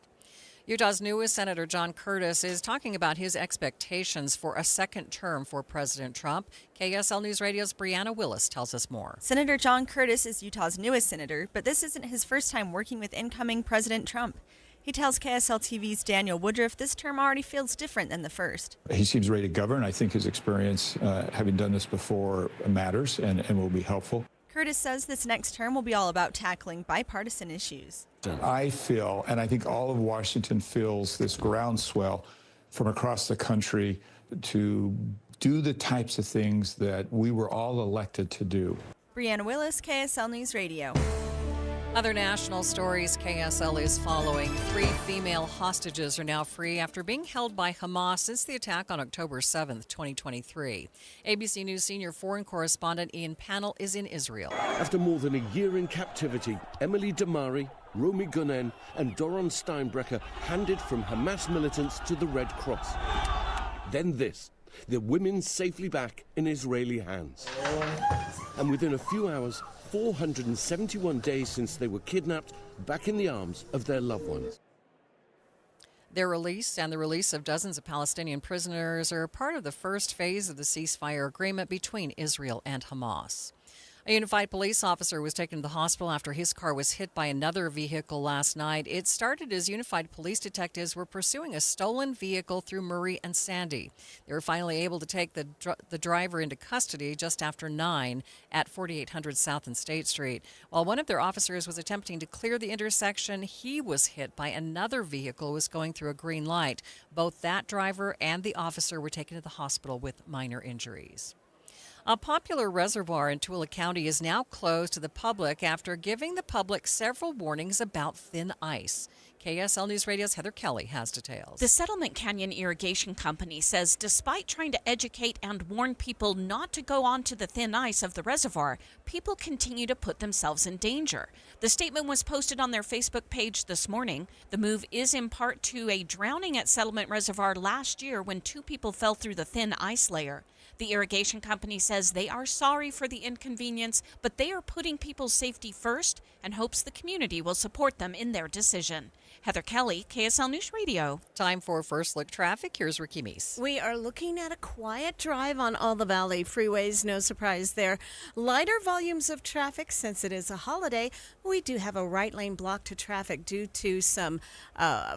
Utah's newest Senator John Curtis is talking about his expectations for a second term for President Trump. KSL News Radio's Brianna Willis tells us more. Senator John Curtis is Utah's newest senator, but this isn't his first time working with incoming President Trump. He tells KSL TV's Daniel Woodruff this term already feels different than the first. He seems ready to govern. I think his experience, having done this before, matters and will be helpful. Curtis says this next term will be all about tackling bipartisan issues. I feel, and I think all of Washington feels, this groundswell from across the country to do the types of things that we were all elected to do. Brianna Willis, KSL News Radio. Other national stories KSL is following. 3 female hostages are now free after being held by Hamas since the attack on October 7th, 2023. ABC News senior foreign correspondent Ian Pannell is in Israel. After more than a year in captivity, Emily Damari, Romy Gunen and Doron Steinbrecher handed from Hamas militants to the Red Cross. Then this. The women safely back in Israeli hands. And within a few hours, 471 days since they were kidnapped, back in the arms of their loved ones. Their release and the release of dozens of Palestinian prisoners are part of the first phase of the ceasefire agreement between Israel and Hamas. A unified police officer was taken to the hospital after his car was hit by another vehicle last night. It started as unified police detectives were pursuing a stolen vehicle through Murray and Sandy. They were finally able to take the driver into custody just after 9 at 4800 South and State Street. While one of their officers was attempting to clear the intersection, he was hit by another vehicle that was going through a green light. Both that driver and the officer were taken to the hospital with minor injuries. A popular reservoir in Tooele County is now closed to the public after giving the public several warnings about thin ice. KSL News Radio's Heather Kelly has details. The Settlement Canyon Irrigation Company says despite trying to educate and warn people not to go onto the thin ice of the reservoir, people continue to put themselves in danger. The statement was posted on their Facebook page this morning. The move is in part to a drowning at Settlement Reservoir last year when 2 people fell through the thin ice layer. The irrigation company says they are sorry for the inconvenience, but they are putting people's safety first and hopes the community will support them in their decision. Heather Kelly, KSL News Radio. Time for First Look Traffic. Here's Ricky Meese. We are looking at a quiet drive on all the Valley freeways. No surprise there. Lighter volumes of traffic since it is a holiday. We do have a right lane block to traffic due to some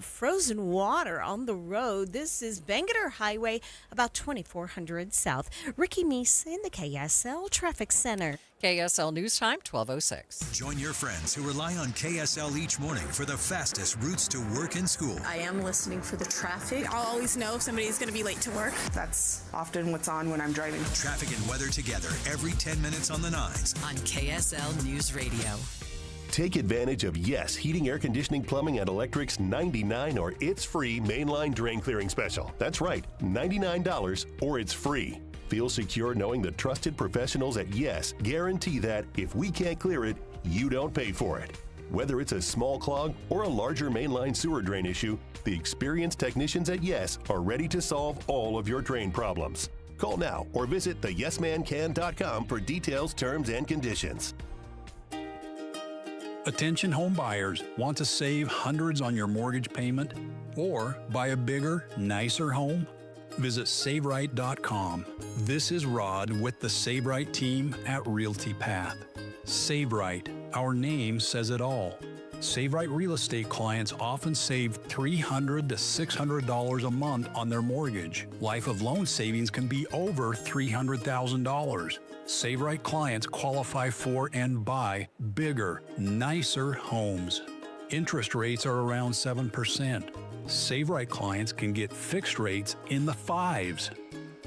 frozen water on the road. This is Bangerter Highway, about 2400 South. Ricky Meese in the KSL Traffic Center. KSL News Time, 12:06. Join your friends who rely on KSL each morning for the fastest routes to work and school. I am listening for the traffic. I'll always know if somebody's going to be late to work. That's often what's on when I'm driving. Traffic and weather together every 10 minutes on the 9s. On KSL News Radio. Take advantage of Yes Heating, Air Conditioning, Plumbing, and Electric's $99 or It's Free mainline drain clearing special. That's right, $99 or it's free. Feel secure knowing the trusted professionals at Yes guarantee that if we can't clear it, you don't pay for it. Whether it's a small clog or a larger mainline sewer drain issue, the experienced technicians at Yes are ready to solve all of your drain problems. Call now or visit theyesmancan.com for details, terms, and conditions. Attention home buyers, want to save hundreds on your mortgage payment or buy a bigger, nicer home? Visit SaveRight.com. This is Rod with the Save Right team at Realty Path. Save Right, our name says it all. Save Right real estate clients often save $300 to $600 a month on their mortgage. Life of loan savings can be over $300,000. Save Right clients qualify for and buy bigger, nicer homes. Interest rates are around 7%. Save Right clients can get fixed rates in the 5s.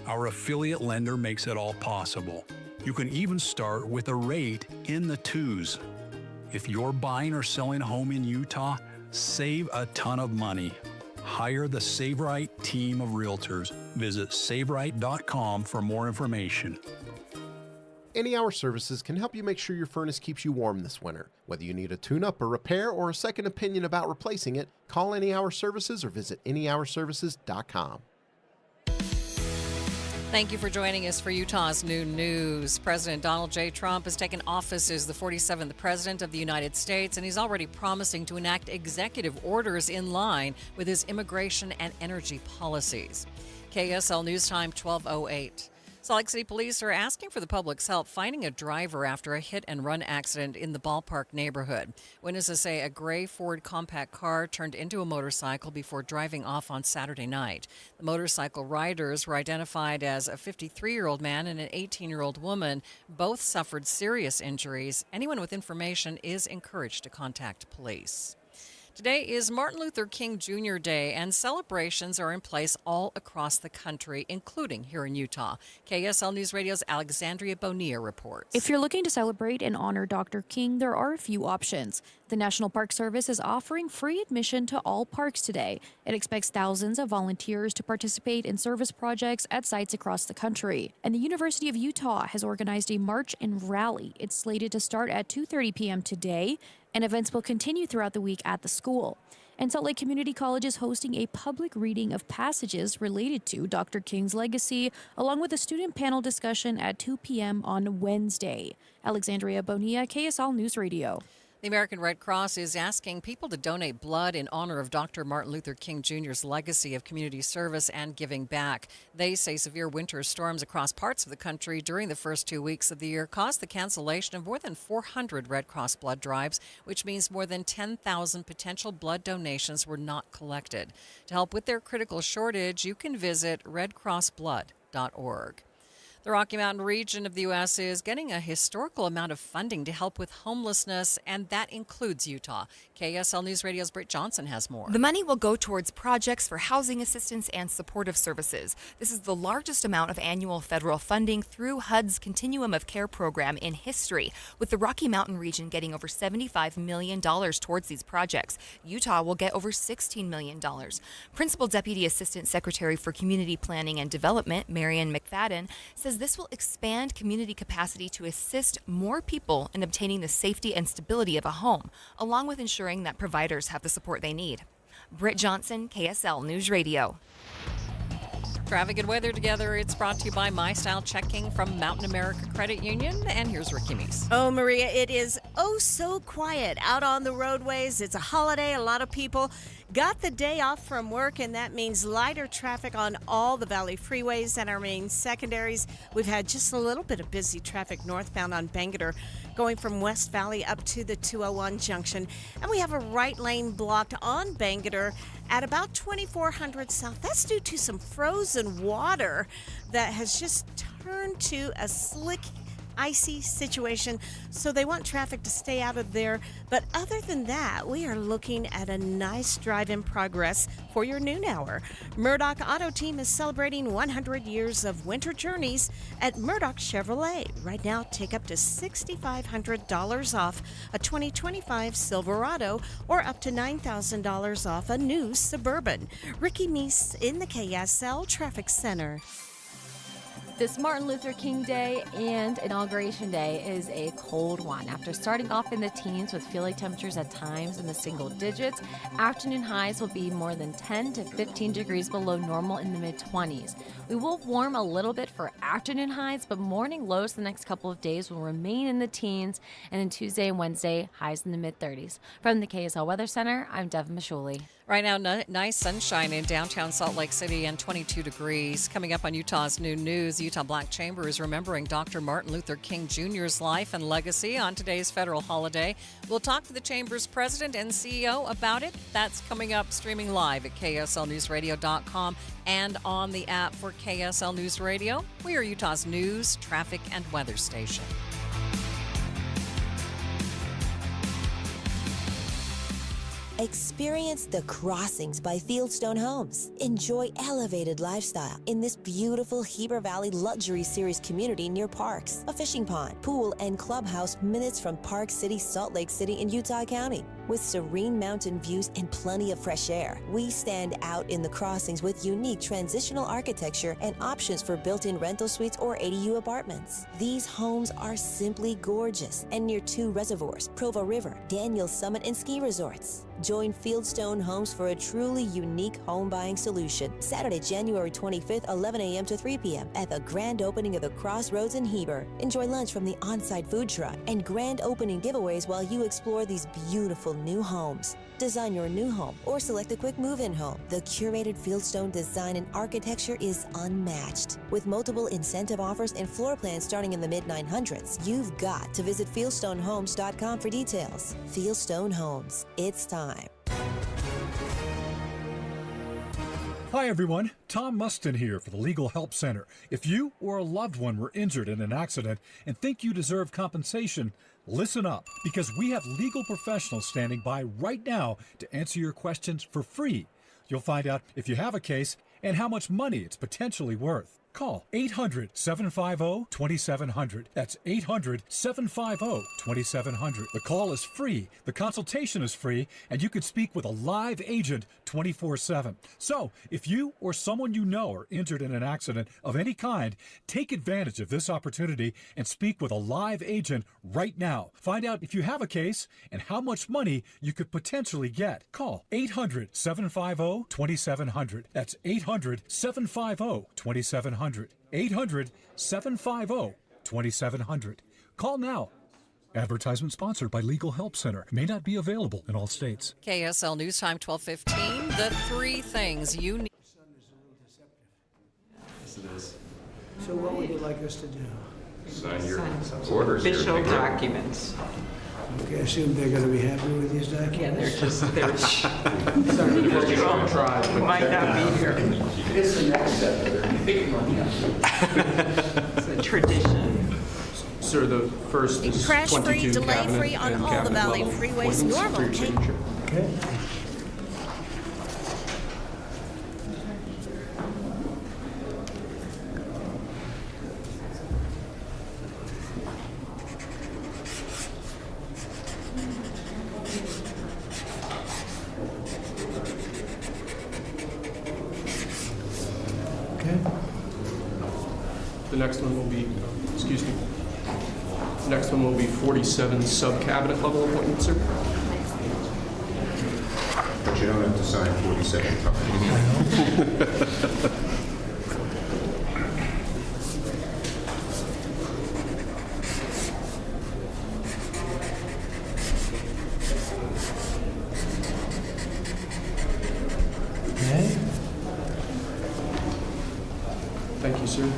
Our affiliate lender makes it all possible. You can even start with a rate in the 2s. If you're buying or selling a home in Utah, save a ton of money. Hire the Save Right team of realtors. Visit SaveRight.com for more information. Any Hour Services can help you make sure your furnace keeps you warm this winter. Whether you need a tune-up or repair or a second opinion about replacing it, call Any Hour Services or visit anyhourservices.com. Thank you for joining us for Utah's Noon News. President Donald J. Trump has taken office as the 47th President of the United States, and he's already promising to enact executive orders in line with his immigration and energy policies. KSL News Time 12:08. Salt Lake City police are asking for the public's help finding a driver after a hit-and-run accident in the Ballpark neighborhood. Witnesses say a gray Ford compact car turned into a motorcycle before driving off on Saturday night. The motorcycle riders were identified as a 53-year-old man and an 18-year-old woman. Both suffered serious injuries. Anyone with information is encouraged to contact police. Today is Martin Luther King Jr. Day, and celebrations are in place all across the country, including here in Utah. KSL News Radio's Alexandria Bonilla reports. If you're looking to celebrate and honor Dr. King, there are a few options. The National Park Service is offering free admission to all parks today. It expects thousands of volunteers to participate in service projects at sites across the country. And the University of Utah has organized a march and rally. It's slated to start at 2:30 p.m. today, and events will continue throughout the week at the school. And Salt Lake Community College is hosting a public reading of passages related to Dr. King's legacy, along with a student panel discussion at 2 p.m. on Wednesday. Alexandria Bonilla, KSL News Radio. The American Red Cross is asking people to donate blood in honor of Dr. Martin Luther King Jr.'s legacy of community service and giving back. They say severe winter storms across parts of the country during the first 2 weeks of the year caused the cancellation of more than 400 Red Cross blood drives, which means more than 10,000 potential blood donations were not collected. To help with their critical shortage, you can visit redcrossblood.org. The Rocky Mountain region of the U.S. is getting a historical amount of funding to help with homelessness, and that includes Utah. KSL News Radio's Britt Johnson has more. The money will go towards projects for housing assistance and supportive services. This is the largest amount of annual federal funding through HUD's Continuum of Care program in history, with the Rocky Mountain region getting over $75 million towards these projects. Utah will get over $16 million. Principal Deputy Assistant Secretary for Community Planning and Development, Marion McFadden, says this will expand community capacity to assist more people in obtaining the safety and stability of a home, along with ensuring that providers have the support they need. Britt Johnson, KSL News Radio. Traffic and weather together. It's brought to you by My Style Checking from Mountain America Credit Union. And here's Ricky Meese. Oh, Maria, it is so quiet out on the roadways. It's a holiday. A lot of people got the day off from work, and that means lighter traffic on all the Valley freeways and our main secondaries. We've had just a little bit of busy traffic northbound on Bangerter, going from West Valley up to the 201 junction. And we have a right lane blocked on Bangerter at about 2400 South. That's due to some frozen water that has just turned to a slick, icy situation, so they want traffic to stay out of there. But other than that, we are looking at a nice drive in progress for your noon hour. Murdoch Auto Team is celebrating 100 years of winter journeys at Murdoch Chevrolet. Right now, take up to $6,500 off a 2025 Silverado or up to $9,000 off a new Suburban. Ricky Meese in the KSL Traffic Center. This Martin Luther King Day and Inauguration Day is a cold one. After starting off in the teens with feeling temperatures at times in the single digits, afternoon highs will be more than 10 to 15 degrees below normal in the mid-20s. We will warm a little bit for afternoon highs, but morning lows the next couple of days will remain in the teens, and then Tuesday and Wednesday, highs in the mid-30s. From the KSL Weather Center, I'm Devin Mashuli. Right now, nice sunshine in downtown Salt Lake City and 22 degrees. Coming up on Utah's New News, Utah Black Chamber is remembering Dr. Martin Luther King Jr.'s life and legacy on today's federal holiday. We'll talk to the Chamber's president and CEO about it. That's coming up streaming live at KSLNewsRadio.com and on the app for KSL News Radio. We are Utah's news, traffic, and weather station. Experience the Crossings by Fieldstone Homes. Enjoy elevated lifestyle in this beautiful Heber Valley Luxury Series community near parks, a fishing pond, pool, and clubhouse minutes from Park City, Salt Lake City in Utah County. With serene mountain views and plenty of fresh air, we stand out in the Crossings with unique transitional architecture and options for built-in rental suites or ADU apartments. These homes are simply gorgeous and near 2 reservoirs, Provo River, Daniels Summit, and ski resorts. Join Fieldstone Homes for a truly unique home buying solution. Saturday, January 25th, 11 a.m. to 3 p.m. at the grand opening of the Crossroads in Heber. Enjoy lunch from the on-site food truck and grand opening giveaways while you explore these beautiful new homes. Design your new home or select a quick move-in home. The curated Fieldstone design and architecture is unmatched. With multiple incentive offers and floor plans starting in the mid-900s, you've got to visit fieldstonehomes.com for details. Fieldstone Homes. It's time. Hi everyone, Tom Mustin here for the Legal Help Center. If you or a loved one were injured in an accident and think you deserve compensation, listen up, because we have legal professionals standing by right now to answer your questions for free. You'll find out if you have a case and how much money it's potentially worth. Call 800-750-2700. That's 800-750-2700. The call is free, the consultation is free, and you can speak with a live agent 24/7. So, if you or someone you know are injured in an accident of any kind, take advantage of this opportunity and speak with a live agent right now. Find out if you have a case and how much money you could potentially get. Call 800-750-2700. That's 800-750-2700. 800-750-2700. Call now. Advertisement sponsored by Legal Help Center. May not be available in all states. KSL News Time 12:15. The 3 things you need. Yes, it is. So what would you like us to do? Sign your orders. Official documents. Okay, I assume they're going to be happy with these documents? Yeah, they're Sorry, we might not be here. It's the next step. It's a tradition. Sir, the first is Crash-free, 22 delay-free cabinet on and all the cabinet Valley level freeways. appointments Normal. for your signature. Okay. The next one will be, excuse me, the next one will be 47 sub-cabinet level appointments, sir. But you don't have to sign 47 times. Thank you, sir.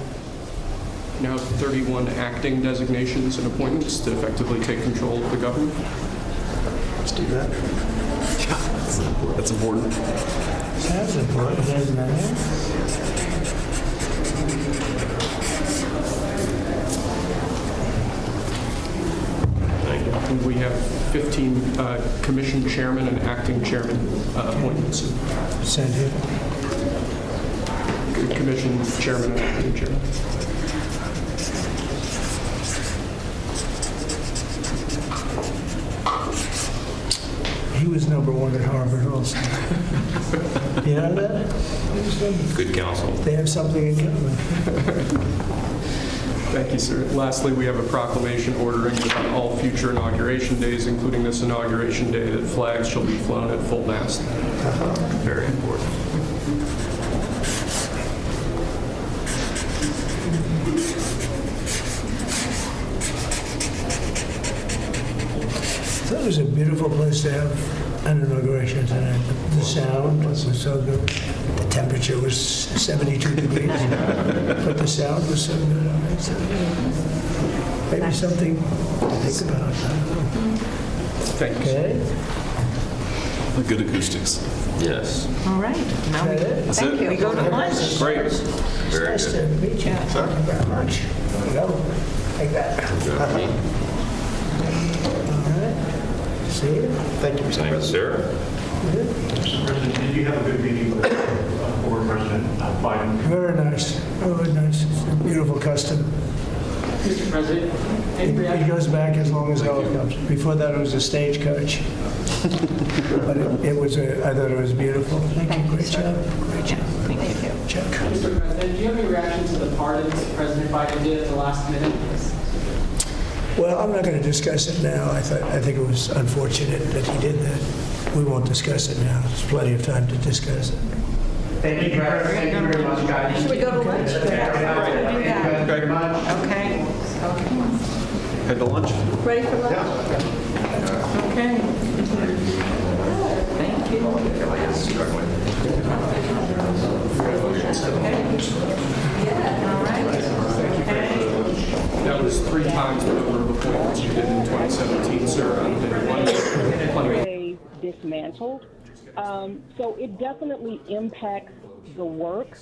Now 31 acting designations and appointments to effectively take control of the government. Let's do that. That's important. That's important, isn't it? Thank you. And we have 15 commission chairman and acting chairman appointments. Send here. Commission chairman and acting chairman. He was number 1 at Harvard also. You know that? Good counsel. They have something in common. Thank you, sir. Lastly, we have a proclamation ordering that on all future inauguration days, including this inauguration day, that flags shall be flown at full mast. Very important. That was a beautiful place to have an inauguration tonight. The sound was so good. The temperature was 72 degrees, but the sound was so good. So maybe something to think about. I don't know. Thank you. Okay. The good acoustics. Yes. All right. Now we, That's thank it. you. We go to lunch. Great. Very Nice good. to meet you. Thank you very much. There you go. Take that. All right. See you. Thank you, Mr. Thank you, President. sir. Mr. President, did you have a good meeting with former President Biden? Very nice. Very nice. It's a beautiful custom. Mr. President, It goes back as long as helicopters. Before that, it was a stagecoach. But I thought it was beautiful. Thank you. Great job. Great job. thank you. Check. Mr. President, do you have any reaction to the pardons President Biden did at the last minute? Well, I'm not going to discuss it now. I think it was unfortunate that he did that. We won't discuss it now. There's plenty of time to discuss it. Thank you very much, guys. Should we go to lunch? Thank you very much. Okay. Head to lunch? Ready for lunch? Okay. Thank you. All right. That was 3 times the number of appointments you did in 2017, sir. Dismantled. So it definitely impacts the work,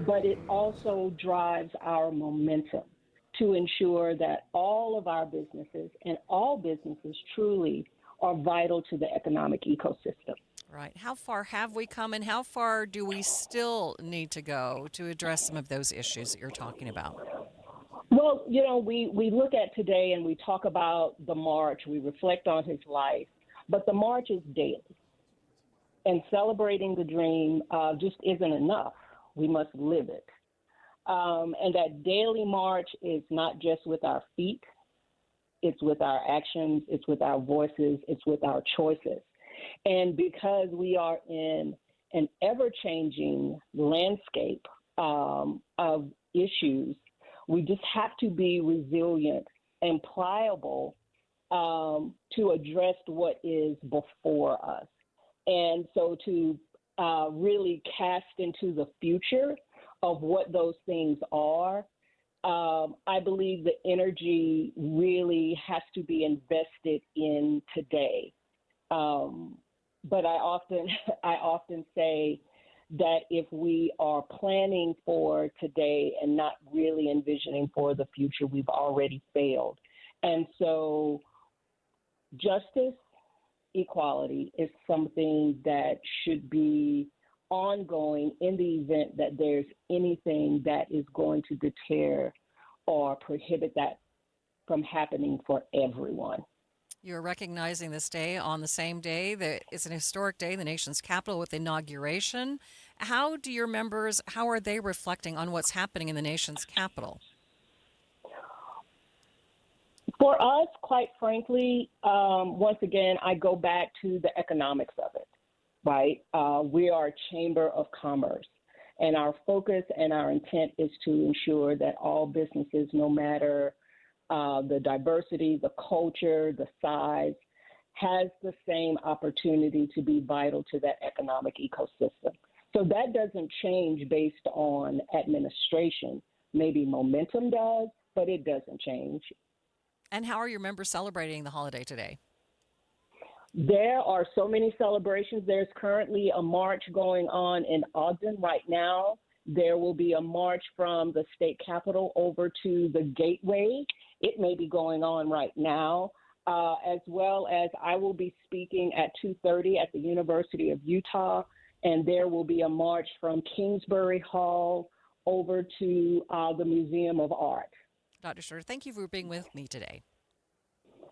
but it also drives our momentum to ensure that all of our businesses and all businesses truly are vital to the economic ecosystem. Right. How far have we come, and how far do we still need to go to address some of those issues that you're talking about? Well, you know, we look at today and we talk about the march, we reflect on his life, but the march is daily. And celebrating the dream just isn't enough. We must live it. And that daily march is not just with our feet, it's with our actions, it's with our voices, it's with our choices. And because we are in an ever-changing landscape of issues, we just have to be resilient and pliable to address what is before us. And so to really cast into the future of what those things are, I believe the energy really has to be invested in today. But I often say that if we are planning for today and not really envisioning for the future, we've already failed. And so justice, equality is something that should be ongoing in the event that there's anything that is going to deter or prohibit that from happening for everyone. You're recognizing this day on the same day that it's an historic day, the nation's capital with inauguration. How do your members, how are they reflecting on what's happening in the nation's capital? For us, quite frankly, once again, I go back to the economics of it, right? We are a chamber of commerce, and our focus and our intent is to ensure that all businesses, no matter the diversity, the culture, the size, has the same opportunity to be vital to that economic ecosystem. So that doesn't change based on administration. Maybe momentum does, but it doesn't change. And how are your members celebrating the holiday today? There are so many celebrations. There's currently a march going on in Ogden right now. There will be a march from the state capitol over to the Gateway. It may be going on right now, as well as I will be speaking at 2:30 at the University of Utah, and there will be a march from Kingsbury Hall over to the Museum of Art. Dr. Schroeder, thank you for being with me today.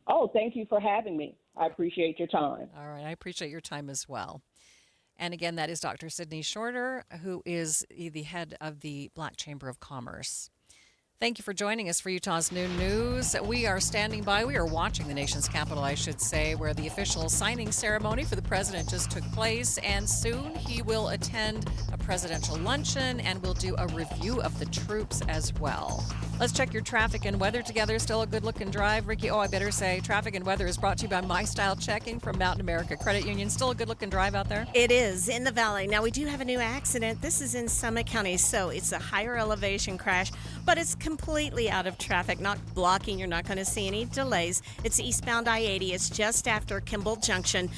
Oh, thank you for having me. I appreciate your time. All right, I appreciate your time as well. And again, that is Dr. Sydney Shorter, who is the head of the Black Chamber of Commerce. Thank you for joining us for Utah's Noon News. We are standing by. We are watching the nation's capital, I should say, where the official signing ceremony for the president just took place. And soon he will attend a presidential luncheon and will do a review of the troops as well. Let's check your traffic and weather together. Still a good-looking drive. Ricky, I better say traffic and weather is brought to you by My Style Checking from Mountain America Credit Union. Still a good-looking drive out there? It is in the valley. Now, we do have a new accident. This is in Summit County, so it's a higher elevation crash, but it's completely out of traffic, not blocking. You're not going to see any delays. It's eastbound I-80. It's just after Kimball Junction.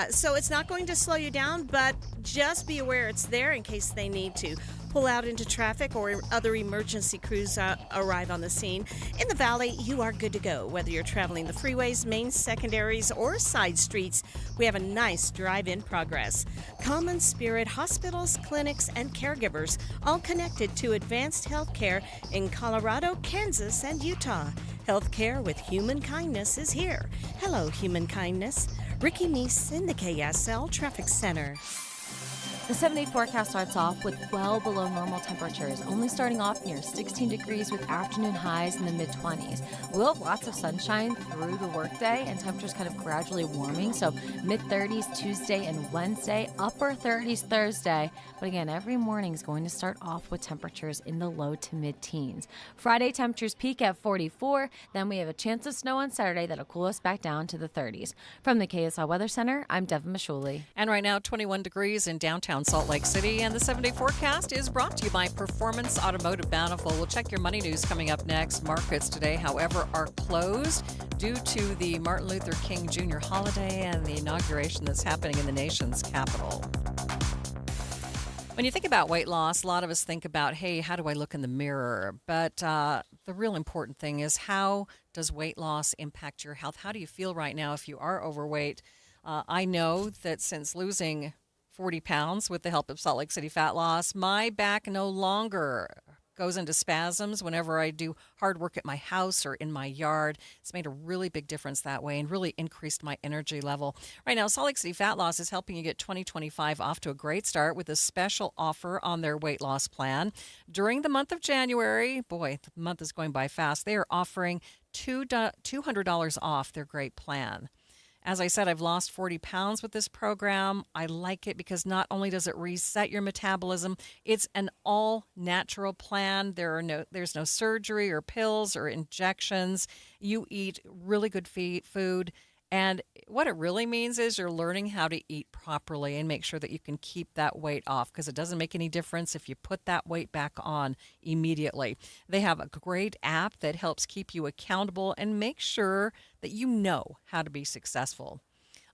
So it's not going to slow you down, but just be aware it's there in case they need to pull out into traffic or other emergency crews arrive on the scene. In the valley, you are good to go. Whether you're traveling the freeways, main secondaries, or side streets, we have a nice drive in progress. Common Spirit hospitals, clinics, and caregivers, all connected to advanced health care in Colorado, Kansas, and Utah. Healthcare with human kindness is here. Hello, human kindness. Ricky Meese in the KSL Traffic Center. The 7-day forecast starts off with well below normal temperatures, only starting off near 16 degrees with afternoon highs in the mid-20s. We'll have lots of sunshine through the workday and temperatures kind of gradually warming, so mid-30s Tuesday and Wednesday, upper 30s Thursday. But again, every morning is going to start off with temperatures in the low to mid-teens. Friday temperatures peak at 44, then we have a chance of snow on Saturday that'll cool us back down to the 30s. From the KSL Weather Center, I'm Devin Mashuli. And right now, 21 degrees in downtown Salt Lake City, and the 7-day forecast is brought to you by Performance Automotive Bountiful. We'll check your money news coming up next. Markets today, however, are closed due to the Martin Luther King Jr. holiday and the inauguration that's happening in the nation's capital. When you think about weight loss, a lot of us think about, hey, how do I look in the mirror? But the real important thing is, how does weight loss impact your health? How do you feel right now if you are overweight? I know that since losing 40 pounds with the help of Salt Lake City Fat Loss, my back no longer goes into spasms whenever I do hard work at my house or in my yard. It's made a really big difference that way and really increased my energy level. Right now, Salt Lake City Fat Loss is helping you get 2025 off to a great start with a special offer on their weight loss plan. During the month of January, boy, the month is going by fast, they are offering $200 off their great plan. As I said, I've lost 40 pounds with this program. I like it because not only does it reset your metabolism, it's an all-natural plan. There's no surgery or pills or injections. You eat really good food. And what it really means is you're learning how to eat properly and make sure that you can keep that weight off, because it doesn't make any difference if you put that weight back on immediately. They have a great app that helps keep you accountable and make sure that you know how to be successful.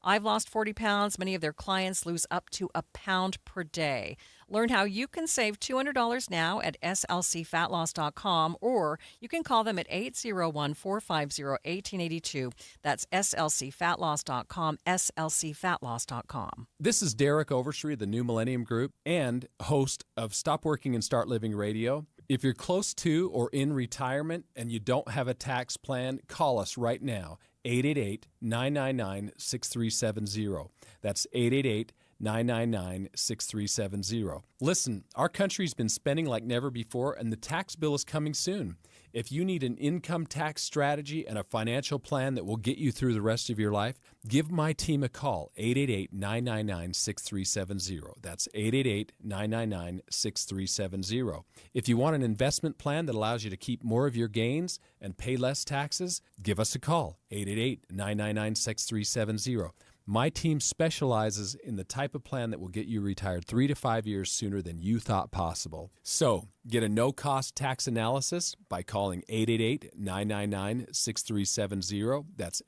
I've lost 40 pounds. Many of their clients lose up to a pound per day. Learn how you can save $200 now at slcfatloss.com, or you can call them at 801-450-1882. That's slcfatloss.com, slcfatloss.com. This is Derek Overstreet of the New Millennium Group and host of Stop Working and Start Living Radio. If you're close to or in retirement and you don't have a tax plan, call us right now. 888-999-6370. That's 888-999-6370. Listen, our country's been spending like never before, and the tax bill is coming soon. If you need an income tax strategy and a financial plan that will get you through the rest of your life, give my team a call, 888-999-6370. That's 888-999-6370. If you want an investment plan that allows you to keep more of your gains and pay less taxes, give us a call, 888-999-6370. My team specializes in the type of plan that will get you retired 3 to 5 years sooner than you thought possible. So, get a no-cost tax analysis by calling 888-999-6370. That's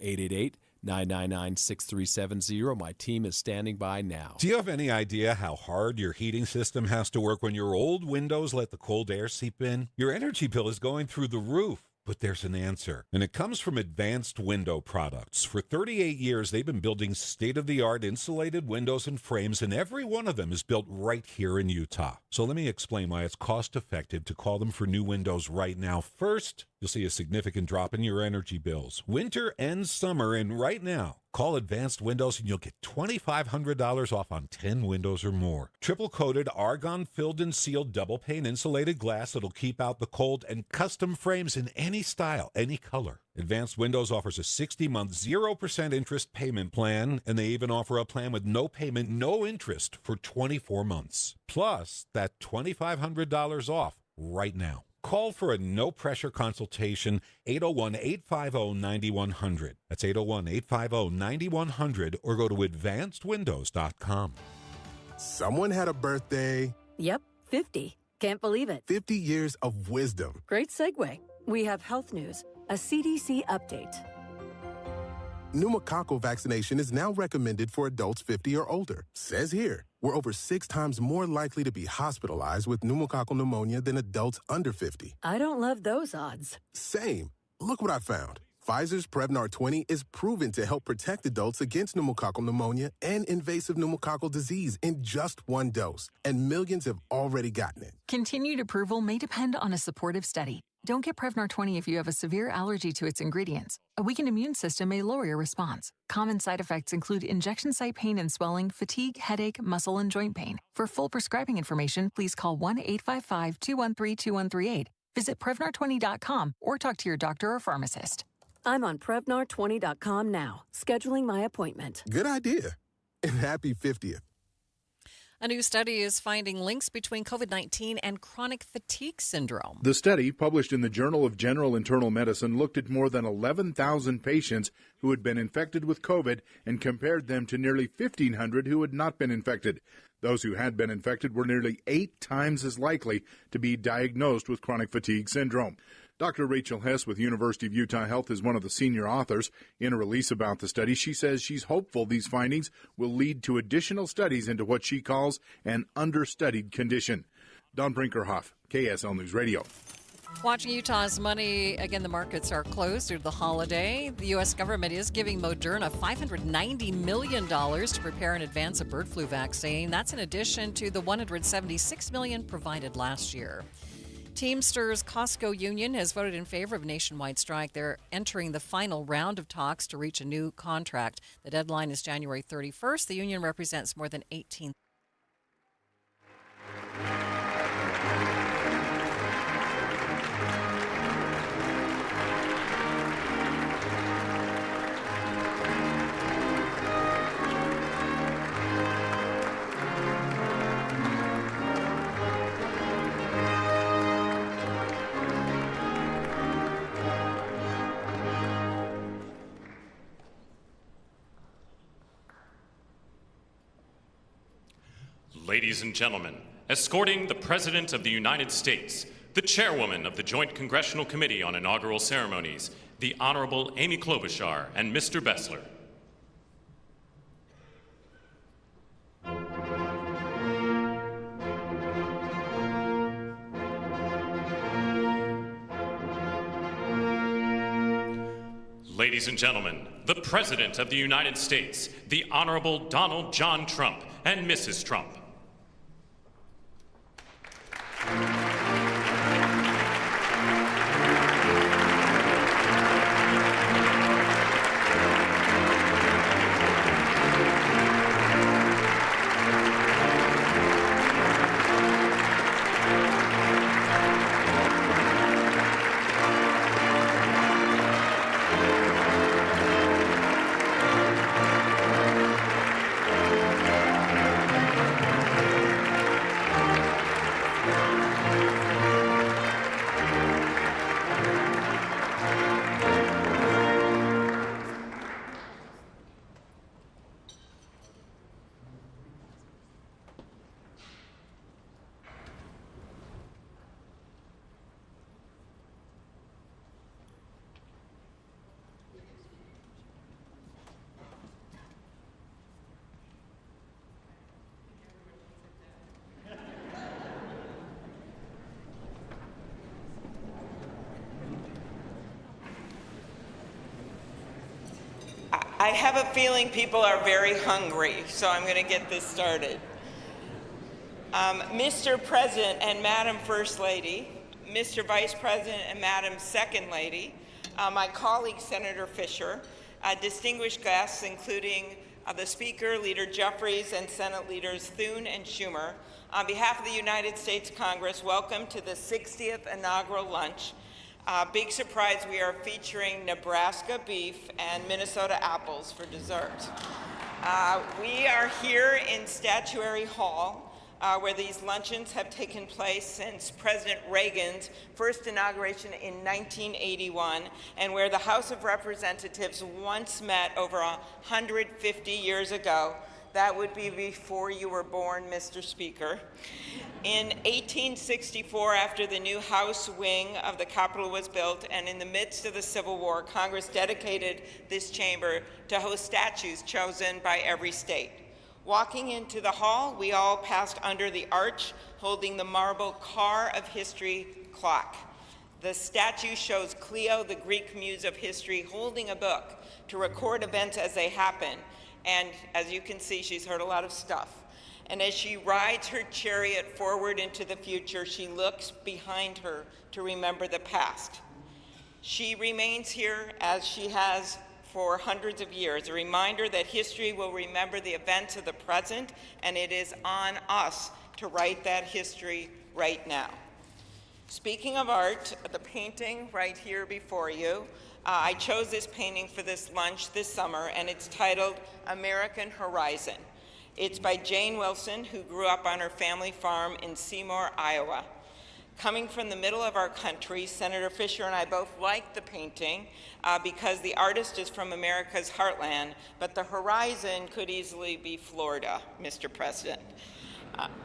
888-999-6370. My team is standing by now. Do you have any idea how hard your heating system has to work when your old windows let the cold air seep in? Your energy bill is going through the roof. But there's an answer, and it comes from Advanced Window Products. For 38 years, they've been building state-of-the-art insulated windows and frames, and every one of them is built right here in Utah. So let me explain why it's cost-effective to call them for new windows right now. First, you'll see a significant drop in your energy bills, winter and summer, and right now, Call Advanced Windows and you'll get $2,500 off on 10 windows or more. Triple-coated, argon-filled and sealed double-pane insulated glass that'll keep out the cold, and custom frames in any style, any color. Advanced Windows offers a 60-month, 0% interest payment plan, and they even offer a plan with no payment, no interest for 24 months. Plus, that $2,500 off right now. Call for a no-pressure consultation, 801-850-9100. That's 801-850-9100, or go to advancedwindows.com. Someone had a birthday. Yep, 50. Can't believe it. 50 years of wisdom. Great segue. We have health news, a CDC update. Pneumococcal vaccination is now recommended for adults 50 or older. Says here, we're over 6 times more likely to be hospitalized with pneumococcal pneumonia than adults under 50. I don't love those odds. Same. Look what I found. Pfizer's Prevnar 20 is proven to help protect adults against pneumococcal pneumonia and invasive pneumococcal disease in just 1 dose, and millions have already gotten it. Continued approval may depend on a supportive study. Don't get Prevnar 20 if you have a severe allergy to its ingredients. A weakened immune system may lower your response. Common side effects include injection site pain and swelling, fatigue, headache, muscle, and joint pain. For full prescribing information, please call 1-855-213-2138. Visit Prevnar20.com or talk to your doctor or pharmacist. I'm on Prevnar20.com now, scheduling my appointment. Good idea. And happy 50th. A new study is finding links between COVID-19 and chronic fatigue syndrome. The study, published in the Journal of General Internal Medicine, looked at more than 11,000 patients who had been infected with COVID and compared them to nearly 1,500 who had not been infected. Those who had been infected were nearly 8 times as likely to be diagnosed with chronic fatigue syndrome. Dr. Rachel Hess with University of Utah Health is one of the senior authors. In a release about the study, she says she's hopeful these findings will lead to additional studies into what she calls an understudied condition. Don Brinkerhoff, KSL News Radio. Watching Utah's money, again, the markets are closed due to the holiday. The U.S. government is giving Moderna $590 million to prepare in advance a bird flu vaccine. That's in addition to the $176 million provided last year. Teamsters Costco Union has voted in favor of a nationwide strike. They're entering the final round of talks to reach a new contract. The deadline is January 31st. The union represents more than 18,000. Ladies and gentlemen, escorting the President of the United States, the Chairwoman of the Joint Congressional Committee on Inaugural Ceremonies, the Honorable Amy Klobuchar and Mr. Bessler. Ladies and gentlemen, the President of the United States, the Honorable Donald John Trump and Mrs. Trump. I have a feeling people are very hungry, so I'm going to get this started. Mr. President and Madam First Lady, Mr. Vice President and Madam Second Lady, my colleague Senator Fisher, Distinguished guests, including the Speaker, Leader Jeffries, and Senate Leaders Thune and Schumer. On behalf of the United States Congress, welcome to the 60th inaugural lunch. Big surprise, we are featuring Nebraska beef and Minnesota apples for dessert. We are here in Statuary Hall, where these luncheons have taken place since President Reagan's first inauguration in 1981, and where the House of Representatives once met over 150 years ago. That would be before you were born, Mr. Speaker. In 1864, after the new House wing of the Capitol was built, and in the midst of the Civil War, Congress dedicated this chamber to host statues chosen by every state. Walking into the hall, we all passed under the arch, holding the marble Car of History clock. The statue shows Cleo, the Greek muse of history, holding a book to record events as they happen. And as you can see, she's heard a lot of stuff. And as she rides her chariot forward into the future, she looks behind her to remember the past. She remains here as she has for hundreds of years, a reminder that history will remember the events of the present, and it is on us to write that history right now. Speaking of art, the painting right here before you, I chose this painting for this lunch this summer, and it's titled American Horizon. It's by Jane Wilson, who grew up on her family farm in Seymour, Iowa. Coming from the middle of our country, Senator Fisher and I both like the painting because the artist is from America's heartland, but the horizon could easily be Florida, Mr. President.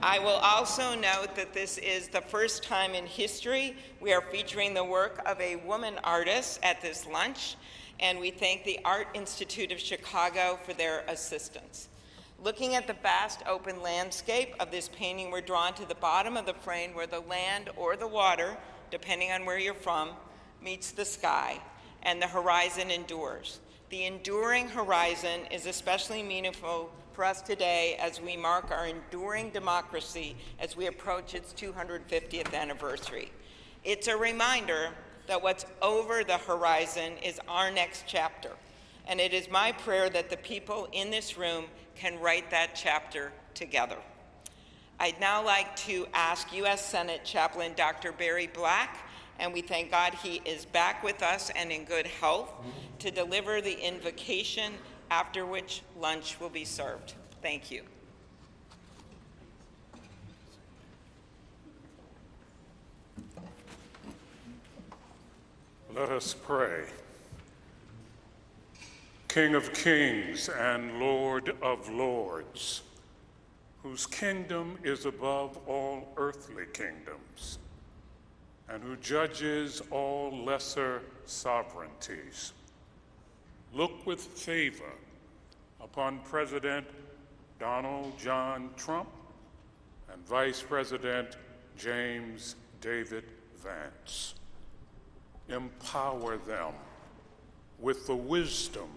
I will also note that this is the first time in history we are featuring the work of a woman artist at this lunch, and we thank the Art Institute of Chicago for their assistance. Looking at the vast open landscape of this painting, we're drawn to the bottom of the frame where the land or the water, depending on where you're from, meets the sky, and the horizon endures. The enduring horizon is especially meaningful for us today as we mark our enduring democracy as we approach its 250th anniversary. It's a reminder that what's over the horizon is our next chapter, and it is my prayer that the people in this room can write that chapter together. I'd now like to ask U.S. Senate Chaplain Dr. Barry Black, and we thank God he is back with us and in good health, to deliver the invocation, after which lunch will be served. Thank you. Let us pray. King of kings and Lord of lords, whose kingdom is above all earthly kingdoms, and who judges all lesser sovereignties, look with favor upon President Donald John Trump and Vice President James David Vance. Empower them with the wisdom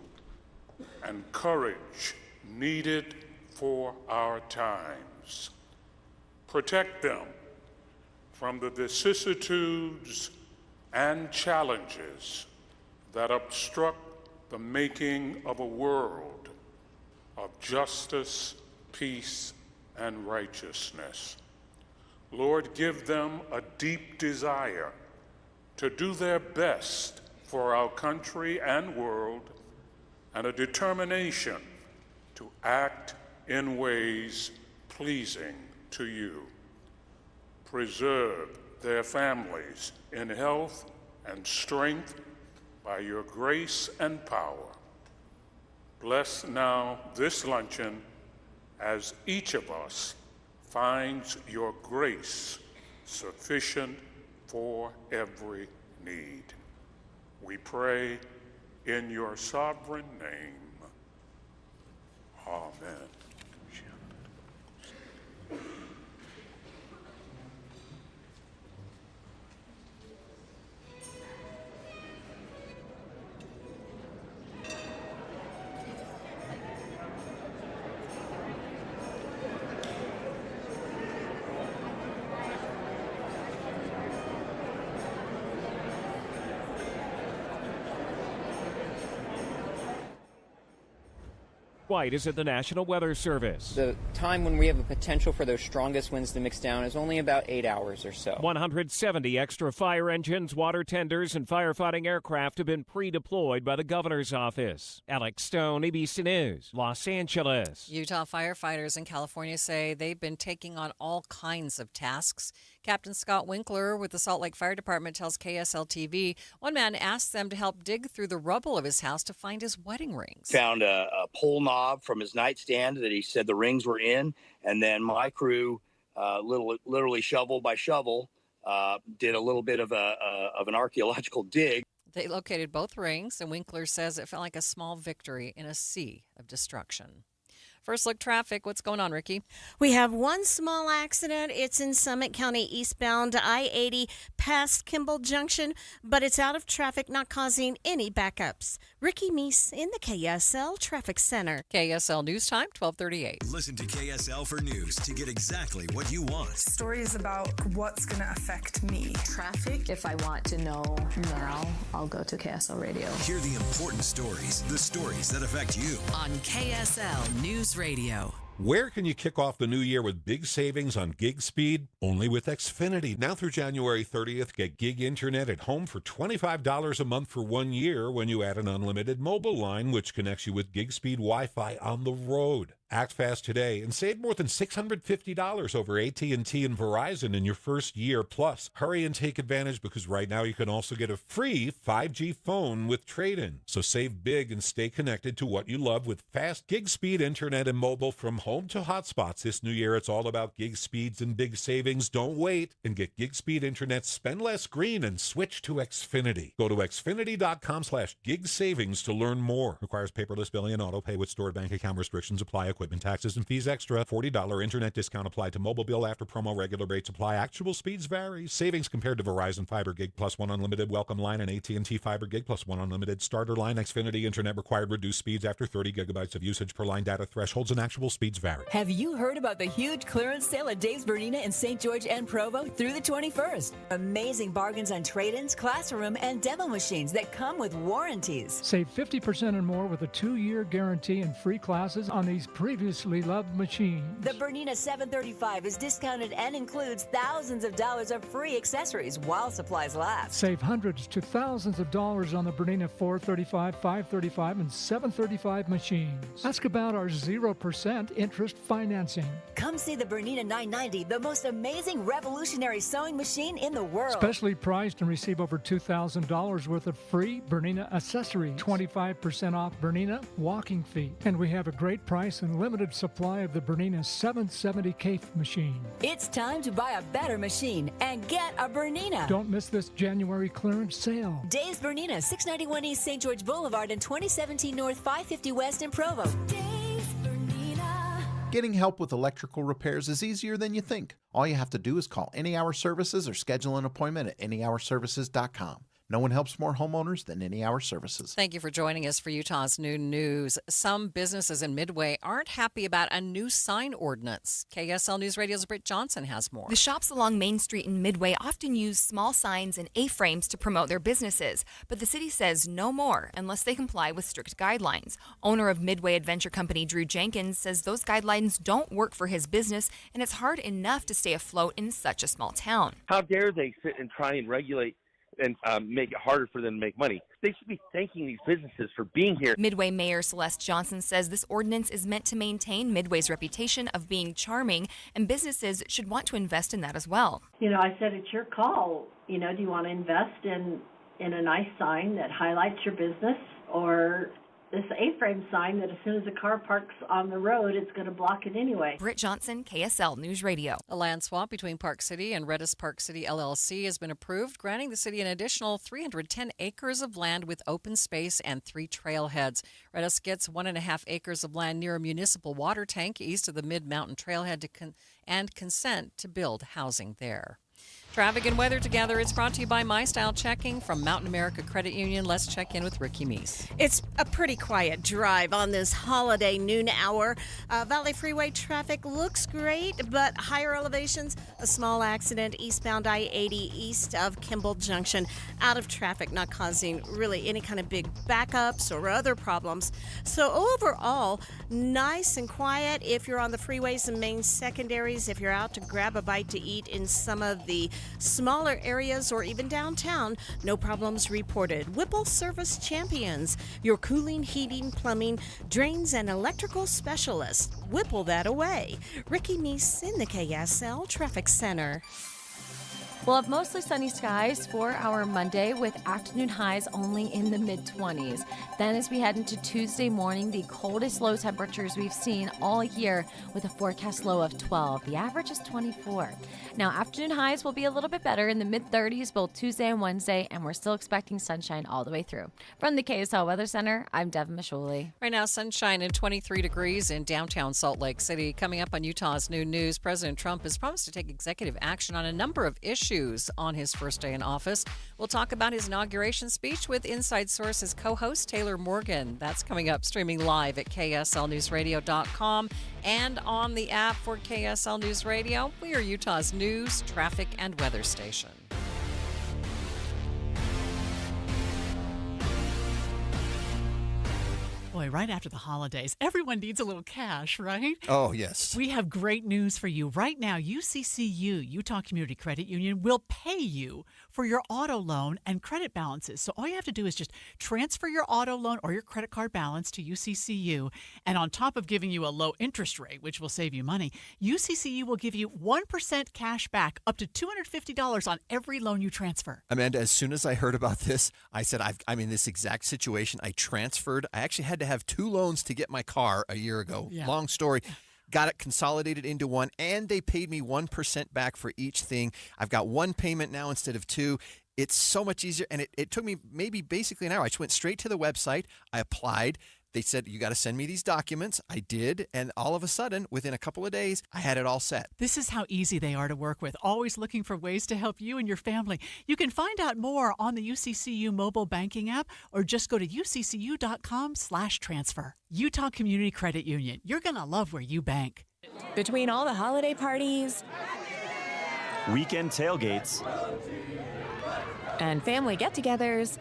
and courage needed for our times. Protect them from the vicissitudes and challenges that obstruct the making of a world of justice, peace, and righteousness. Lord, give them a deep desire to do their best for our country and world, and a determination to act in ways pleasing to you. Preserve their families in health and strength by your grace and power. Bless now this luncheon as each of us finds your grace sufficient for every need. We pray in your sovereign name. Amen. White is at the National Weather Service. The time when we have a potential for those strongest winds to mix down is only about 8 hours or so. 170 extra fire engines, water tenders, and firefighting aircraft have been pre-deployed by the governor's office. Alex Stone, ABC News, Los Angeles. Utah firefighters in California say they've been taking on all kinds of tasks. Captain Scott Winkler with the Salt Lake Fire Department tells KSL TV one man asked them to help dig through the rubble of his house to find his wedding rings. Found a pull knob from his nightstand that he said the rings were in, and then my crew, literally shovel by shovel, did a little bit of an archaeological dig. They located both rings, and Winkler says it felt like a small victory in a sea of destruction. First look traffic. What's going on, Ricky? We have one small accident. It's in Summit County eastbound I-80 past Kimball Junction, but it's out of traffic, not causing any backups. Ricky Meese in the KSL Traffic Center. KSL News Time, 12:38. Listen to KSL for news to get exactly what you want. Stories about what's going to affect me. Traffic. If I want to know now, I'll go to KSL Radio. Hear the important stories, the stories that affect you. On KSL News Radio. Where can you kick off the new year with big savings on gig speed? Only with Xfinity. Now through January 30th, get gig internet at home for $25 a month for 1 year when you add an unlimited mobile line, which connects you with gig speed Wi-Fi on the road. Act fast today and save more than $650 over AT&T and Verizon in your first year. Plus, hurry and take advantage because right now you can also get a free 5G phone with trade-in. So save big and stay connected to what you love with fast gig speed internet and mobile from home to hotspots. This new year, it's all about gig speeds and big savings. Don't wait and get gig speed internet, spend less green, and switch to Xfinity. Go to xfinity.com/gig savings to learn more. Requires paperless billing and auto pay with stored bank account restrictions apply. Equipment taxes and fees extra. $40 internet discount applied to mobile bill after promo. Regular rates apply. Actual speeds vary. Savings compared to Verizon Fiber Gig Plus 1 Unlimited Welcome Line and AT&T Fiber Gig Plus 1 Unlimited Starter Line. Xfinity internet required reduced speeds after 30 gigabytes of usage per line. Data thresholds and actual speeds vary. Have you heard about the huge clearance sale at Dave's Bernina in St. George and Provo through the 21st? Amazing bargains on trade-ins, classroom, and demo machines that come with warranties. Save 50% or more with a 2-year guarantee and free classes on these previously loved machines. The Bernina 735 is discounted and includes thousands of dollars of free accessories while supplies last. Save hundreds to thousands of dollars on the Bernina 435, 535, and 735 machines. Ask about our 0% interest financing. Come see the Bernina 990, the most amazing revolutionary sewing machine in the world. Specially priced and receive over $2,000 worth of free Bernina accessories. 25% off Bernina walking feet. And we have a great price and limited supply of the Bernina 770 Cafe machine. It's time to buy a better machine and get a Bernina. Don't miss this January clearance sale. Dave's Bernina, 691 East St. George Boulevard and 2017 North 550 West in Provo. Dave's Bernina. Getting help with electrical repairs is easier than you think. All you have to do is call Any Hour Services or schedule an appointment at anyhourservices.com. No one helps more homeowners than Any Hour Services. Thank you for joining us for Utah's Noon News. Some businesses in Midway aren't happy about a new sign ordinance. KSL News Radio's Britt Johnson has more. The shops along Main Street in Midway often use small signs and A-frames to promote their businesses, but the city says no more unless they comply with strict guidelines. Owner of Midway Adventure Company Drew Jenkins says those guidelines don't work for his business, and it's hard enough to stay afloat in such a small town. How dare they sit and try and regulate and make it harder for them to make money? They should be thanking these businesses for being here. Midway Mayor Celeste Johnson says this ordinance is meant to maintain Midway's reputation of being charming, and businesses should want to invest in that as well. I said it's your call. Do you want to invest in a nice sign that highlights your business, or this A-frame sign that as soon as a car parks on the road, it's going to block it anyway? Britt Johnson, KSL News Radio. A land swap between Park City and Redis Park City LLC has been approved, granting the city an additional 310 acres of land with open space and 3 trailheads. Redis gets 1.5 acres of land near a municipal water tank east of the Mid-Mountain Trailhead and consent to build housing there. Traffic and weather together. It's brought to you by My Style Checking from Mountain America Credit Union. Let's check in with Ricky Meese. It's a pretty quiet drive on this holiday noon hour. Valley Freeway traffic looks great, but higher elevations, a small accident eastbound I-80 east of Kimball Junction. Out of traffic, not causing really any kind of big backups or other problems. So overall, nice and quiet if you're on the freeways and main secondaries, if you're out to grab a bite to eat in some of the smaller areas or even downtown, no problems reported. Whipple Service Champions, your cooling, heating, plumbing, drains, and electrical specialist. Whipple that away. Ricky Meese in the KSL Traffic Center. We'll have mostly sunny skies for our Monday with afternoon highs only in the mid-20s. Then as we head into Tuesday morning, the coldest low temperatures we've seen all year with a forecast low of 12. The average is 24. Now afternoon highs will be a little bit better in the mid-30s both Tuesday and Wednesday, and we're still expecting sunshine all the way through. From the KSL Weather Center, I'm Devin Mashuli. Right now, sunshine and 23 degrees in downtown Salt Lake City. Coming up on Utah's Noon News, President Trump has promised to take executive action on a number of issues on his first day in office. We'll talk about his inauguration speech with Inside Source's co-host Taylor Morgan. That's coming up, streaming live at KSLNewsRadio.com and on the app for KSL News Radio. We are Utah's news, traffic, and weather station. Boy, right after the holidays, everyone needs a little cash, right? Oh, yes. We have great news for you. Right now, UCCU, Utah Community Credit Union, will pay you for your auto loan and credit balances. So all you have to do is just transfer your auto loan or your credit card balance to UCCU. And on top of giving you a low interest rate, which will save you money, UCCU will give you 1% cash back up to $250 on every loan you transfer. Amanda, as soon as I heard about this, I said, I'm in this exact situation. I actually had to have 2 loans to get my car a year ago. Yeah. Long story. Got it consolidated into one, and they paid me 1% back for each thing. I've got 1 payment now instead of 2. It's so much easier, and it took me maybe basically an hour. I just went straight to the website. I applied. They said, you got to send me these documents. I did, and all of a sudden, within a couple of days, I had it all set. This is how easy they are to work with, always looking for ways to help you and your family. You can find out more on the UCCU mobile banking app or just go to uccu.com/transfer. Utah Community Credit Union. You're going to love where you bank. Between all the holiday parties, weekend tailgates, and family get-togethers,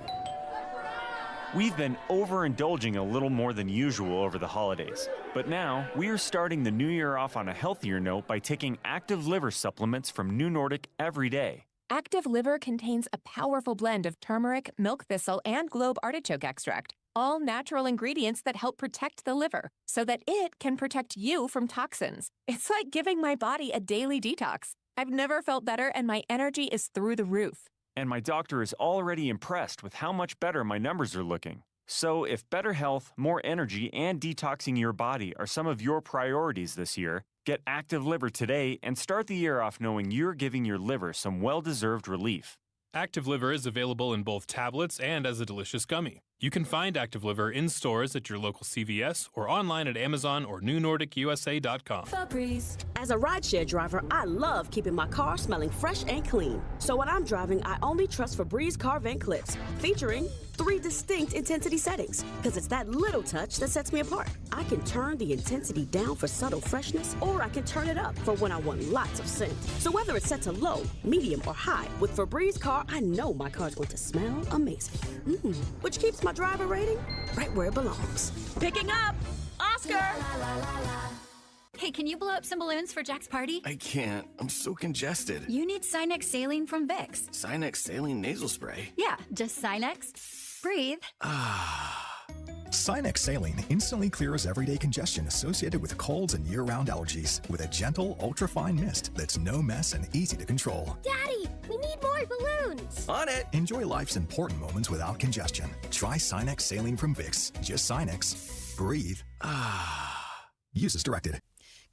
we've been overindulging a little more than usual over the holidays. But now, we are starting the new year off on a healthier note by taking active liver supplements from New Nordic every day. Active Liver contains a powerful blend of turmeric, milk thistle, and globe artichoke extract, all natural ingredients that help protect the liver so that it can protect you from toxins. It's like giving my body a daily detox. I've never felt better, and my energy is through the roof. And my doctor is already impressed with how much better my numbers are looking. So if better health, more energy, and detoxing your body are some of your priorities this year, get Active Liver today and start the year off knowing you're giving your liver some well-deserved relief. Active Liver is available in both tablets and as a delicious gummy. You can find Active Liver in stores at your local CVS or online at Amazon or newnordicusa.com. Febreze. As a rideshare driver, I love keeping my car smelling fresh and clean. So when I'm driving, I only trust Febreze car vent clips, featuring 3 distinct intensity settings, because it's that little touch that sets me apart. I can turn the intensity down for subtle freshness, or I can turn it up for when I want lots of scent. So whether it's set to low, medium, or high, with Febreze car, I know my car's going to smell amazing. Which keeps my driver rating right where it belongs. Picking up, Oscar! Hey, can you blow up some balloons for Jack's party? I can't. I'm so congested. You need Sinex Saline from Vicks. Sinex Saline nasal spray? Yeah, just Sinex. Breathe. Sinex Saline instantly clears everyday congestion associated with colds and year-round allergies with a gentle, ultra-fine mist that's no mess and easy to control. Daddy, we need more balloons. On it. Enjoy life's important moments without congestion. Try Sinex Saline from Vicks. Just Sinex. Breathe. Use as directed.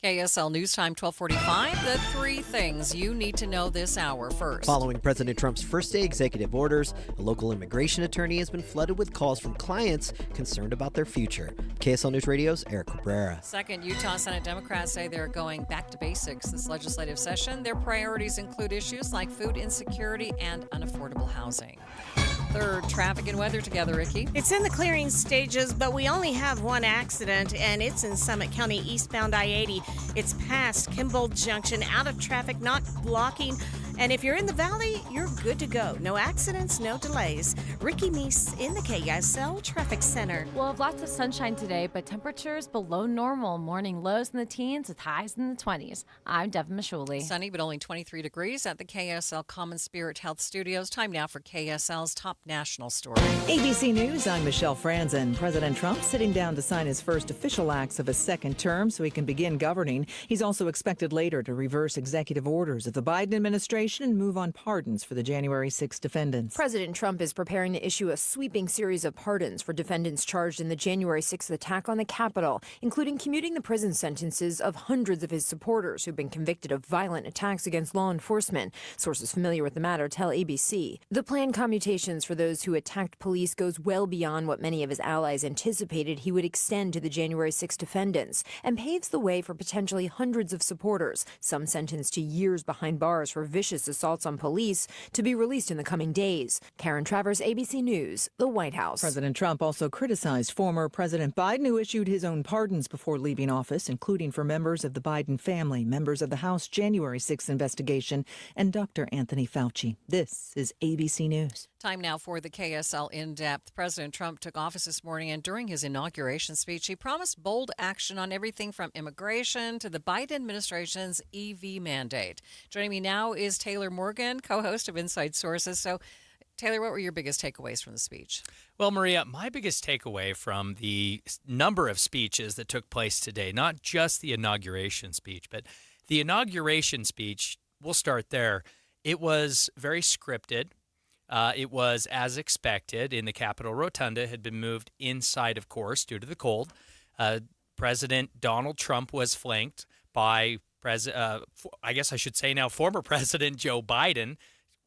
KSL News Time 1245. The three things you need to know this hour. First, following President Trump's first-day executive orders, a local immigration attorney has been flooded with calls from clients concerned about their future. KSL News Radio's Eric Cabrera. Second, Utah Senate Democrats say they're going back to basics this legislative session. Their priorities include issues like food insecurity and unaffordable housing. Third, traffic and weather together, Ricky. It's in the clearing stages, but we only have one accident, and it's in Summit County, eastbound I-80. It's past Kimball Junction, out of traffic, not blocking. And if you're in the valley, you're good to go. No accidents, no delays. Ricky Meese in the KSL Traffic Center. We'll have lots of sunshine today, but temperatures below normal. Morning lows in the teens with highs in the 20s. I'm Devin Mashuli. Sunny, but only 23 degrees at the KSL Common Spirit Health Studios. Time now for KSL's top national story. ABC News, I'm Michelle Franzen. President Trump sitting down to sign his first official acts of his second term so he can begin governing. He's also expected later to reverse executive orders of the Biden administration and move on pardons for the January 6 defendants. President Trump is preparing to issue a sweeping series of pardons for defendants charged in the January 6th attack on the Capitol, including commuting the prison sentences of hundreds of his supporters who've been convicted of violent attacks against law enforcement. Sources familiar with the matter tell ABC. The planned commutations for those who attacked police goes well beyond what many of his allies anticipated he would extend to the January 6 defendants, and paves the way for potentially hundreds of supporters, some sentenced to years behind bars for vicious assaults on police, to be released in the coming days. Karen Travers, ABC News, the White House. President Trump also criticized former President Biden, who issued his own pardons before leaving office, including for members of the Biden family, members of the House January 6 investigation, and Dr. Anthony Fauci. This is ABC News. Time now for the KSL In-Depth. President Trump took office this morning, and during his inauguration speech, he promised bold action on everything from immigration to the Biden administration's EV mandate. Joining me now is Taylor Morgan, co-host of Inside Sources. So, Taylor, what were your biggest takeaways from the speech? Well, Maria, my biggest takeaway from the number of speeches that took place today, not just the inauguration speech, but the inauguration speech, we'll start there. It was very scripted. It was as expected in the Capitol Rotunda. It had been moved inside, of course, due to the cold. President Donald Trump was flanked by, I guess I should say now, former President Joe Biden.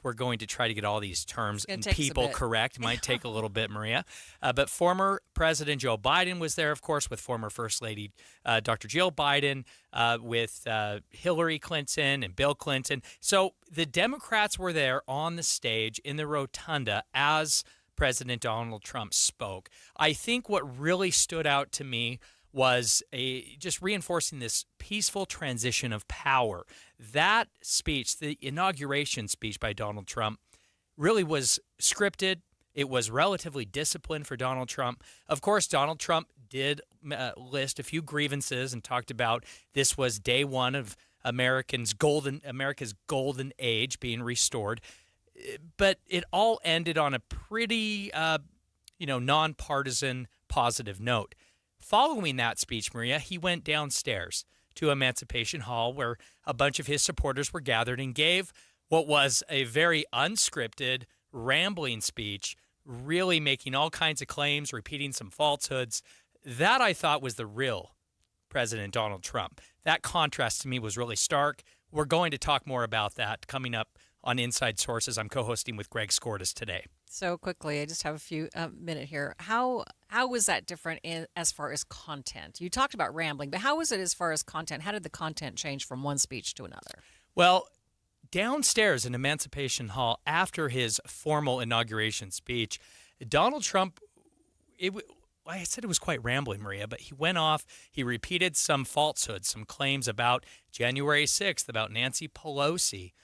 We're going to try to get all these terms and people correct. Might take a little bit, Maria. But former President Joe Biden was there, of course, with former First Lady Dr. Jill Biden, with Hillary Clinton and Bill Clinton. So the Democrats were there on the stage in the rotunda as President Donald Trump spoke. I think what really stood out to me was just reinforcing this peaceful transition of power. That speech, the inauguration speech by Donald Trump, really was scripted. It was relatively disciplined for Donald Trump. Of course, Donald Trump did list a few grievances and talked about this was day one of America's golden age being restored. But it all ended on a pretty, nonpartisan, positive note. Following that speech, Maria, he went downstairs to Emancipation Hall where a bunch of his supporters were gathered and gave what was a very unscripted, rambling speech, really making all kinds of claims, repeating some falsehoods. That, I thought, was the real President Donald Trump. That contrast to me was really stark. We're going to talk more about that coming up on Inside Sources. I'm co-hosting with Greg Skordas today. So quickly, I just have a few minute here. How was that different as far as content? You talked about rambling, but how was it as far as content? How did the content change from one speech to another? Well, downstairs in Emancipation Hall, after his formal inauguration speech, Donald Trump, I said it was quite rambling, Maria, but he went off. He repeated some falsehoods, some claims about January 6th, about Nancy Pelosi.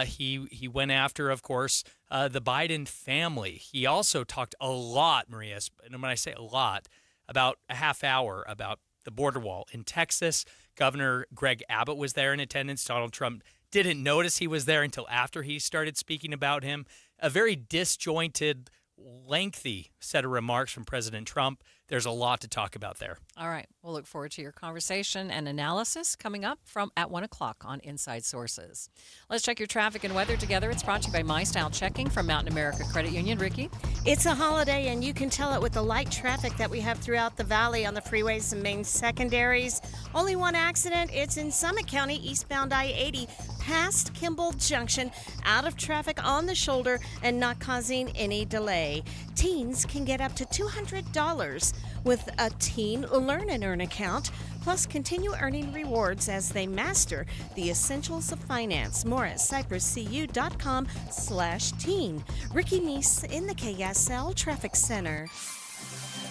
He went after, of course, the Biden family. He also talked a lot, Maria, and when I say a lot, about a half hour about the border wall in Texas. Governor Greg Abbott was there in attendance. Donald Trump didn't notice he was there until after he started speaking about him. A very disjointed, lengthy set of remarks from President Trump. there's a lot to talk about there. All right. We'll look forward to your conversation and analysis coming up at 1 o'clock on Inside Sources. Let's check your traffic and weather together. It's brought to you by My Style Checking from Mountain America Credit Union. Ricky? It's a holiday, and you can tell it with the light traffic that we have throughout the valley on the freeways and main secondaries. Only one accident. It's in Summit County, eastbound I-80, past Kimball Junction, out of traffic on the shoulder and not causing any delay. Teens can get up to $200 with a Teen Learn and Earn account, plus continue earning rewards as they master the essentials of finance. More at cypresscu.com/teen. Ricky Neese in the KSL Traffic Center.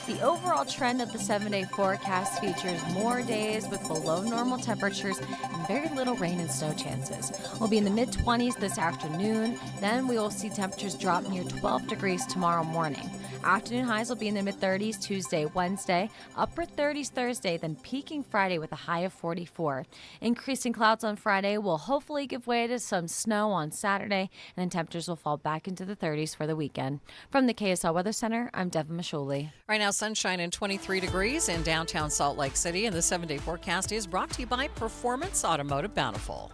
The overall trend of the 7-day forecast features more days with below normal temperatures and very little rain and snow chances. We'll be in the mid-20s this afternoon. Then we will see temperatures drop near 12 degrees tomorrow morning. Afternoon highs will be in the mid-30s Tuesday, Wednesday, upper 30s Thursday, then peaking Friday with a high of 44. Increasing clouds on Friday will hopefully give way to some snow on Saturday, and then temperatures will fall back into the 30s for the weekend. From the KSL Weather Center, I'm Devin Mashuli. Right now, sunshine and 23 degrees in downtown Salt Lake City, and the 7-day forecast is brought to you by Performance Automotive Bountiful.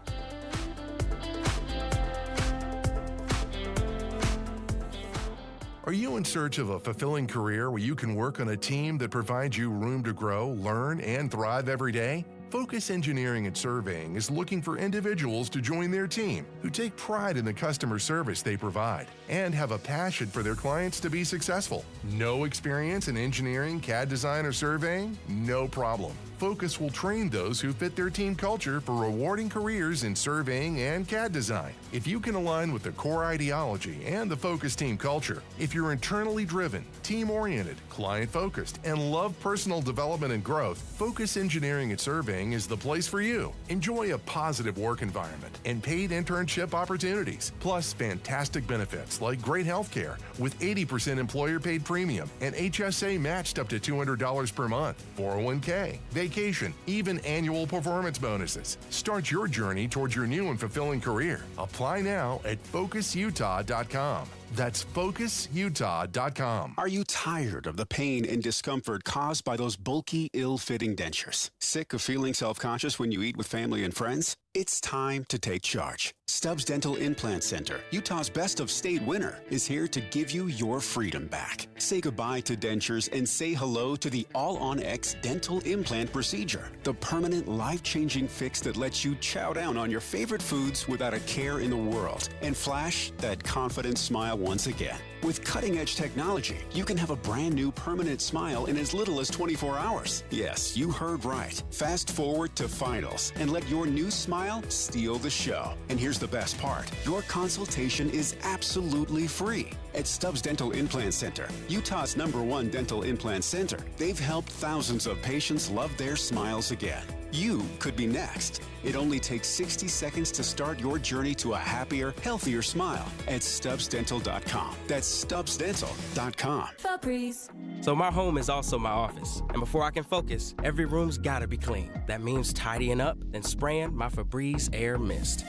Are you in search of a fulfilling career where you can work on a team that provides you room to grow, learn, and thrive every day? Focus Engineering and Surveying is looking for individuals to join their team who take pride in the customer service they provide and have a passion for their clients to be successful. No experience in engineering, CAD design, or surveying? No problem. Focus will train those who fit their team culture for rewarding careers in surveying and CAD design. If you can align with the core ideology and the Focus team culture, if you're internally driven, team-oriented, client-focused, and love personal development and growth, Focus Engineering and Surveying is the place for you. Enjoy a positive work environment and paid internship opportunities, plus fantastic benefits like great health care with 80% employer-paid premium and HSA matched up to $200 per month, 401k, vacation, even annual performance bonuses. Start your journey towards your new and fulfilling career. Apply now at FocusUtah.com. That's FocusUtah.com. Are you tired of the pain and discomfort caused by those bulky, ill-fitting dentures? Sick of feeling self-conscious when you eat with family and friends? It's time to take charge. Stubbs Dental Implant Center, Utah's Best of State winner, is here to give you your freedom back. Say goodbye to dentures and say hello to the All-on-X dental implant procedure, the permanent, life-changing fix that lets you chow down on your favorite foods without a care in the world and flash that confident smile once again. With cutting-edge technology, you can have a brand new permanent smile in as little as 24 hours. Yes, you heard right. Fast forward to finals and let your new smile steal the show. And here's the best part. Your consultation is absolutely free. At Stubbs Dental Implant Center, Utah's #1 dental implant center, they've helped thousands of patients love their smiles again. You could be next. It only takes 60 seconds to start your journey to a happier, healthier smile at StubbsDental.com. That's StubbsDental.com. Febreze. So my home is also my office. And before I can focus, every room's gotta be clean. That means tidying up and spraying my Febreze Air Mist.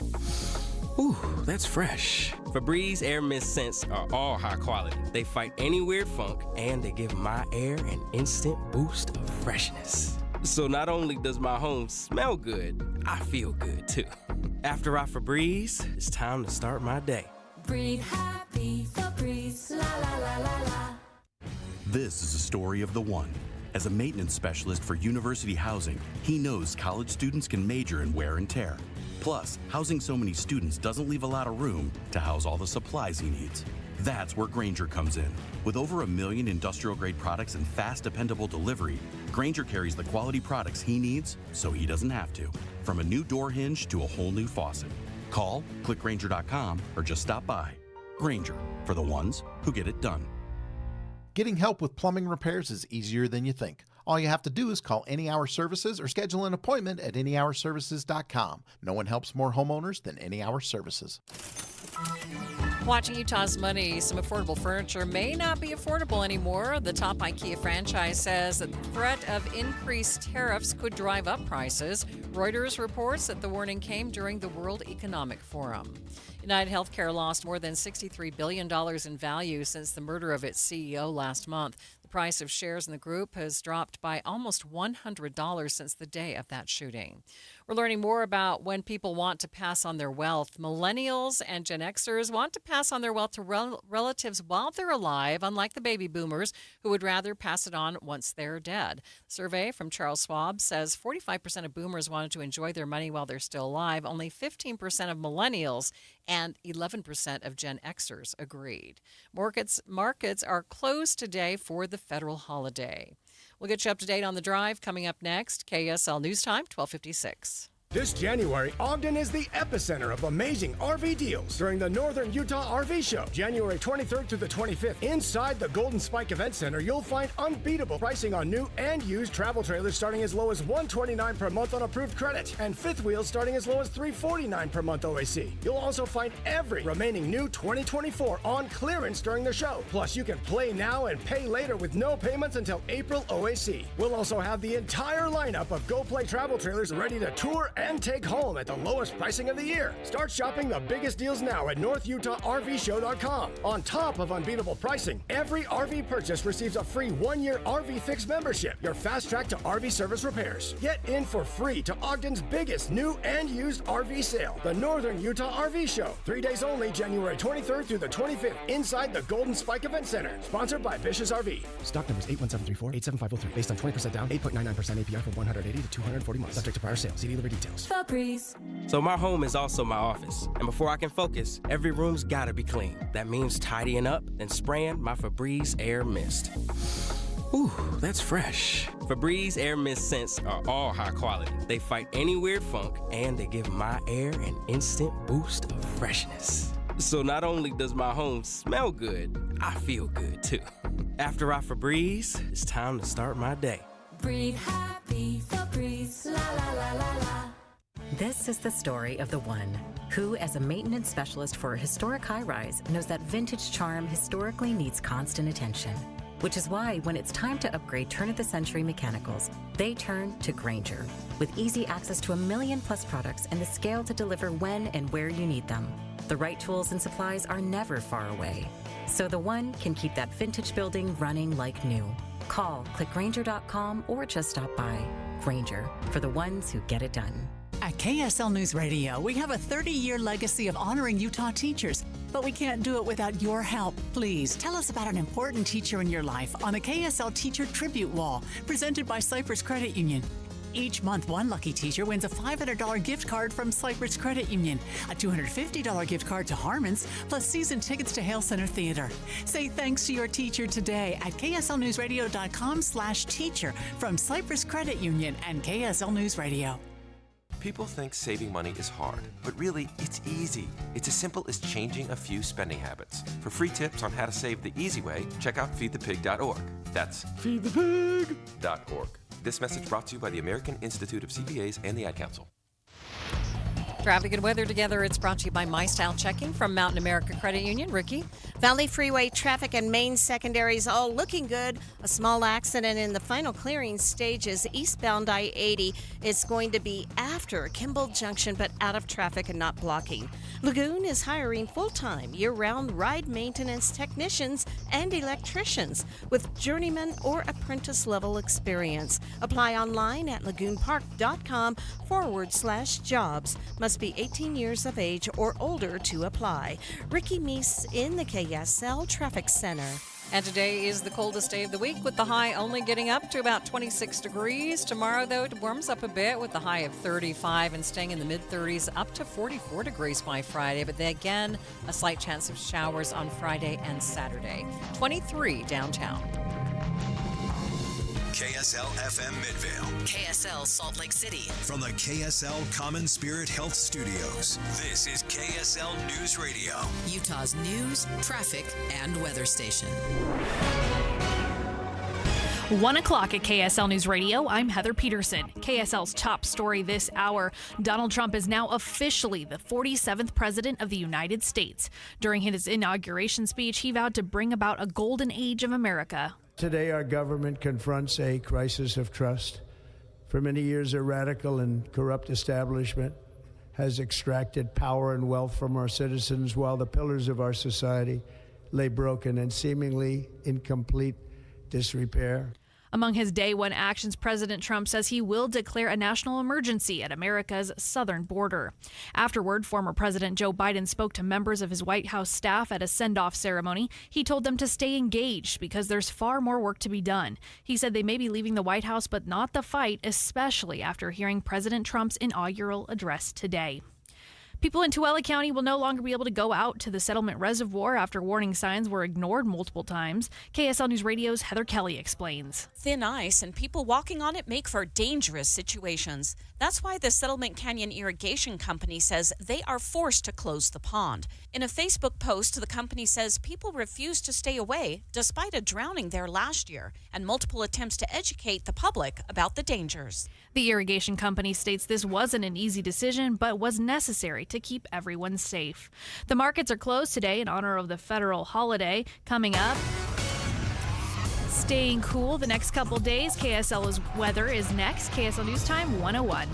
Ooh, that's fresh. Febreze Air Mist scents are all high quality. They fight any weird funk, and they give my air an instant boost of freshness. So not only does my home smell good, I feel good too. After I Febreze, it's time to start my day. Breathe happy, Febreze, la la la la la. This is a story of the one. As a maintenance specialist for university housing, he knows college students can major in wear and tear. Plus, housing so many students doesn't leave a lot of room to house all the supplies he needs. That's where Grainger comes in. With over 1 million industrial-grade products and fast, dependable delivery, Grainger carries the quality products he needs so he doesn't have to. From a new door hinge to a whole new faucet. Call, click Grainger.com, or just stop by. Grainger, for the ones who get it done. Getting help with plumbing repairs is easier than you think. All you have to do is call Any Hour Services or schedule an appointment at anyhourservices.com. No one helps more homeowners than Any Hour Services. Watching Utah's Money, some affordable furniture may not be affordable anymore. The top IKEA franchise says that the threat of increased tariffs could drive up prices. Reuters reports that the warning came during the World Economic Forum. UnitedHealthcare lost more than $63 billion in value since the murder of its CEO last month. The price of shares in the group has dropped by almost $100 since the day of that shooting. We're learning more about when people want to pass on their wealth. Millennials and Gen Xers want to pass on their wealth to relatives while they're alive, unlike the baby boomers who would rather pass it on once they're dead. A survey from Charles Schwab says 45% of boomers wanted to enjoy their money while they're still alive. Only 15% of millennials and 11% of Gen Xers agreed. Markets are closed today for the federal holiday. We'll get you up to date on the drive coming up next. KSL News Time, 12:56. This January, Ogden is the epicenter of amazing RV deals during the Northern Utah RV Show, January 23rd through the 25th. Inside the Golden Spike Event Center, you'll find unbeatable pricing on new and used travel trailers starting as low as $129 per month on approved credit, and fifth wheels starting as low as $349 per month OAC. You'll also find every remaining new 2024 on clearance during the show. Plus, you can play now and pay later with no payments until April OAC. We'll also have the entire lineup of Go Play travel trailers ready to tour and take home at the lowest pricing of the year. Start shopping the biggest deals now at NorthUtahRVShow.com. On top of unbeatable pricing, every RV purchase receives a free 1-year RV Fix membership, your fast track to RV service repairs. Get in for free to Ogden's biggest new and used RV sale, the Northern Utah RV Show. 3 days only, January 23rd through the 25th, inside the Golden Spike Event Center. Sponsored by Bish's RV. Stock numbers 81734-87503. Based on 20% down, 8.99% APR for 180 to 240 months. Subject to prior sale. See dealer details. Febreze. So my home is also my office. And before I can focus, every room's gotta be clean. That means tidying up, then spraying my Febreze Air Mist. Ooh, that's fresh. Febreze Air Mist scents are all high quality. They fight any weird funk, and they give my air an instant boost of freshness. So not only does my home smell good, I feel good too. After I Febreze, it's time to start my day. Breathe happy, Febreze, la la la la la. This is the story of the one who, as a maintenance specialist for a historic high-rise, knows that vintage charm historically needs constant attention. Which is why when it's time to upgrade turn-of-the-century mechanicals, they turn to Grainger. With easy access to 1 million-plus products and the scale to deliver when and where you need them. The right tools and supplies are never far away. So the one can keep that vintage building running like new. Call, click Grainger.com, or just stop by. Grainger, for the ones who get it done. At KSL News Radio, we have a 30-year legacy of honoring Utah teachers, but we can't do it without your help. Please tell us about an important teacher in your life on the KSL Teacher Tribute Wall, presented by Cypress Credit Union. Each month, one lucky teacher wins a $500 gift card from Cypress Credit Union, a $250 gift card to Harmon's, plus season tickets to Hale Center Theater. Say thanks to your teacher today at kslnewsradio.com/teacher from Cypress Credit Union and KSL News Radio. People think saving money is hard, but really, it's easy. It's as simple as changing a few spending habits. For free tips on how to save the easy way, check out feedthepig.org. That's feedthepig.org. This message brought to you by the American Institute of CPAs and the Ad Council. Traffic and weather together. It's brought to you by My Style Checking from Mountain America Credit Union. Ricky? Valley Freeway traffic and main secondaries all looking good. A small accident in the final clearing stages eastbound I-80. It's going to be after Kimball Junction, but out of traffic and not blocking. Lagoon is hiring full-time, year-round ride maintenance technicians and electricians with journeyman or apprentice-level experience. Apply online at lagoonpark.com/jobs. Must be 18 years of age or older to apply. Ricky Meese in the KSL Traffic Center. And today is the coldest day of the week, with the high only getting up to about 26 degrees. Tomorrow, though, it warms up a bit with the high of 35 and staying in the mid-30s up to 44 degrees by Friday. But then again, a slight chance of showers on Friday and Saturday. 23 downtown. KSL FM Midvale. KSL Salt Lake City. From the KSL Common Spirit Health Studios, this is KSL News Radio. Utah's news, traffic, and weather station. 1 o'clock at KSL News Radio. I'm Heather Peterson. KSL's top story this hour. Donald Trump is now officially the 47th president of the United States. During his inauguration speech, he vowed to bring about a golden age of America. Today, our government confronts a crisis of trust. For many years, a radical and corrupt establishment has extracted power and wealth from our citizens while the pillars of our society lay broken and seemingly in complete disrepair. Among his day one actions, President Trump says he will declare a national emergency at America's southern border. Afterward, former President Joe Biden spoke to members of his White House staff at a send-off ceremony. He told them to stay engaged because there's far more work to be done. He said they may be leaving the White House, but not the fight, especially after hearing President Trump's inaugural address today. People in Tooele County will no longer be able to go out to the settlement reservoir after warning signs were ignored multiple times. KSL News Radio's Heather Kelly explains. Thin ice and people walking on it make for dangerous situations. That's why the Settlement Canyon Irrigation Company says they are forced to close the pond. In a Facebook post, the company says people refuse to stay away despite a drowning there last year and multiple attempts to educate the public about the dangers. The irrigation company states this wasn't an easy decision, but was necessary to keep everyone safe. The markets are closed today in honor of the federal holiday. Coming up, staying cool the next couple days. KSL's weather is next. KSL News Time 101.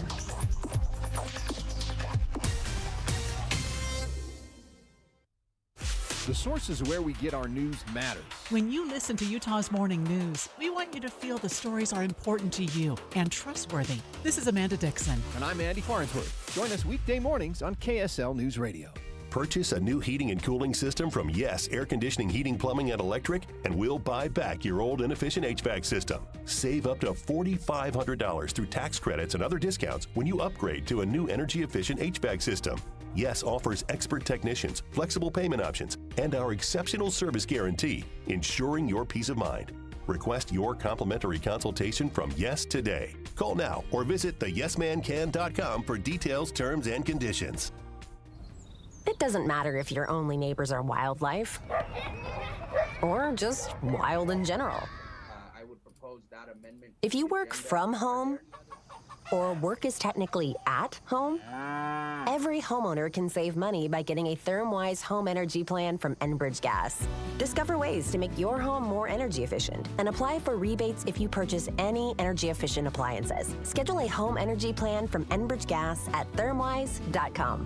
The sources where we get our news matters. When you listen to Utah's Morning News, we want you to feel the stories are important to you and trustworthy. This is Amanda Dixon. And I'm Andy Farnsworth. Join us weekday mornings on KSL News Radio. Purchase a new heating and cooling system from Yes Air Conditioning, Heating, Plumbing, and Electric, and we'll buy back your old inefficient HVAC system. Save up to $4,500 through tax credits and other discounts when you upgrade to a new energy-efficient HVAC system. Yes offers expert technicians, flexible payment options, and our exceptional service guarantee, ensuring your peace of mind. Request your complimentary consultation from Yes today. Call now or visit theyesmancan.com for details, terms, and conditions. It doesn't matter if your only neighbors are wildlife or just wild in general. I would propose that amendment. If you work from home or work is technically at home, every homeowner can save money by getting a ThermWise home energy plan from Enbridge Gas. Discover ways to make your home more energy efficient and apply for rebates if you purchase any energy efficient appliances. Schedule a home energy plan from Enbridge Gas at thermwise.com.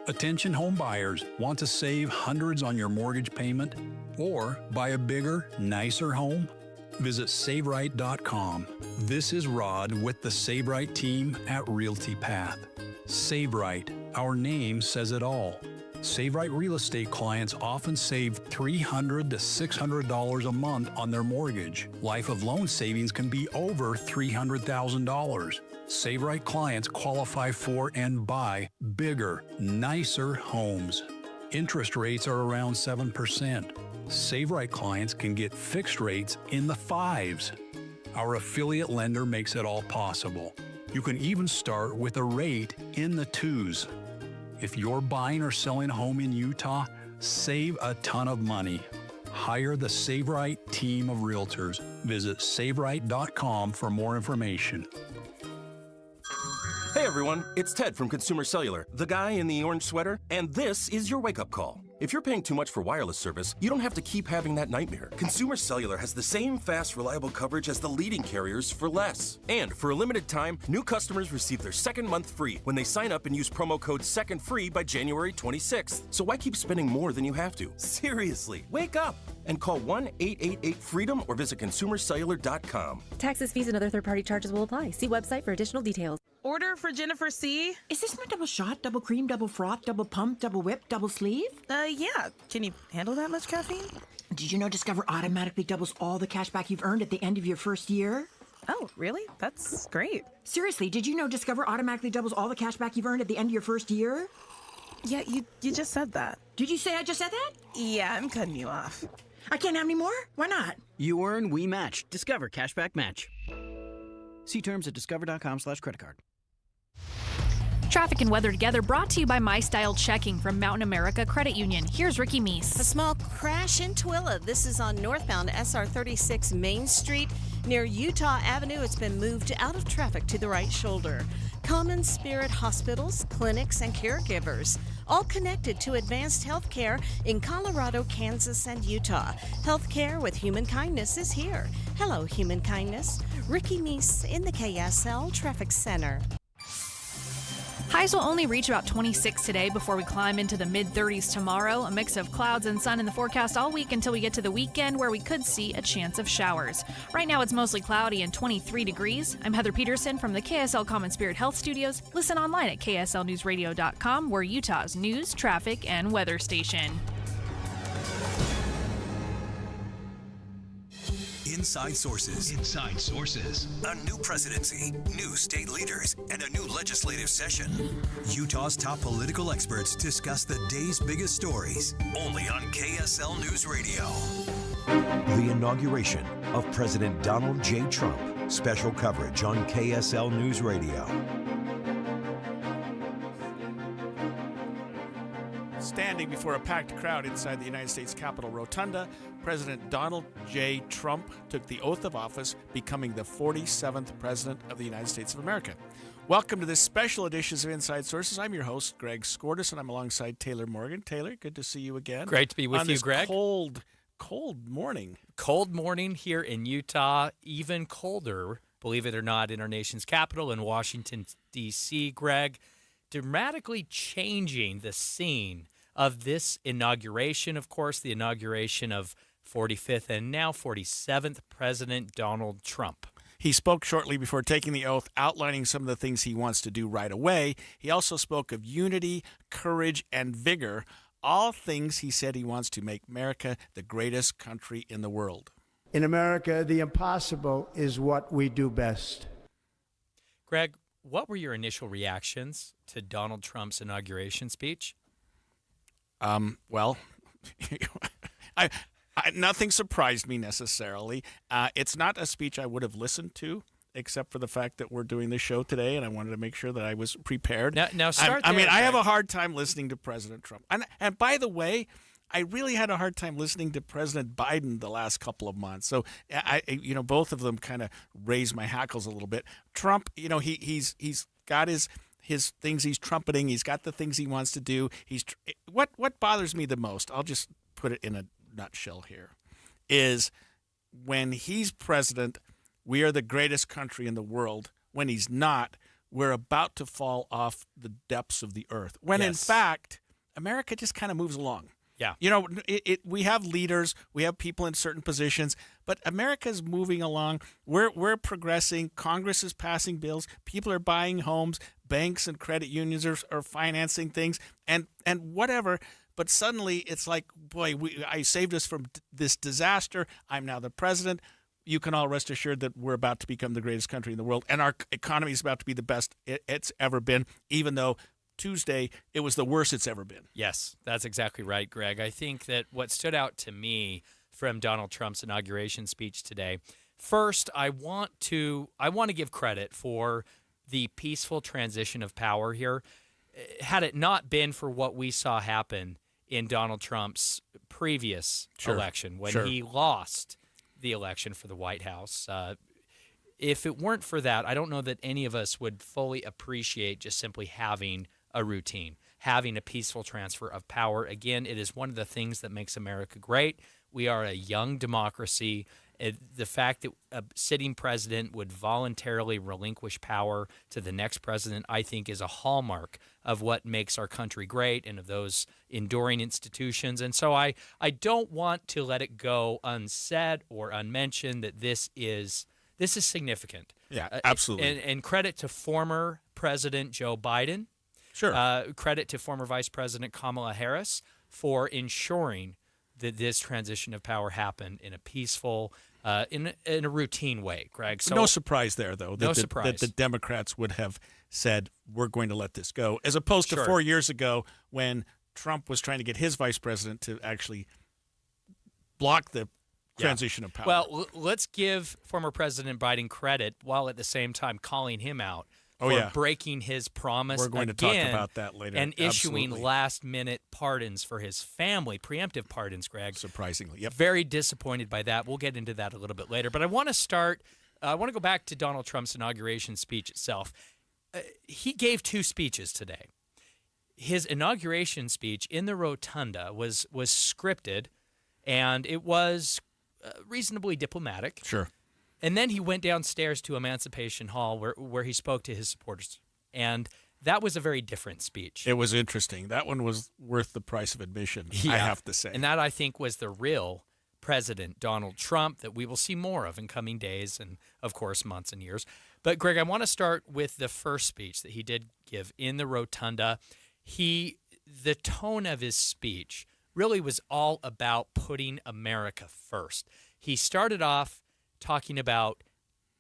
Attention home buyers, want to save hundreds on your mortgage payment or buy a bigger, nicer home? Visit SaveRight.com. This is Rod with the SaveRight team at Realty Path. SaveRight, our name says it all. SaveRight real estate clients often save $300 to $600 a month on their mortgage. Life of loan savings can be over $300,000. SaveRight clients qualify for and buy bigger, nicer homes. Interest rates are around 7%. SaveRight clients can get fixed rates in the 5s. Our affiliate lender makes it all possible. You can even start with a rate in the 2s. If you're buying or selling a home in Utah, save a ton of money. Hire the SaveRight team of realtors. Visit SaveRight.com for more information. Hey everyone, it's Ted from Consumer Cellular, the guy in the orange sweater, and this is your wake-up call. If you're paying too much for wireless service, you don't have to keep having that nightmare. Consumer Cellular has the same fast, reliable coverage as the leading carriers for less. And for a limited time, new customers receive their second month free when they sign up and use promo code SECONDFREE by January 26th. So why keep spending more than you have to? Seriously, wake up and call 1-888-FREEDOM or visit consumercellular.com. Taxes, fees, and other third-party charges will apply. See website for additional details. Order for Jennifer C. Is this my double shot, double cream, double froth, double pump, double whip, double sleeve? Yeah. Can you handle that much caffeine? Did you know Discover automatically doubles all the cash back you've earned at the end of your first year? Oh, really? That's great. Seriously, did you know Discover automatically doubles all the cash back you've earned at the end of your first year? Yeah, you just said that. Did you say I just said that? Yeah, I'm cutting you off. I can't have any more? Why not? You earn, we match. Discover Cashback Match. See terms at discover.com/creditcard. Traffic and weather together brought to you by My Style Checking from Mountain America Credit Union. Here's Ricky Meese. A small crash in Tooele. This is on northbound SR 36 Main Street. Near Utah Avenue, it's been moved out of traffic to the right shoulder. Common Spirit hospitals, clinics, and caregivers, all connected to advanced health care in Colorado, Kansas, and Utah. Healthcare with Human Kindness is here. Hello, Human Kindness. Ricky Meese in the KSL Traffic Center. Highs will only reach about 26 today before we climb into the mid-30s tomorrow. A mix of clouds and sun in the forecast all week until we get to the weekend, where we could see a chance of showers. Right now it's mostly cloudy and 23 degrees. I'm Heather Peterson from the KSL Common Spirit Health Studios. Listen online at kslnewsradio.com. We're Utah's news, traffic, and weather station. Inside Sources. Inside Sources. A new presidency, new state leaders, and a new legislative session. Utah's top political experts discuss the day's biggest stories. Only on KSL News Radio. The inauguration of President Donald J. Trump. Special coverage on KSL News Radio. Standing before a packed crowd inside the United States Capitol Rotunda, President Donald J. Trump took the oath of office, becoming the 47th President of the United States of America. Welcome to this special edition of Inside Sources. I'm your host, Greg Skordas, and I'm alongside Taylor Morgan. Taylor, good to see you again. Great to be with you, Greg. Cold morning. Cold morning here in Utah, even colder, believe it or not, in our nation's capital in Washington, D.C., Greg, dramatically changing the scene of this inauguration, of course, the inauguration of 45th and now 47th President Donald Trump. He spoke shortly before taking the oath, outlining some of the things he wants to do right away. He also spoke of unity, courage, and vigor, all things he said he wants to make America the greatest country in the world. In America, the impossible is what we do best. Greg, what were your initial reactions to Donald Trump's inauguration speech? Well, nothing surprised me necessarily. It's not a speech I would have listened to, except for the fact that we're doing this show today, and I wanted to make sure that I was prepared. Now start there, I have a hard time listening to President Trump. And by the way, I really had a hard time listening to President Biden the last couple of months. So, both of them kind of raised my hackles a little bit. Trump, he's got his things he's trumpeting. He's got the things he wants to do. What bothers me the most, I'll just put it in a nutshell here, is when he's president, we are the greatest country in the world. When he's not, we're about to fall off the depths of the earth. When in fact, America just kind of moves along. Yeah. We have leaders, we have people in certain positions, but America's moving along. We're progressing. Congress is passing bills. People are buying homes. Banks and credit unions are financing things and whatever. But suddenly it's like, boy, I saved us from this disaster. I'm now the president. You can all rest assured that we're about to become the greatest country in the world, and our economy is about to be the best it's ever been, even though Tuesday, it was the worst it's ever been. Yes, that's exactly right, Greg. I think that what stood out to me from Donald Trump's inauguration speech today, first, I want to give credit for the peaceful transition of power here. Had it not been for what we saw happen in Donald Trump's previous election, when he lost the election for the White House, if it weren't for that, I don't know that any of us would fully appreciate just simply having a routine, having a peaceful transfer of power. Again, it is one of the things that makes America great. We are a young democracy. The fact that a sitting president would voluntarily relinquish power to the next president, I think, is a hallmark of what makes our country great and of those enduring institutions. And so I don't want to let it go unsaid or unmentioned that this is significant. Yeah, absolutely. And credit to former President Joe Biden. Sure. Credit to former Vice President Kamala Harris for ensuring that this transition of power happened in a peaceful, in a routine way, Greg. So no surprise there, though. Surprise. That the Democrats would have said, we're going to let this go, as opposed to 4 years ago when Trump was trying to get his vice president to actually block the transition of power. Well, let's give former President Biden credit while at the same time calling him out for breaking his promise. We're going to talk about that later. And issuing last-minute pardons for his family, preemptive pardons, Greg. Surprisingly, yep. Very disappointed by that. We'll get into that a little bit later. But I want to go back to Donald Trump's inauguration speech itself. He gave two speeches today. His inauguration speech in the Rotunda was scripted, and it was reasonably diplomatic. Sure. And then he went downstairs to Emancipation Hall where he spoke to his supporters. And that was a very different speech. It was interesting. That one was worth the price of admission, I have to say. And that, I think, was the real President Donald Trump that we will see more of in coming days and, of course, months and years. But, Greg, I want to start with the first speech that he did give in the rotunda. The tone of his speech really was all about putting America first. He started off talking about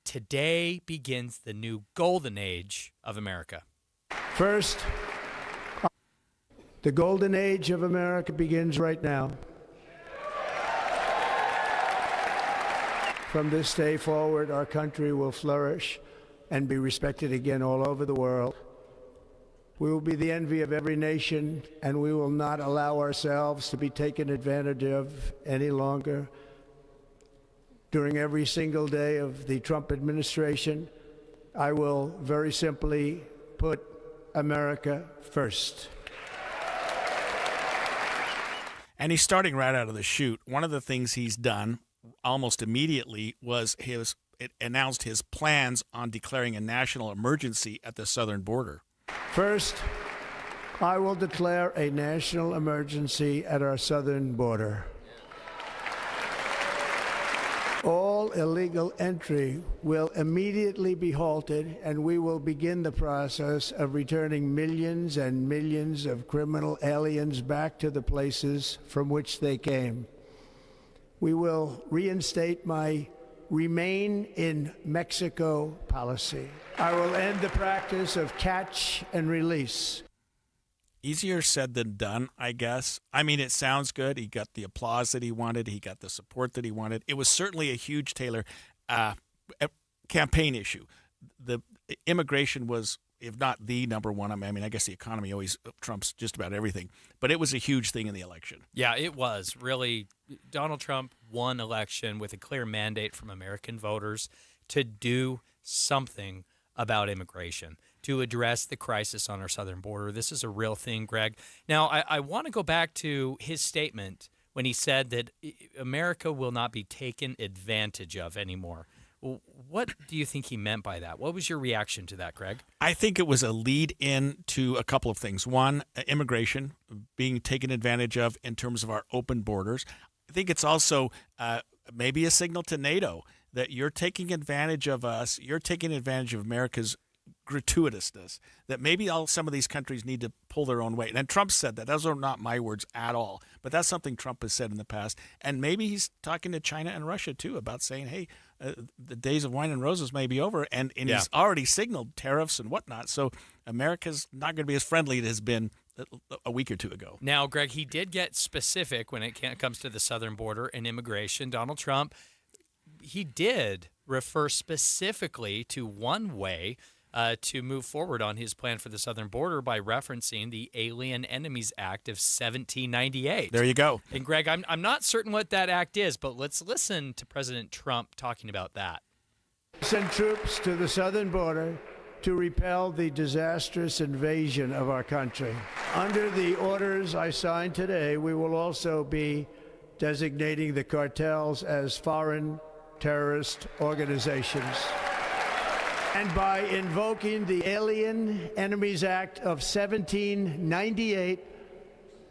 today begins the new golden age of America. First, the golden age of America begins right now. From this day forward, our country will flourish and be respected again all over the world. We will be the envy of every nation, and we will not allow ourselves to be taken advantage of any longer. During every single day of the Trump administration, I will very simply put America first. And he's starting right out of the chute. One of the things he's done almost immediately was it announced his plans on declaring a national emergency at the southern border. First, I will declare a national emergency at our southern border. All illegal entry will immediately be halted, and we will begin the process of returning millions and millions of criminal aliens back to the places from which they came. We will reinstate my Remain in Mexico policy. I will end the practice of catch and release. Easier said than done, I guess. I mean, it sounds good. He got the applause that he wanted. He got the support that he wanted. It was certainly a huge, Taylor, campaign issue. The immigration was, if not the number one, I mean, I guess the economy always trumps just about everything. But it was a huge thing in the election. Yeah, it was. Really, Donald Trump won election with a clear mandate from American voters to do something about immigration, to address the crisis on our southern border. This is a real thing, Greg. Now, I want to go back to his statement when he said that America will not be taken advantage of anymore. What do you think he meant by that? What was your reaction to that, Greg? I think it was a lead in to a couple of things. One, immigration being taken advantage of in terms of our open borders. I think it's also maybe a signal to NATO that you're taking advantage of us. You're taking advantage of America's gratuitousness, that maybe some of these countries need to pull their own weight. And Trump said that. Those are not my words at all, but that's something Trump has said in the past. And maybe he's talking to China and Russia, too, about saying, hey, the days of wine and roses may be over. And he's already signaled tariffs and whatnot. So America's not going to be as friendly as it has been a week or two ago. Now, Greg, he did get specific when it comes to the southern border and immigration. Donald Trump, he did refer specifically to one way to move forward on his plan for the southern border by referencing the Alien Enemies Act of 1798. There you go. And Greg, I'm not certain what that act is, but let's listen to President Trump talking about that. Send troops to the southern border to repel the disastrous invasion of our country. Under the orders I signed today, we will also be designating the cartels as foreign terrorist organizations. And by invoking the Alien Enemies Act of 1798,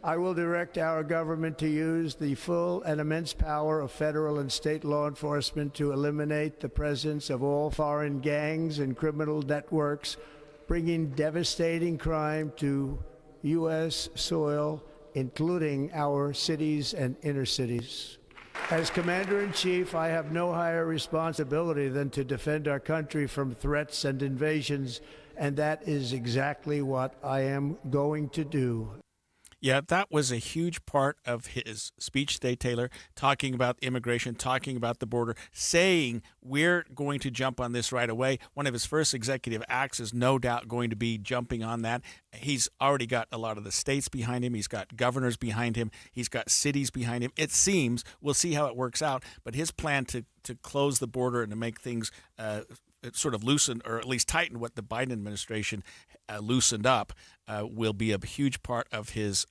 I will direct our government to use the full and immense power of federal and state law enforcement to eliminate the presence of all foreign gangs and criminal networks, bringing devastating crime to U.S. soil, including our cities and inner cities. As Commander-in-Chief, I have no higher responsibility than to defend our country from threats and invasions, and that is exactly what I am going to do. Yeah, that was a huge part of his speech today, Taylor, talking about immigration, talking about the border, saying we're going to jump on this right away. One of his first executive acts is no doubt going to be jumping on that. He's already got a lot of the states behind him. He's got governors behind him. He's got cities behind him. It seems, we'll see how it works out, but his plan to close the border and to make things sort of loosen, or at least tighten what the Biden administration loosened up, will be a huge part of his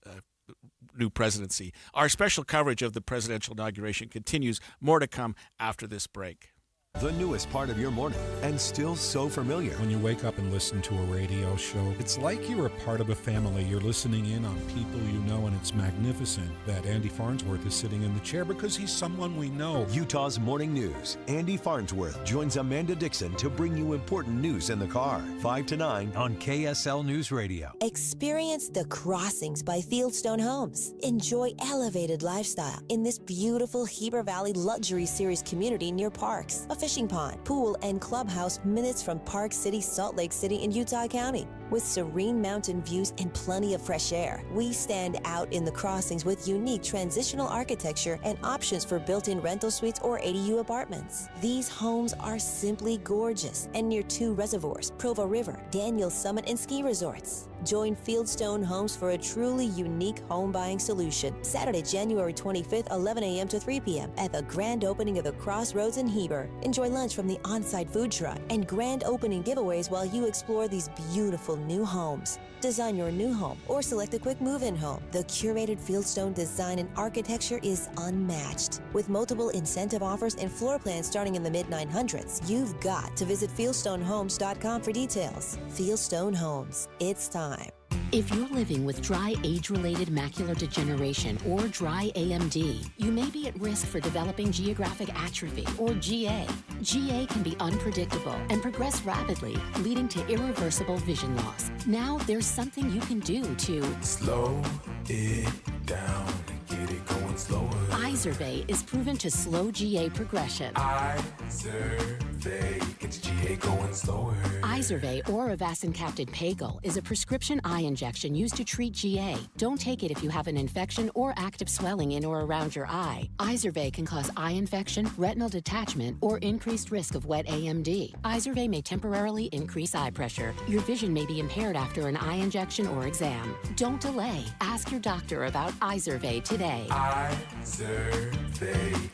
new presidency. Our special coverage of the presidential inauguration continues. More to come after this break. The newest part of your morning, and still so familiar. When you wake up and listen to a radio show, it's like you're a part of a family. You're listening in on people you know, and it's magnificent that Andy Farnsworth is sitting in the chair because he's someone we know. Utah's Morning News. Andy Farnsworth joins Amanda Dixon to bring you important news in the car. 5 to 9 on KSL News Radio. Experience the Crossings by Fieldstone Homes. Enjoy elevated lifestyle in this beautiful Heber Valley Luxury Series community near parks, a fishing pond, pool, and clubhouse minutes from Park City, Salt Lake City in Utah County. With serene mountain views and plenty of fresh air, we stand out in the Crossings with unique transitional architecture and options for built-in rental suites or ADU apartments. These homes are simply gorgeous and near 2 reservoirs, Provo River, Daniels Summit, and ski resorts. Join Fieldstone Homes for a truly unique home buying solution. Saturday, January 25th, 11 a.m. to 3 p.m. at the grand opening of the Crossroads in Heber. Enjoy lunch from the on-site food truck and grand opening giveaways while you explore these beautiful new homes. Design your new home or select a quick move-in home. The curated Fieldstone design and architecture is unmatched. With multiple incentive offers and floor plans starting in the mid-900s, you've got to visit fieldstonehomes.com for details. Fieldstone Homes. It's time. If you're living with dry age-related macular degeneration or dry AMD, you may be at risk for developing geographic atrophy or GA. GA can be unpredictable and progress rapidly, leading to irreversible vision loss. Now there's something you can do to slow it down and get it going slower. Izervay is proven to slow GA progression. Izervay gets GA going slower. Izervay or avacincaptad pagel is a prescription eye injection used to treat GA. Don't take it if you have an infection or active swelling in or around your eye. Izervay can cause eye infection, retinal detachment, or increased risk of wet AMD. Izervay may temporarily increase eye pressure. Your vision may be impaired after an eye injection or exam. Don't delay. Ask your doctor about Izervay today. Izervay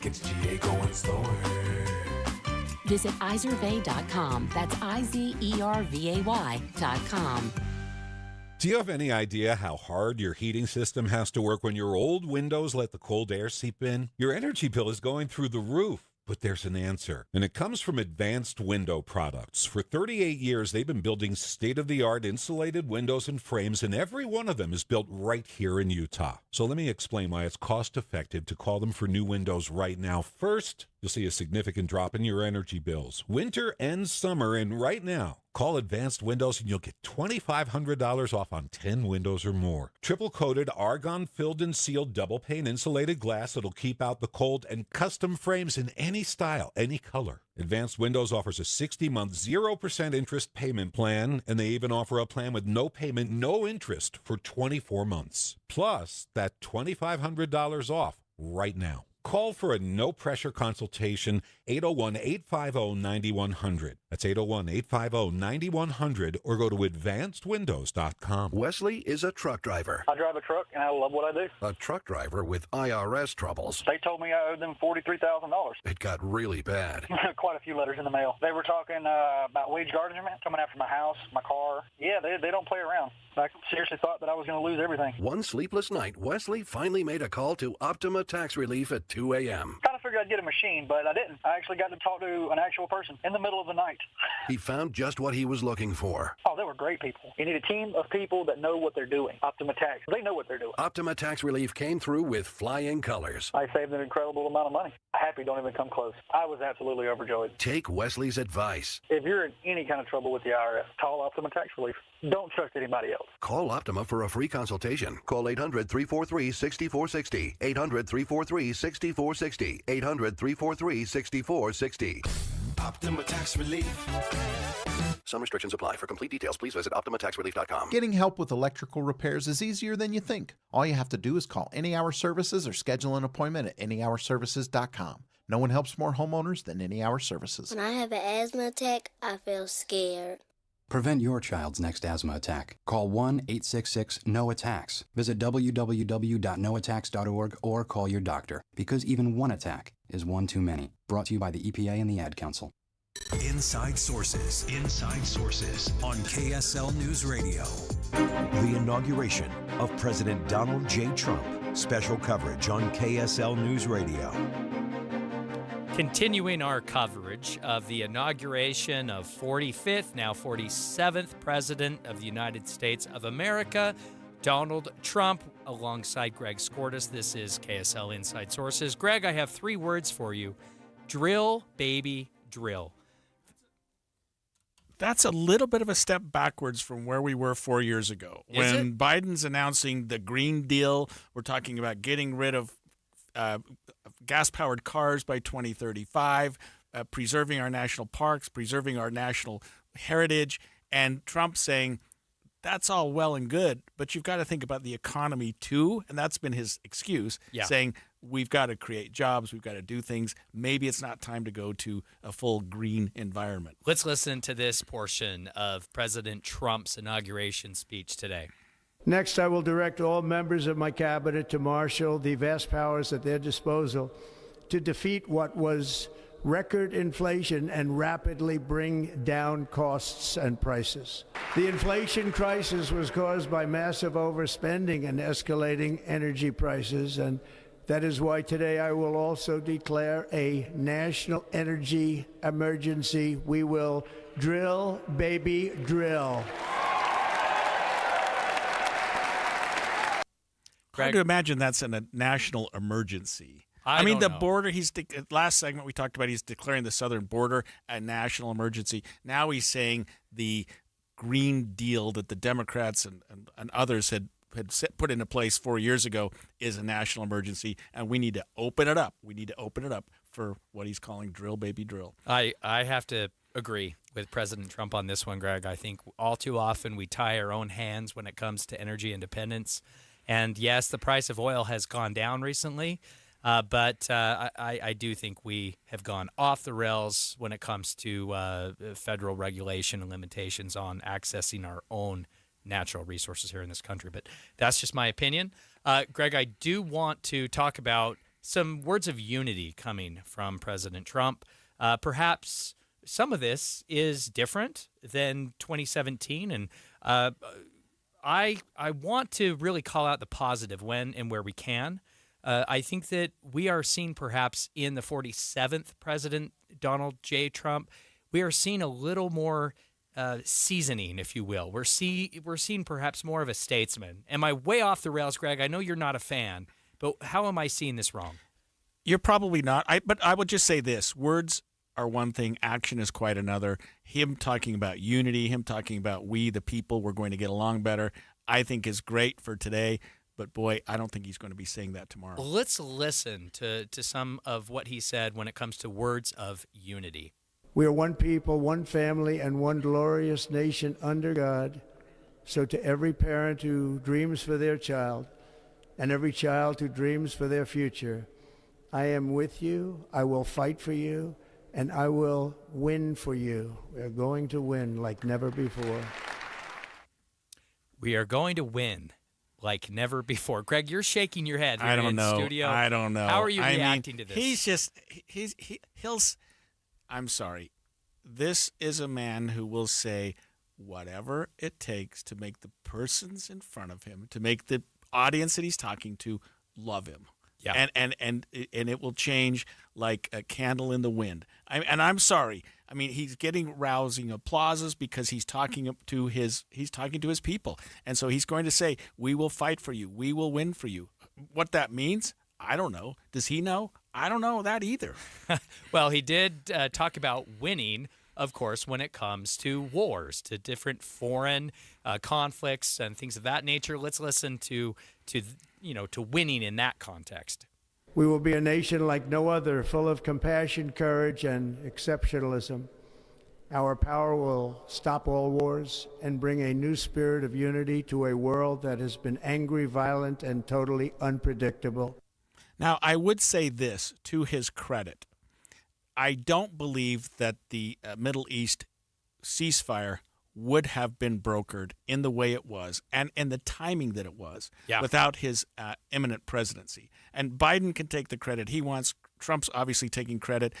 gets GA going slower. Visit Izervay.com. That's IZERVAY.com. Do you have any idea how hard your heating system has to work when your old windows let the cold air seep in? Your energy bill is going through the roof. But there's an answer, and it comes from Advanced Window Products. For 38 years, they've been building state-of-the-art insulated windows and frames, and every one of them is built right here in Utah. So let me explain why it's cost-effective to call them for new windows right now. First, you'll see a significant drop in your energy bills. Winter and summer, and right now, call Advanced Windows and you'll get $2,500 off on 10 windows or more. Triple-coated, argon-filled and sealed double-pane insulated glass that'll keep out the cold, and custom frames in any style, any color. Advanced Windows offers a 60-month, 0% interest payment plan, and they even offer a plan with no payment, no interest for 24 months. Plus, that $2,500 off right now. Call for a no-pressure consultation, 801-850-9100. That's 801-850-9100, or go to advancedwindows.com. Wesley is a truck driver. I drive a truck, and I love what I do. A truck driver with IRS troubles. They told me I owed them $43,000. It got really bad. Quite a few letters in the mail. They were talking about wage garnishment, coming after my house, my car. Yeah, they don't play around. I seriously thought that I was going to lose everything. One sleepless night, Wesley finally made a call to Optima Tax Relief at 2 a.m. Kind of figured I'd get a machine, but I didn't. I actually got to talk to an actual person in the middle of the night. He found just what he was looking for. Oh, they were great people. You need a team of people that know what they're doing. Optima Tax, they know what they're doing. Optima Tax Relief came through with flying colors. I saved an incredible amount of money. Happy don't even come close. I was absolutely overjoyed. Take Wesley's advice. If you're in any kind of trouble with the IRS, call Optima Tax Relief. Don't trust anybody else. Call Optima for a free consultation. Call 800-343-6460. 800-343-6460. 800-343-6460. Optima Tax Relief. Some restrictions apply. For complete details, please visit OptimaTaxRelief.com. Getting help with electrical repairs is easier than you think. All you have to do is call Any Hour Services or schedule an appointment at anyhourservices.com. No one helps more homeowners than Any Hour Services. When I have an asthma attack, I feel scared. Prevent your child's next asthma attack. Call 1-866-NO-ATTACKS. Visit www.noattacks.org or call your doctor, because even one attack is one too many. Brought to you by the EPA and the Ad Council. Inside Sources. Inside Sources on KSL News Radio. The inauguration of President Donald J. Trump. Special coverage on KSL News Radio. Continuing our coverage of the inauguration of 45th, now 47th President of the United States of America, Donald Trump, alongside Greg Skordas. This is KSL Inside Sources. Greg, I have 3 words for you. Drill, baby, drill. That's a little bit of a step backwards from where we were 4 years ago. When Biden's announcing the Green Deal, we're talking about getting rid of gas-powered cars by 2035, preserving our national parks, preserving our national heritage, and Trump saying, that's all well and good, but you've got to think about the economy too, and that's been his excuse, saying we've got to create jobs, we've got to do things. Maybe it's not time to go to a full green environment. Let's listen to this portion of President Trump's inauguration speech today. Next, I will direct all members of my cabinet to marshal the vast powers at their disposal to defeat what was record inflation and rapidly bring down costs and prices. The inflation crisis was caused by massive overspending and escalating energy prices, and that is why today I will also declare a national energy emergency. We will drill, baby, drill. Hard to imagine that's in a national emergency. I mean, the don't know. border, last segment we talked about, he's declaring the southern border a national emergency. Now he's saying the Green Deal that the Democrats and others had put into place 4 years ago is a national emergency, and we need to open it up. We need to open it up for what he's calling drill, baby, drill. I have to agree with President Trump on this one, Greg. I think all too often we tie our own hands when it comes to energy independence. And yes, the price of oil has gone down recently. But I do think we have gone off the rails when it comes to federal regulation and limitations on accessing our own natural resources here in this country. But that's just my opinion. Greg, I do want to talk about some words of unity coming from President Trump. Perhaps some of this is different than 2017. And I want to really call out the positive when and where we can. I think that we are seeing perhaps in the 47th President, Donald J. Trump, we are seeing a little more seasoning, if you will. We're seeing perhaps more of a statesman. Am I way off the rails, Greg? I know you're not a fan, but how am I seeing this wrong? You're probably not. But I would just say this. Words are one thing. Action is quite another. Him talking about unity, him talking about we, the people, we're going to get along better, I think is great for today. But, boy, I don't think he's going to be saying that tomorrow. Let's listen to some of what he said when it comes to words of unity. We are one people, one family, and one glorious nation under God. So to every parent who dreams for their child and every child who dreams for their future, I am with you, I will fight for you, and I will win for you. We are going to win like never before. We are going to win like never before. Greg, you're shaking your head here I don't in know. studio. I don't know. How are you reacting to this? I'm sorry. This is a man who will say whatever it takes to make the persons in front of him, to make the audience that he's talking to love him. Yeah. And it will change like a candle in the wind. I'm sorry. I mean, he's getting rousing applauses because he's talking to his people. And so he's going to say, we will fight for you. We will win for you. What that means, I don't know. Does he know? I don't know that either. Well, he did talk about winning, of course, when it comes to wars, to different foreign conflicts and things of that nature. Let's listen to winning in that context. We will be a nation like no other, full of compassion, courage, and exceptionalism. Our power will stop all wars and bring a new spirit of unity to a world that has been angry, violent, and totally unpredictable. Now, I would say this to his credit. I don't believe that the Middle East ceasefire would have been brokered in the way it was and in the timing that it was without his imminent presidency. And Biden can take the credit he wants. Trump's obviously taking credit.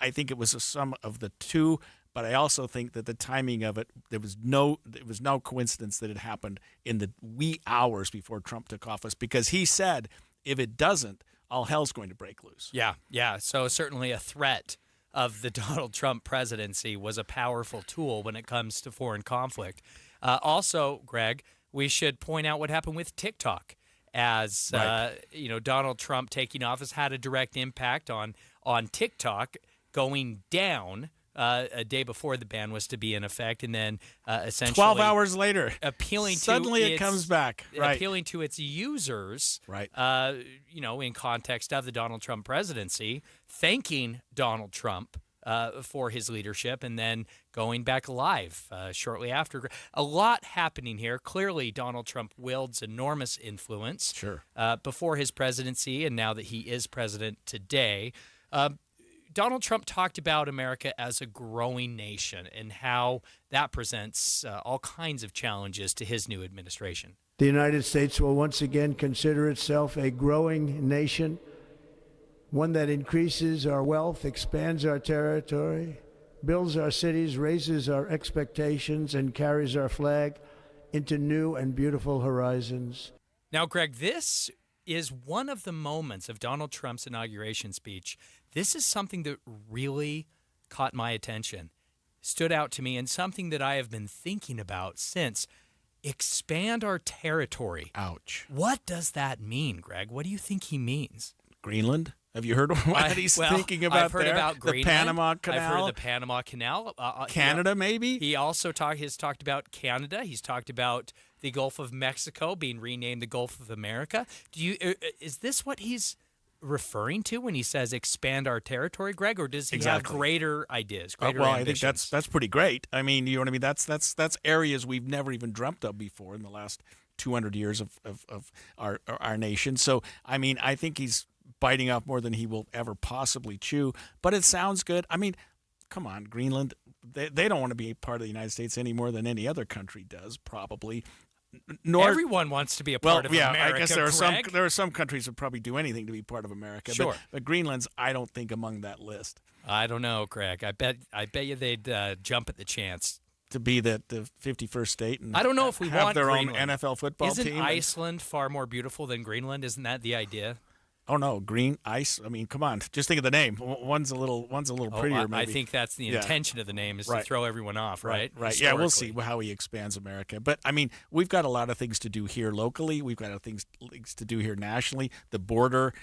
I think it was a sum of the two, but I also think that the timing of it, it was no coincidence that it happened in the wee hours before Trump took office, because he said, if it doesn't, all hell's going to break loose. Yeah. So certainly a threat of the Donald Trump presidency was a powerful tool when it comes to foreign conflict. Also, Greg, we should point out what happened with TikTok. As Donald Trump taking office had a direct impact on TikTok going down a day before the ban was to be in effect, and then essentially 12 hours later, suddenly it comes back. Right. Appealing to its users, right? In context of the Donald Trump presidency, thanking Donald Trump for his leadership, and then going back live shortly after. A lot happening here. Clearly, Donald Trump wields enormous influence before his presidency, and now that he is president today. Donald Trump talked about America as a growing nation and how that presents all kinds of challenges to his new administration. The United States will once again consider itself a growing nation, one that increases our wealth, expands our territory, builds our cities, raises our expectations, and carries our flag into new and beautiful horizons. Now, Greg, this is one of the moments of Donald Trump's inauguration speech. This is something that really caught my attention, stood out to me, and something that I have been thinking about since. Expand our territory. Ouch. What does that mean, Greg? What do you think he means? Greenland? Have you heard what he's thinking about? I've heard there? about Greenland. The Panama Canal. I've heard the Panama Canal. Canada, maybe? He also has talked about Canada. He's talked about the Gulf of Mexico being renamed the Gulf of America. Is this what he's referring to when he says expand our territory, Greg, or does he have greater ideas? Greater ambitions? I think that's pretty great. I mean, you know what I mean? That's areas we've never even dreamt of before in the last 200 years of our nation. So, I mean, I think he's biting off more than he will ever possibly chew. But it sounds good. I mean, come on, Greenland. They don't want to be a part of the United States any more than any other country does, probably. Everyone wants to be a part of America. I guess Greg. there are some countries that probably do anything to be part of America. Sure. But Greenland's, I don't think, among that list. I don't know, Greg. I bet you they'd jump at the chance to be the 51st state and I don't know if we have want their Greenland. own NFL football Isn't team. Isn't Iceland far more beautiful than Greenland? Isn't that the idea? Oh no, green ice. I mean, come on. Just think of the name. One's a little prettier. Maybe. I think that's the intention of the name is to throw everyone off, right? Right. Yeah, we'll see how he expands America. But I mean, we've got a lot of things to do here locally. We've got things to do here nationally. The border.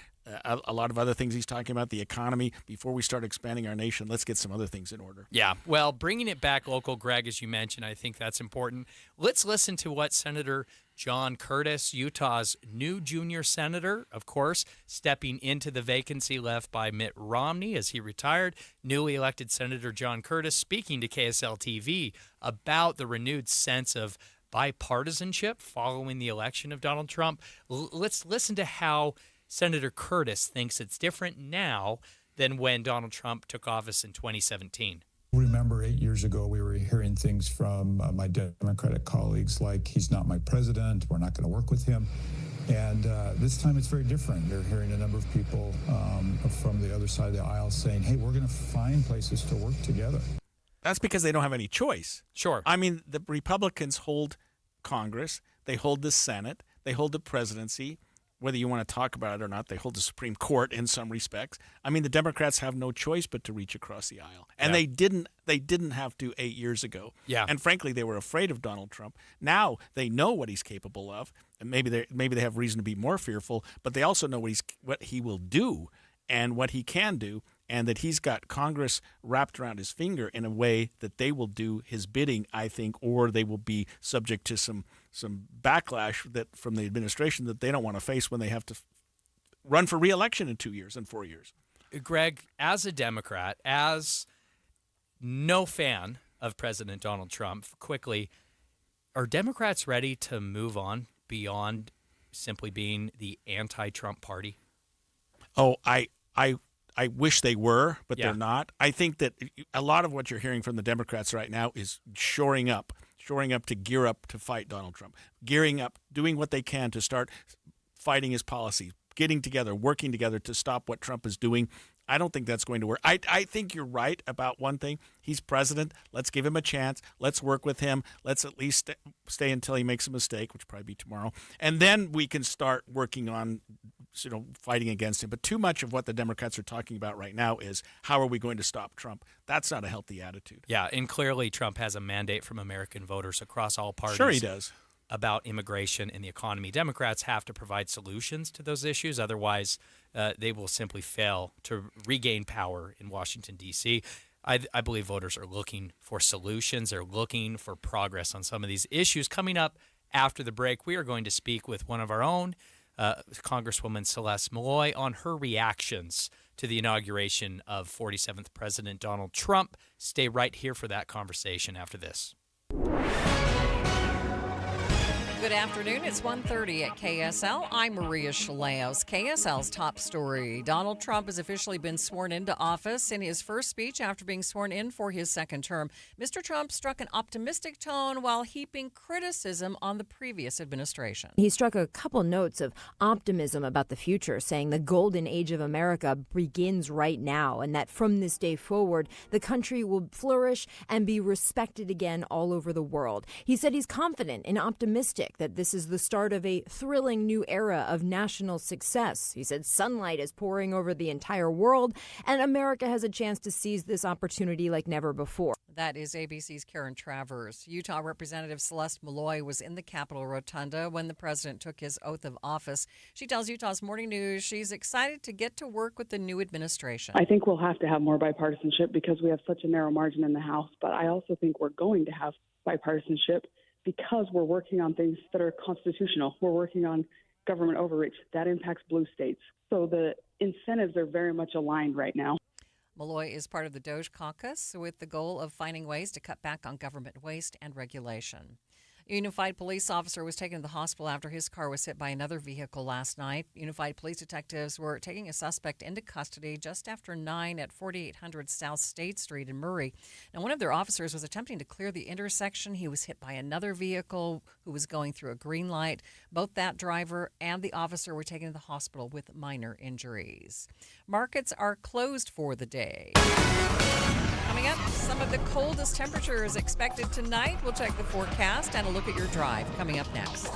A lot of other things he's talking about, the economy. Before we start expanding our nation, let's get some other things in order. Yeah, well, bringing it back local, Greg, as you mentioned, I think that's important. Let's listen to what Senator John Curtis, Utah's new junior senator, of course, stepping into the vacancy left by Mitt Romney as he retired. Newly elected Senator John Curtis speaking to KSL TV about the renewed sense of bipartisanship following the election of Donald Trump. Let's listen to how Senator Curtis thinks it's different now than when Donald Trump took office in 2017. Remember 8 years ago, we were hearing things from my Democratic colleagues like, he's not my president, we're not going to work with him. And this time it's very different. You're hearing a number of people from the other side of the aisle saying, hey, we're going to find places to work together. That's because they don't have any choice. Sure. I mean, the Republicans hold Congress, they hold the Senate, they hold the presidency. Whether you want to talk about it or not, they hold the Supreme Court in some respects. I mean, the Democrats have no choice but to reach across the aisle. And they didn't have to 8 years ago. Yeah. And frankly, they were afraid of Donald Trump. Now they know what he's capable of, and maybe they have reason to be more fearful, but they also know what he will do and what he can do, and that he's got Congress wrapped around his finger in a way that they will do his bidding, I think, or they will be subject to some backlash that from the administration that they don't want to face when they have to run for re-election in 2 years and 4 years. Greg, as a Democrat, as no fan of President Donald Trump, quickly, are Democrats ready to move on beyond simply being the anti-Trump party? Oh, I wish they were, but they're not. I think that a lot of what you're hearing from the Democrats right now is shoring up to gear up to fight Donald Trump, gearing up, doing what they can to start fighting his policies, getting together, working together to stop what Trump is doing. I don't think that's going to work. I think you're right about one thing. He's president. Let's give him a chance. Let's work with him. Let's at least stay until he makes a mistake, which will probably be tomorrow. And then we can start working on fighting against him. But too much of what the Democrats are talking about right now is how are we going to stop Trump? That's not a healthy attitude. Yeah, and clearly Trump has a mandate from American voters across all parties. Sure he does. About immigration and the economy. Democrats have to provide solutions to those issues. Otherwise, they will simply fail to regain power in Washington, D.C. I believe voters are looking for solutions. They're looking for progress on some of these issues. Coming up after the break, we are going to speak with one of our own, Congresswoman Celeste Malloy, on her reactions to the inauguration of 47th President Donald Trump. Stay right here for that conversation after this. Good afternoon. It's 1:30 at KSL. I'm Maria Chaleos. KSL's top story. Donald Trump has officially been sworn into office. In his first speech after being sworn in for his second term, Mr. Trump struck an optimistic tone while heaping criticism on the previous administration. He struck a couple notes of optimism about the future, saying the golden age of America begins right now and that from this day forward, the country will flourish and be respected again all over the world. He said he's confident and optimistic that this is the start of a thrilling new era of national success. He said sunlight is pouring over the entire world, and America has a chance to seize this opportunity like never before. That is ABC's Karen Travers. Utah Representative Celeste Malloy was in the Capitol Rotunda when the president took his oath of office. She tells Utah's Morning News she's excited to get to work with the new administration. I think we'll have to have more bipartisanship because we have such a narrow margin in the House, but I also think we're going to have bipartisanship because we're working on things that are constitutional. We're working on government overreach. That impacts blue states. So the incentives are very much aligned right now. Malloy is part of the Doge Caucus with the goal of finding ways to cut back on government waste and regulation. A unified police officer was taken to the hospital after his car was hit by another vehicle last night. Unified police detectives were taking a suspect into custody just after 9 at 4800 South State Street in Murray. Now, one of their officers was attempting to clear the intersection. He was hit by another vehicle who was going through a green light. Both that driver and the officer were taken to the hospital with minor injuries. Markets are closed for the day. Coming up, some of the coldest temperatures expected tonight. We'll check the forecast and a look at your drive coming up next.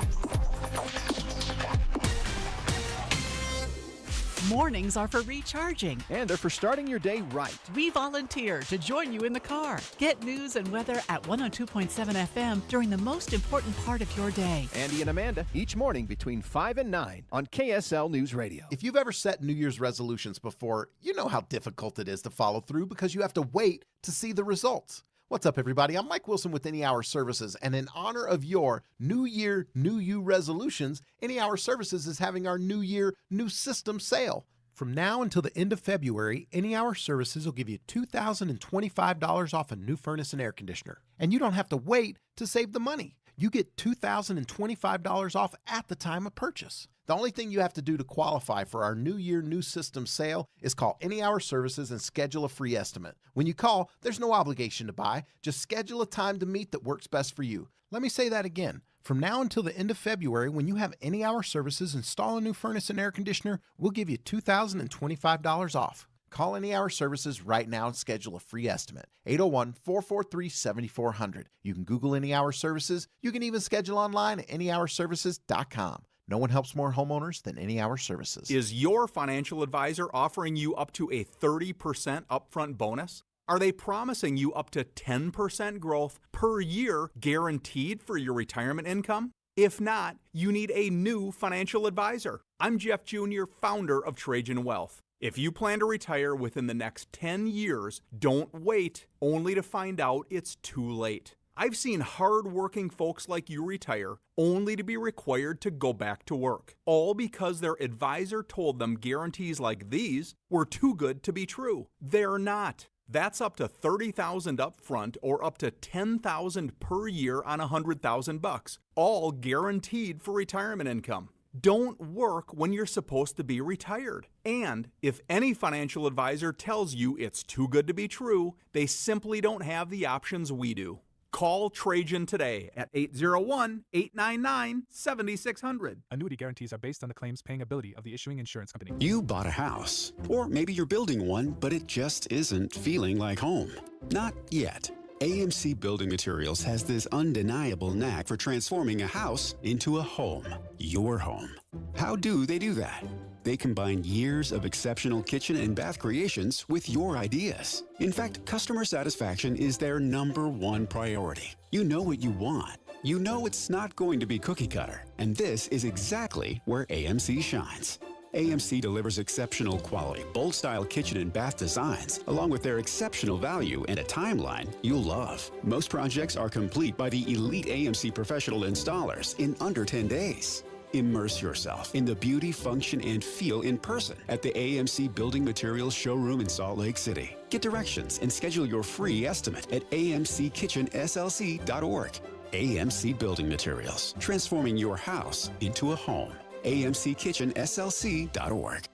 Mornings are for recharging. And they're for starting your day right. We volunteer to join you in the car. Get news and weather at 102.7 FM during the most important part of your day. Andy and Amanda, each morning between 5 and 9 on KSL News Radio. If you've ever set New Year's resolutions before, you know how difficult it is to follow through because you have to wait to see the results. What's up, everybody? I'm Mike Wilson with Any Hour Services, and in honor of your New Year, New You resolutions, Any Hour Services is having our New Year, New System sale. From now until the end of February, Any Hour Services will give you $2,025 off a new furnace and air conditioner. And you don't have to wait to save the money. You get $2,025 off at the time of purchase. The only thing you have to do to qualify for our New Year, New System sale is call Any Hour Services and schedule a free estimate. When you call, there's no obligation to buy. Just schedule a time to meet that works best for you. Let me say that again. From now until the end of February, when you have Any Hour Services install a new furnace and air conditioner, we'll give you $2,025 off. Call Any Hour Services right now and schedule a free estimate. 801-443-7400. You can Google Any Hour Services. You can even schedule online at anyhourservices.com. No one helps more homeowners than Any Hour Services. Is your financial advisor offering you up to a 30% upfront bonus? Are they promising you up to 10% growth per year guaranteed for your retirement income? If not, you need a new financial advisor. I'm Jeff Jr., founder of Trajan Wealth. If you plan to retire within the next 10 years, don't wait only to find out it's too late. I've seen hard-working folks like you retire only to be required to go back to work, all because their advisor told them guarantees like these were too good to be true. They're not. That's up to $30,000 up front or up to $10,000 per year on $100,000, all guaranteed for retirement income. Don't work when you're supposed to be retired. And if any financial advisor tells you it's too good to be true, they simply don't have the options we do. Call Trajan today at 801-899-7600. Annuity guarantees are based on the claims paying ability of the issuing insurance company. You bought a house, or maybe you're building one, but it just isn't feeling like home. Not yet. AMC Building Materials has this undeniable knack for transforming a house into a home. Your home. How do they do that? They combine years of exceptional kitchen and bath creations with your ideas. In fact, customer satisfaction is their #1 priority. You know what you want. You know it's not going to be cookie cutter. And this is exactly where AMC shines. AMC delivers exceptional quality, bold-style kitchen and bath designs, along with their exceptional value and a timeline you'll love. Most projects are complete by the elite AMC professional installers in under 10 days. Immerse yourself in the beauty, function, and feel in person at the AMC Building Materials Showroom in Salt Lake City. Get directions and schedule your free estimate at amckitchenslc.org. AMC Building Materials, transforming your house into a home. amckitchenslc.org.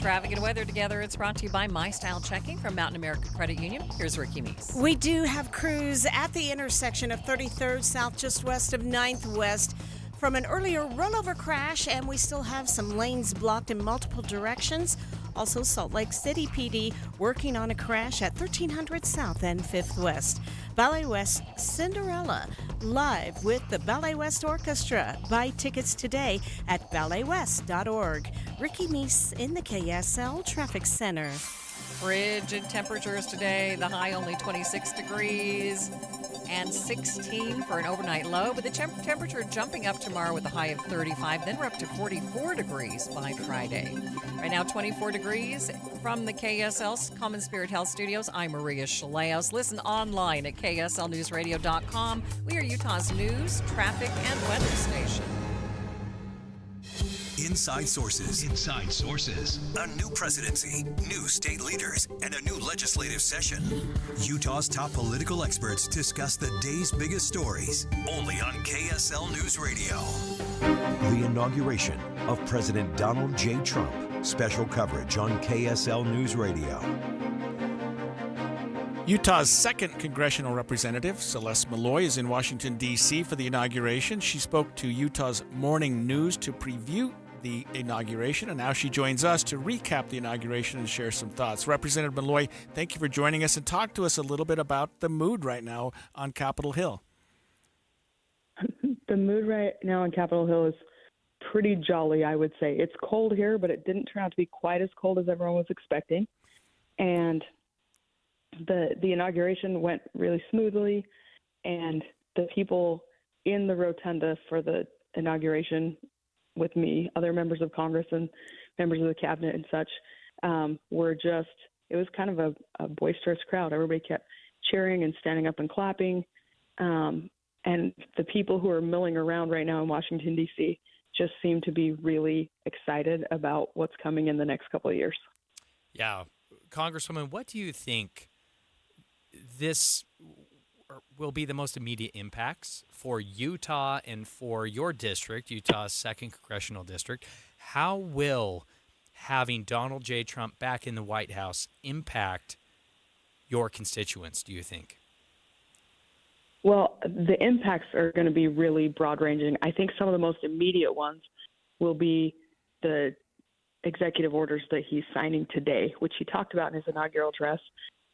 Traffic and weather together. It's brought to you by My Style Checking from Mountain America Credit Union. Here's Ricky Meese. We do have crews at the intersection of 33rd South, just west of 9th West, from an earlier rollover crash, and we still have some lanes blocked in multiple directions. Also, Salt Lake City PD working on a crash at 1300 South and 5th West. Ballet West Cinderella, live with the Ballet West Orchestra. Buy tickets today at balletwest.org. Ricky Meese in the KSL Traffic Center. Frigid temperatures today. The high only 26 degrees and 16 for an overnight low. But the temperature jumping up tomorrow with a high of 35. Then we're up to 44 degrees by Friday. Right now, 24 degrees from the KSL Common Spirit Health Studios. I'm Maria Chaleos. Listen online at kslnewsradio.com. We are Utah's news, traffic, and weather station. Inside Sources. Inside Sources. A new presidency, new state leaders, and a new legislative session. Utah's top political experts discuss the day's biggest stories. Only on KSL News Radio. The inauguration of President Donald J. Trump. Special coverage on KSL News Radio. Utah's second congressional representative, Celeste Malloy, is in Washington, D.C. for the inauguration. She spoke to Utah's Morning News to preview the inauguration, and now she joins us to recap the inauguration and share some thoughts. Representative Malloy, thank you for joining us, and talk to us a little bit about the mood right now on Capitol Hill. The mood right now on Capitol Hill is pretty jolly, I would say. It's cold here, but it didn't turn out to be quite as cold as everyone was expecting. And the inauguration went really smoothly, and the people in the rotunda for the inauguration with me, other members of Congress and members of the cabinet and such, were just, it was kind of a boisterous crowd. Everybody kept cheering and standing up and clapping. And the people who are milling around right now in Washington, D.C. just seem to be really excited about what's coming in the next couple of years. Yeah. Congresswoman, what do you think this will be the most immediate impacts for Utah and for your district, Utah's 2nd Congressional District? How will having Donald J. Trump back in the White House impact your constituents, do you think? Well, the impacts are going to be really broad-ranging. I think some of the most immediate ones will be the executive orders that he's signing today, which he talked about in his inaugural address.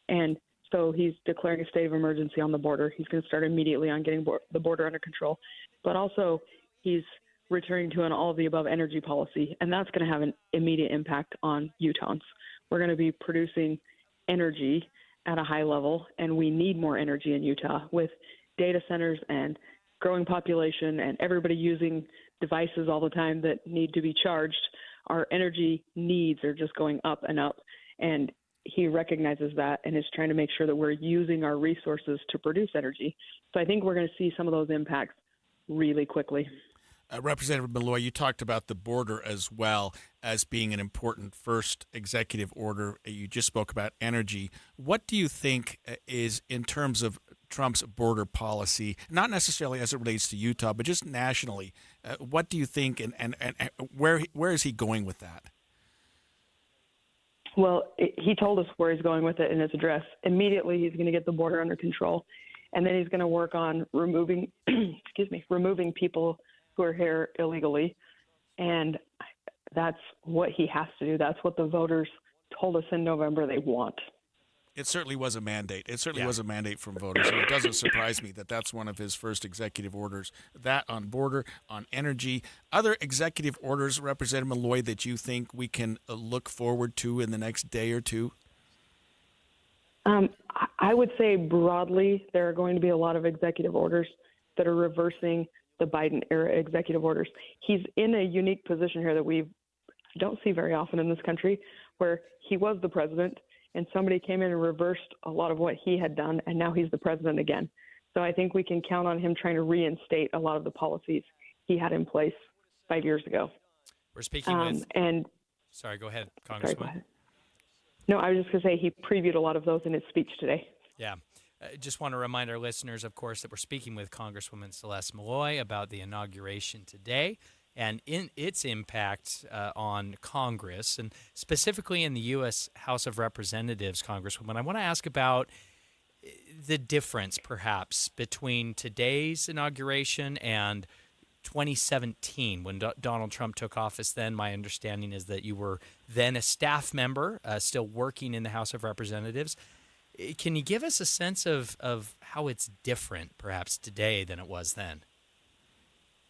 And so he's declaring a state of emergency on the border. He's going to start immediately on getting the border under control. But also he's returning to an all-of-the-above energy policy, and that's going to have an immediate impact on Utahns. We're going to be producing energy at a high level, and we need more energy in Utah with data centers and growing population and everybody using devices all the time that need to be charged. Our energy needs are just going up and up, and he recognizes that and is trying to make sure that we're using our resources to produce energy. So I think we're going to see some of those impacts really quickly. Representative Malloy, you talked about the border as well as being an important first executive order. You just spoke about energy. What do you think is, in terms of Trump's border policy, not necessarily as it relates to Utah, but just nationally, what do you think and where is he going with that? Well, he told us where he's going with it in his address. Immediately, he's going to get the border under control, and then he's going to work on removing people who are here illegally, and that's what he has to do. That's what the voters told us in November they want. It certainly was a mandate. It certainly was a mandate from voters, and it doesn't surprise me that that's one of his first executive orders. That on border, on energy, other executive orders, Representative Malloy, that you think we can look forward to in the next day or two? I would say broadly there are going to be a lot of executive orders that are reversing the Biden-era executive orders. He's in a unique position here that we don't see very often in this country, where he was the president and somebody came in and reversed a lot of what he had done, and now he's the president again. So I think we can count on him trying to reinstate a lot of the policies he had in place 5 years ago. We're speaking with... Sorry, go ahead, Congresswoman. Sorry, go ahead. No, I was just going to say he previewed a lot of those in his speech today. Yeah. I just want to remind our listeners, of course, that we're speaking with Congresswoman Celeste Malloy about the inauguration today and in its impact on Congress, and specifically in the U.S. House of Representatives, Congresswoman. I want to ask about the difference, perhaps, between today's inauguration and 2017, when Donald Trump took office. Then my understanding is that you were then a staff member, still working in the House of Representatives. Can you give us a sense of how it's different, perhaps, today than it was then?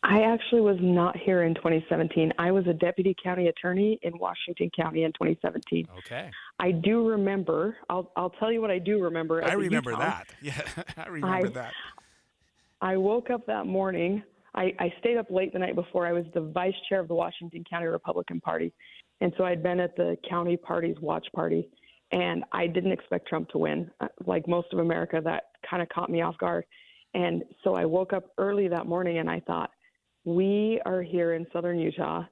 I actually was not here in 2017. I was a deputy county attorney in Washington County in 2017. Okay. I do remember. I'll tell you what I do remember. I remember that. Yeah, I remember that. I woke up that morning. I stayed up late the night before. I was the vice chair of the Washington County Republican Party. And so I'd been at the county party's watch party, and I didn't expect Trump to win. Like most of America, that kind of caught me off guard. And so I woke up early that morning, and I thought, we are here in southern Utah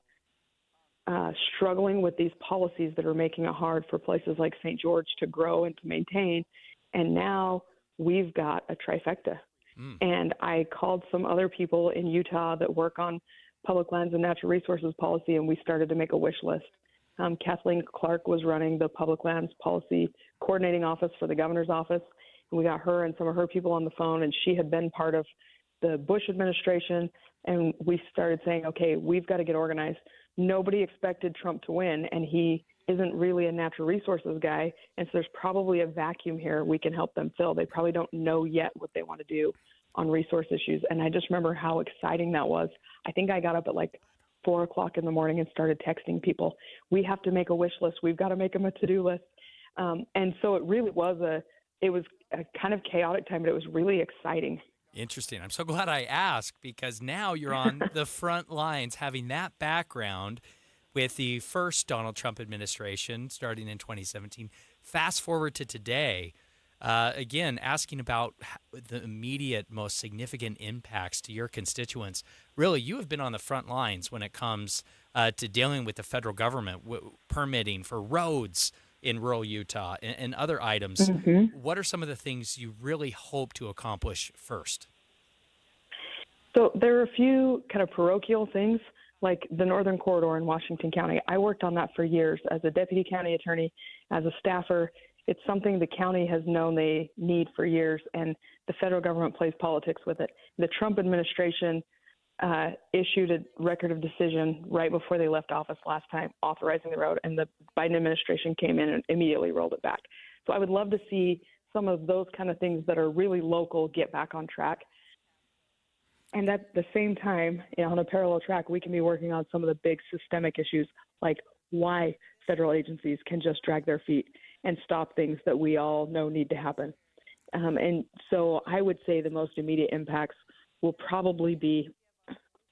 struggling with these policies that are making it hard for places like St. George to grow and to maintain. And now we've got a trifecta. And I called some other people in Utah that work on public lands and natural resources policy, and we started to make a wish list. Kathleen Clark was running the public lands policy coordinating office for the governor's office, and we got her and some of her people on the phone, and she had been part of the Bush administration, and we started saying, okay, we've got to get organized. Nobody expected Trump to win, and he isn't really a natural resources guy, and so there's probably a vacuum here we can help them fill. They probably don't know yet what they want to do on resource issues, and I just remember how exciting that was. I think I got up at like 4 o'clock in the morning and started texting people. We have to make a wish list. We've got to make them a to-do list. And so it really was a kind of chaotic time, but it was really exciting. Interesting. I'm so glad I asked, because now you're on the front lines, having that background with the first Donald Trump administration starting in 2017. Fast forward to today, again, asking about the immediate, most significant impacts to your constituents. Really, you have been on the front lines when it comes to dealing with the federal government, permitting for roads in rural Utah and other items. What are some of the things you really hope to accomplish first? So there are a few kind of parochial things, like the Northern Corridor in Washington County. I worked on that for years as a deputy county attorney, as a staffer. It's something the county has known they need for years, and the federal government plays politics with it. The Trump administration issued a record of decision right before they left office last time, authorizing the road, and the Biden administration came in and immediately rolled it back. So I would love to see some of those kind of things that are really local get back on track. And at the same time, on a parallel track, we can be working on some of the big systemic issues, like why federal agencies can just drag their feet and stop things that we all know need to happen. And so I would say the most immediate impacts will probably be,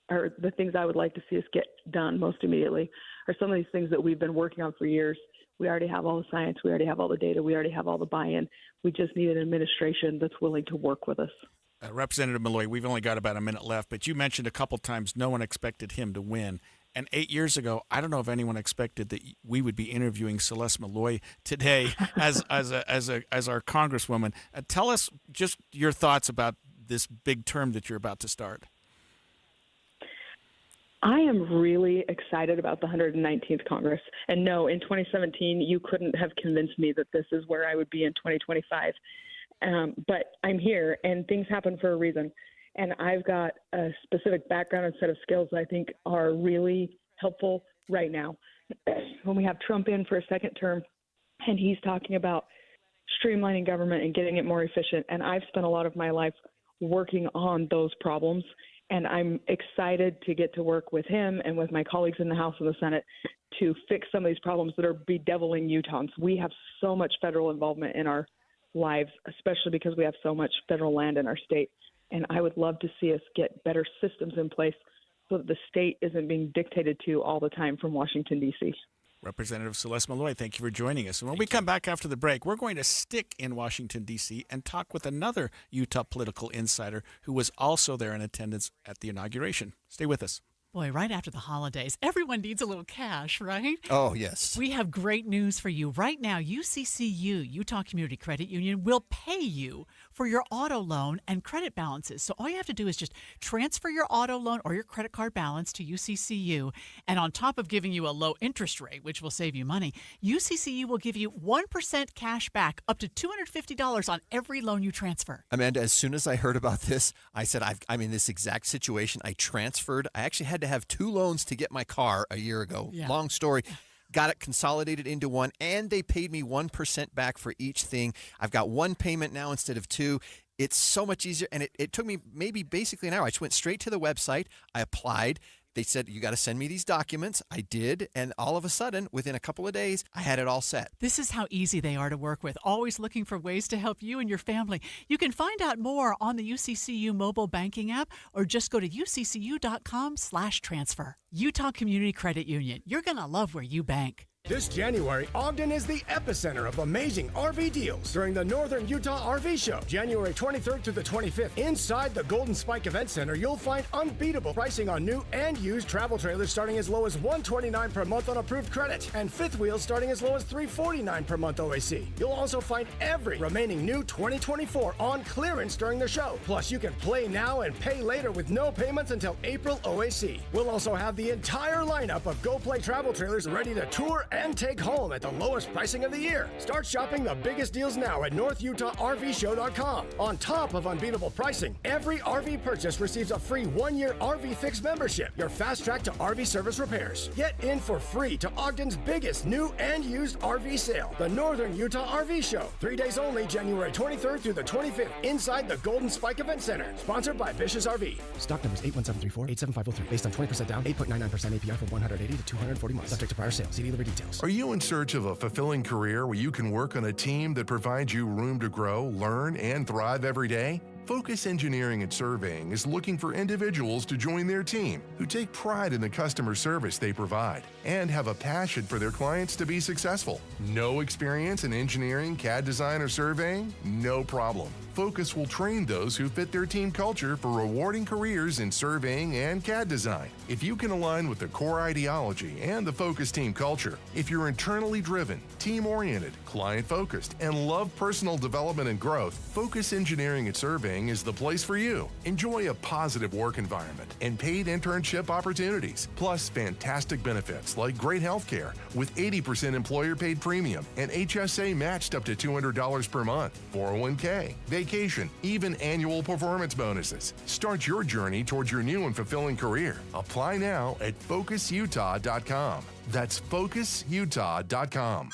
or the things I would like to see us get done most immediately, are some of these things that we've been working on for years. We already have all the science. We already have all the data. We already have all the buy-in. We just need an administration that's willing to work with us. Representative Malloy, we've only got about a minute left, but you mentioned a couple times no one expected him to win. And 8 years ago, I don't know if anyone expected that we would be interviewing Celeste Malloy today as our Congresswoman. Tell us just your thoughts about this big term that you're about to start. I am really excited about the 119th Congress. And no, in 2017, you couldn't have convinced me that this is where I would be in 2025. But I'm here, and things happen for a reason. And I've got a specific background and set of skills that I think are really helpful right now. When we have Trump in for a second term, and he's talking about streamlining government and getting it more efficient. And I've spent a lot of my life working on those problems. And I'm excited to get to work with him and with my colleagues in the House and the Senate to fix some of these problems that are bedeviling Utahns. We have so much federal involvement in our lives, especially because we have so much federal land in our state. And I would love to see us get better systems in place so that the state isn't being dictated to all the time from Washington, D.C. Representative Celeste Malloy, thank you for joining us. And when we come back after the break, we're going to stick in Washington, D.C. and talk with another Utah political insider who was also there in attendance at the inauguration. Stay with us. Boy, right after the holidays, everyone needs a little cash, right? Oh, yes. We have great news for you. Right now, UCCU, Utah Community Credit Union, will pay you for your auto loan and credit balances. So all you have to do is just transfer your auto loan or your credit card balance to UCCU. And on top of giving you a low interest rate, which will save you money, UCCU will give you 1% cash back up to $250 on every loan you transfer. Amanda, as soon as I heard about this, I said, I'm in this exact situation. I actually had to have 2 loans to get my car a year ago. Yeah. Long story. Got it consolidated into one, and they paid me 1% back for each thing. I've got 1 payment now instead of 2. It's so much easier, and it took me maybe basically an hour. I just went straight to the website. I applied. They said, you got to send me these documents. I did, and all of a sudden, within a couple of days, I had it all set. This is how easy they are to work with, always looking for ways to help you and your family. You can find out more on the UCCU mobile banking app or just go to uccu.com/transfer. Utah Community Credit Union. You're going to love where you bank. This January, Ogden is the epicenter of amazing RV deals during the Northern Utah RV Show, January 23rd through the 25th. Inside the Golden Spike Event Center, you'll find unbeatable pricing on new and used travel trailers starting as low as $129 per month on approved credit, and fifth wheels starting as low as $349 per month OAC. You'll also find every remaining new 2024 on clearance during the show. Plus, you can play now and pay later with no payments until April OAC. We'll also have the entire lineup of Go Play travel trailers ready to tour and take home at the lowest pricing of the year. Start shopping the biggest deals now at NorthUtahRVShow.com. On top of unbeatable pricing, every RV purchase receives a free 1-year RV Fix membership, your fast track to RV service repairs. Get in for free to Ogden's biggest new and used RV sale, the Northern Utah RV Show. 3 days only, January 23rd through the 25th, inside the Golden Spike Event Center. Sponsored by Bish's RV. Stock numbers 81734-87503. Based on 20% down, 8.99% APR for 180 to 240 months. Subject to prior sale. See dealer details. Are you in search of a fulfilling career where you can work on a team that provides you room to grow, learn, and thrive every day? Focus Engineering and Surveying is looking for individuals to join their team who take pride in the customer service they provide and have a passion for their clients to be successful. No experience in engineering, CAD design, or surveying? No problem. Focus will train those who fit their team culture for rewarding careers in surveying and CAD design. If you can align with the core ideology and the Focus team culture, if you're internally driven, team-oriented, client-focused, and love personal development and growth, Focus Engineering and Surveying is the place for you. Enjoy a positive work environment and paid internship opportunities, plus fantastic benefits like great health care with 80% employer-paid premium and HSA matched up to $200 per month, 401k, vacation, even annual performance bonuses. Start your journey towards your new and fulfilling career. Apply now at FocusUtah.com. That's FocusUtah.com.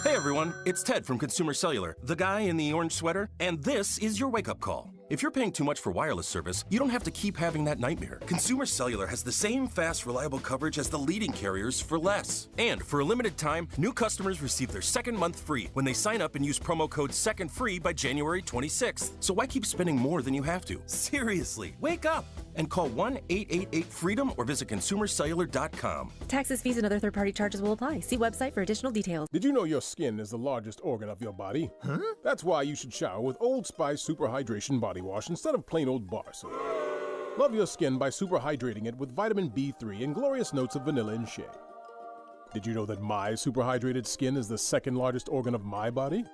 Hey everyone, it's Ted from Consumer Cellular, the guy in the orange sweater, and this is your wake-up call. If you're paying too much for wireless service, you don't have to keep having that nightmare. Consumer Cellular has the same fast, reliable coverage as the leading carriers for less. And for a limited time, new customers receive their second month free when they sign up and use promo code SECONDFREE by January 26th. So why keep spending more than you have to? Seriously, wake up and call 1-888-FREEDOM or visit consumercellular.com. Taxes, fees, and other third-party charges will apply. See website for additional details. Did you know your skin is the largest organ of your body? Huh? That's why you should shower with Old Spice Super Hydration Body Wash instead of plain old bar soap. Love your skin by super hydrating it with vitamin B3 and glorious notes of vanilla and shea. Did you know that my super hydrated skin is the second largest organ of my body?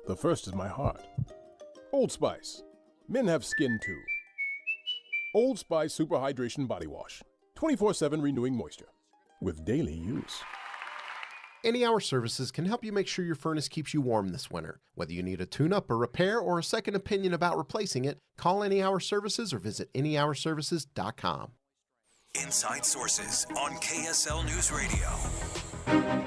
The first is my heart. Old Spice. Men have skin too. Old Spice Super Hydration Body Wash. 24/7 renewing moisture. With daily use. Any Hour Services can help you make sure your furnace keeps you warm this winter. Whether you need a tune-up, a repair, or a second opinion about replacing it, call Any Hour Services or visit anyhourservices.com. Inside Sources on KSL News Radio.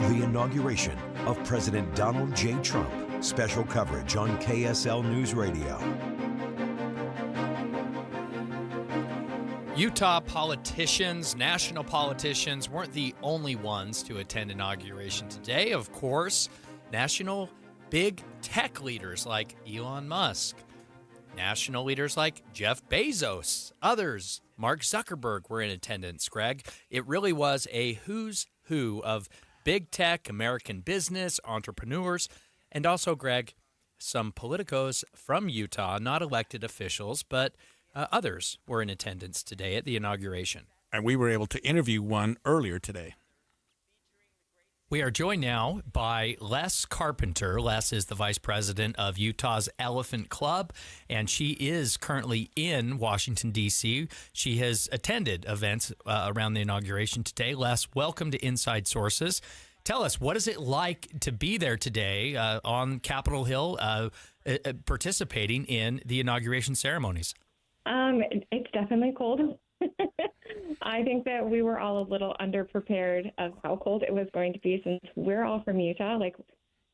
The inauguration of President Donald J. Trump Special coverage on KSL News Radio. Utah politicians, national politicians, weren't the only ones to attend inauguration today. Of course, national big tech leaders like Elon Musk, national leaders like Jeff Bezos, others, Mark Zuckerberg, were in attendance, Greg. It really was a who's who of big tech, American business, entrepreneurs, and also, Greg, some politicos from Utah, not elected officials, but others were in attendance today at the inauguration. And we were able to interview one earlier today. We are joined now by Les Carpenter. Les is the vice president of Utah's Elephant Club, and she is currently in Washington, D.C. She has attended events around the inauguration today. Les, welcome to Inside Sources. Tell us, what is it like to be there today on Capitol Hill participating in the inauguration ceremonies? It's definitely cold. I think that we were all a little underprepared of how cold it was going to be since we're all from Utah. Like,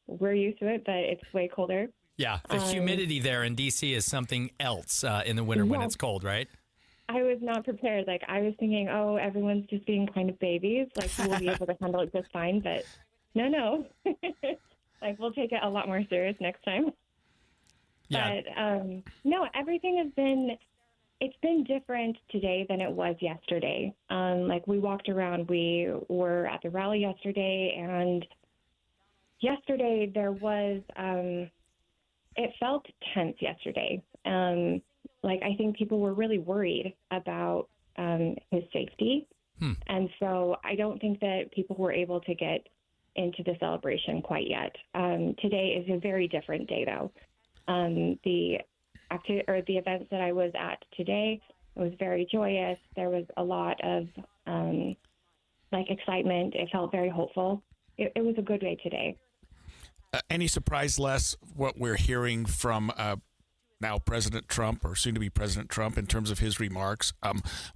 we're used to it, but it's way colder. Yeah, the humidity there in D.C. is something else in the winter when it's cold, right? I was not prepared. Like, I was thinking, oh, everyone's just being kind of babies. Like, we'll be able to handle it just fine. But no. Like, we'll take it a lot more serious next time. Yeah. But, no, everything has been... It's been different today than it was yesterday. Like, we walked around, we were at the rally yesterday, and yesterday there was, it felt tense yesterday. Like, I think people were really worried about his safety. And so I don't think that people were able to get into the celebration quite yet. Today is a very different day, though. The events that I was at today, it was very joyous. There was a lot of excitement. It felt very hopeful. It was a good day today. Any surprise, Les, what we're hearing from now President Trump, or soon to be President Trump, in terms of his remarks,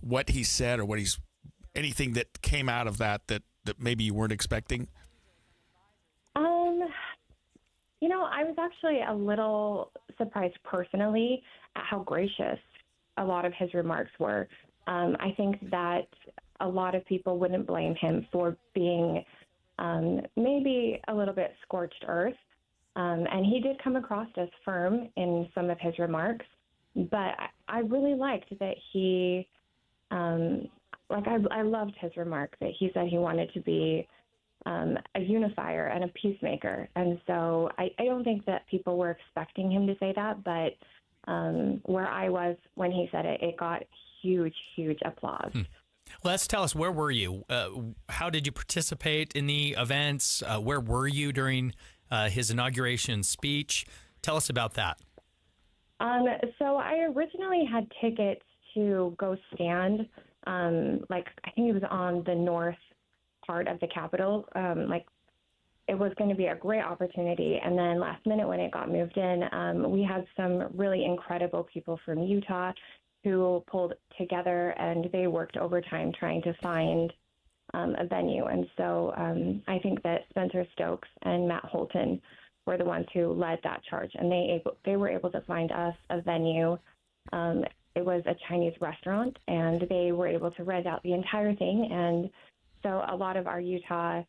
what he said, or anything that came out of that maybe you weren't expecting? I was actually a little surprised personally at how gracious a lot of his remarks were. I think that a lot of people wouldn't blame him for being maybe a little bit scorched earth. And he did come across as firm in some of his remarks. But I really liked that he, I loved his remark that he said he wanted to be a unifier and a peacemaker. And so I don't think that people were expecting him to say that, but where I was when he said it, it got huge, huge applause. Les, tell us, where were you? How did you participate in the events? Where were you during his inauguration speech? Tell us about that. So I originally had tickets to go stand, I think it was on the north part of the Capitol. It was going to be a great opportunity. And then last minute when it got moved in, we had some really incredible people from Utah who pulled together, and they worked overtime trying to find a venue. And so I think that Spencer Stokes and Matt Holton were the ones who led that charge, and they were able to find us a venue. It was a Chinese restaurant, and they were able to rent out the entire thing. And so a lot of our Utah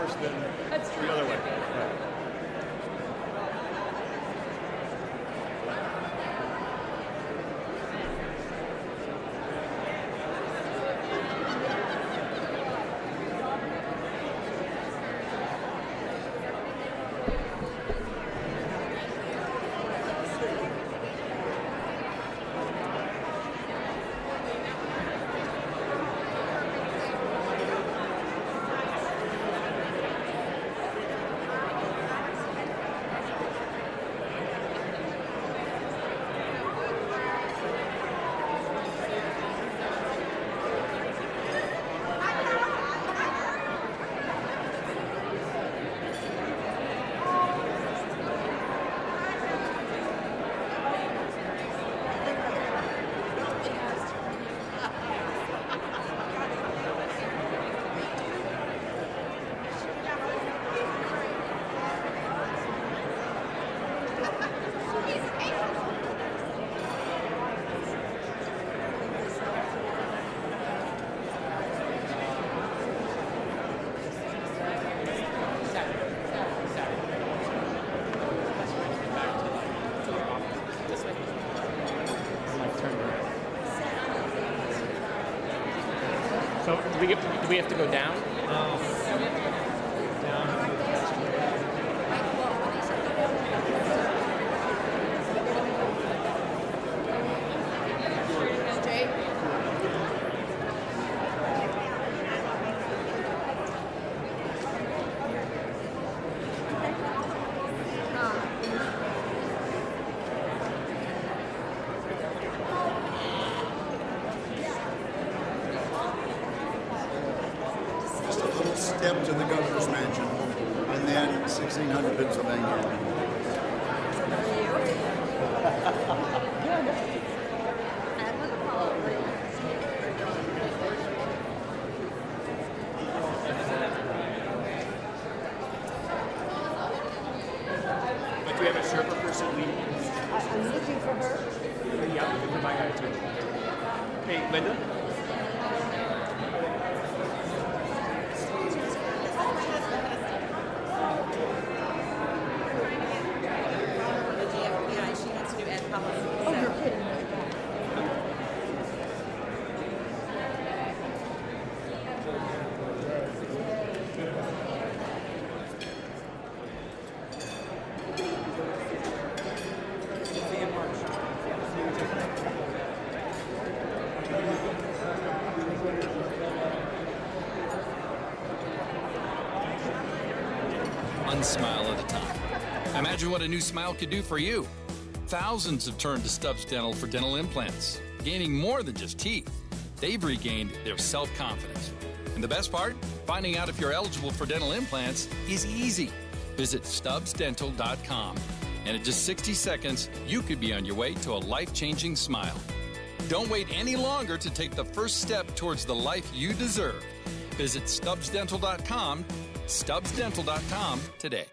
worse than the other way. Right. So do we have to go down? Step to the governor's mansion, and then 1600 Pennsylvania. But do we have a Sherpa person leading? I'm looking for her. Yeah, my guy too. Hey, Linda? One smile at a time. Imagine what a new smile could do for you. Thousands have turned to Stubbs Dental for dental implants, gaining more than just teeth. They've regained their self-confidence. And the best part? Finding out if you're eligible for dental implants is easy. Visit StubbsDental.com, and in just 60 seconds, you could be on your way to a life-changing smile. Don't wait any longer to take the first step towards the life you deserve. Visit StubbsDental.com, StubbsDental.com today.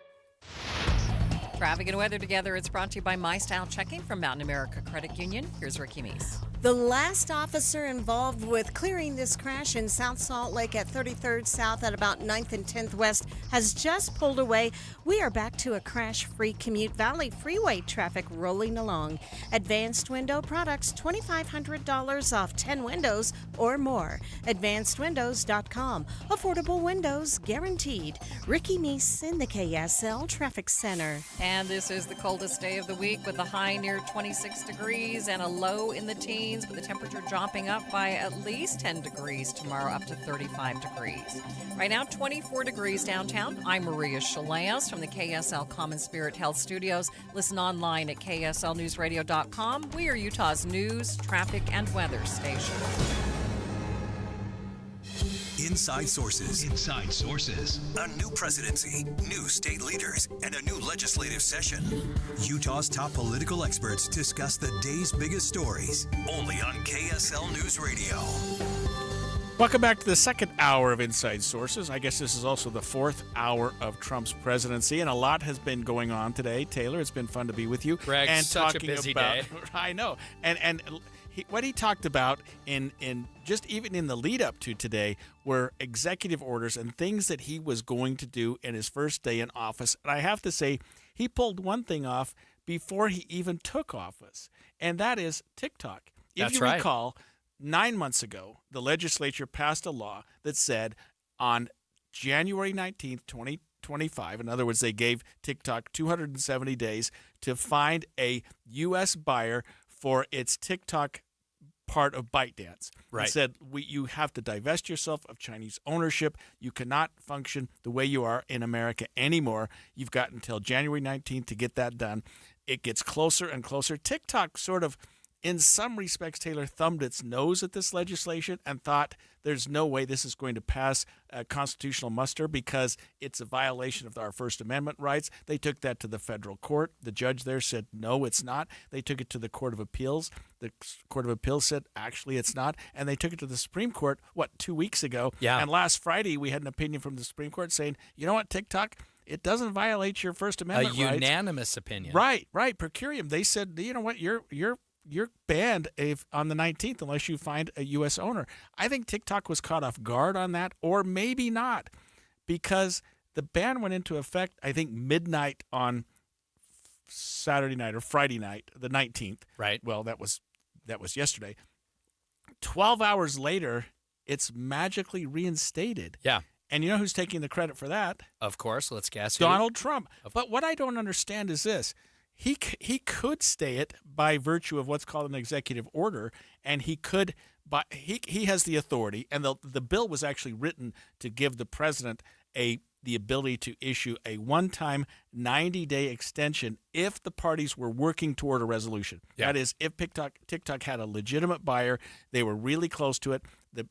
Traffic and weather together. It's brought to you by My Style Checking from Mountain America Credit Union. Here's Ricky Meese. The last officer involved with clearing this crash in South Salt Lake at 33rd South at about 9th and 10th West has just pulled away. We are back to a crash-free Commute Valley Freeway traffic rolling along. Advanced Window Products, $2,500 off 10 windows or more. AdvancedWindows.com. Affordable windows guaranteed. Ricky Meese in the KSL Traffic Center. And this is the coldest day of the week with a high near 26 degrees and a low in the teens, with the temperature dropping up by at least 10 degrees tomorrow, up to 35 degrees. Right now, 24 degrees downtown. I'm Maria Shaleas from the KSL Common Spirit Health Studios. Listen online at kslnewsradio.com. We are Utah's news, traffic, and weather station. Inside Sources. Inside Sources. A new presidency, new state leaders, and a new legislative session. Utah's top political experts discuss the day's biggest stories. Only on KSL News Radio. Welcome back to the second hour of Inside Sources. I guess this is also the fourth hour of Trump's presidency, and a lot has been going on today. Taylor, it's been fun to be with you. Greg, and such a talking busy about, day. I know. And what he talked about in just even in the lead up to today were executive orders and things that he was going to do in his first day in office. And I have to say, he pulled one thing off before he even took office, and that is TikTok. If you recall, 9 months ago, the legislature passed a law that said on January 19th, 2025, in other words, they gave TikTok 270 days to find a U.S. buyer for its TikTok part of ByteDance. Right. It said you have to divest yourself of Chinese ownership. You cannot function the way you are in America anymore. You've got until January 19th to get that done. It gets closer and closer. TikTok sort of, in some respects, Taylor, thumbed its nose at this legislation and thought there's no way this is going to pass constitutional muster because it's a violation of our First Amendment rights. They took that to the federal court. The judge there said, no, it's not. They took it to the Court of Appeals. The Court of Appeals said, actually, it's not. And they took it to the Supreme Court, 2 weeks ago? Yeah. And last Friday, we had an opinion from the Supreme Court saying, you know what, TikTok, it doesn't violate your First Amendment rights. A unanimous opinion. Right. Per curiam. They said, you know what, you're banned on the 19th unless you find a U.S. owner. I think TikTok was caught off guard on that, or maybe not, because the ban went into effect, I think, midnight on Saturday night or Friday night, the 19th. Right. Well, that was yesterday. 12 hours later, it's magically reinstated. Yeah. And you know who's taking the credit for that? Of course. Let's guess who. Donald Trump. But what I don't understand is this. He could stay it by virtue of what's called an executive order, and he could. But he has the authority, and the bill was actually written to give the president the ability to issue a one-time 90-day extension if the parties were working toward a resolution. Yeah. That is, if TikTok had a legitimate buyer, they were really close to it. The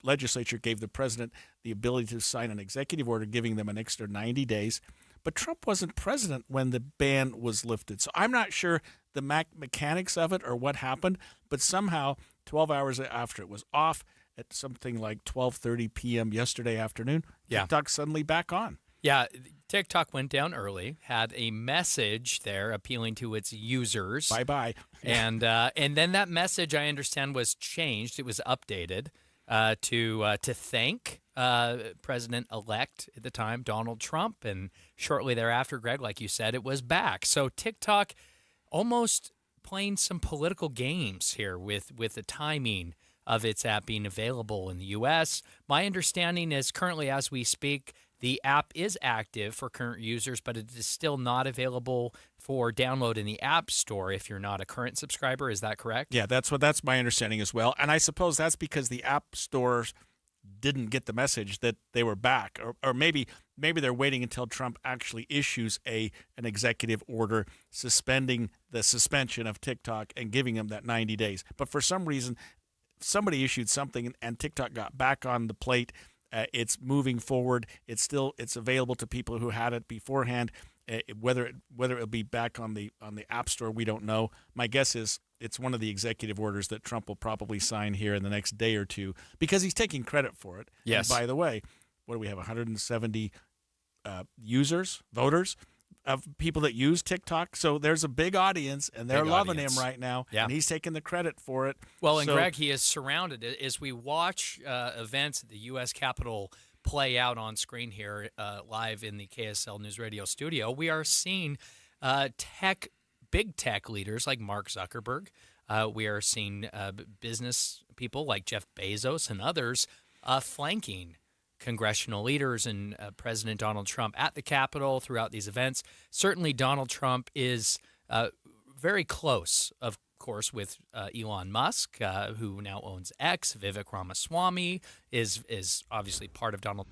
legislature gave the president the ability to sign an executive order giving them an extra 90 days. But Trump wasn't president when the ban was lifted. So I'm not sure the mechanics of it or what happened, but somehow 12 hours after it was off at something like 12:30 p.m. yesterday afternoon, TikTok's suddenly back on. Yeah, TikTok went down early, had a message there appealing to its users. Bye-bye. And then that message, I understand, was changed. It was updated to thank President-elect at the time, Donald Trump. And shortly thereafter, Greg, like you said, it was back. So TikTok almost playing some political games here with the timing of its app being available in the U.S. My understanding is currently, as we speak, the app is active for current users, but it is still not available for download in the App Store if you're not a current subscriber. Is that correct? Yeah, that's my understanding as well. And I suppose that's because the App Stores didn't get the message that they were back, or maybe they're waiting until Trump actually issues an executive order suspending the suspension of TikTok and giving them that 90 days. But for some reason, somebody issued something and TikTok got back on the plate. It's moving forward. It's available to people who had it beforehand. Whether it'll be back on the App Store, we don't know. My guess is it's one of the executive orders that Trump will probably sign here in the next day or two because he's taking credit for it. Yes. And by the way, what do we have? 170 voters of people that use TikTok. So there's a big audience, and they're loving him right now. Yeah. And he's taking the credit for it. Well, and Greg, he is surrounded. As we watch events at the U.S. Capitol play out on screen here live in the KSL News Radio studio, we are seeing big tech leaders like Mark Zuckerberg. We are seeing business people like Jeff Bezos and others flanking congressional leaders and President Donald Trump at the Capitol throughout these events. Certainly Donald Trump is very close, of course, with Elon Musk, who now owns X. Vivek Ramaswamy is obviously part of Donald.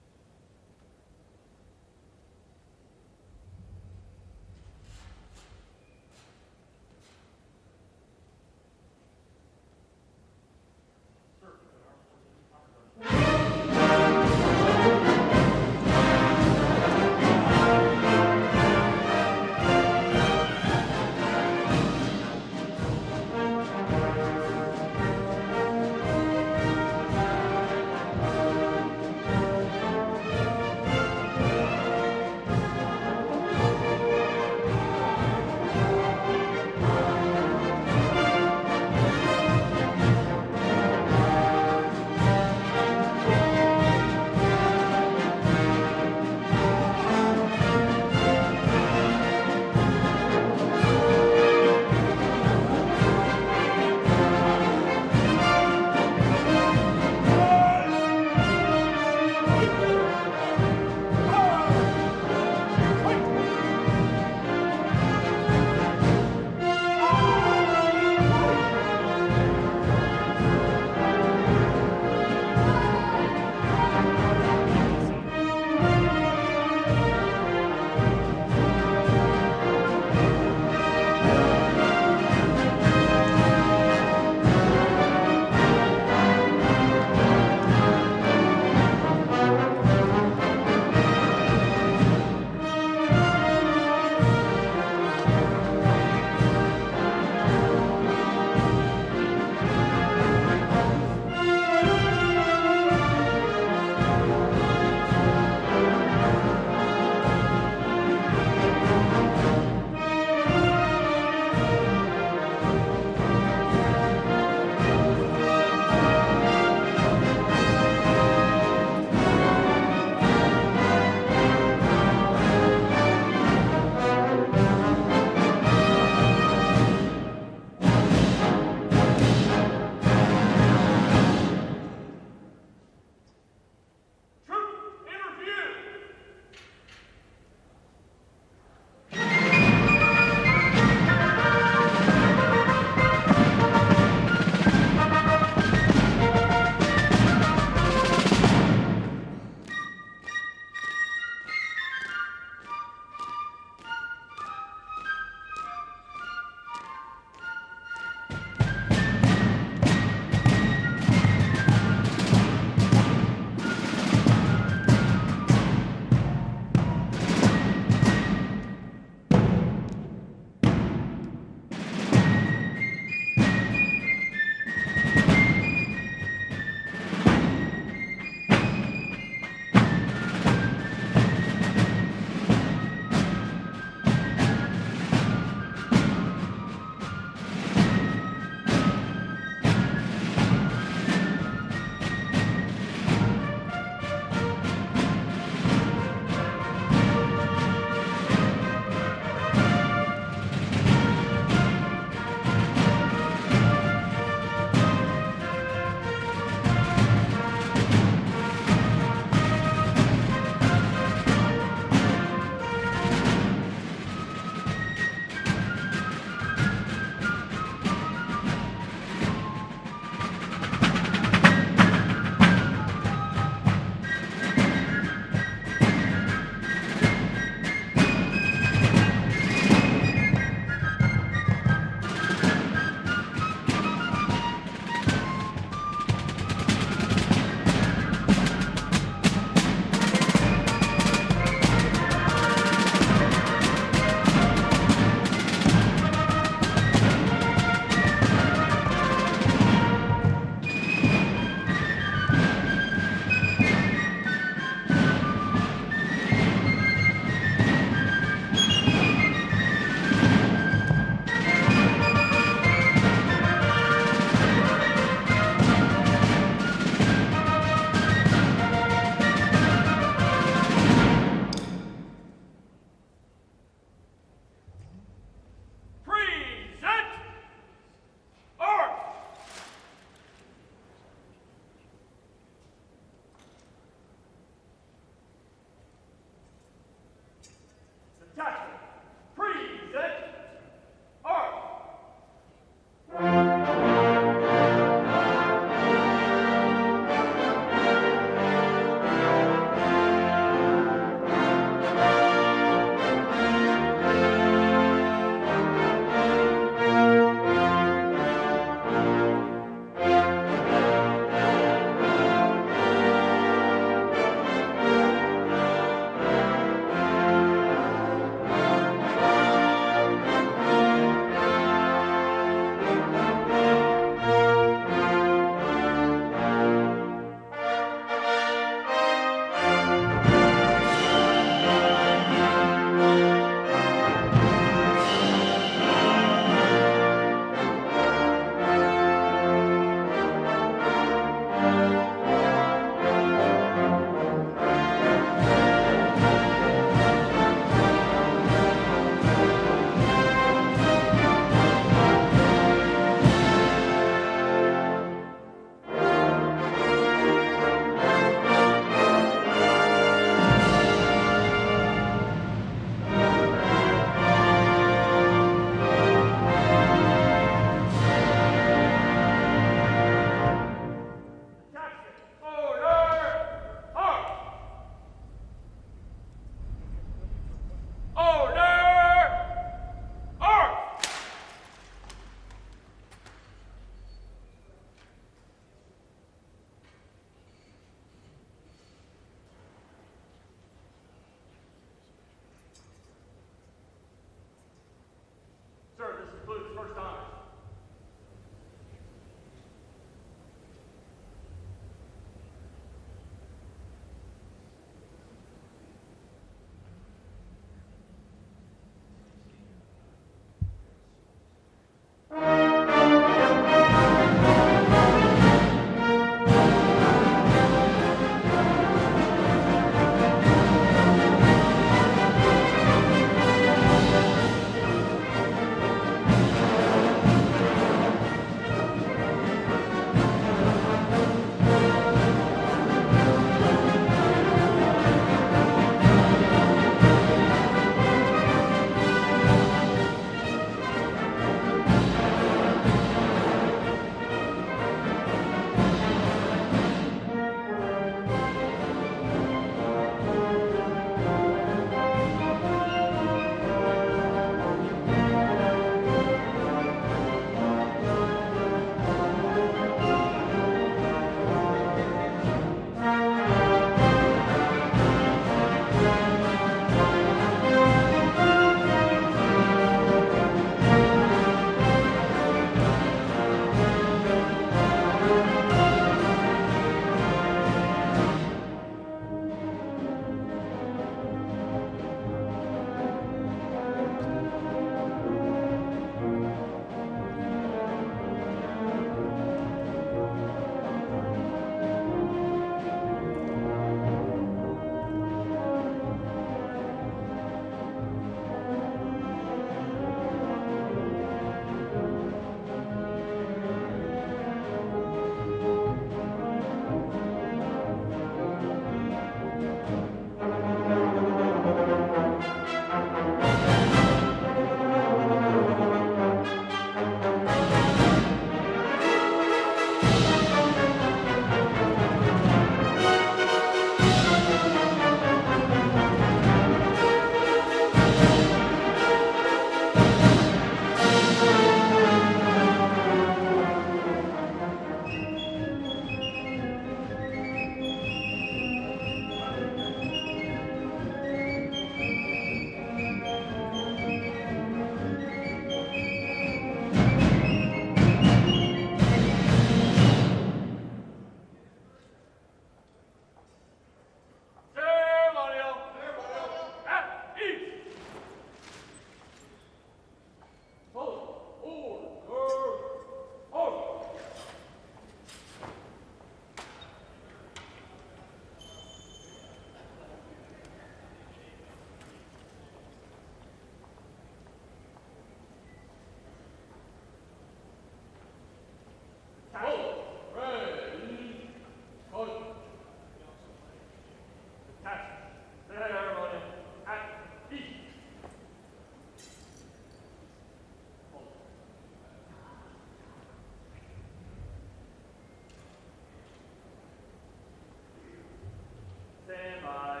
Stand by.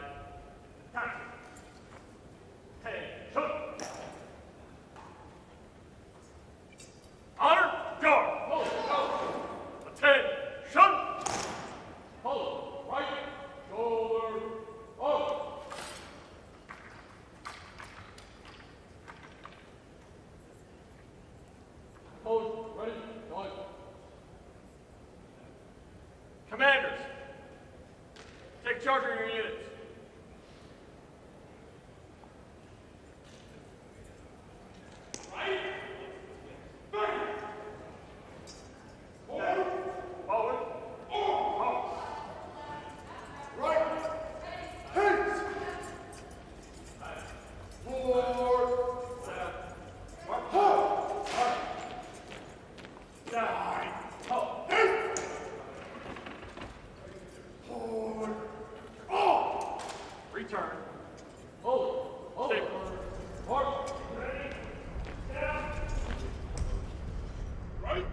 Taxi. Attention. Honor, guard. Attention. Follow. Right shoulder up. Hold. Ready. Going. Commanders, take charge of your units. Right. Back. Forward. Forward. Forward. Right. Hands. Forward. Left. Hold. Down. Up. Forward. Oh. Return. Hold. Stay. Forward. Ready. Down. Right.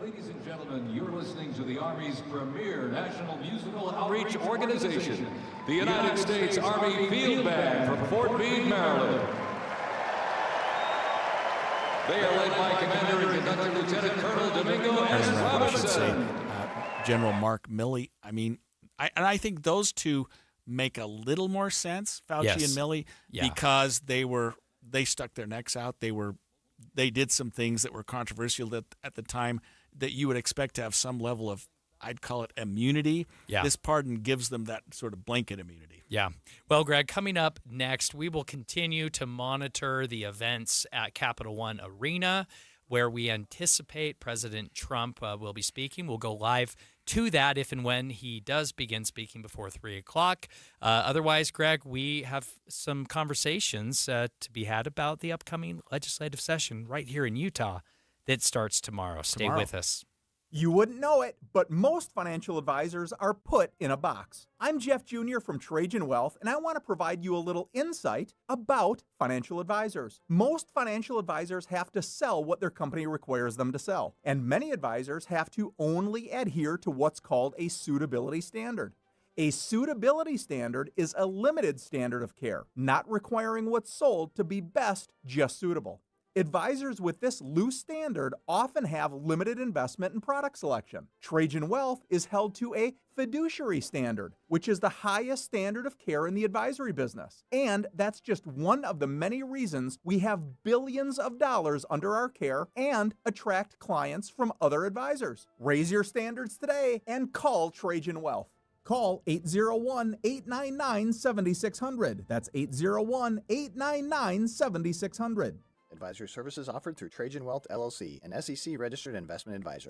Ladies and gentlemen, you're listening to the Army's premier national musical outreach organization, the United States Army Field Band from Fort Meade, Maryland. They are led by Commander and Conductor Lieutenant Colonel Domingo S. I should say, Robertson. General Mark Milley. I mean, I think those two make a little more sense, Fauci Yes. and Milley, Yeah. because they stuck their necks out. They did some things that were controversial at the time that you would expect to have some level of, I'd call it, immunity. Yeah. This pardon gives them that sort of blanket immunity. Yeah. Well, Greg, coming up next, we will continue to monitor the events at Capital One Arena, where we anticipate President Trump will be speaking. We'll go live to that if and when he does begin speaking before 3 o'clock. Otherwise, Greg, we have some conversations to be had about the upcoming legislative session right here in Utah that starts tomorrow. Stay with us. You wouldn't know it, but most financial advisors are put in a box. I'm Jeff Jr. from Trajan Wealth, and I want to provide you a little insight about financial advisors. Most financial advisors have to sell what their company requires them to sell, and many advisors have to only adhere to what's called a suitability standard. A suitability standard is a limited standard of care, not requiring what's sold to be best just suitable. Advisors with this loose standard often have limited investment and product selection. Trajan Wealth is held to a fiduciary standard, which is the highest standard of care in the advisory business. And that's just one of the many reasons we have billions of dollars under our care and attract clients from other advisors. Raise your standards today and call Trajan Wealth. Call 801-899-7600. That's 801-899-7600. Advisory services offered through Trajan Wealth, LLC, an SEC-registered investment advisor.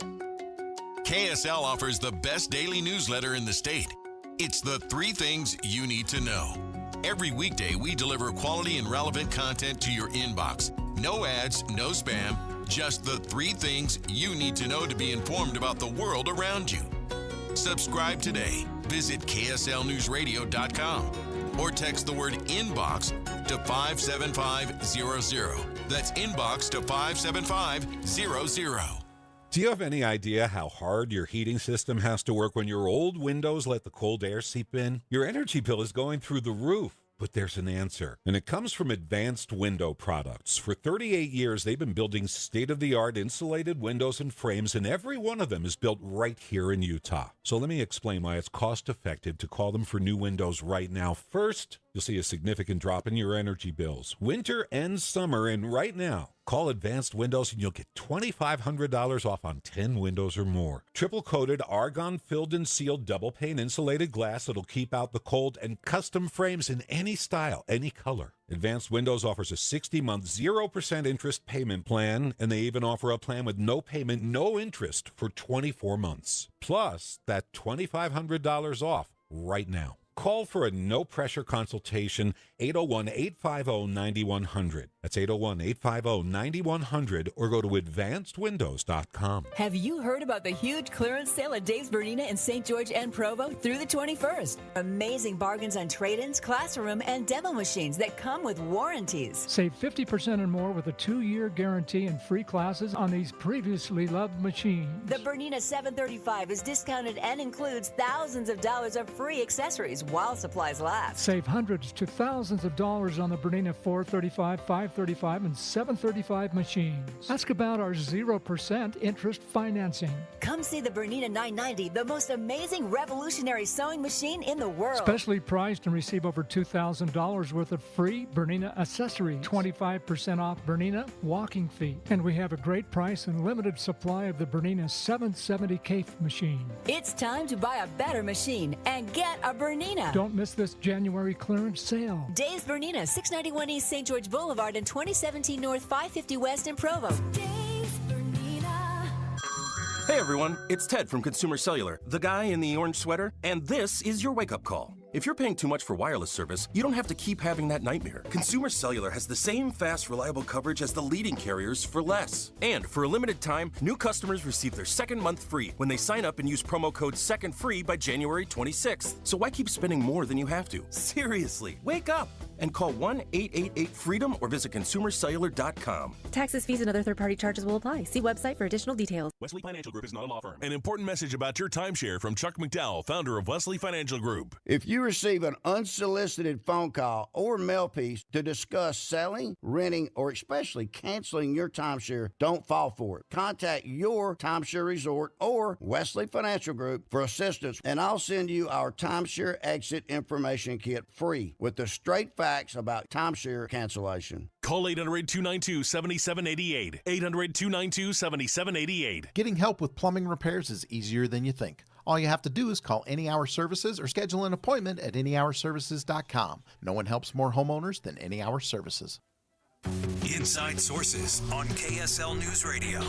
KSL offers the best daily newsletter in the state. It's the 3 things you need to know. Every weekday, we deliver quality and relevant content to your inbox. No ads, no spam, just the 3 things you need to know to be informed about the world around you. Subscribe today. Visit KSLNewsRadio.com or text the word inbox to 57500. That's inbox to 57500. Do you have any idea how hard your heating system has to work when your old windows let the cold air seep in? Your energy bill is going through the roof. But there's an answer, and it comes from Advanced Window Products. For 38 years, they've been building state-of-the-art insulated windows and frames, and every one of them is built right here in Utah. So let me explain why it's cost-effective to call them for new windows right now. First, you'll see a significant drop in your energy bills, winter and summer, and right now, call Advanced Windows and you'll get $2,500 off on 10 windows or more. Triple-coated, argon-filled and sealed double-pane insulated glass that'll keep out the cold, and custom frames in any style, any color. Advanced Windows offers a 60-month, 0% interest payment plan, and they even offer a plan with no payment, no interest for 24 months. Plus, that $2,500 off right now. Call for a no-pressure consultation, 801-850-9100. That's 801-850-9100, or go to advancedwindows.com. Have you heard about the huge clearance sale at Dave's Bernina in St. George and Provo through the 21st? Amazing bargains on trade-ins, classroom, and demo machines that come with warranties. Save 50% or more with a 2-year guarantee and free classes on these previously loved machines. The Bernina 735 is discounted and includes thousands of dollars of free accessories while supplies last. Save hundreds to thousands of dollars on the Bernina 435, 535, and 735 machines. Ask about our 0% interest financing. Come see the Bernina 990, the most amazing revolutionary sewing machine in the world. Specially priced and receive over $2,000 worth of free Bernina accessories. 25% off Bernina walking feet. And we have a great price and limited supply of the Bernina 770 CAFE machine. It's time to buy a better machine and get a Bernina. Don't miss this January clearance sale. Dave's Bernina, 691 East St. George Boulevard and 2017 North 550 West in Provo. Dave's Bernina. Hey everyone, it's Ted from Consumer Cellular, the guy in the orange sweater, and this is your wake-up call. If you're paying too much for wireless service, you don't have to keep having that nightmare. Consumer Cellular has the same fast, reliable coverage as the leading carriers for less. And for a limited time, new customers receive their second month free when they sign up and use promo code SECONDFREE by January 26th. So why keep spending more than you have to? Seriously, wake up! and call 1-888-FREEDOM or visit consumercellular.com. Taxes, fees, and other third-party charges will apply. See website for additional details. Wesley Financial Group is not a law firm. An important message about your timeshare from Chuck McDowell, founder of Wesley Financial Group. If you receive an unsolicited phone call or mail piece to discuss selling, renting, or especially canceling your timeshare, don't fall for it. Contact your timeshare resort or Wesley Financial Group for assistance, and I'll send you our timeshare exit information kit free with the straight facts about timeshare cancellation. Call 800-292-7788. 800-292-7788. Getting help with plumbing repairs is easier than you think. All you have to do is call Any Hour Services or schedule an appointment at anyhourservices.com. No one helps more homeowners than Any Hour Services. Inside Sources on KSL News Radio.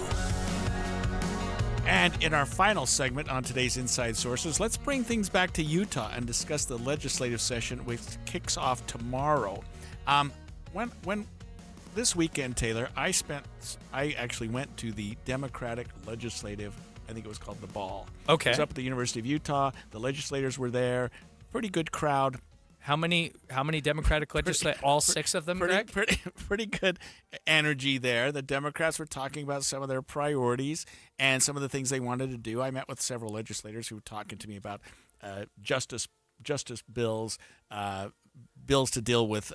And in our final segment on today's Inside Sources, let's bring things back to Utah and discuss the legislative session, which kicks off tomorrow. When this weekend, Taylor, I actually went to the Democratic Legislative, I think it was called the Ball. Okay. It was up at the University of Utah. The legislators were there. Pretty good crowd. How many Democratic legislators? All six of them, Greg? Pretty good energy there. The Democrats were talking about some of their priorities and some of the things they wanted to do. I met with several legislators who were talking to me about justice bills, bills to deal with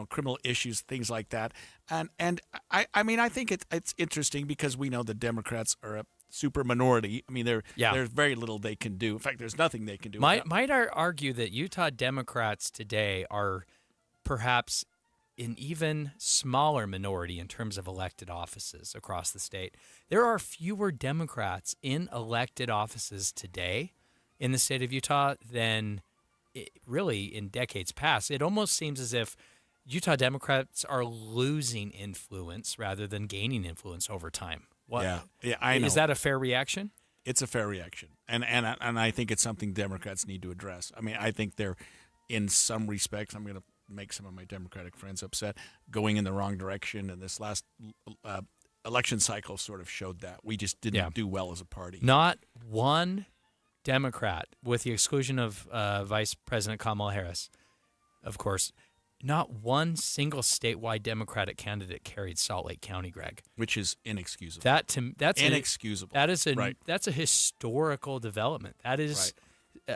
criminal issues, things like that. And I think it's interesting because we know the Democrats are a super minority. I mean, there's very little they can do. In fact, there's nothing they can do. Might I argue that Utah Democrats today are perhaps an even smaller minority in terms of elected offices across the state. There are fewer Democrats in elected offices today in the state of Utah than really in decades past. It almost seems as if Utah Democrats are losing influence rather than gaining influence over time. Yeah, I know. Is that a fair reaction? It's a fair reaction, and I think it's something Democrats need to address. I mean, I think they're, in some respects, I'm going to make some of my Democratic friends upset, going in the wrong direction, and this last election cycle sort of showed that. We just didn't do well as a party. Not one Democrat, with the exclusion of Vice President Kamala Harris, of course, not one single statewide Democratic candidate carried Salt Lake County, Greg. Which is inexcusable. That's inexcusable. That's a historical development. That is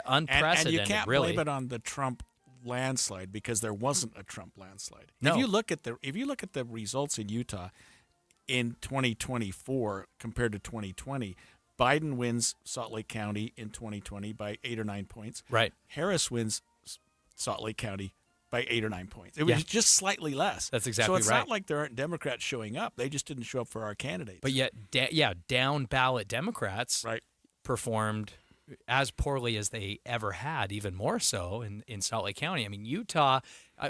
unprecedented. And you can't really blame it on the Trump landslide because there wasn't a Trump landslide. No. If you look at the results in Utah in 2024 compared to 2020, Biden wins Salt Lake County in 2020 by 8 or 9 points. Right. Harris wins Salt Lake County by 8 or 9 points. It was just slightly less. That's exactly right. So it's not like there aren't Democrats showing up. They just didn't show up for our candidates. But yet, down ballot Democrats performed as poorly as they ever had, even more so in Salt Lake County. I mean, Utah,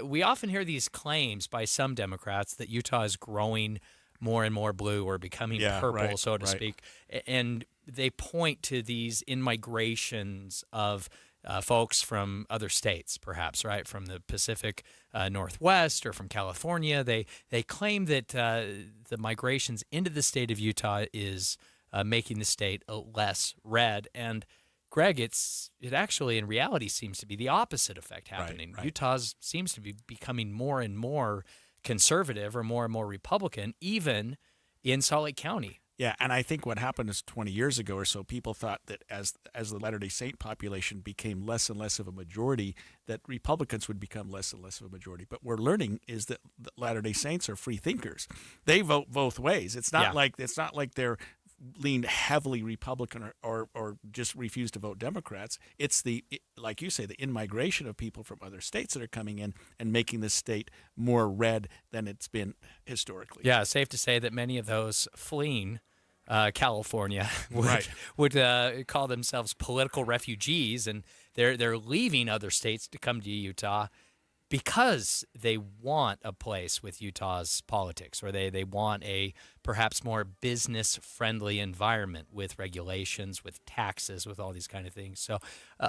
we often hear these claims by some Democrats that Utah is growing more and more blue or becoming purple, so to speak. And they point to these in-migrations of folks from other states, perhaps, right, from the Pacific Northwest or from California. They claim that the migrations into the state of Utah is making the state less red. And Greg, it actually in reality seems to be the opposite effect happening. Right. Utah seems to be becoming more and more conservative or more and more Republican, even in Salt Lake County. Yeah, and I think what happened is 20 years ago or so, people thought that as the Latter-day Saint population became less and less of a majority, that Republicans would become less and less of a majority. But we're learning is that the Latter-day Saints are free thinkers. They vote both ways. It's not like they're leaned heavily Republican or just refuse to vote Democrats. It's like you say, the in-migration of people from other states that are coming in and making this state more red than it's been historically. Yeah, safe to say that many of those fleeing California would call themselves political refugees, and they're leaving other states to come to Utah because they want a place with Utah's politics, or they want a perhaps more business-friendly environment with regulations, with taxes, with all these kind of things. So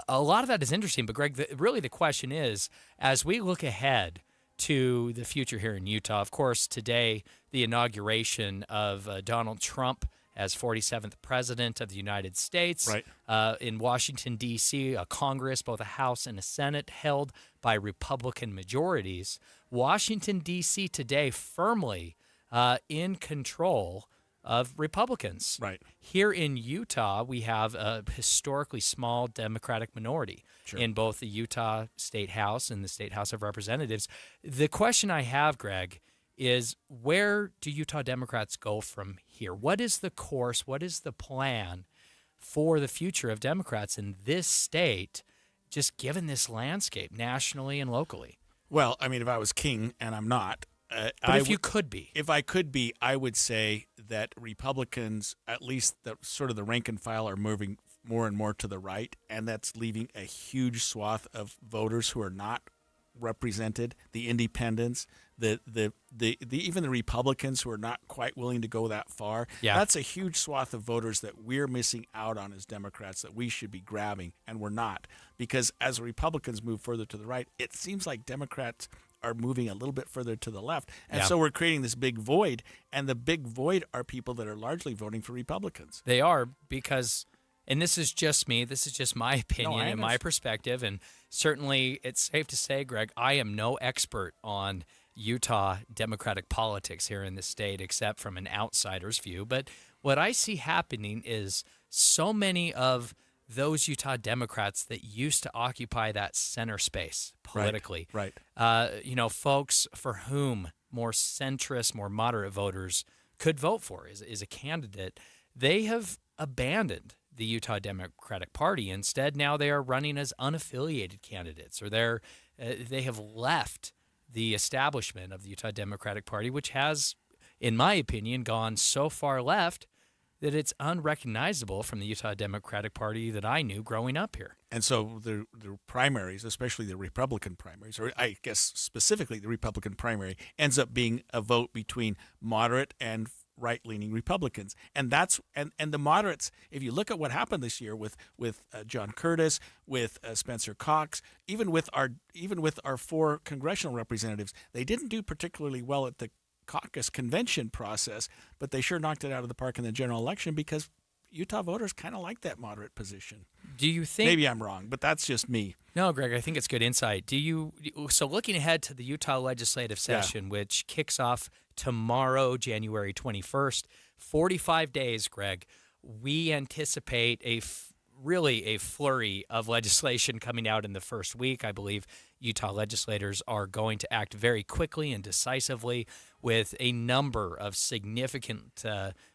a lot of that is interesting. But, Greg, really the question is, as we look ahead to the future here in Utah, of course, today the inauguration of Donald Trump as 47th President of the United States. Right. In Washington, D.C., a Congress, both a House and a Senate, held by Republican majorities. Washington, D.C. today firmly in control of Republicans. Right. Here in Utah, we have a historically small Democratic minority in both the Utah State House and the State House of Representatives. The question I have, Greg, is where do Utah Democrats go from here? What is the course? What is the plan for the future of Democrats in this state, just given this landscape nationally and locally? Well, I mean, if I was king, and I'm not, but if you could be. If I could be, I would say that Republicans, at least the sort of the rank and file, are moving more and more to the right, and that's leaving a huge swath of voters who are not represented, the independents, the even the Republicans who are not quite willing to go that far. Yeah. That's a huge swath of voters that we're missing out on as Democrats that we should be grabbing, and we're not. Because as Republicans move further to the right, it seems like Democrats are moving a little bit further to the left. And so we're creating this big void, and the big void are people that are largely voting for Republicans. They are, because, and this is just me, this is just my opinion and my perspective, and certainly it's safe to say, Greg, I am no expert on Utah Democratic politics here in the state except from an outsider's view. But what I see happening is so many of those Utah Democrats that used to occupy that center space politically, right. Folks for whom more centrist, more moderate voters could vote for is a candidate, they have abandoned the Utah Democratic Party. Instead, now they are running as unaffiliated candidates, or they have left the establishment of the Utah Democratic Party, which has, in my opinion, gone so far left that it's unrecognizable from the Utah Democratic Party that I knew growing up here. And so the primaries, especially the Republican primaries, or I guess specifically the Republican primary, ends up being a vote between moderate and right-leaning Republicans. And that's and the moderates, if you look at what happened this year with John Curtis, with Spencer Cox, even with our 4 congressional representatives, they didn't do particularly well at the caucus convention process, but they sure knocked it out of the park in the general election because Utah voters kind of like that moderate position. Do you think? Maybe I'm wrong, but that's just me. No, Greg, I think it's good insight. So looking ahead to the Utah legislative session, which kicks off tomorrow, January 21st, 45 days, Greg, we anticipate really a flurry of legislation coming out in the first week. I believe Utah legislators are going to act very quickly and decisively with a number of significant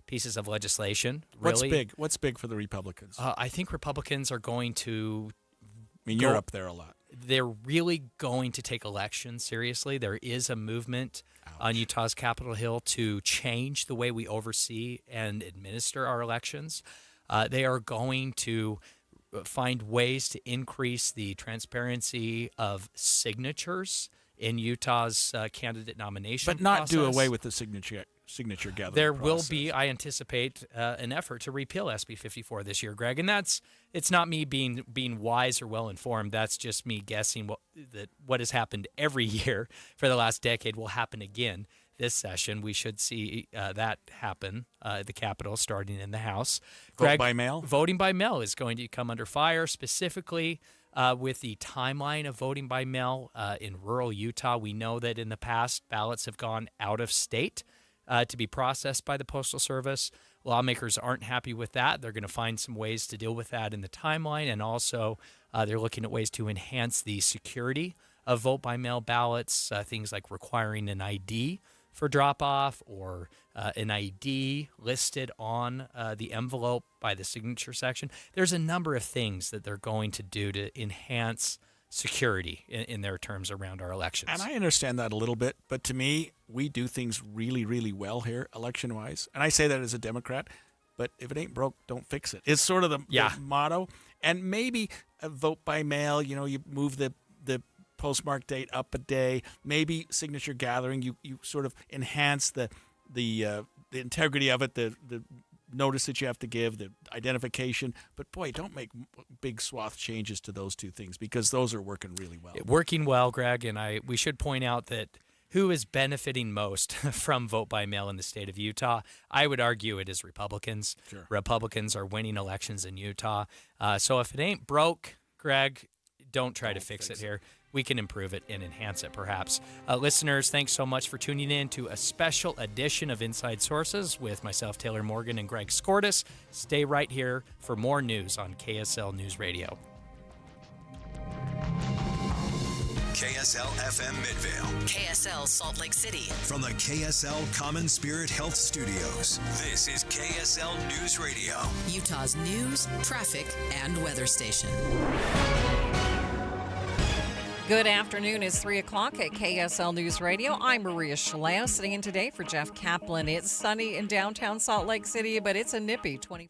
pieces of legislation. Really. What's big for the Republicans? I think Republicans are going to... I mean, you're up there a lot. They're really going to take elections seriously. There is a movement on Utah's Capitol Hill to change the way we oversee and administer our elections. They are going to find ways to increase the transparency of signatures in Utah's candidate nomination but not process. do away with the signature gathering There process. will be, I anticipate, an effort to repeal SB 54 this year, Greg, and it's not me being wise or well informed. That's just me guessing what has happened every year for the last decade will happen again this session. We should see that happen at the Capitol, starting in the House. Vote by mail? Voting by mail is going to come under fire, specifically with the timeline of voting by mail in rural Utah. We know that in the past, ballots have gone out of state to be processed by the Postal Service. Lawmakers aren't happy with that. They're going to find some ways to deal with that in the timeline, and also they're looking at ways to enhance the security of vote-by-mail ballots, things like requiring an ID for drop-off or an ID listed on the envelope by the signature section. There's a number of things that they're going to do to enhance security in their terms around our elections. And I understand that a little bit, but to me, we do things really, really well here election-wise. And I say that as a Democrat, but if it ain't broke, don't fix it. It's sort of the motto. And maybe a vote by mail, you move the postmark date up a day. Maybe signature gathering, you sort of enhance the integrity of it, the notice that you have to give, the identification. But boy, don't make big swath changes to those two things because those are working really well. Working well, Greg, and we should point out that who is benefiting most from vote by mail in the state of Utah, I would argue it is Republicans. Sure. Republicans are winning elections in Utah. So if it ain't broke, Greg, don't try to fix it here. We can improve it and enhance it, perhaps. Listeners, thanks so much for tuning in to a special edition of Inside Sources with myself, Taylor Morgan, and Greg Skordas. Stay right here for more news on KSL News Radio. KSL FM Midvale. KSL Salt Lake City. From the KSL Common Spirit Health Studios, this is KSL News Radio. Utah's news, traffic, and weather station. Good afternoon. It's 3 o'clock at KSL News Radio. I'm Maria Shalea, sitting in today for Jeff Kaplan. It's sunny in downtown Salt Lake City, but it's a nippy 20.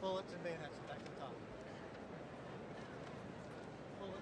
Bullets and bayonets back to the top. Bullets.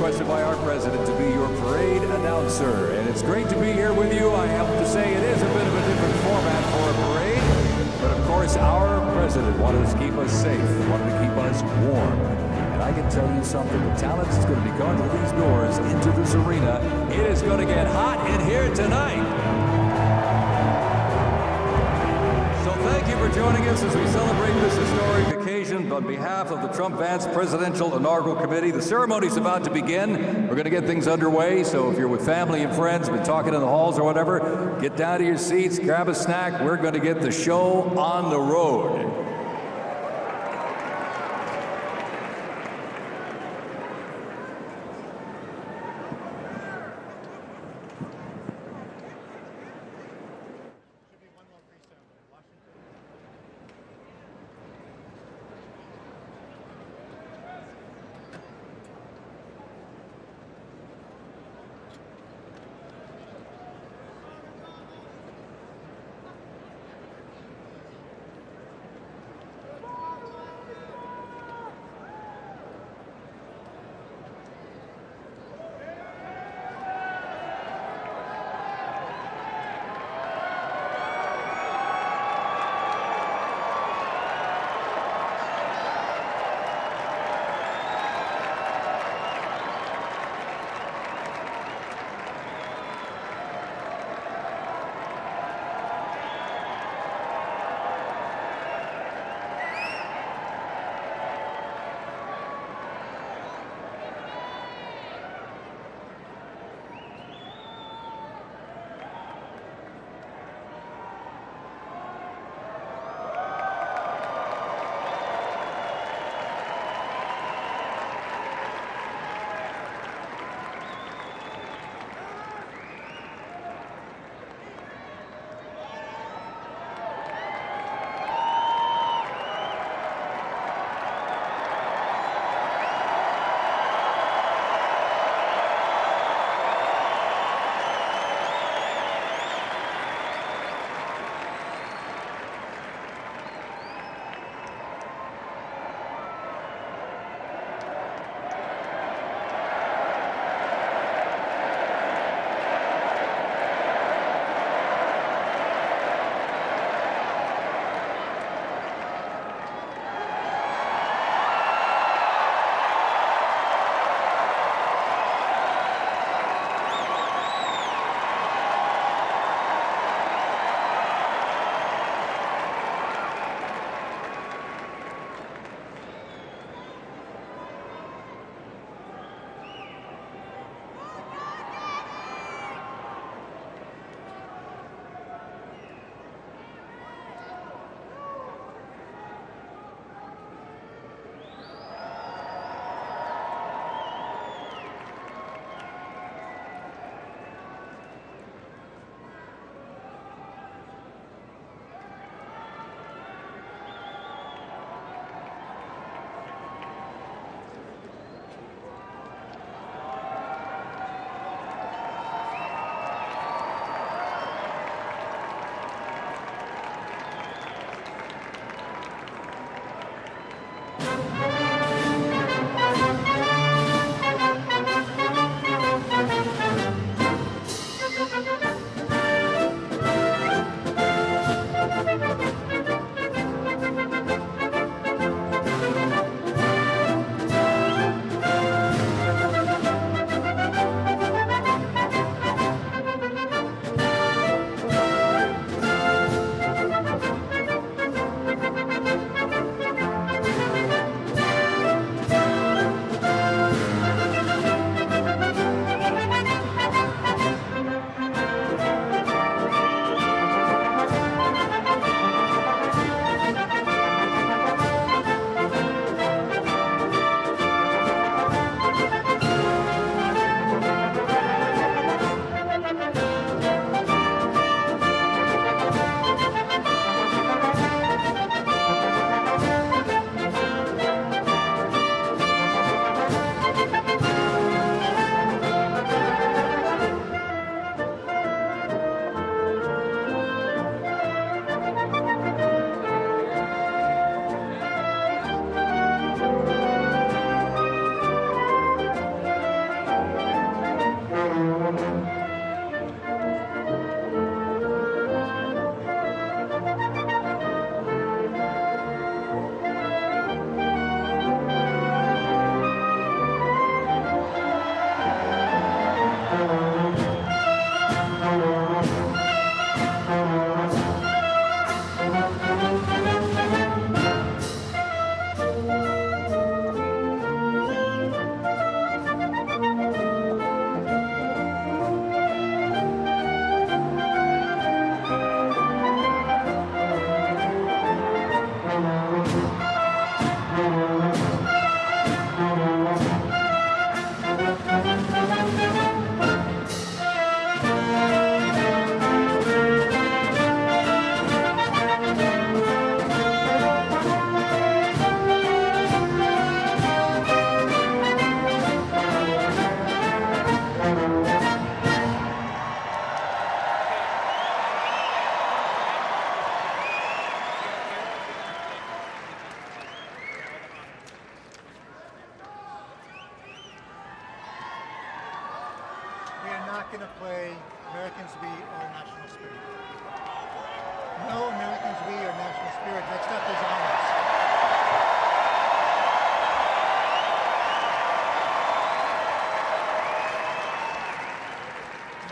requested by our president to be your parade announcer. And it's great to be here with you. I have to say it is a bit of a different format for a parade. But of course, our president wanted to keep us safe, wanted to keep us warm. And I can tell you something, the talent is going to be going through these doors into this arena. It is going to get hot in here tonight. So thank you for joining us as we celebrate this historic occasion on behalf of the Trump-Vance Presidential Inaugural Committee. The ceremony is about to begin. We're going to get things underway, so if you're with family and friends, been talking in the halls or whatever, get down to your seats, grab a snack. We're going to get the show on the road.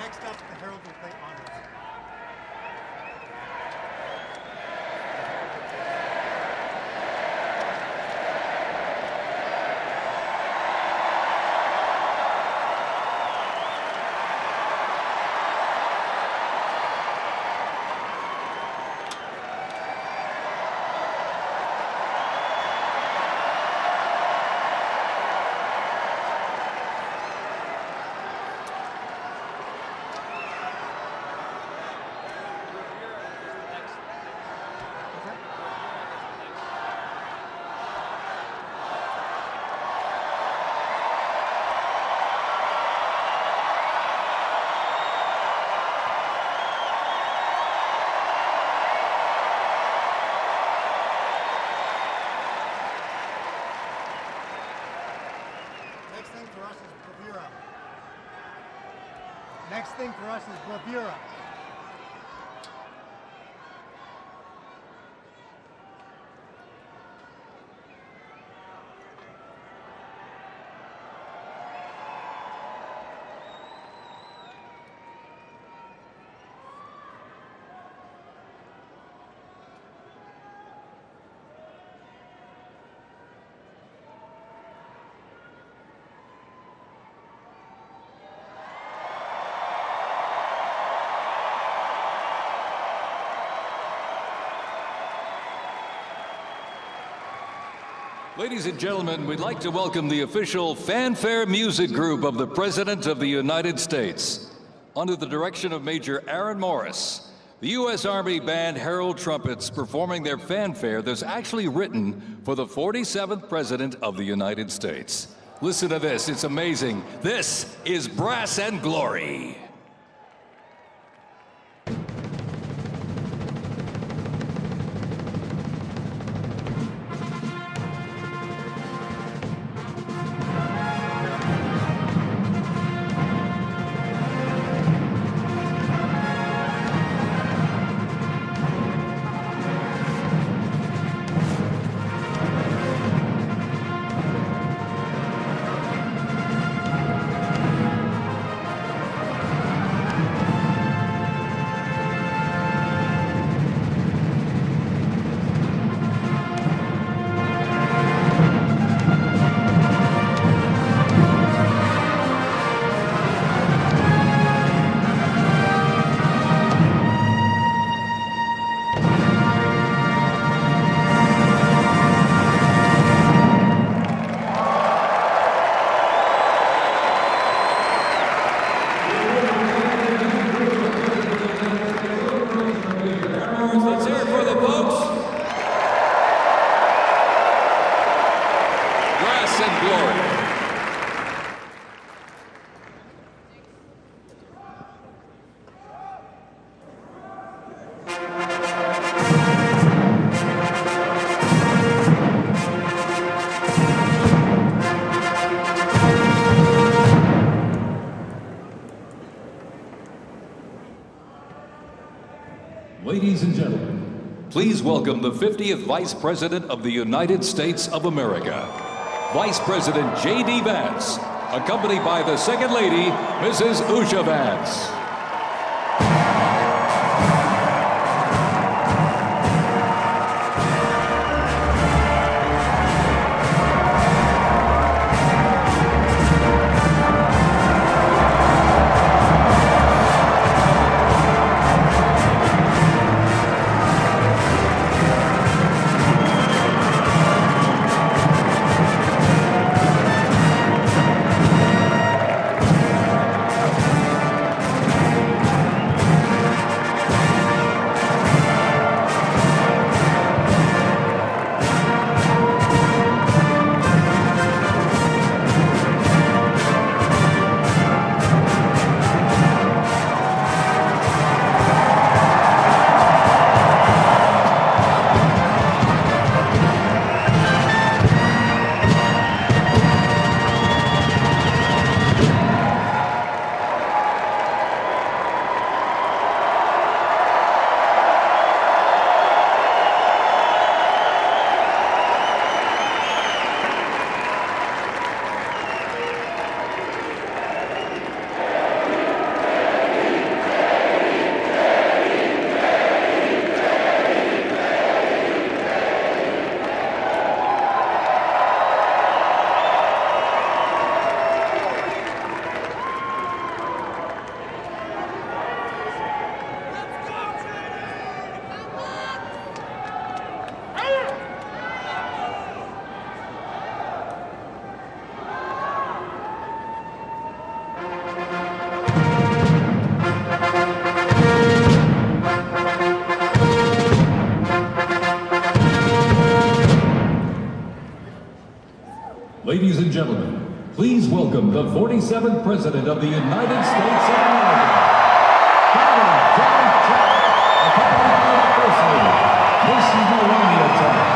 Next up, the Herald will play honors. Next thing for us is bravura. Next thing for us is bravura. Ladies and gentlemen, we'd like to welcome the official fanfare music group of the President of the United States. Under the direction of Major Aaron Morris, the U.S. Army Band Herald Trumpets performing their fanfare that's actually written for the 47th President of the United States. Listen to this, it's amazing. This is Brass and Glory. Ladies and gentlemen, please welcome the 50th Vice President of the United States of America, Vice President J.D. Vance, accompanied by the Second Lady, Mrs. Usha Vance. Ladies and gentlemen, please welcome the 47th President of the United States of America, Donald Trump, accompanied by the First Lady, Miss Melania Trump.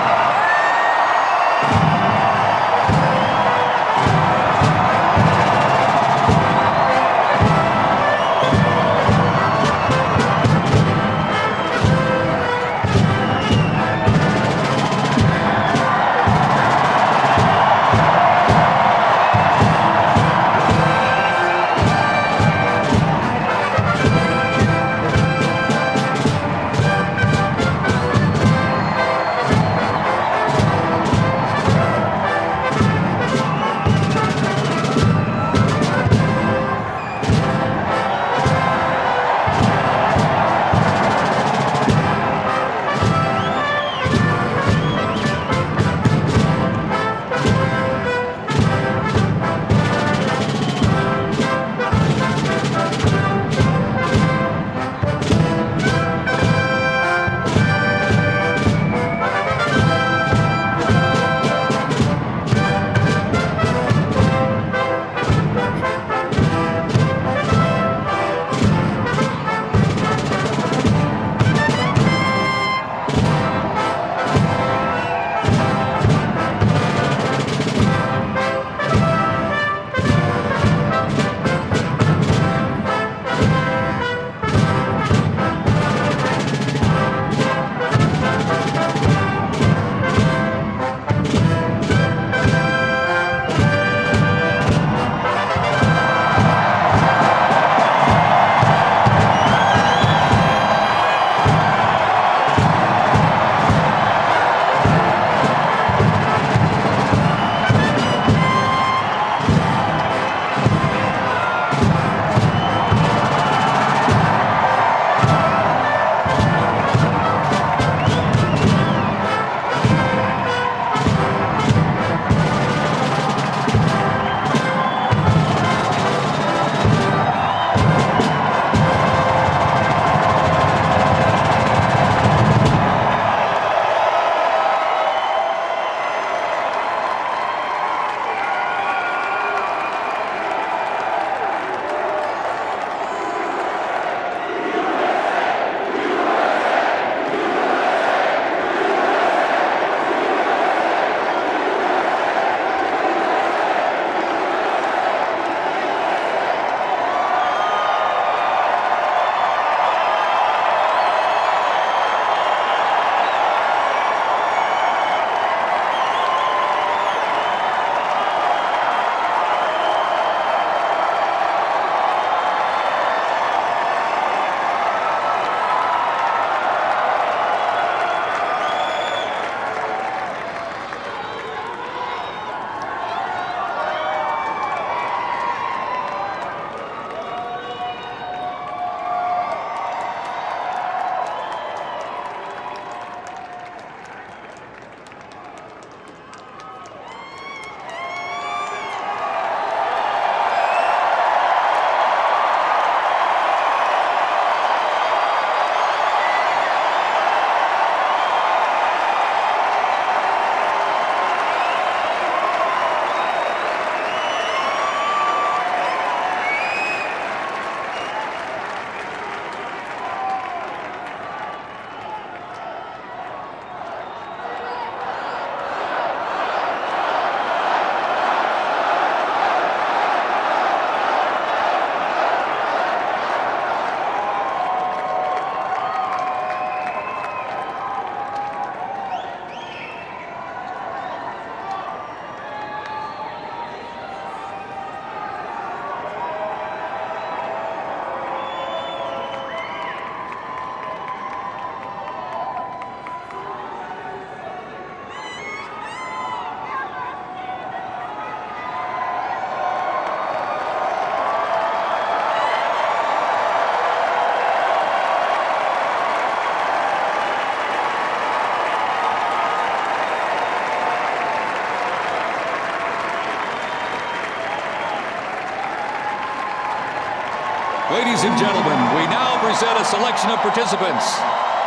Ladies and gentlemen, we now present a selection of participants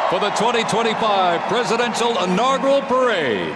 for the 2025 Presidential Inaugural Parade.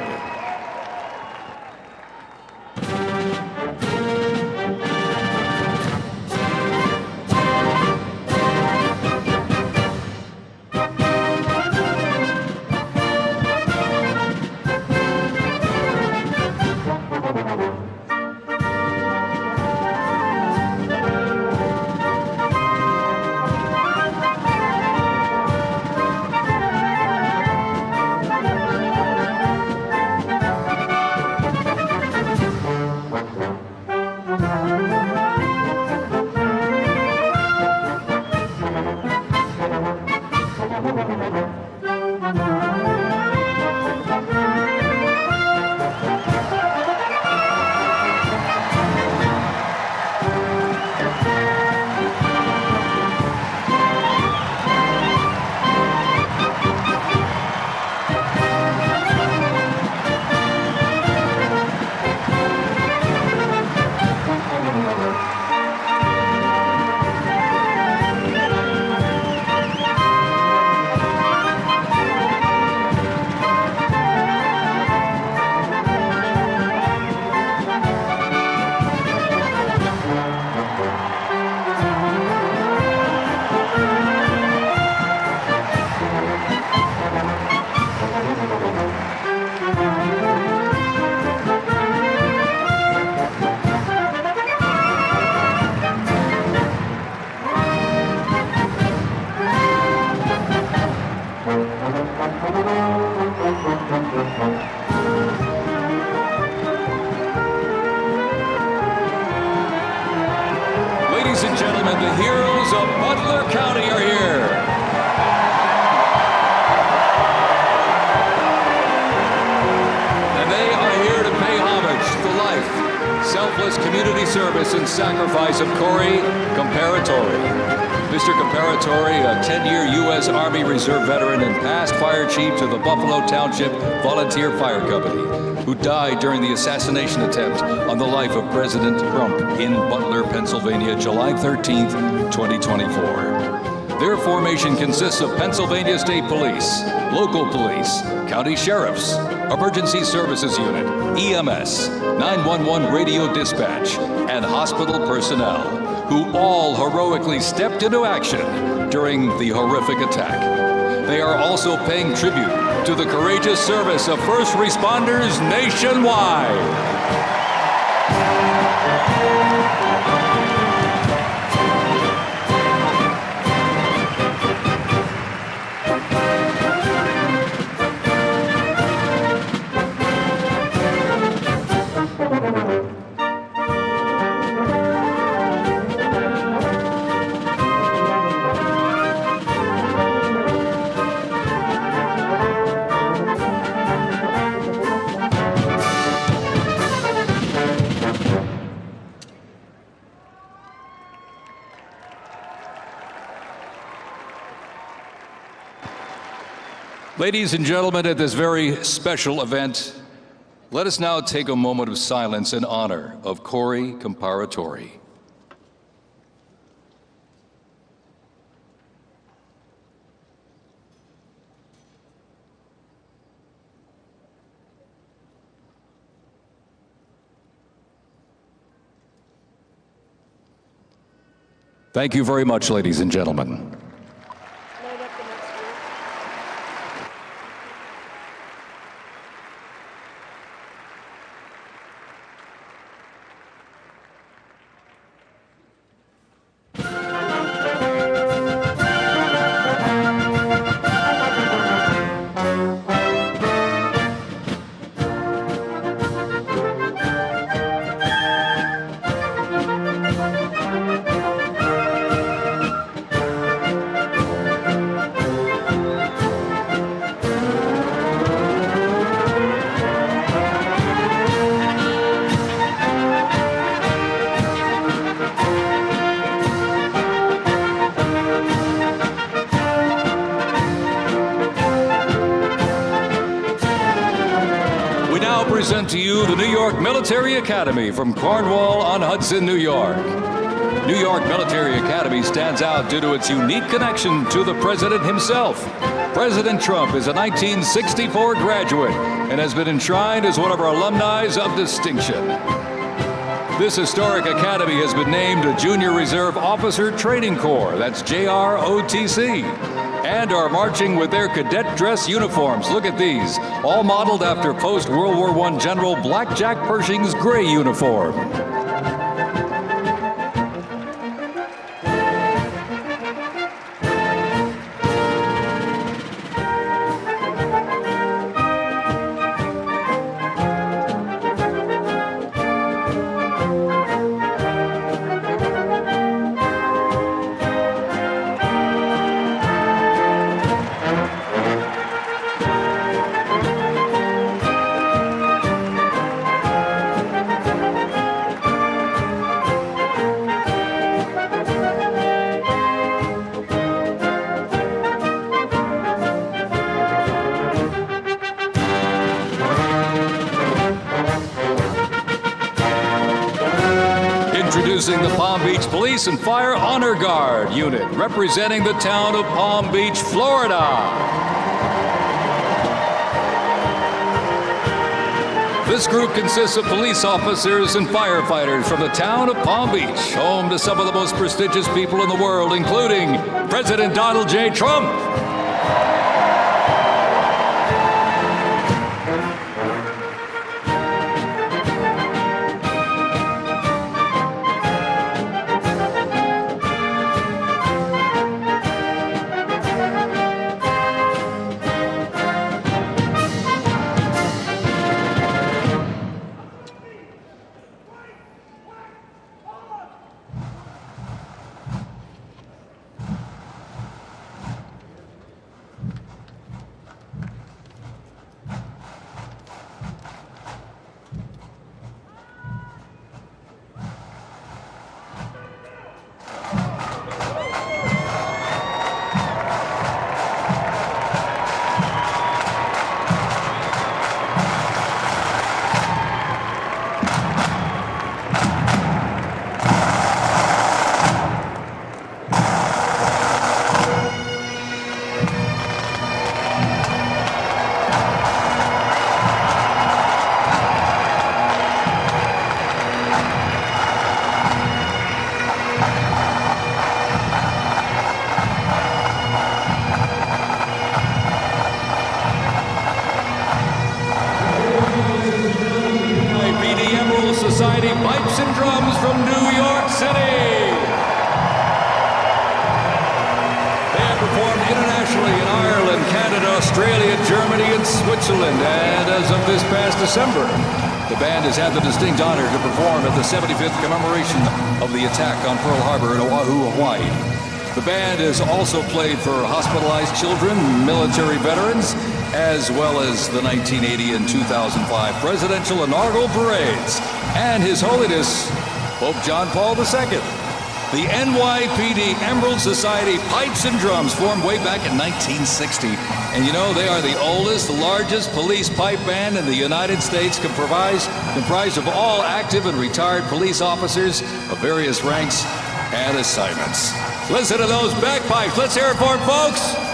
sacrifice of Corey Comparatori. Mr. Comparatori, a 10-year U.S. Army Reserve veteran and past fire chief to the Buffalo Township Volunteer Fire Company, who died during the assassination attempt on the life of President Trump in Butler, Pennsylvania, July 13th, 2024. Their formation consists of Pennsylvania State Police, local police, county sheriffs, emergency services unit, EMS, 911 radio dispatch, and hospital personnel, who all heroically stepped into action during the horrific attack. They are also paying tribute to the courageous service of first responders nationwide. Ladies and gentlemen, at this very special event, let us now take a moment of silence in honor of Corey Comparatori. Thank you very much, ladies and gentlemen. Present to you the New York Military Academy from Cornwall-on-Hudson, New York. New York Military Academy stands out due to its unique connection to the president himself. President Trump is a 1964 graduate and has been enshrined as one of our alumni of distinction. This historic academy has been named a Junior Reserve Officer Training Corps, that's JROTC, and are marching with their cadet dress uniforms. Look at these, all modeled after post-World War I General Blackjack Pershing's gray uniform. Introducing the Palm Beach Police and Fire Honor Guard unit, representing the town of Palm Beach, Florida. This group consists of police officers and firefighters from the town of Palm Beach, home to some of the most prestigious people in the world, including President Donald J. Trump. internationally in Ireland, Canada, Australia, Germany, and Switzerland. And as of this past December, the band has had the distinct honor to perform at the 75th commemoration of the attack on Pearl Harbor in Oahu, Hawaii. The band has also played for hospitalized children, military veterans, as well as the 1980 and 2005 presidential inaugural parades, and His Holiness Pope John Paul II. The NYPD Emerald Society Pipes and Drums formed way back in 1960. And you know, they are the oldest, largest police pipe band in the United States, comprised of all active and retired police officers of various ranks and assignments. Listen to those bagpipes. Let's hear it for them, folks.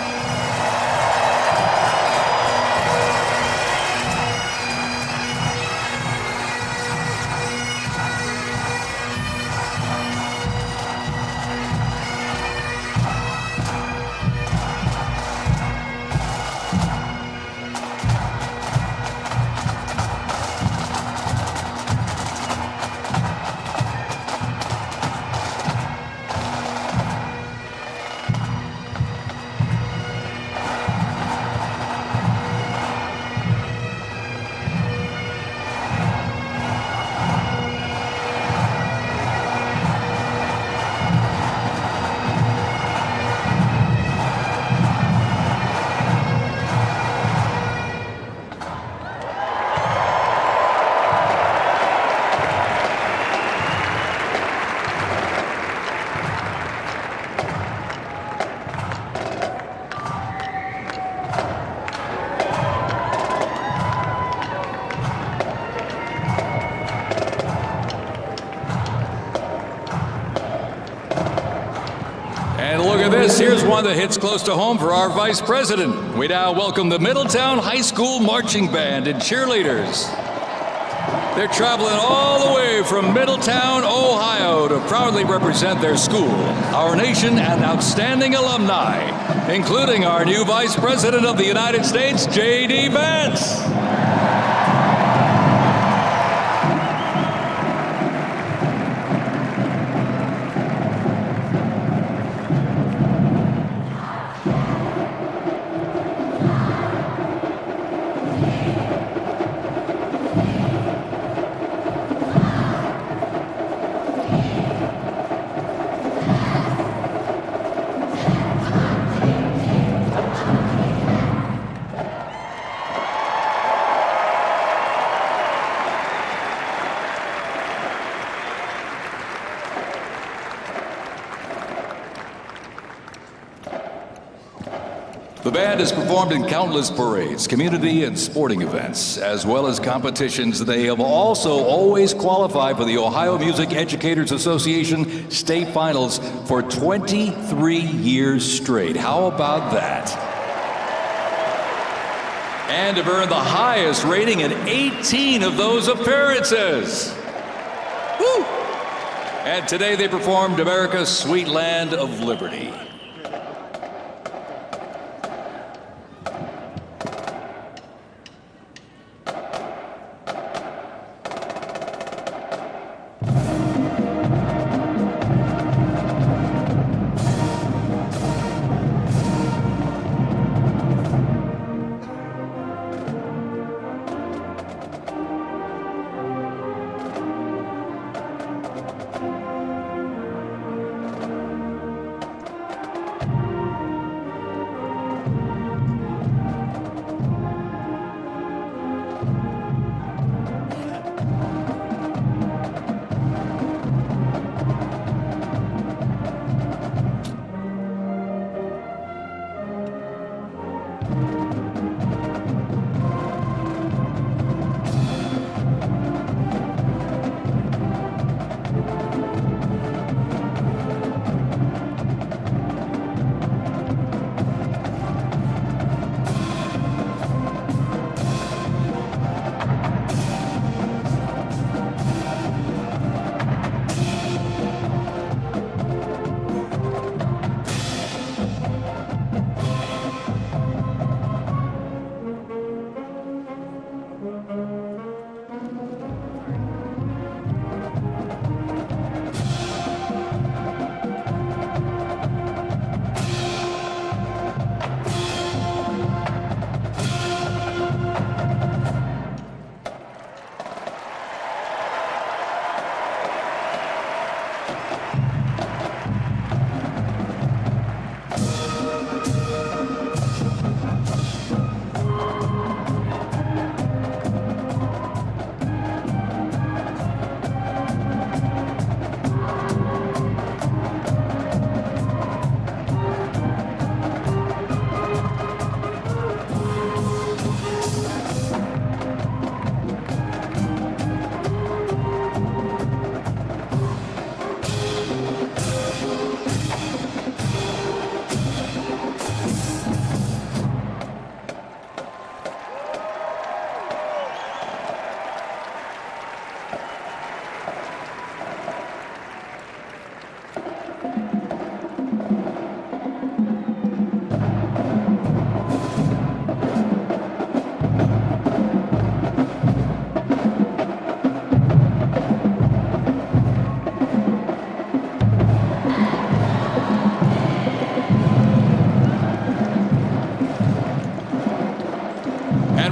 Here's one that hits close to home for our Vice President. We now welcome the Middletown High School Marching Band and cheerleaders. They're traveling all the way from Middletown, Ohio to proudly represent their school, our nation, and outstanding alumni, including our new Vice President of the United States, J.D. Vance. The band has performed in countless parades, community and sporting events, as well as competitions. They have also always qualified for the Ohio Music Educators Association state finals for 23 years straight. How about that? And have earned the highest rating in 18 of those appearances. Woo! And today they performed America's Sweet Land of Liberty.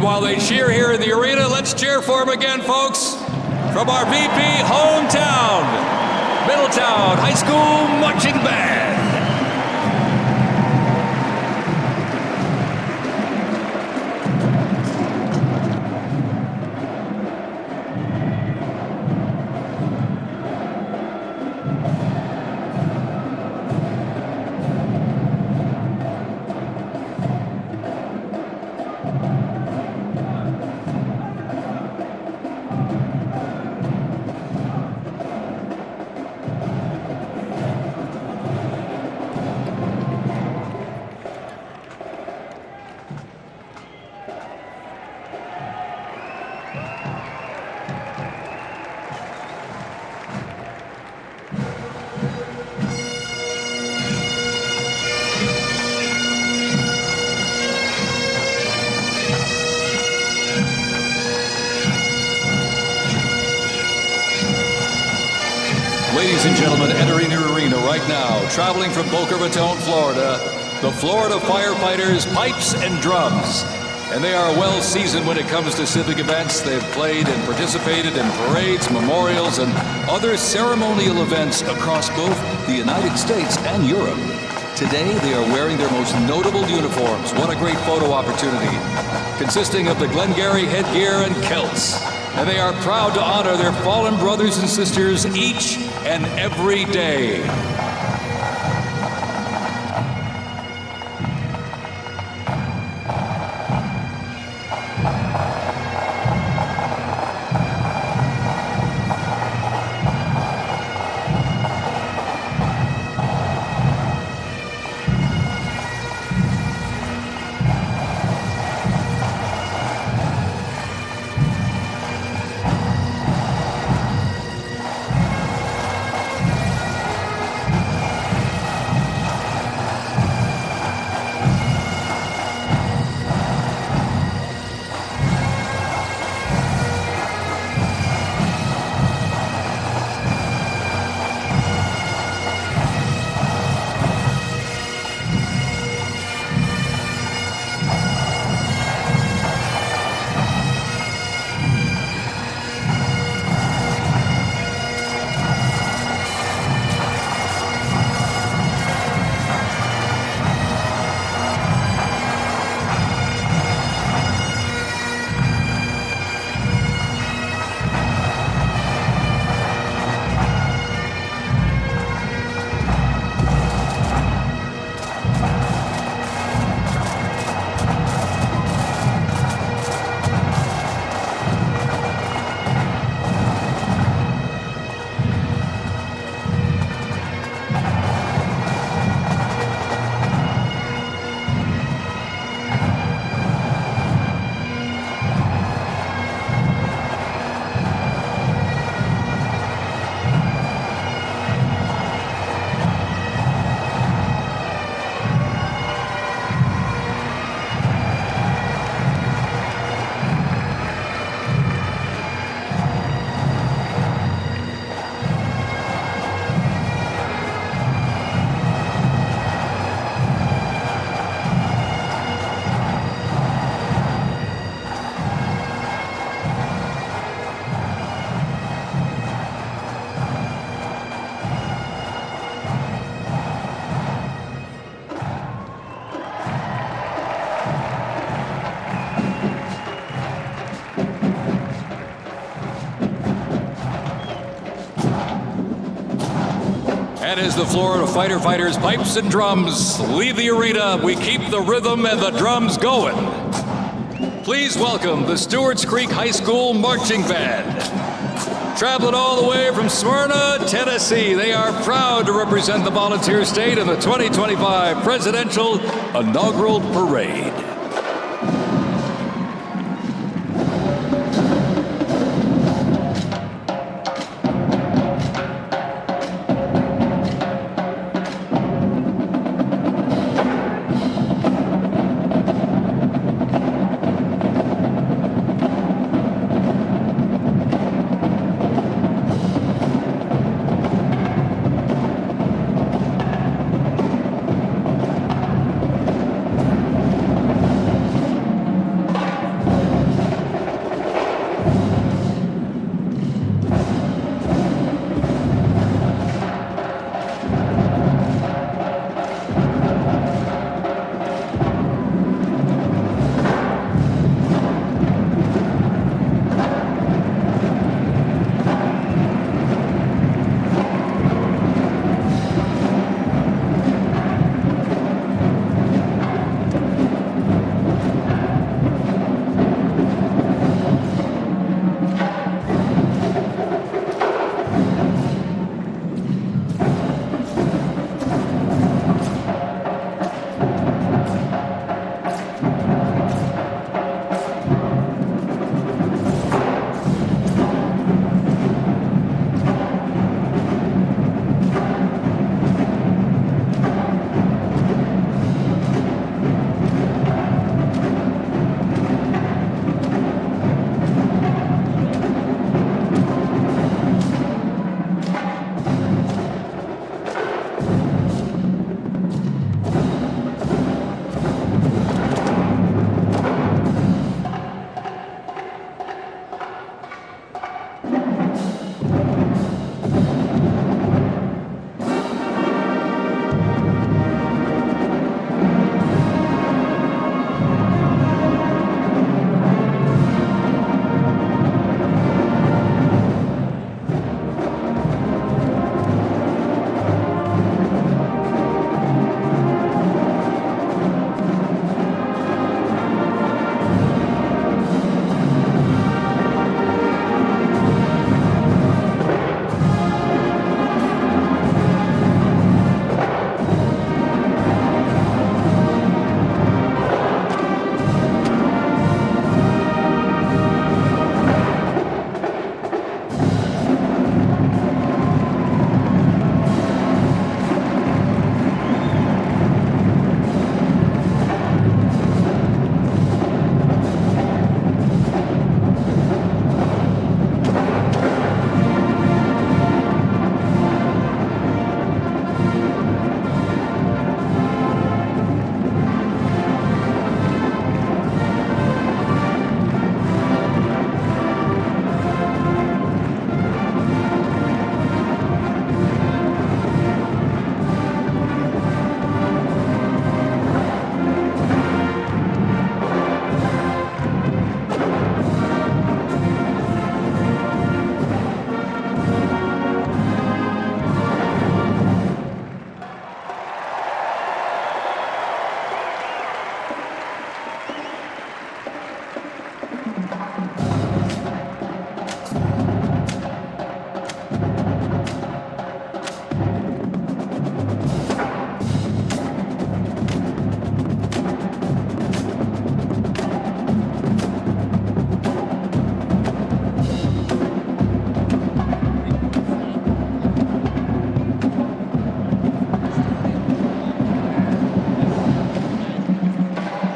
And while they cheer here in the arena, let's cheer for him again, folks, from our VP hometown, Middletown High School Marching Band. Ladies and gentlemen, entering the arena right now, traveling from Boca Raton, Florida, the Florida Firefighters Pipes and Drums. And they are well seasoned when it comes to civic events. They've played and participated in parades, memorials, and other ceremonial events across both the United States and Europe. Today, they are wearing their most notable uniforms. What a great photo opportunity. Consisting of the Glengarry headgear and kilts. And they are proud to honor their fallen brothers and sisters each and every day. And as the Florida Firefighters Pipes and Drums leave the arena, we keep the rhythm and the drums going. Please welcome the Stewart's Creek High School Marching Band. Traveling all the way from Smyrna, Tennessee, they are proud to represent the volunteer state in the 2025 Presidential Inaugural Parade.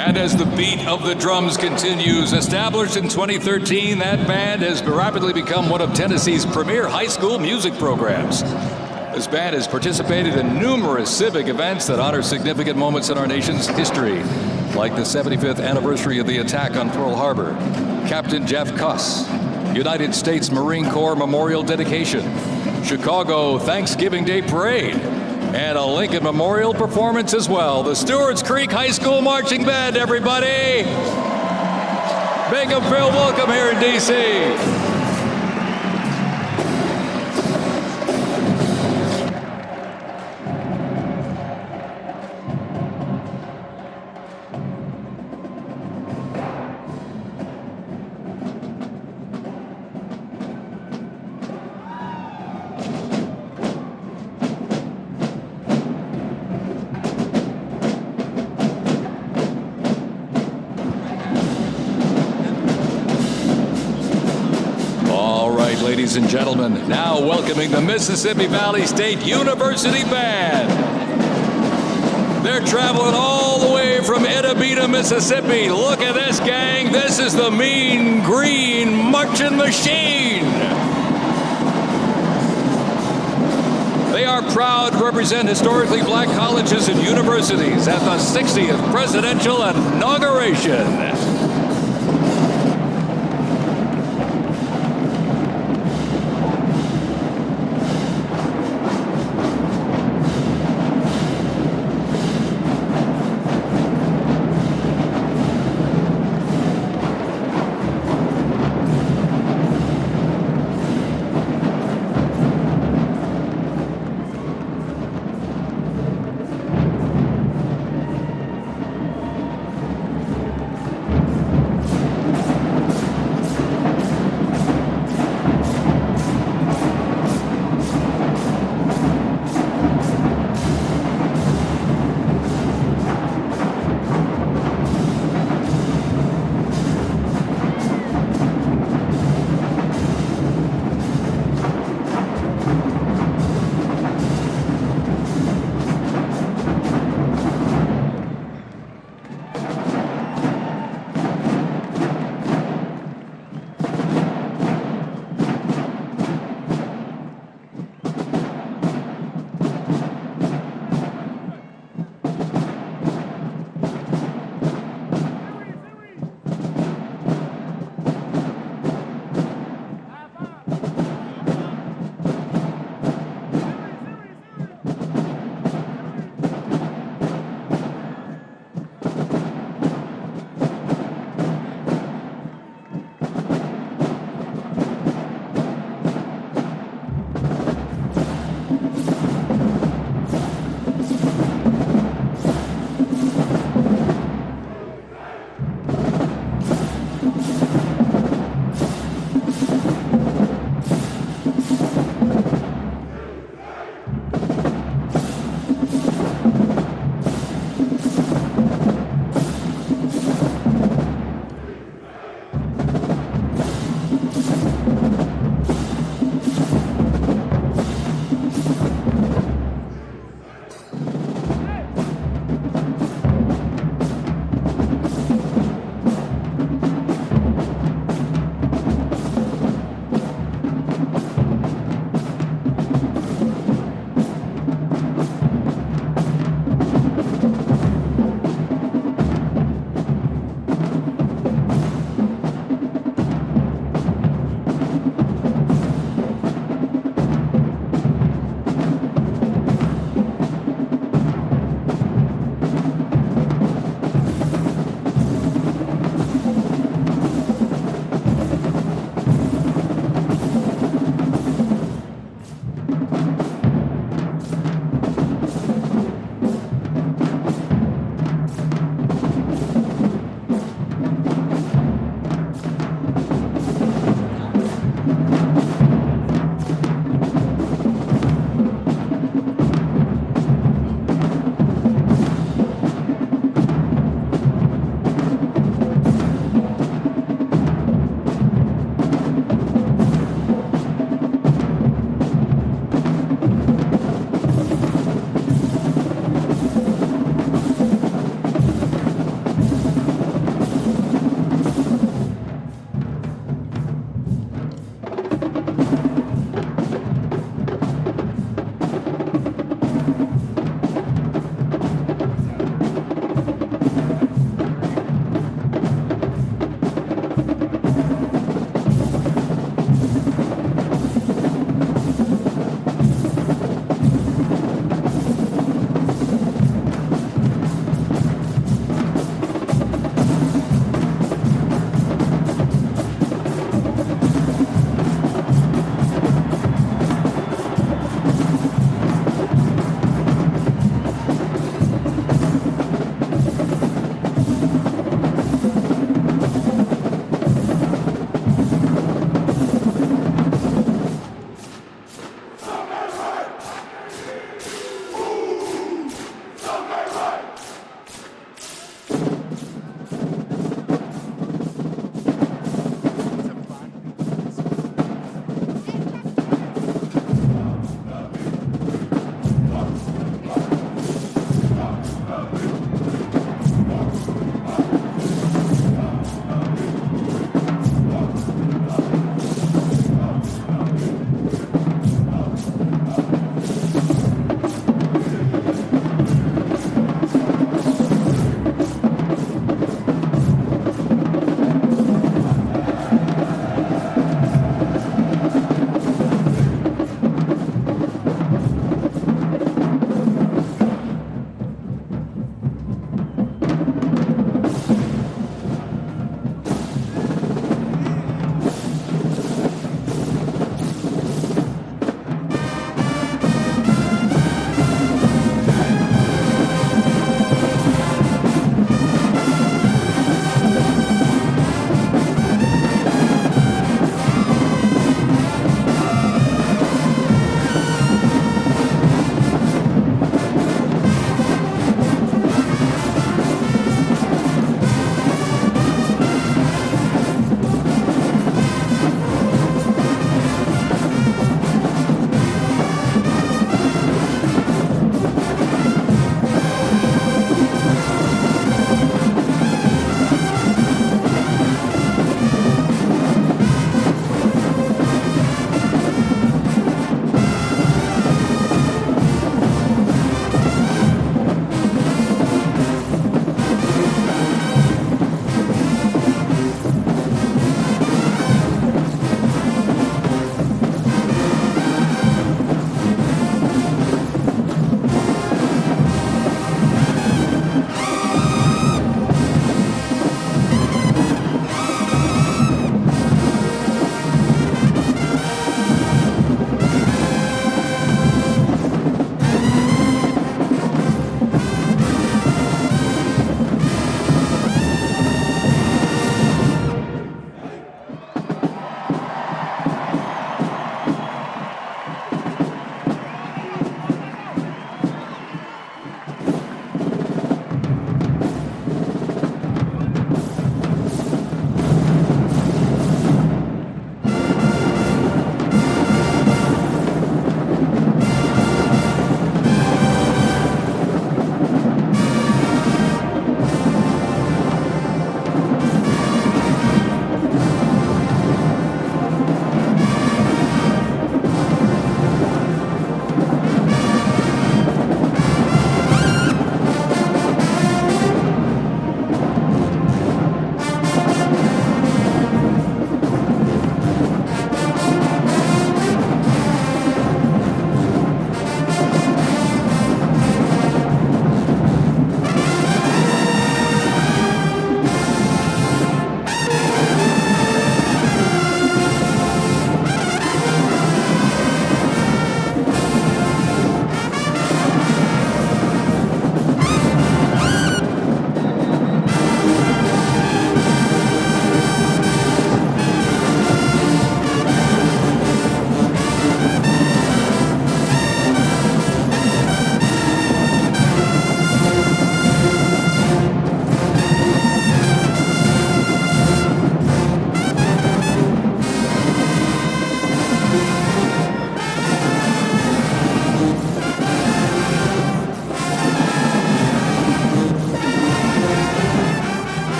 And as the beat of the drums continues, established in 2013, that band has rapidly become one of Tennessee's premier high school music programs. This band has participated in numerous civic events that honor significant moments in our nation's history, like the 75th anniversary of the attack on Pearl Harbor, Captain Jeff Kuss, United States Marine Corps Memorial Dedication, Chicago Thanksgiving Day Parade, and a Lincoln Memorial performance as well. The Stewart's Creek High School Marching Band, everybody. Make them feel welcome here in D.C. Ladies and gentlemen, now welcoming the Mississippi Valley State University Band. They're traveling all the way from Itabita, Mississippi. Look at this, gang. This is the Mean Green Marching Machine. They are proud to represent historically black colleges and universities at the 60th Presidential Inauguration.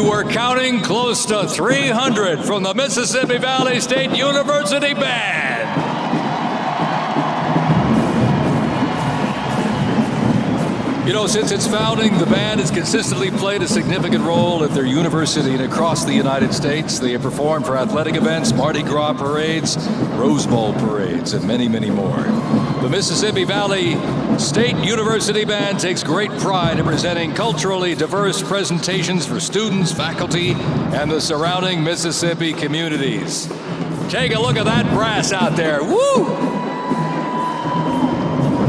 were counting close to 300 from the Mississippi Valley State University Band. You know, since its founding, the band has consistently played a significant role at their university and across the United States. They have performed for athletic events, Mardi Gras parades, Rose Bowl parades, and many, many more. The Mississippi Valley State University Band takes great pride in presenting culturally diverse presentations for students, faculty, and the surrounding Mississippi communities. Take a look at that brass out there. Woo!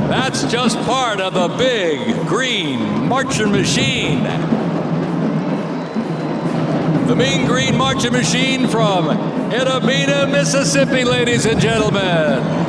That's just part of the big green marching machine. The Mean Green Marching Machine from Inauguration, Mississippi, ladies and gentlemen.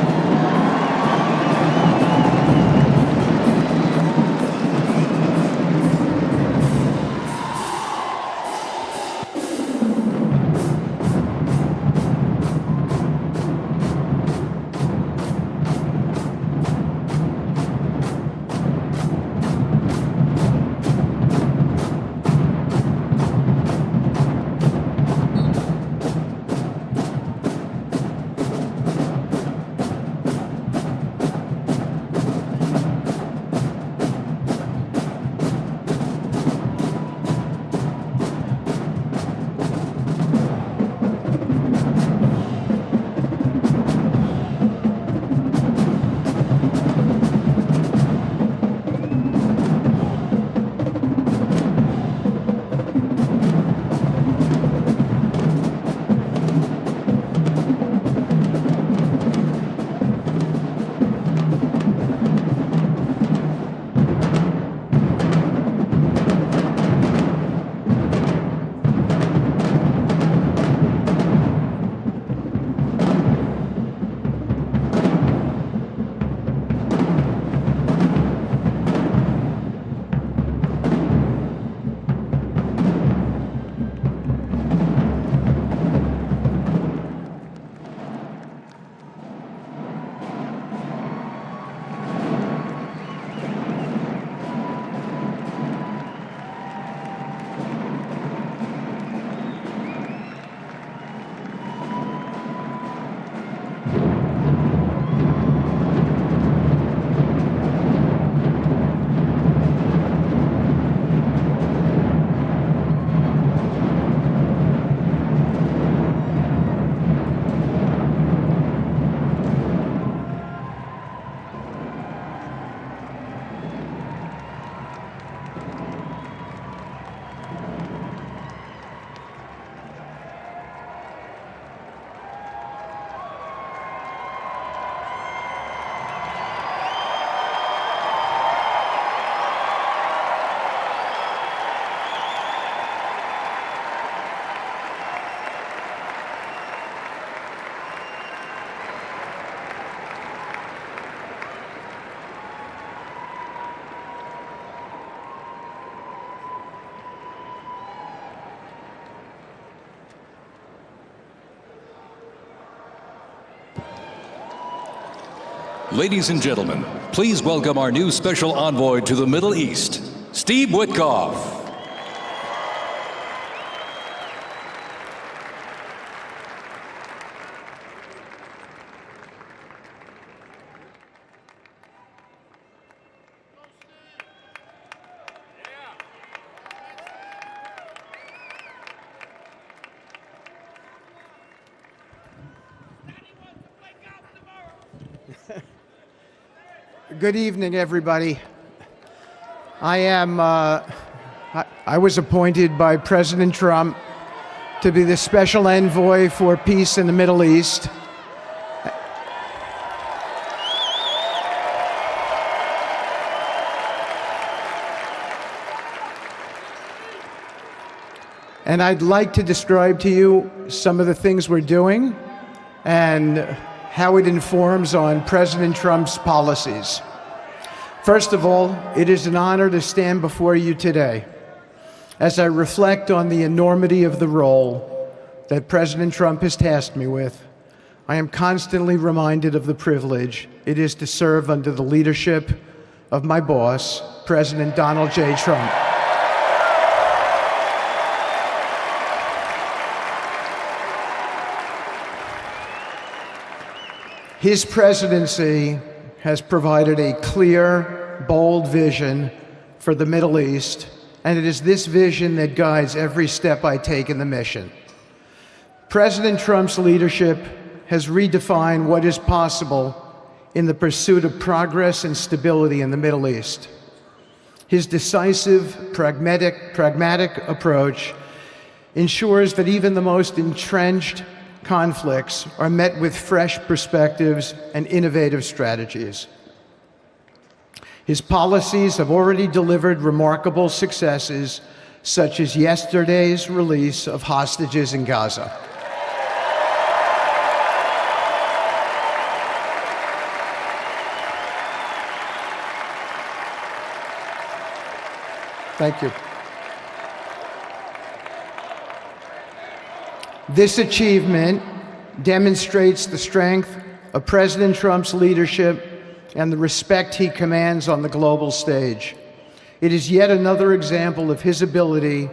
Ladies and gentlemen, please welcome our new special envoy to the Middle East, Steve Witkoff. Good evening, everybody. I was appointed by President Trump to be the special envoy for peace in the Middle East. And I'd like to describe to you some of the things we're doing and how it informs on President Trump's policies. First of all, it is an honor to stand before you today as I reflect on the enormity of the role that President Trump has tasked me with. I am constantly reminded of the privilege it is to serve under the leadership of my boss, President Donald J. Trump. His presidency has provided a clear, bold vision for the Middle East, and it is this vision that guides every step I take in the mission. President Trump's leadership has redefined what is possible in the pursuit of progress and stability in the Middle East. His decisive, pragmatic approach ensures that even the most entrenched conflicts are met with fresh perspectives and innovative strategies. His policies have already delivered remarkable successes, such as yesterday's release of hostages in Gaza. Thank you. This achievement demonstrates the strength of President Trump's leadership and the respect he commands on the global stage. It is yet another example of his ability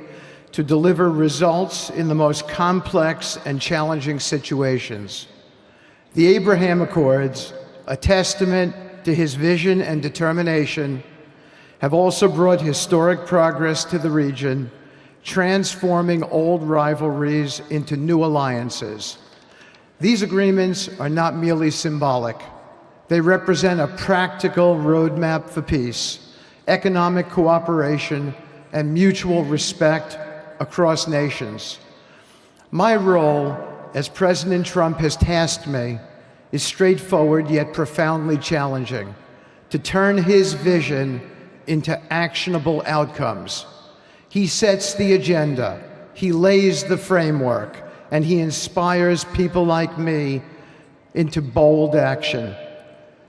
to deliver results in the most complex and challenging situations. The Abraham Accords, a testament to his vision and determination, have also brought historic progress to the region, transforming old rivalries into new alliances. These agreements are not merely symbolic. They represent a practical roadmap for peace, economic cooperation, and mutual respect across nations. My role, as President Trump has tasked me, is straightforward yet profoundly challenging: to turn his vision into actionable outcomes. He sets the agenda, he lays the framework, and he inspires people like me into bold action.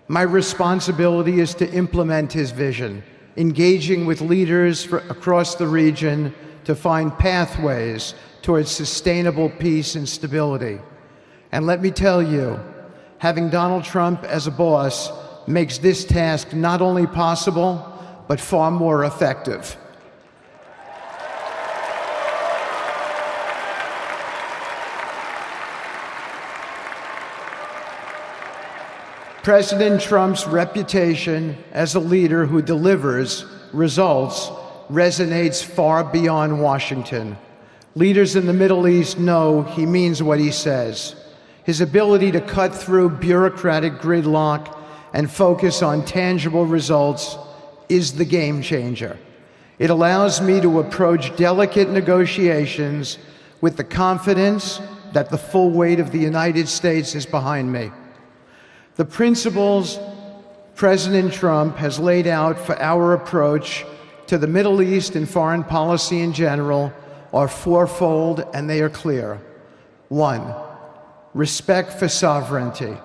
My responsibility is to implement his vision, engaging with leaders across the region to find pathways towards sustainable peace and stability. And let me tell you, having Donald Trump as a boss makes this task not only possible, but far more effective. President Trump's reputation as a leader who delivers results resonates far beyond Washington. Leaders in the Middle East know he means what he says. His ability to cut through bureaucratic gridlock and focus on tangible results is the game changer. It allows me to approach delicate negotiations with the confidence that the full weight of the United States is behind me. The principles President Trump has laid out for our approach to the Middle East and foreign policy in general are fourfold, and they are clear. 1, respect for sovereignty.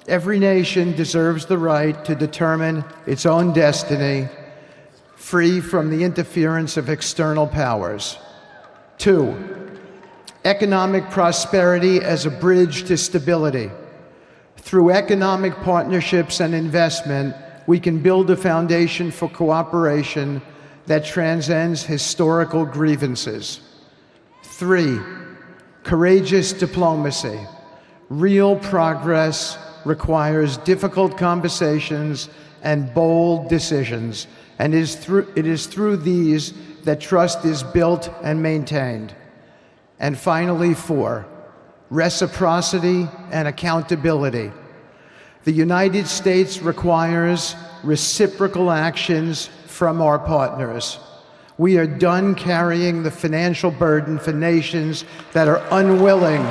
Every nation deserves the right to determine its own destiny, free from the interference of external powers. 2, economic prosperity as a bridge to stability. Through economic partnerships and investment, we can build a foundation for cooperation that transcends historical grievances. 3, courageous diplomacy. Real progress requires difficult conversations and bold decisions, and it is through these that trust is built and maintained. And finally, 4, reciprocity and accountability. The United States requires reciprocal actions from our partners. We are done carrying the financial burden for nations that are unwilling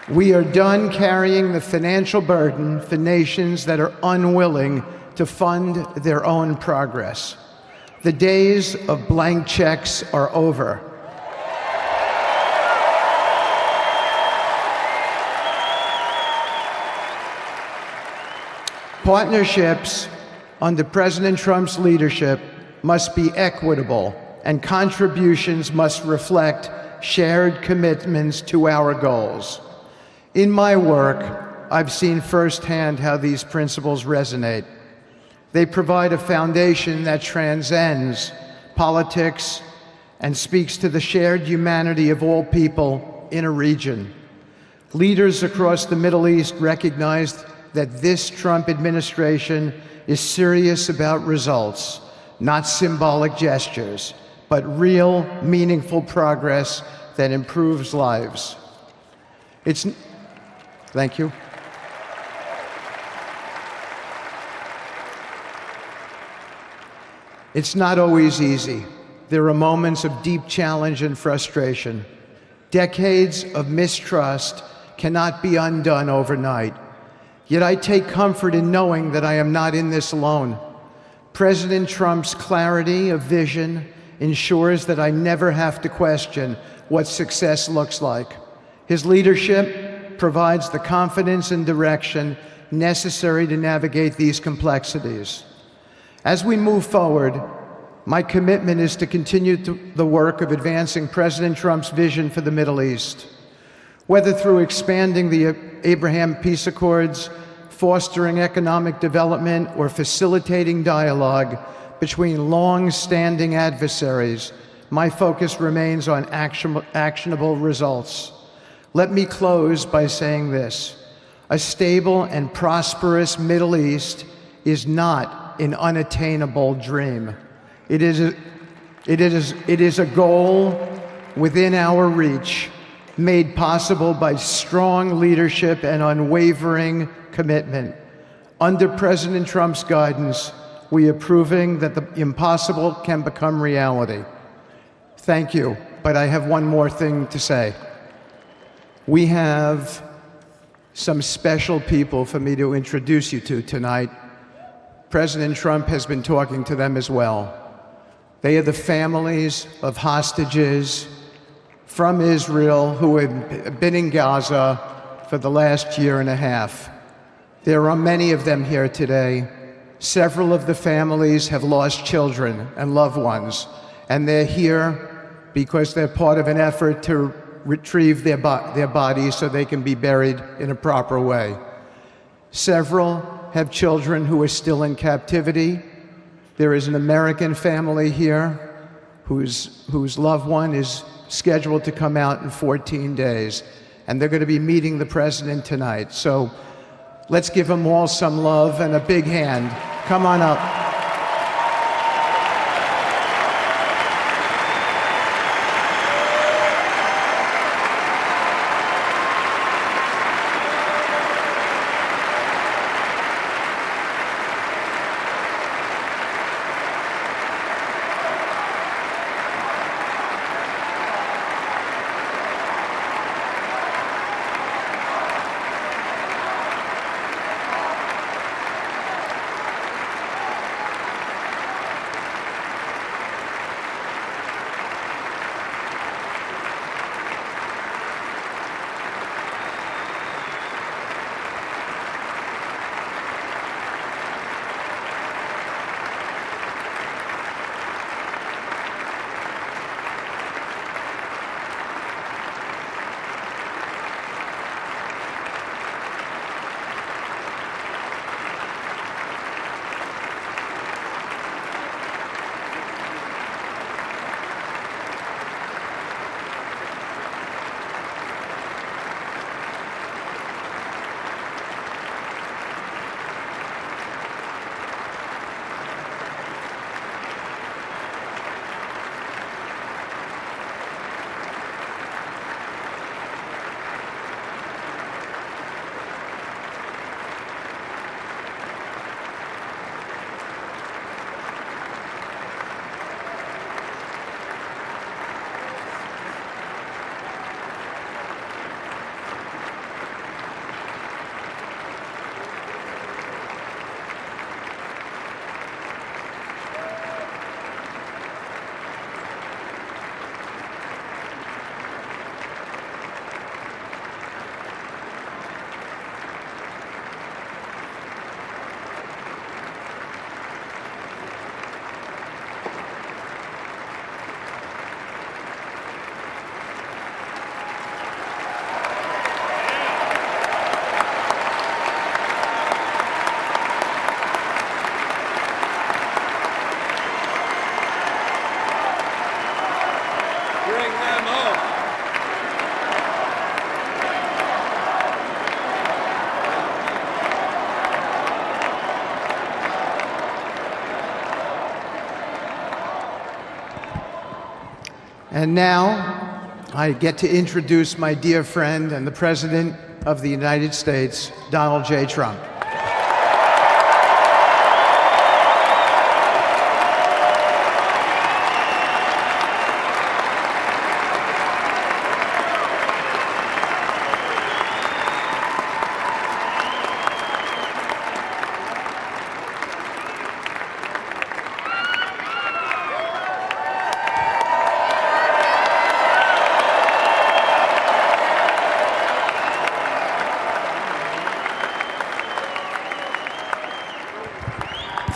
We are done carrying the financial burden for nations that are unwilling to fund their own progress. The days of blank checks are over. Partnerships under President Trump's leadership must be equitable, and contributions must reflect shared commitments to our goals. In my work, I've seen firsthand how these principles resonate. They provide a foundation that transcends politics and speaks to the shared humanity of all people in a region. Leaders across the Middle East recognized that this Trump administration is serious about results, not symbolic gestures, but real, meaningful progress that improves lives. Thank you. It's not always easy. There are moments of deep challenge and frustration. Decades of mistrust cannot be undone overnight. Yet I take comfort in knowing that I am not in this alone. President Trump's clarity of vision ensures that I never have to question what success looks like. His leadership provides the confidence and direction necessary to navigate these complexities. As we move forward, my commitment is to continue the work of advancing President Trump's vision for the Middle East. Whether through expanding the Abraham Peace Accords, fostering economic development, or facilitating dialogue between long-standing adversaries, my focus remains on actionable results. Let me close by saying this: a stable and prosperous Middle East is not an unattainable dream. It is a goal within our reach, made possible by strong leadership and unwavering commitment. Under President Trump's guidance, we are proving that the impossible can become reality. Thank you, but I have one more thing to say. We have some special people for me to introduce you to tonight. President Trump has been talking to them as well. They are the families of hostages from Israel who have been in Gaza for the last year and a half. There are many of them here today. Several of the families have lost children and loved ones, and they're here because they're part of an effort to retrieve their bodies so they can be buried in a proper way. Several have children who are still in captivity. There is an American family here whose loved one is scheduled to come out in 14 days, and they're going to be meeting the president tonight. So let's give them all some love and a big hand. Come on up. And now I get to introduce my dear friend and the President of the United States, Donald J. Trump.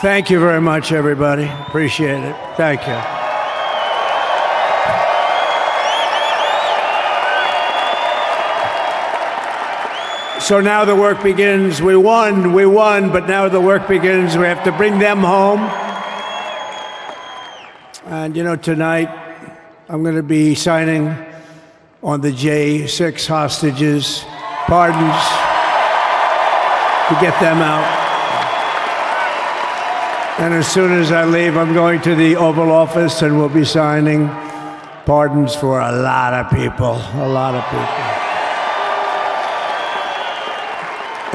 Thank you very much, everybody. Appreciate it. Thank you. So now the work begins. We won, but now the work begins. We have to bring them home. And you know, tonight I'm going to be signing on the J6 hostages, pardons, to get them out. And as soon as I leave, I'm going to the Oval Office and we'll be signing pardons for a lot of people, a lot of people.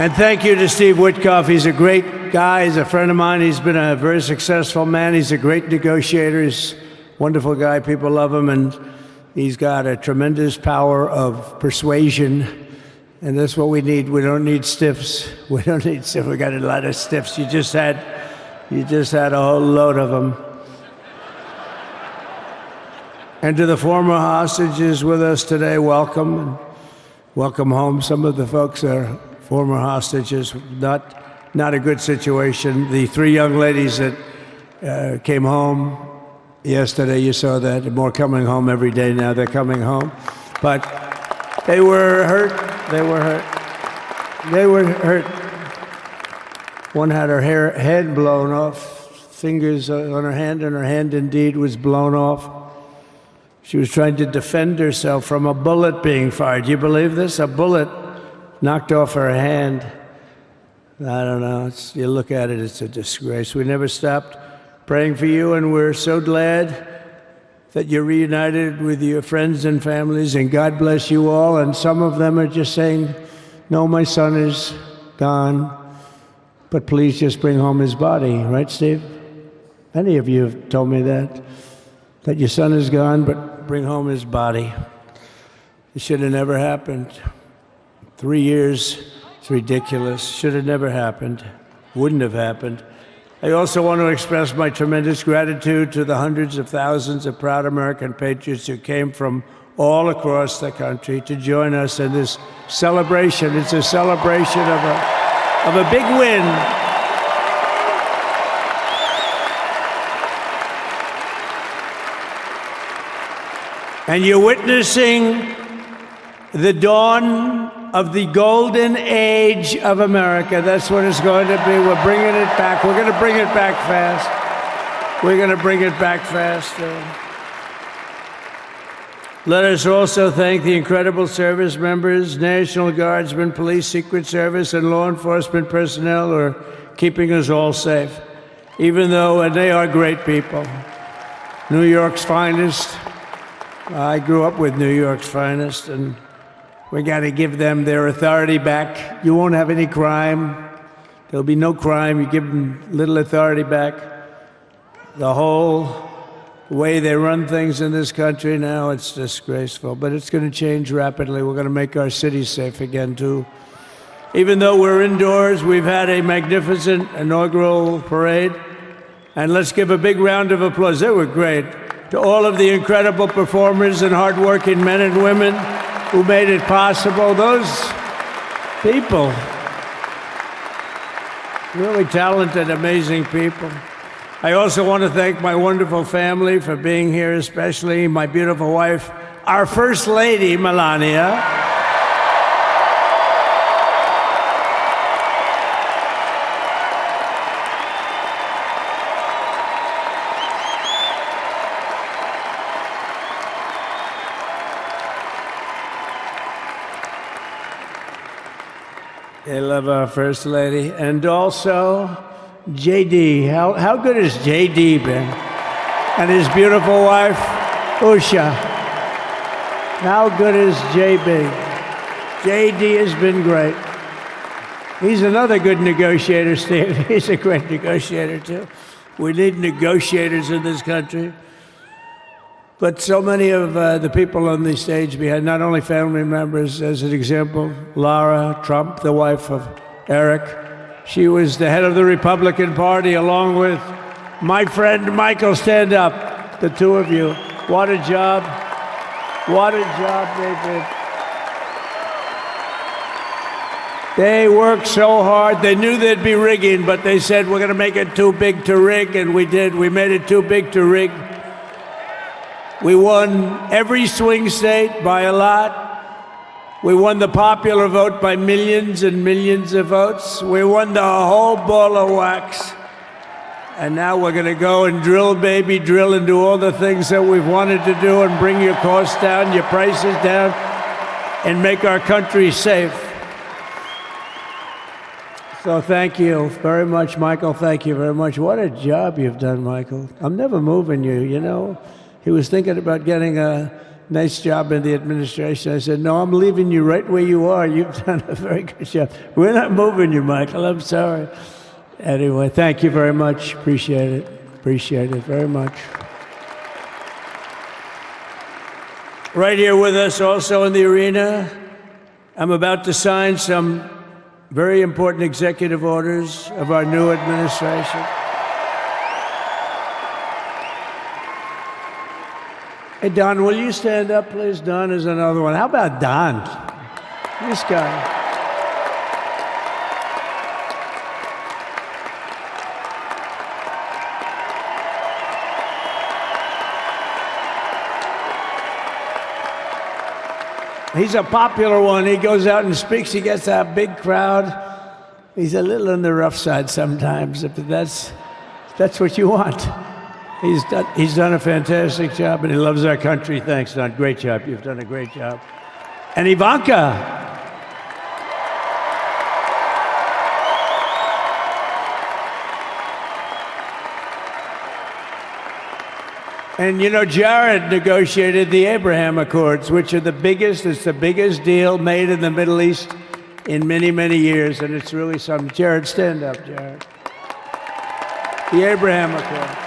And thank you to Steve Witkoff. He's a great guy. He's a friend of mine. He's been a very successful man. He's a great negotiator. He's a wonderful guy. People love him. And he's got a tremendous power of persuasion. And that's what we need. We don't need stiffs. We don't need stiffs. We got a lot of stiffs. You just had a whole load of them. And to the former hostages with us today, welcome. And welcome home. Some of the folks are former hostages. Not a good situation. The three young ladies that came home yesterday, you saw that. More coming home every day now. They're coming home. But they were hurt. They were hurt. They were hurt. One had her head blown off, fingers on her hand, and her hand indeed was blown off. She was trying to defend herself from a bullet being fired. You believe this? A bullet knocked off her hand. I don't know. You look at it, it's a disgrace. We never stopped praying for you, and we're so glad that you're reunited with your friends and families, and God bless you all. And some of them are just saying, no, my son is gone. But please just bring home his body, right, Steve? Many of you have told me that your son is gone, but bring home his body. It should have never happened. 3 years, it's ridiculous. Should have never happened. Wouldn't have happened. I also want to express my tremendous gratitude to the hundreds of thousands of proud American patriots who came from all across the country to join us in this celebration. It's a celebration of a big win. And you're witnessing the dawn of the golden age of America. That's what it's going to be. We're bringing it back. We're going to bring it back fast. We're going to bring it back fast. Let us also thank the incredible service members, National Guardsmen, Police, Secret Service, and law enforcement personnel who are keeping us all safe, even though, and they are great people. New York's finest. I grew up with New York's finest, and we got to give them their authority back. You won't have any crime. There'll be no crime. You give them little authority back. The whole way they run things in this country now, it's disgraceful. But it's going to change rapidly. We're going to make our cities safe again, too. Even though we're indoors, we've had a magnificent inaugural parade. And let's give a big round of applause. They were great. To all of the incredible performers and hardworking men and women who made it possible. Those people, really talented, amazing people. I also want to thank my wonderful family for being here, especially my beautiful wife, our First Lady, Melania. I love our First Lady. And also, JD. How good has JD been? And his beautiful wife, Usha. How good is JB? JD has been great. He's another good negotiator, Steve. He's a great negotiator, too. We need negotiators in this country. But so many of the people on the stage behind, not only family members, as an example, Lara Trump, the wife of Eric. She was the head of the Republican Party, along with my friend Michael. Stand up, the two of you. What a job. What a job they did. They worked so hard. They knew there'd be rigging, but they said, we're going to make it too big to rig, and we did. We made it too big to rig. We won every swing state by a lot. We won the popular vote by millions and millions of votes. We won the whole ball of wax. And now we're going to go and drill, baby, drill, and do all the things that we've wanted to do and bring your costs down, your prices down, and make our country safe. So thank you very much, Michael. Thank you very much. What a job you've done, Michael. I'm never moving you, you know. He was thinking about getting a nice job in the administration. I said, no, I'm leaving you right where you are. You've done a very good job. We're not moving you, Michael. I'm sorry. Anyway, thank you very much. Appreciate it. Appreciate it very much. Right here with us also in the arena, I'm about to sign some very important executive orders of our new administration. Hey, Don, will you stand up, please? Don is another one. How about Don? This guy. He's a popular one. He goes out and speaks. He gets a big crowd. He's a little on the rough side sometimes, but that's what you want. He's done a fantastic job, and he loves our country. Thanks, Don. Great job. You've done a great job. And Ivanka. And, you know, Jared negotiated the Abraham Accords, which are it's the biggest deal made in the Middle East in many, many years, and it's really something. Jared, stand up, Jared. The Abraham Accords.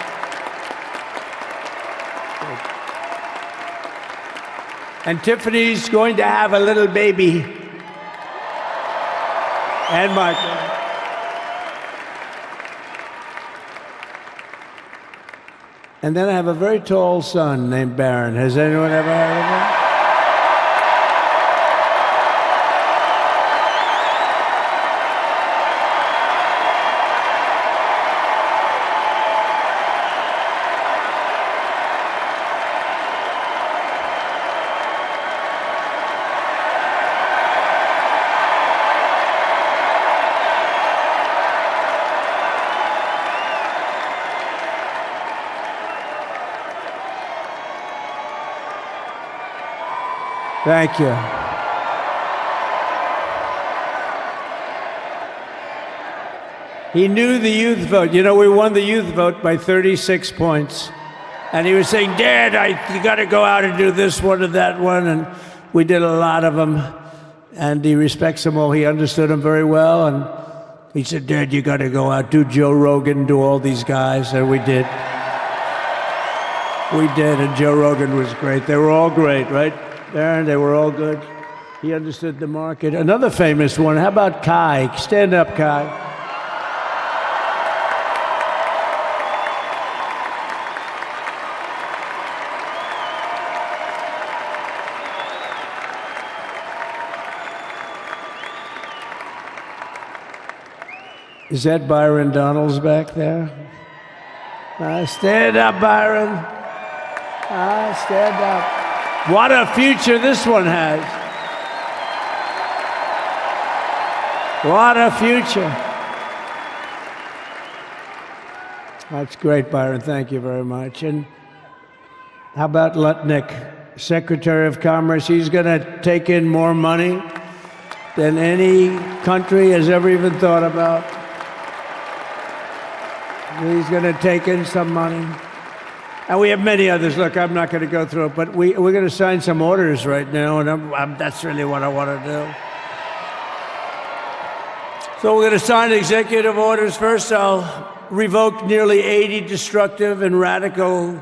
And Tiffany's going to have a little baby. And Michael. And then I have a very tall son named Barron. Has anyone ever heard of him? Thank you. He knew the youth vote. You know, we won the youth vote by 36 points. And he was saying, Dad, you got to go out and do this one and that one. And we did a lot of them. And he respects them all. He understood them very well. And he said, Dad, you got to go out, do Joe Rogan, do all these guys. And we did. We did. And Joe Rogan was great. They were all great, right? Aaron, they were all good. He understood the market. Another famous one, how about Kai? Stand up, Kai. Is that Byron Donalds back there? Stand up, Byron. Stand up. What a future this one has. What a future. That's great, Byron. Thank you very much. And how about Lutnick, Secretary of Commerce? He's going to take in more money than any country has ever even thought about. He's going to take in some money. And we have many others. Look, I'm not going to go through it, but we're going to sign some orders right now, and that's really what I want to do. So we're going to sign executive orders. First, I'll revoke nearly 80 destructive and radical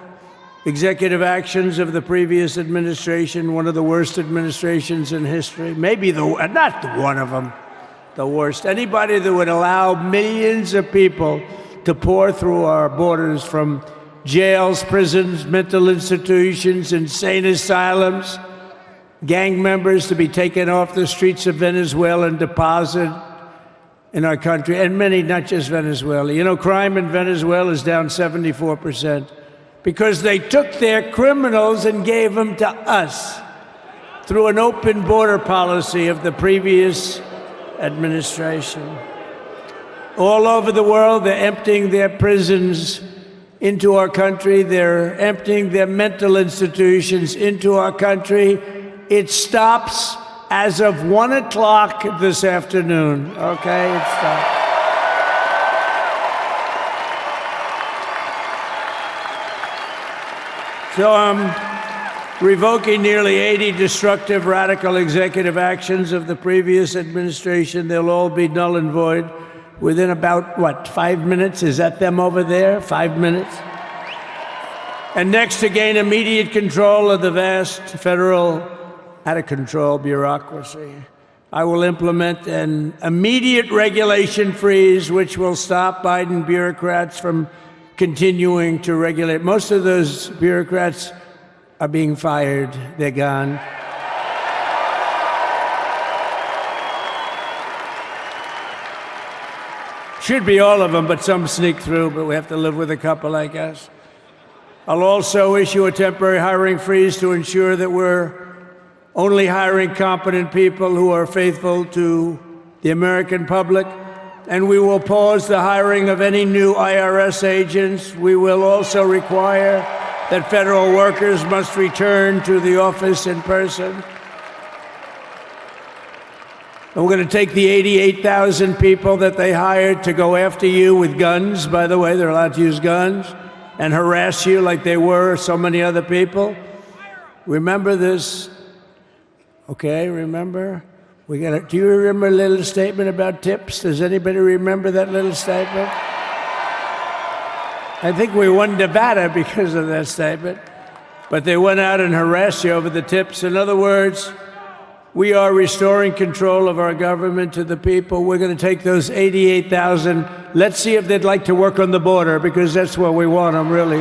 executive actions of the previous administration, one of the worst administrations in history. Maybe not one of them, the worst. Anybody that would allow millions of people to pour through our borders from jails, prisons, mental institutions, insane asylums, gang members to be taken off the streets of Venezuela and deposited in our country, and many, not just Venezuela. You know, crime in Venezuela is down 74% because they took their criminals and gave them to us through an open border policy of the previous administration. All over the world, they're emptying their prisons into our country. They're emptying their mental institutions into our country. It stops as of 1 o'clock this afternoon, okay? It stops. So I'm revoking nearly 80 destructive, radical executive actions of the previous administration. They'll all be null and void within about, 5 minutes? Is that them over there? 5 minutes? And next, to gain immediate control of the vast federal out-of-control bureaucracy, I will implement an immediate regulation freeze, which will stop Biden bureaucrats from continuing to regulate. Most of those bureaucrats are being fired. They're gone. Should be all of them, but some sneak through, but we have to live with a couple, I guess. I'll also issue a temporary hiring freeze to ensure that we're only hiring competent people who are faithful to the American public. And we will pause the hiring of any new IRS agents. We will also require that federal workers must return to the office in person. And we're going to take the 88,000 people that they hired to go after you with guns. By the way, they're allowed to use guns and harass you like they were so many other people. Remember this. Okay, remember? Do you remember a little statement about tips? Does anybody remember that little statement? I think we won Nevada because of that statement. But they went out and harassed you over the tips. In other words, we are restoring control of our government to the people. We're going to take those 88,000. Let's see if they'd like to work on the border, because that's where we want them, really.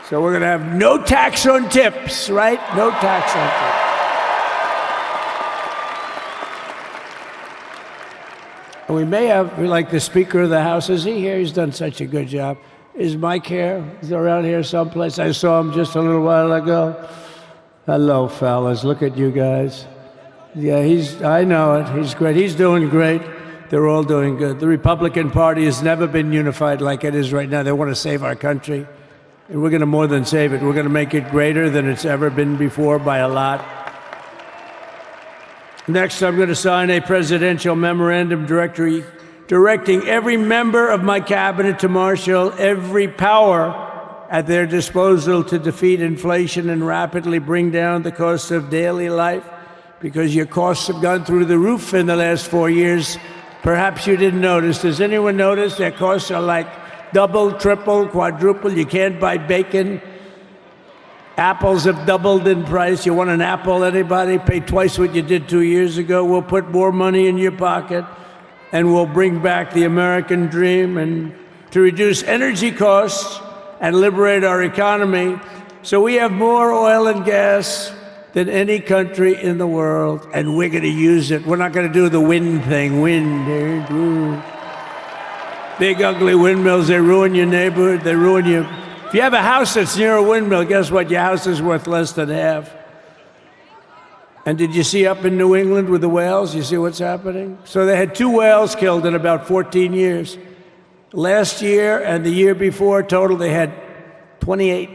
So we're going to have no tax on tips, right? No tax on tips. And we may have, like the Speaker of the House, is he here? He's done such a good job. Is Mike here? He's around here someplace. I saw him just a little while ago. Hello, fellas. Look at you guys. Yeah, I know it. He's great. He's doing great. They're all doing good. The Republican Party has never been unified like it is right now. They want to save our country. And we're going to more than save it. We're going to make it greater than it's ever been before by a lot. Next, I'm going to sign a presidential memorandum directing every member of my cabinet to marshal every power at their disposal to defeat inflation and rapidly bring down the cost of daily life, because your costs have gone through the roof in the last 4 years. Perhaps you didn't notice. Does anyone notice their costs are like double, triple, quadruple? You can't buy bacon. Apples have doubled in price. You want an apple, anybody? Pay twice what you did 2 years ago. We'll put more money in your pocket, and we'll bring back the American dream and to reduce energy costs and liberate our economy. So we have more oil and gas than any country in the world, and we're going to use it. We're not going to do the wind thing. Wind. Big, ugly windmills, they ruin your neighborhood. They ruin you. If you have a house that's near a windmill, guess what? Your house is worth less than half. And did you see up in New England with the whales? You see what's happening? So they had 2 whales killed in about 14 years. Last year and the year before, total, they had 28.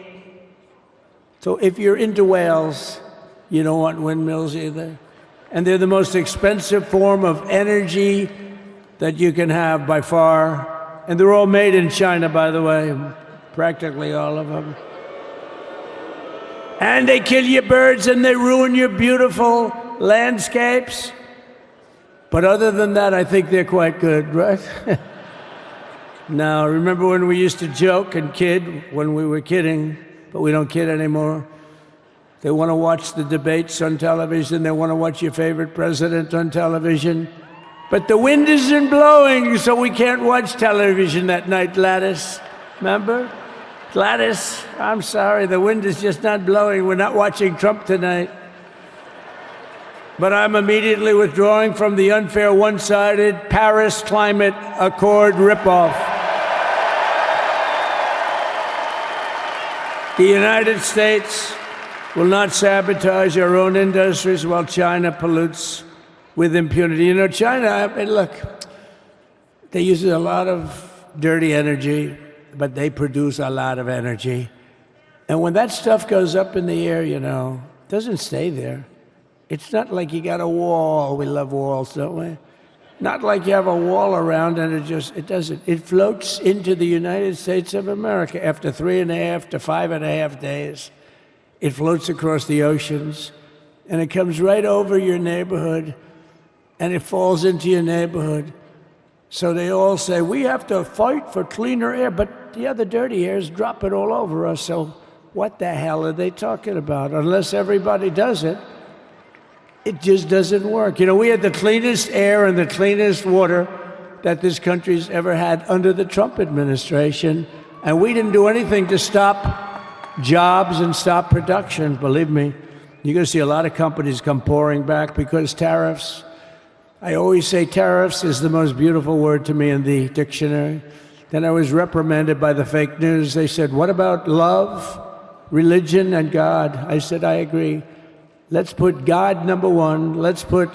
So if you're into whales, you don't want windmills either. and they're the most expensive form of energy that you can have by far. And they're all made in China, by the way, practically all of them. And they kill your birds and they ruin your beautiful landscapes. But other than that, I think they're quite good, right? Now, remember when we used to joke and kid when we were kidding, but we don't kid anymore? They want to watch the debates on television. They want to watch your favorite president on television. But the wind isn't blowing, so we can't watch television that night, Gladys. Remember? Gladys, I'm sorry, the wind is just not blowing. We're not watching Trump tonight. But I'm immediately withdrawing from the unfair, one-sided Paris Climate Accord ripoff. The United States will not sabotage our own industries while China pollutes with impunity. You know, China, I mean, look, they use a lot of dirty energy, but they produce a lot of energy. And when that stuff goes up in the air, you know, it doesn't stay there. It's not like you got a wall. We love walls, don't we? Not like you have a wall around and it doesn't. It floats into the United States of America after 3.5 to 5.5 days. It floats across the oceans and it comes right over your neighborhood and it falls into your neighborhood. So they all say, we have to fight for cleaner air, but the other dirty air is dropping all over us. So what the hell are they talking about? Unless everybody does it, it just doesn't work. You know, we had the cleanest air and the cleanest water that this country's ever had under the Trump administration, and we didn't do anything to stop jobs and stop production, believe me. You're going to see a lot of companies come pouring back because tariffs. I always say tariffs is the most beautiful word to me in the dictionary. Then I was reprimanded by the fake news. They said, what about love, religion, and God? I said, I agree. Let's put God number one. Let's put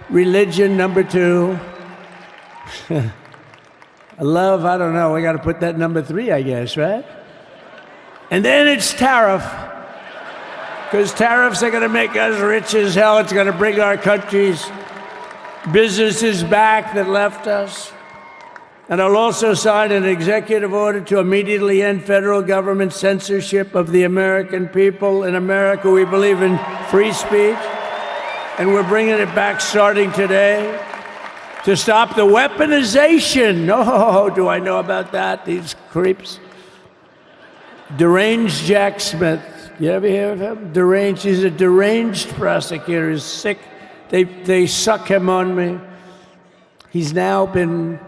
religion number two. Love, I don't know. We got to put that number 3, I guess, right? And then it's tariff. Because tariffs are going to make us rich as hell. It's going to bring our country's businesses back that left us. And I'll also sign an executive order to immediately end federal government censorship of the American people. In America, we believe in free speech, and we're bringing it back starting today to stop the weaponization. Oh, do I know about that? These creeps. Deranged Jack Smith. You ever hear of him? Deranged. He's a deranged prosecutor. He's sick. They suck him on me. He's now been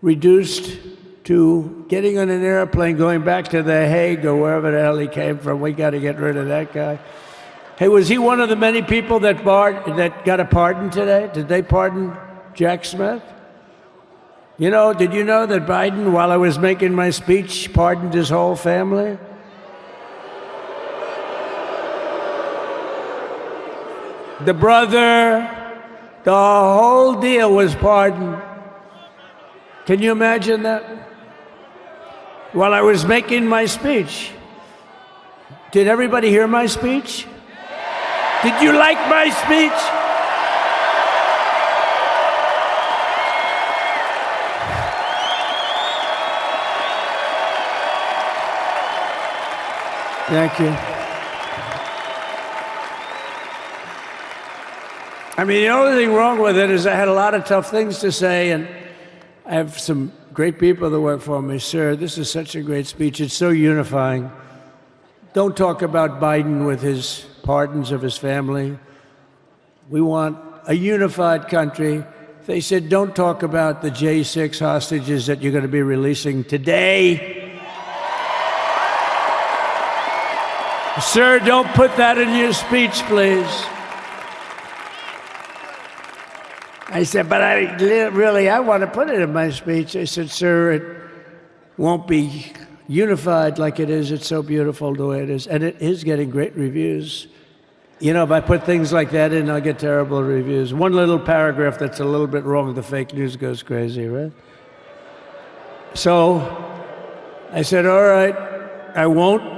reduced to getting on an airplane, going back to The Hague or wherever the hell he came from. We got to get rid of that guy. Hey, was he one of the many people that got a pardon today? Did they pardon Jack Smith? You know, did you know that Biden, while I was making my speech, pardoned his whole family? The brother, the whole deal was pardoned. Can you imagine that? While I was making my speech. Did everybody hear my speech? Did you like my speech? Thank you. I mean, the only thing wrong with it is I had a lot of tough things to say, and I have some great people that work for me. Sir, this is such a great speech. It's so unifying. Don't talk about Biden with his pardons of his family. We want a unified country. They said, don't talk about the J6 hostages that you're going to be releasing today. Sir, don't put that in your speech, please. I said, but I want to put it in my speech. I said, sir, it won't be unified like it is. It's so beautiful the way it is. And it is getting great reviews. You know, if I put things like that in, I'll get terrible reviews. One little paragraph that's a little bit wrong, the fake news goes crazy, right? So I said, all right, I won't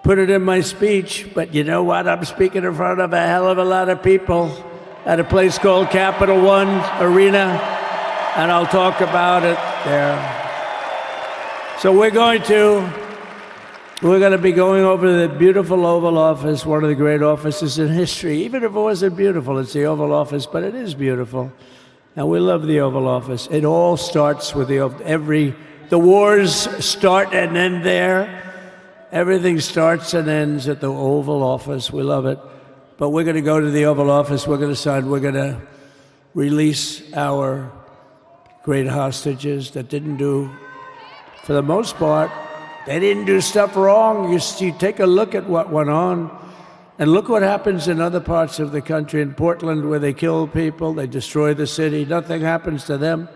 put it in my speech, but you know what? I'm speaking in front of a hell of a lot of people. at a place called Capital One Arena, and I'll talk about it there. So we're going to be going over the beautiful Oval Office, one of the great offices in history. Even if it wasn't beautiful, it's the Oval Office, but it is beautiful. And we love the Oval Office. It all starts with the wars start and end there. Everything starts and ends at the Oval Office. We love it. But we're going to go to the Oval Office. We're going to release our great hostages that didn't do, for the most part, they didn't do stuff wrong. You take a look at what went on, and look what happens in other parts of the country. In Portland, where they kill people, they destroy the city, nothing happens to them.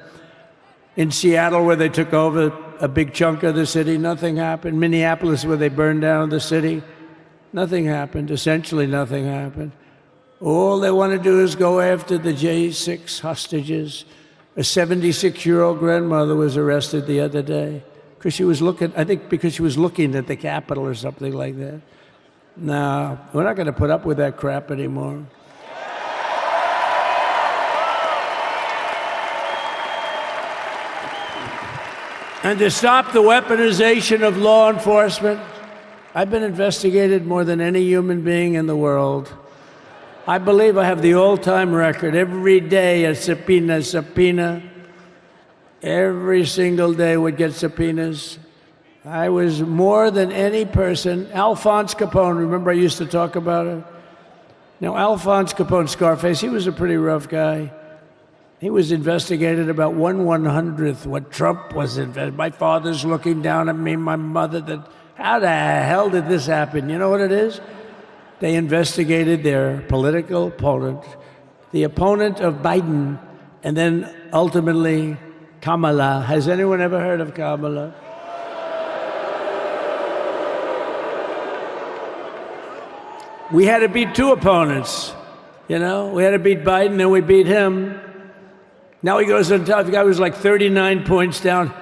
In Seattle, where they took over a big chunk of the city, nothing happened. Minneapolis, where they burned down the city, nothing happened. Essentially nothing happened. All they want to do is go after the J6 hostages. A 76-year-old grandmother was arrested the other day because she was looking, I think because she was looking at the Capitol or something like that. No, we're not going to put up with that crap anymore. And to stop the weaponization of law enforcement, I've been investigated more than any human being in the world. I believe I have the all-time record. Every day a subpoena. Every single day would get subpoenas. I was more than any person. Alphonse Capone, remember I used to talk about it? Now, Alphonse Capone, Scarface, he was a pretty rough guy. He was investigated about 1/100th what Trump was investigated. My father's looking down at me, my mother, how the hell did this happen? You know what it is? They investigated their political opponent, the opponent of Biden, and then ultimately Kamala. Has anyone ever heard of Kamala? We had to beat two opponents, you know? We had to beat Biden, then we beat him. Now he goes on top. The guy was like 39 points down.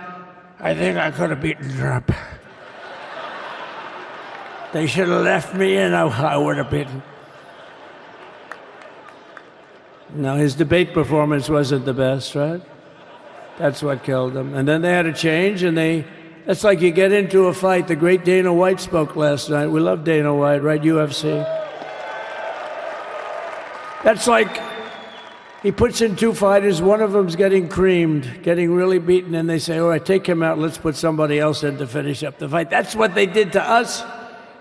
I think I could have beaten Trump. They should have left me in. I would have beaten. No, his debate performance wasn't the best, right? That's what killed him. And then they had to change, and that's like you get into a fight. The great Dana White spoke last night. We love Dana White, right? UFC. That's like he puts in two fighters. One of them's getting creamed, getting really beaten, and they say, all right, take him out. Let's put somebody else in to finish up the fight. That's what they did to us.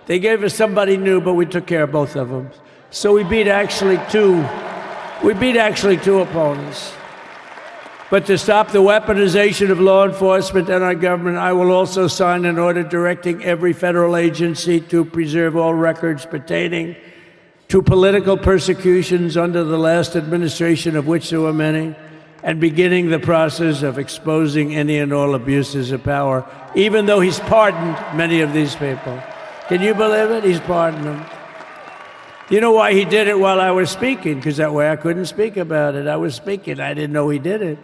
They gave us somebody new, but we took care of both of them. So we beat actually two opponents. But to stop the weaponization of law enforcement and our government, I will also sign an order directing every federal agency to preserve all records pertaining to political persecutions under the last administration, of which there were many, and beginning the process of exposing any and all abuses of power, even though he's pardoned many of these people. Can you believe it? He's pardoned them. You know why he did it while I was speaking? Because that way I couldn't speak about it. I was speaking. I didn't know he did it.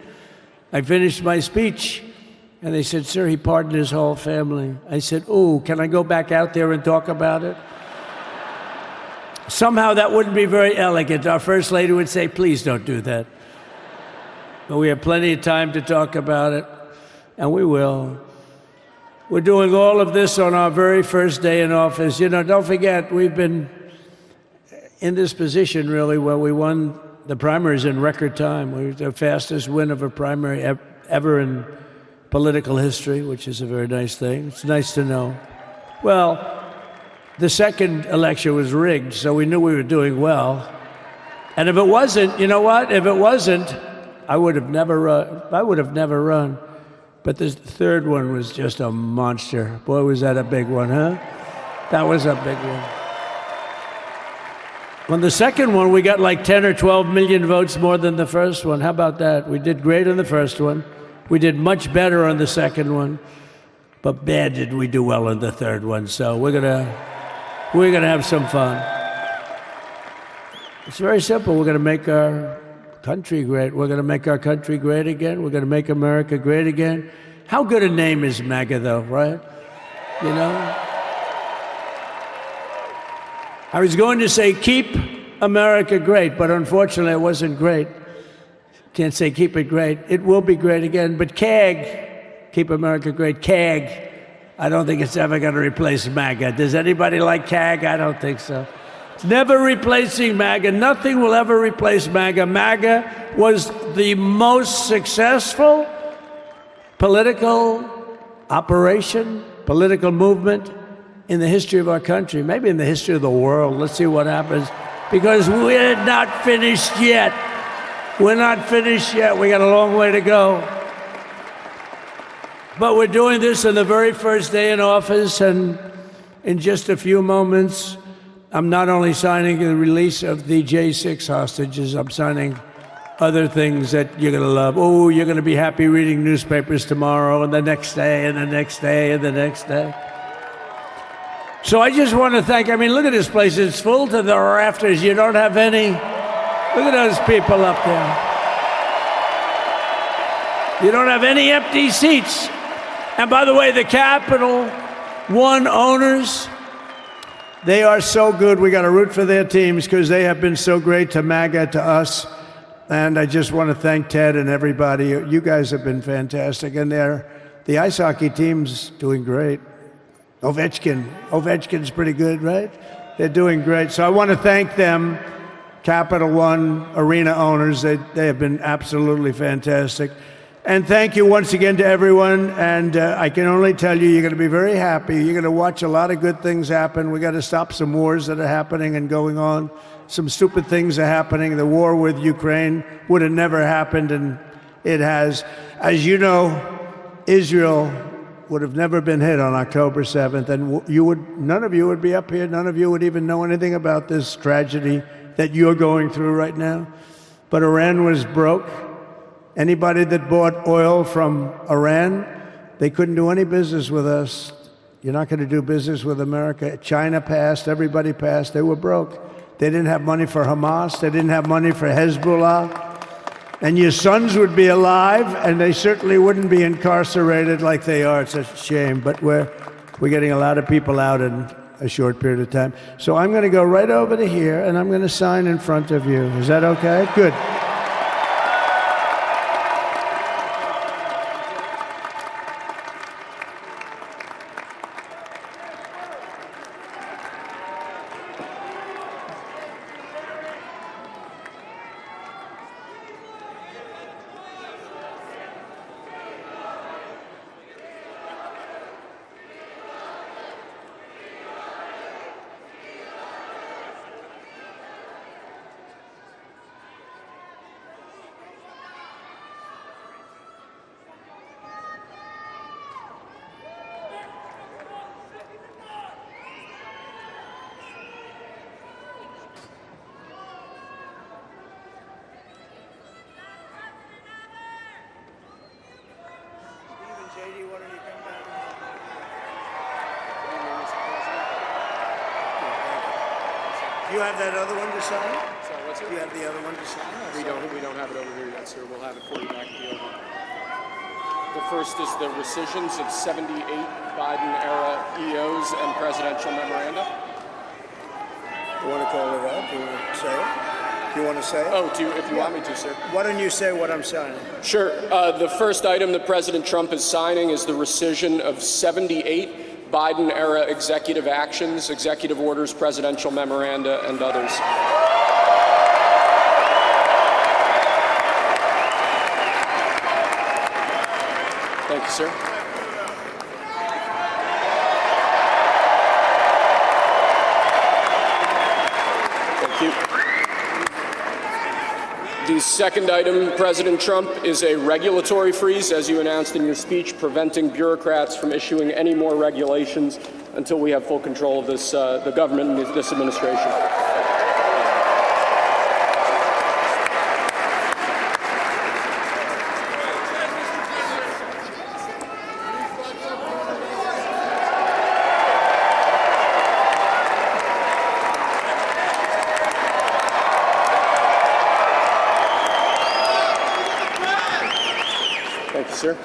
I finished my speech, and they said, sir, he pardoned his whole family. I said, ooh, can I go back out there and talk about it? Somehow that wouldn't be very elegant. Our First Lady would say, please don't do that. But we have plenty of time to talk about it, and we will. We're doing all of this on our very first day in office. You know, don't forget, we've been in this position, really, where we won the primaries in record time. We were the fastest win of a primary ever in political history, which is a very nice thing. It's nice to know. Well, the second election was rigged, so we knew we were doing well. And if it wasn't, you know what? If it wasn't, I would have never run. But the third one was just a monster. Boy, was that a big one, huh? That was a big one. On the second one, we got like 10 or 12 million votes more than the first one. How about that? We did great on the first one. We did much better on the second one. But bad did we do well on the third one. So we're gonna have some fun. It's very simple. We're gonna make our country great. We're gonna make our country great again. We're gonna make America great again. How good a name is MAGA, though, right? You know? I was going to say keep America great, but unfortunately it wasn't great. Can't say keep it great. It will be great again, but CAG, keep America great, CAG, I don't think it's ever going to replace MAGA. Does anybody like CAG? I don't think so. It's never replacing MAGA. Nothing will ever replace MAGA. MAGA was the most successful political operation, political movement in the history of our country, maybe in the history of the world. Let's see what happens, because we're not finished yet. We're not finished yet. We got a long way to go. But we're doing this on the very first day in office, and in just a few moments, I'm not only signing the release of the J6 hostages, I'm signing other things that you're going to love. Oh, you're going to be happy reading newspapers tomorrow and the next day and the next day and the next day. So I just want to thank, I mean, look at this place. It's full to the rafters. You don't have any. Look at those people up there. You don't have any empty seats. And by the way, the Capital One owners, they are so good. We got to root for their teams because they have been so great to MAGA, to us. And I just want to thank Ted and everybody. You guys have been fantastic. And the ice hockey team's doing great. Ovechkin's pretty good, right? They're doing great. So I want to thank them, Capital One arena owners. They have been absolutely fantastic. And thank you once again to everyone. And I can only tell you, you're going to be very happy. You're going to watch a lot of good things happen. We got to stop some wars that are happening and going on. Some stupid things are happening. The war with Ukraine would have never happened, and it has. As you know, Israel would have never been hit on October 7th, and none of you would be up here. None of you would even know anything about this tragedy that you're going through right now. But Iran was broke. Anybody that bought oil from Iran, they couldn't do any business with us. You're not going to do business with America. China passed. Everybody passed. They were broke. They didn't have money for Hamas. They didn't have money for Hezbollah. And your sons would be alive, and they certainly wouldn't be incarcerated like they are. It's a shame. But we're getting a lot of people out in a short period of time. So I'm going to go right over to here, and I'm going to sign in front of you. Is that okay? Good. Do you have that other one to sign? Sorry, what's it? Do you have the other one to sign? We don't have it over here yet, sir. We'll have it for you back at the oval. The first is the rescissions of 78 Biden-era EOs and presidential memoranda. You want to call it out? Do you want to say it? Do you want to say it? Oh, if you want me to, sir. Why don't you say what I'm signing? Sure. The first item that President Trump is signing is the rescission of 78 Biden-era executive actions, executive orders, presidential memoranda, and others. Thank you, sir. Thank you. The second item, President Trump, is a regulatory freeze, as you announced in your speech, preventing bureaucrats from issuing any more regulations until we have full control of this, the government and this administration. Thank you, sir.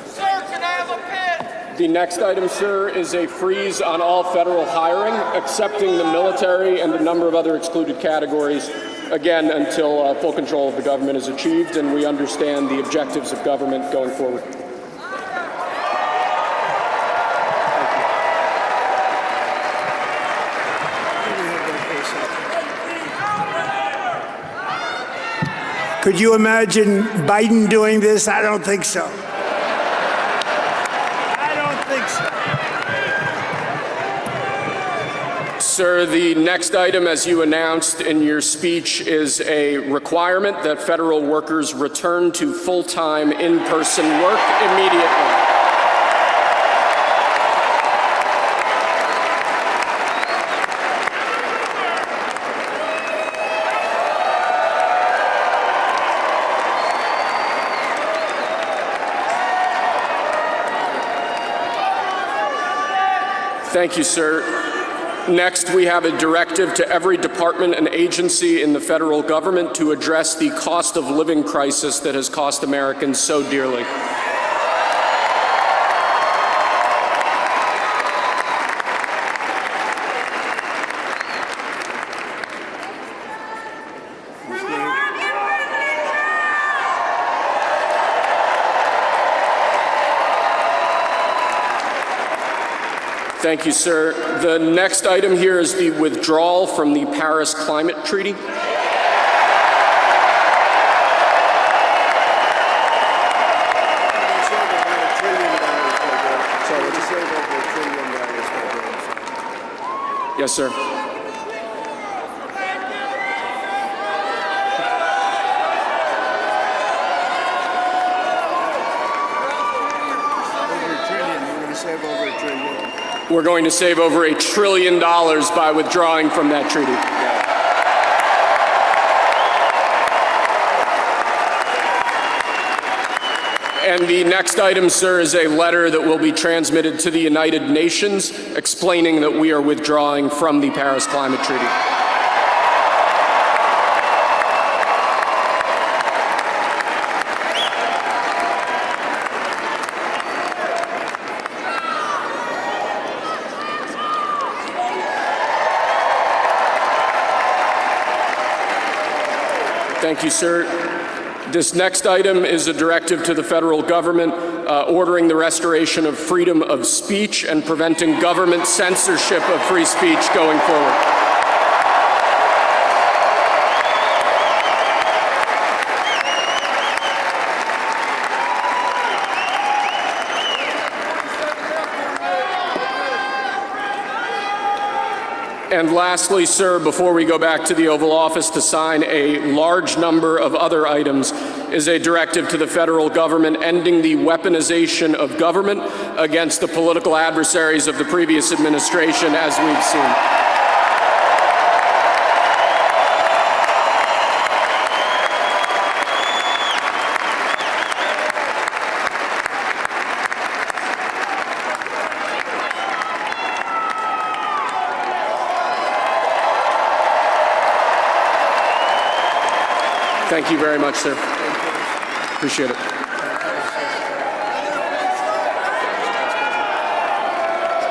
Sir, can I have a pen? The next item, sir, is a freeze on all federal hiring, excepting the military and a number of other excluded categories, again, until full control of the government is achieved and we understand the objectives of government going forward. Could you imagine Biden doing this? I don't think so. I don't think so. Sir, the next item, as you announced in your speech, is a requirement that federal workers return to full-time in-person work immediately. Thank you, sir. Next, we have a directive to every department and agency in the federal government to address the cost of living crisis that has cost Americans so dearly. Thank you, sir. The next item here is the withdrawal from the Paris Climate Treaty. Yes, sir. We're going to save over $1 trillion by withdrawing from that treaty. And the next item, sir, is a letter that will be transmitted to the United Nations explaining that we are withdrawing from the Paris Climate Treaty. Thank you, sir. This next item is a directive to the federal government ordering the restoration of freedom of speech and preventing government censorship of free speech going forward. And lastly, sir, before we go back to the Oval Office to sign a large number of other items, is a directive to the federal government ending the weaponization of government against the political adversaries of the previous administration, as we've seen. Thank you very much, sir. Appreciate it.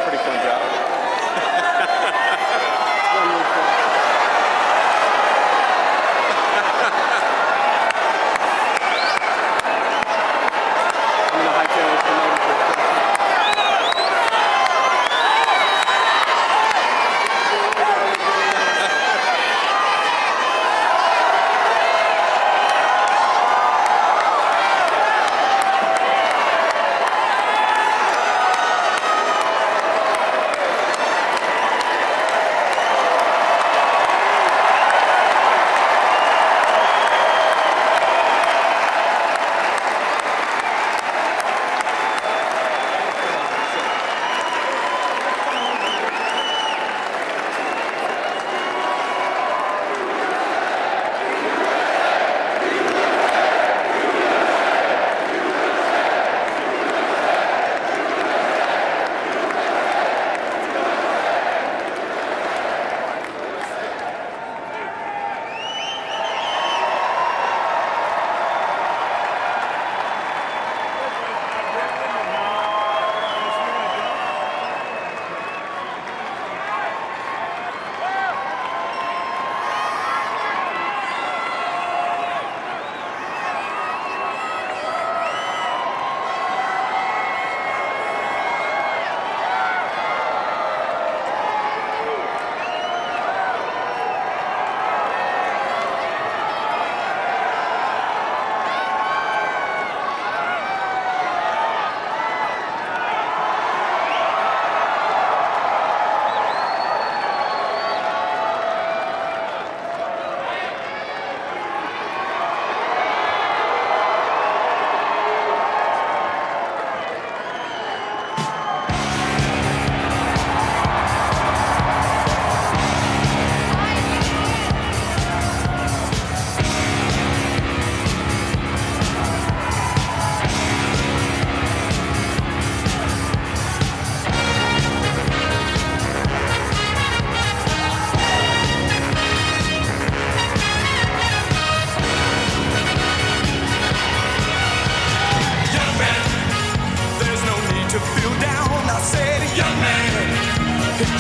Pretty fun job.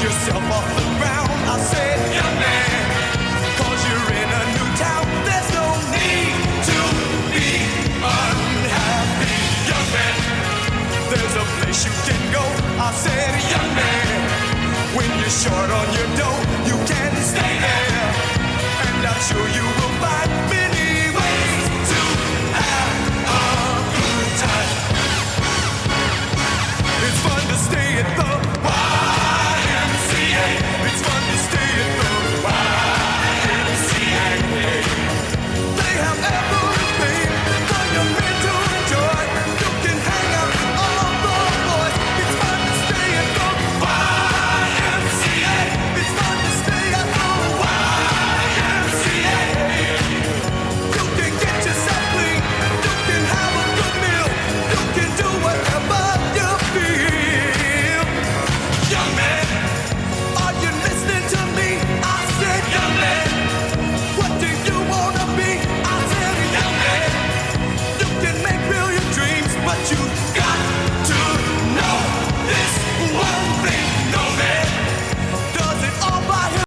yourself off the ground. I said, young man, 'cause you're in a new town. There's no need to be unhappy. Young man, there's a place you can go. I said, young man, when you're short on your dough, you can stay there. And I'm sure you will find me